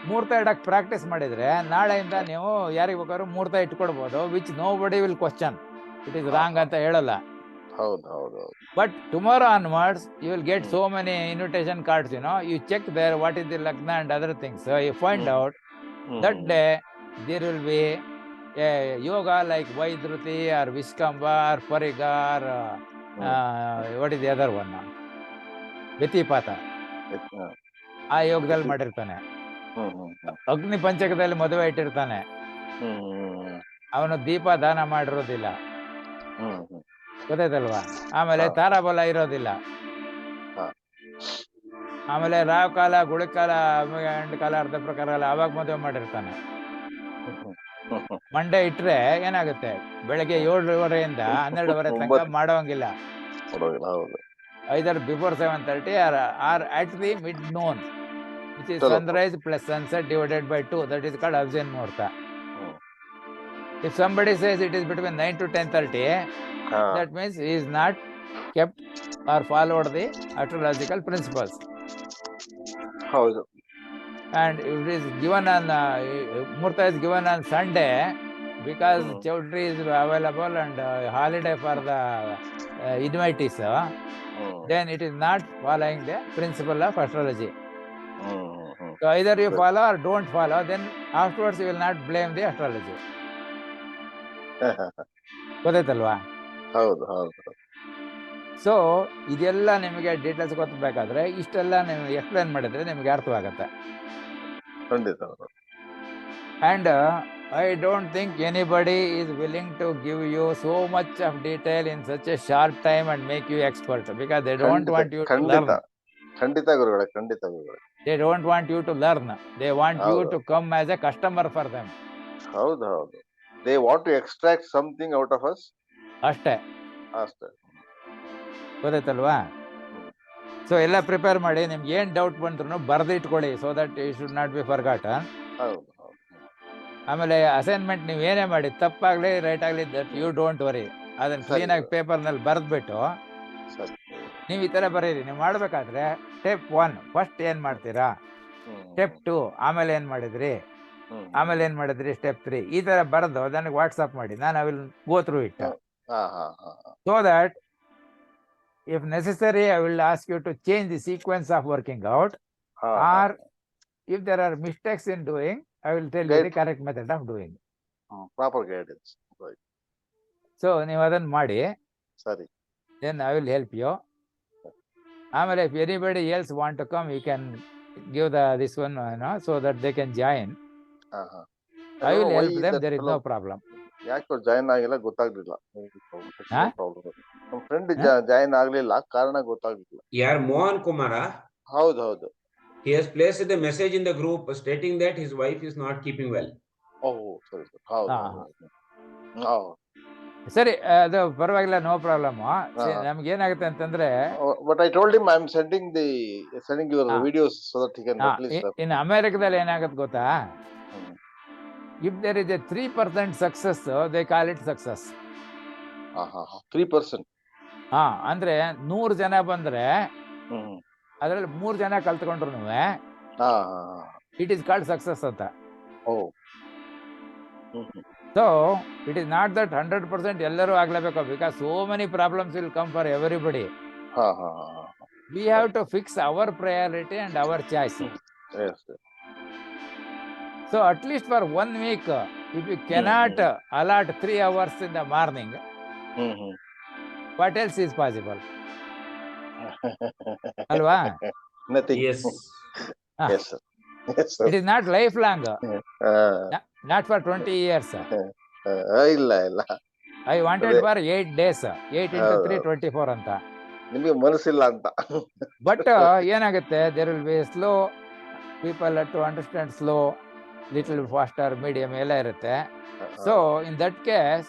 ಮುಹೂರ್ತ ಇಡಕ್ ಪ್ರಾಕ್ಟೀಸ್ ಮಾಡಿದ್ರೆ ನಾಳೆಯಿಂದ ನೀವು ಯಾರಿಗೆ ಬೇಕಾದ್ರೂ ಮುಹೂರ್ತ ಇಟ್ಕೊಡ್ಬೋದು, ವಿಚ್ ನೋ ಬಡಿ will question it is wrong ಅಂತ ಹೇಳಲ್ಲ. But tomorrow onwards you will get so many invitation cards, you check there what is the lagna and other things. So you find out that day there will be a yoga like Vaidruti or Vishkamba or Pariga or what is the other one, Vyatipata. ಆ ಯೋಗದಲ್ಲಿ ಮಾಡಿರ್ತಾನೆ. ಅಗ್ನಿ ಪಂಚಕದಲ್ಲಿ ಮದುವೆ ಇಟ್ಟಿರ್ತಾನೆ, ಅವನು ದೀಪ ದಾನ ಮಾಡಿರೋದಿಲ್ಲ. ಗೊತ್ತಾಯ್ತಲ್ವಾ? ಆಮೇಲೆ ತಾರಾಬಲ ಇರೋದಿಲ್ಲ. ಆಮೇಲೆ ರಾವ್ ಕಾಲ, ಗುಳಿಕಾಲ, ಕಾಲ, ಅರ್ಧ ಪ್ರಕಾರ ಅವಾಗ ಮದುವೆ ಮಾಡಿರ್ತಾನೆ. ಮಂಡೆ ಇಟ್ರೆ ಏನಾಗುತ್ತೆ? ಬೆಳಗ್ಗೆ 7:30 12:00 ತನಕ ಮಾಡೋಂಗಿಲ್ಲ. ಪರವಾಗಿಲ್ಲ, ಹೌದು. either before 7:30 or at the mid-noon, which is ಚಲೋ. sunrise plus sunset divided by 2. That is called Avjan Muhurta. Hmm. If somebody says it is between 9 to 10:30, ಹಾ, that means he is not kept or followed the astrological principles. ಹೌದು. And if it is given on Muhurta is given on Sunday, because chowdhury is available and holiday for the invitees, then it is not following the principle of astrology. So either you follow or don't follow, then afterwards you will not blame the astrology. ಗೊತ್ತಾಯ್ತಲ್ವಾ? ಹೌದು ಹೌದು. ಸೊ ಇದೆಲ್ಲ ನಿಮಗೆ ಡೀಟೇಲ್ಸ್ ಗೊತ್ತಬೇಕಾದ್ರೆ ಇಷ್ಟೆಲ್ಲ ನೀವು ಎಕ್ಸ್ಪ್ಲೇನ್ ಮಾಡಿದ್ರೆ ನಿಮಗೆ ಅರ್ಥವಾಗತ್ತೆ. ಖಂಡಿತ. And I don't think anybody is willing to give you so much of detail in such a short time and make you expert, because they don't want you to learn. ಖಂಡಿತ ಗುರುಗಳೇ, ಖಂಡಿತ ಗುರುಗಳೇ. They don't want you to learn. They want you to come as a customer for them. ಹೌದು ಹೌದು. They want to extract something out of us. ಅಷ್ಟೇ. ಗೊತ್ತಾಯ್ತಲ್ವಾ? ಸೊ ಎಲ್ಲ ಪ್ರಿಪೇರ್ ಮಾಡಿ, ನಿಮ್ಗೆ ಏನ್ ಡೌಟ್ ಬಂದ್ರು ಬರೆದು ಇಟ್ಕೊಳ್ಳಿ, so that you should not be forgotten. ಆಮೇಲೆ ಅಸೈನ್ಮೆಂಟ್ ನೀವು ಏನೇ ಮಾಡಿ, ತಪ್ಪಾಗ್ಲಿ ರೈಟ್ ಆಗ್ಲಿ, ದಟ್ ಯು ಡೋಂಟ್ ವರಿ. ಅದನ್ನ ಕ್ಲೀನ್ ಆಗಿ ಪೇಪರ್ ನಲ್ಲಿ ಬರೆದ್ಬಿಟ್ಟು ನೀವು ಈ ತರ ಬರೀರಿ. ನೀವು ಮಾಡ್ಬೇಕಾದ್ರೆ ಸ್ಟೆಪ್ 1 ಫಸ್ಟ್ ಏನ್ ಮಾಡ್ತೀರಾ, ಸ್ಟೆಪ್ 2 ಆಮೇಲೆ ಏನ್ ಮಾಡಿದ್ರಿ, ಆಮೇಲೆ ಏನ್ ಮಾಡಿದ್ರಿ, ಸ್ಟೆಪ್ 3, ಈ ತರ ಬರೆದು ನನಗೆ ವಾಟ್ಸ್ಆಪ್ ಮಾಡಿ. ನಾನು I will go through it, so that if necessary I will ask you to change the sequence of working out, or if there are mistakes in doing, I will tell you the correct method of doing. Proper guidance. Right. So ನೀವು ಅದನ್ನ ಮಾಡಿ, ಸರಿ, then I will help you. ಆಮೇಲೆ if anybody else want to come, you can give this one, so that they can join. I will help them, there is no problem. ಯಾಕೆ ಜಾಯಿನ್ ಆಗಿಲ್ಲ ಗೊತ್ತಾಗ್ಲಿಲ್ಲ. ನಮ್ಮ ಫ್ರೆಂಡ್ ಜಾಯಿನ್ ಆಗ್ಲಿಲ್ಲ, ಕಾರಣ ಗೊತ್ತಾಗ್ಲಿಲ್ಲ. ಯಾರು? ಮೋಹನ್ ಕುಮಾರ? ಹೌದು ಹೌದು. He has placed a message in the group stating that his wife is not keeping well. Oh, ಸರಿ ಸರಿ. ಹೌದು. ಸರಿ, ಅದು ಪರವಾಗಿಲ್ಲ, ನೋ ಪ್ರಾಬ್ಲಮ್. ನಮ್ಗೆ ಏನಾಗುತ್ತೆ ಅಂತಂದ್ರೆ, but I told him I am sending your videos so that he can at least. In ಅಮೆರಿಕದಲ್ಲಿ ಏನಾಗುತ್ತೆ ಗೊತ್ತಾ, if there is a 3% success, they call it success. 3%. ಅಂದ್ರೆ 100 ಜನ ಬಂದ್ರೆ ಅದ್ರಲ್ಲಿ 3 ಜನ ಕಲ್ತ್ಕೊಂಡ್ರು ಇಟ್ ಇಸ್ ಕಾಲ್ಡ್ ಸಕ್ಸಸ್ ಅಂತ. So it is not that 100% ಎಲ್ಲರೂ ಆಗ್ಲೇಬೇಕು, because so many problems will come for everybody. We have to fix our priority and our choice. So at least for 1 week, if you cannot allot 3 hours in the morning, what else is possible? Alva? Nothing. Yes. Yes, sir. Yes, sir. It is not lifelong. Not for 20 years. ಇಲ್ಲ ಇಲ್ಲ. I wanted for 8 days. 8 into 3, 24 ಅಂತ. ನಿಮಗೆ ಮನಸ್ಸಿಲ್ಲ ಅಂತ. But ಏನಾಗುತ್ತೆ, there will be slow, people have to understand slow, little faster, medium ಎಲ್ಲ ಇರುತ್ತೆ. So in that case,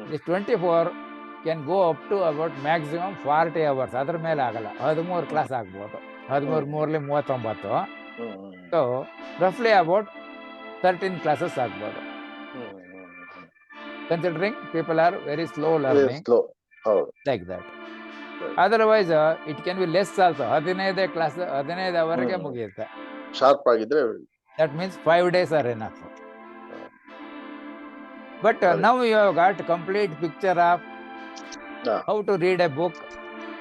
this 24 can go up to about maximum 40 hours. ಅದರ ಮೇಲೆ ಆಗಲ್ಲ. 13 ಕ್ಲಾಸ್ ಆಗ್ಬೋದು. 13 39. So roughly about 13 classes ಆಗ್ಬೋದು. Considering people are very slow learning, like that. Otherwise it can be less also. 15 class 15 ಅವರ್ಗೆ ಮುಗಿಯುತ್ತೆ. ಶಾರ್ಪ್ ಆಗಿದ್ರೆ that means 5 days are enough. But now you have got complete picture of how to read a book,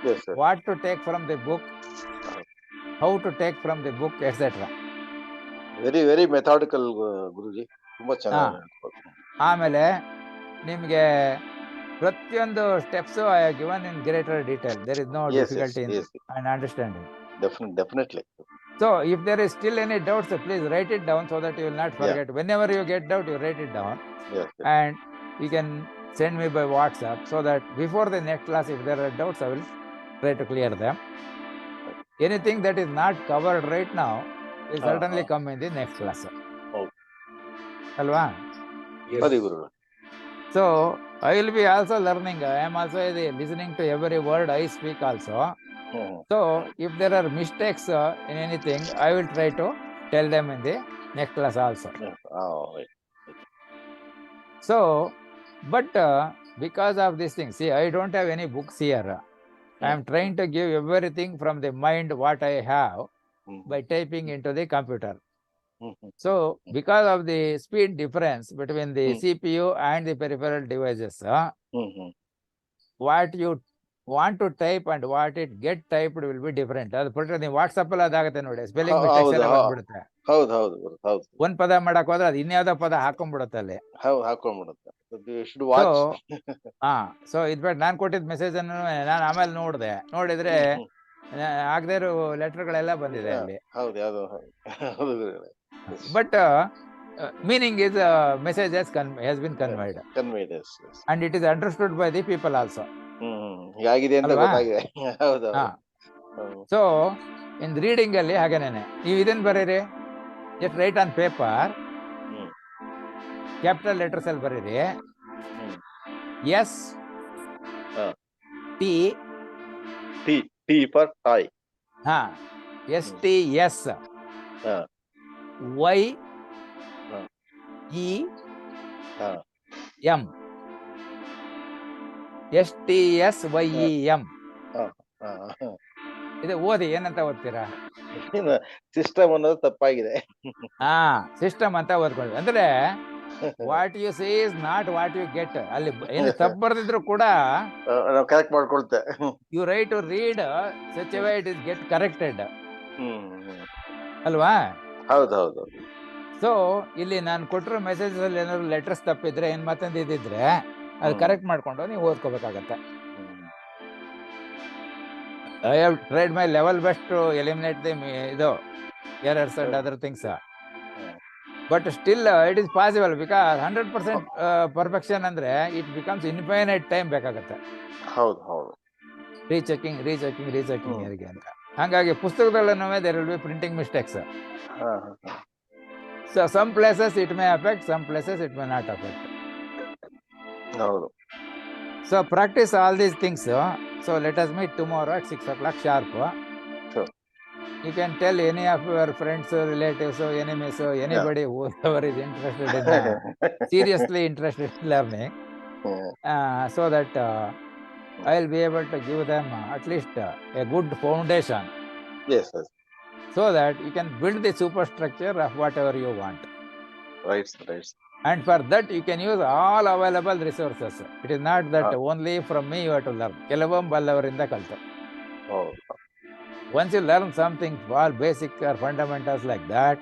yes, sir. what to take from the book, how to take from the book, etc. Very very methodical guruji, ತುಂಬಾ ಚೆನ್ನಾಗಿ. ಆಮೇಲೆ ನಿಮಗೆ ಪ್ರತಿಯೊಂದು steps I have given in greater detail. There is no difficulty in understanding. Definitely. So if there is still any doubts, please write it down so that you will not forget. Whenever you get doubt, you write it down. Yes. And you can send me by WhatsApp, so that before the next class, if there are doubts, I will try to clear them. Anything that is not covered right now will certainly come in the next class. Oh. Alva? Yes. Very good. So I will be also learning. I am also listening to every word I speak also. So if there are mistakes in anything, I will try to tell them in the next class also. Right. So, but because of these things, see, I don't have any books here. I am trying to give everything from the mind what I have by typing into the computer. So, because of the speed difference between the CPU and the peripheral devices, what you want to type and what it get typed will be different. ಅದು ಪುಟ್ರೆ ನೀವು ವಾಟ್ಸಪ್ ಅಲ್ಲಿ ಅದಾಗುತ್ತೆ ನೋಡಿ, ಸ್ಪೆಲ್ಲಿಂಗ್ ಮಿಸ್ಟೇಕ್ಸ್ ಎಲ್ಲ ಬಂದ್ಬಿಡುತ್ತೆ. ಹೌದು ಒಂದ್ ಪದ ಮಾಡಕ್ ಹೋದ್ರೆ ಅದು ಇನ್ಯಾವುದೋ ಪದ ಹಾಕೊಂಡ್ಬಿಡುತ್ತೆ ಅಲ್ಲಿ. ಹಾಕೊಂಡ್ಬಿಡುತ್ತೆ. ಸೊ ಇದ್ಬಿಟ್ಟು ನಾನ್ ಕೊಟ್ಟಿದ್ದ ಮೆಸೇಜ್ ಅನ್ನು ನಾನು ಆಮೇಲೆ ನೋಡಿದ್ರೆ ಆಗದೇ ಇರೋ ಲೆಟರ್ಗಳೆಲ್ಲ ಬಂದಿದೆ ಅಲ್ಲಿ. But meaning is message has been conveyed. Yes. And it is understood by the people also. So in reading ಅಲ್ಲಿ ಹಾಗೇನೆ ನೀವು ಇದನ್ನ ಬರೀರಿ, just write on paper, capital letters ಅಲ್ಲಿ ಬರೀರಿ, S T for tie. STS Y E M STSYEM. ಇದು ಓದಿ, ಏನಂತ ಓದ್ತೀರಾ? ಸಿಸ್ಟಮ್ ಅನ್ನೋದು ತಪ್ಪಾಗಿದೆ. ಸಿಸ್ಟಮ್ ಅಂತ ಓದ್ಕೊಳ್ಳಿ. ಅಂದ್ರೆ what you say is not what you get. ಅಲ್ಲಿ ಏನು ತಪ್ಪು ಬರ್ದಿದ್ರು ಕೂಡ ಕರೆಕ್ಟ್ ಮಾಡ್ಕೊಳ್ತೆ. You write to read such a way it is get corrected ಅಲ್ವಾ? ಹೌದು. ಸೊ ಇಲ್ಲಿ ನಾನು ಕೊಟ್ಟಿರೋ ಮೆಸೇಜ್ ಅಲ್ಲಿ ಏನಾದ್ರು ಲೆಟರ್ಸ್ ತಪ್ಪಿದ್ರೆ ಏನ್ ಮಾತಂದು ಇದ್ದಿದ್ರೆ ಅದು ಕರೆಕ್ಟ್ ಮಾಡ್ಕೊಂಡು ನೀವು ಓದ್ಕೋಬೇಕಾಗತ್ತೆ. I have tried my level best to eliminate the errors and other things. But still it is possible because 100% perfection ಅಂದ್ರೆ it becomes infinite time ಬೇಕಾಗತ್ತೆ. ಹೌದು. ರೀಚೆಕಿಂಗ್ ಯಾರಿಗೆ ಅಂತ. ಹಾಗಾಗಿ ಪುಸ್ತಕದಲ್ಲೂ there will be printing mistakes. So some places it may affect, some places it may not affect. ಹೌದು. So practice all these things. So let us meet tomorrow at 6 o'clock sharp. Sure. You can tell any of your friends, relatives, enemies, anybody whoever is interested in seriously interested in learning, so that I will be able to give them at least a good foundation. Yes. So that you can build the superstructure of whatever you want. Right. And for that you can use all available resources. It is not that only from me you have to learn. ಕೆಲವೊಂ ಬಲ್ಲವರಿಂದ ಕಲಿತು. Once you learn something, all basic or fundamentals like that,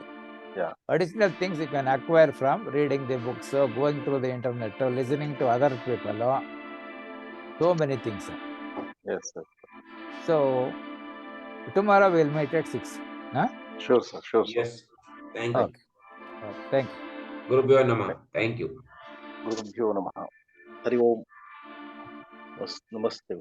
additional things you can acquire from reading the books, going through the internet, listening to other people, so many things. Yes, sir. So tomorrow we'll meet at 6. Sure, sir. Yes. Thank you. Okay. Thank you. Gurubhyo Namah. Thank you. Gurubhyo Namah. Hari Om. Namaste.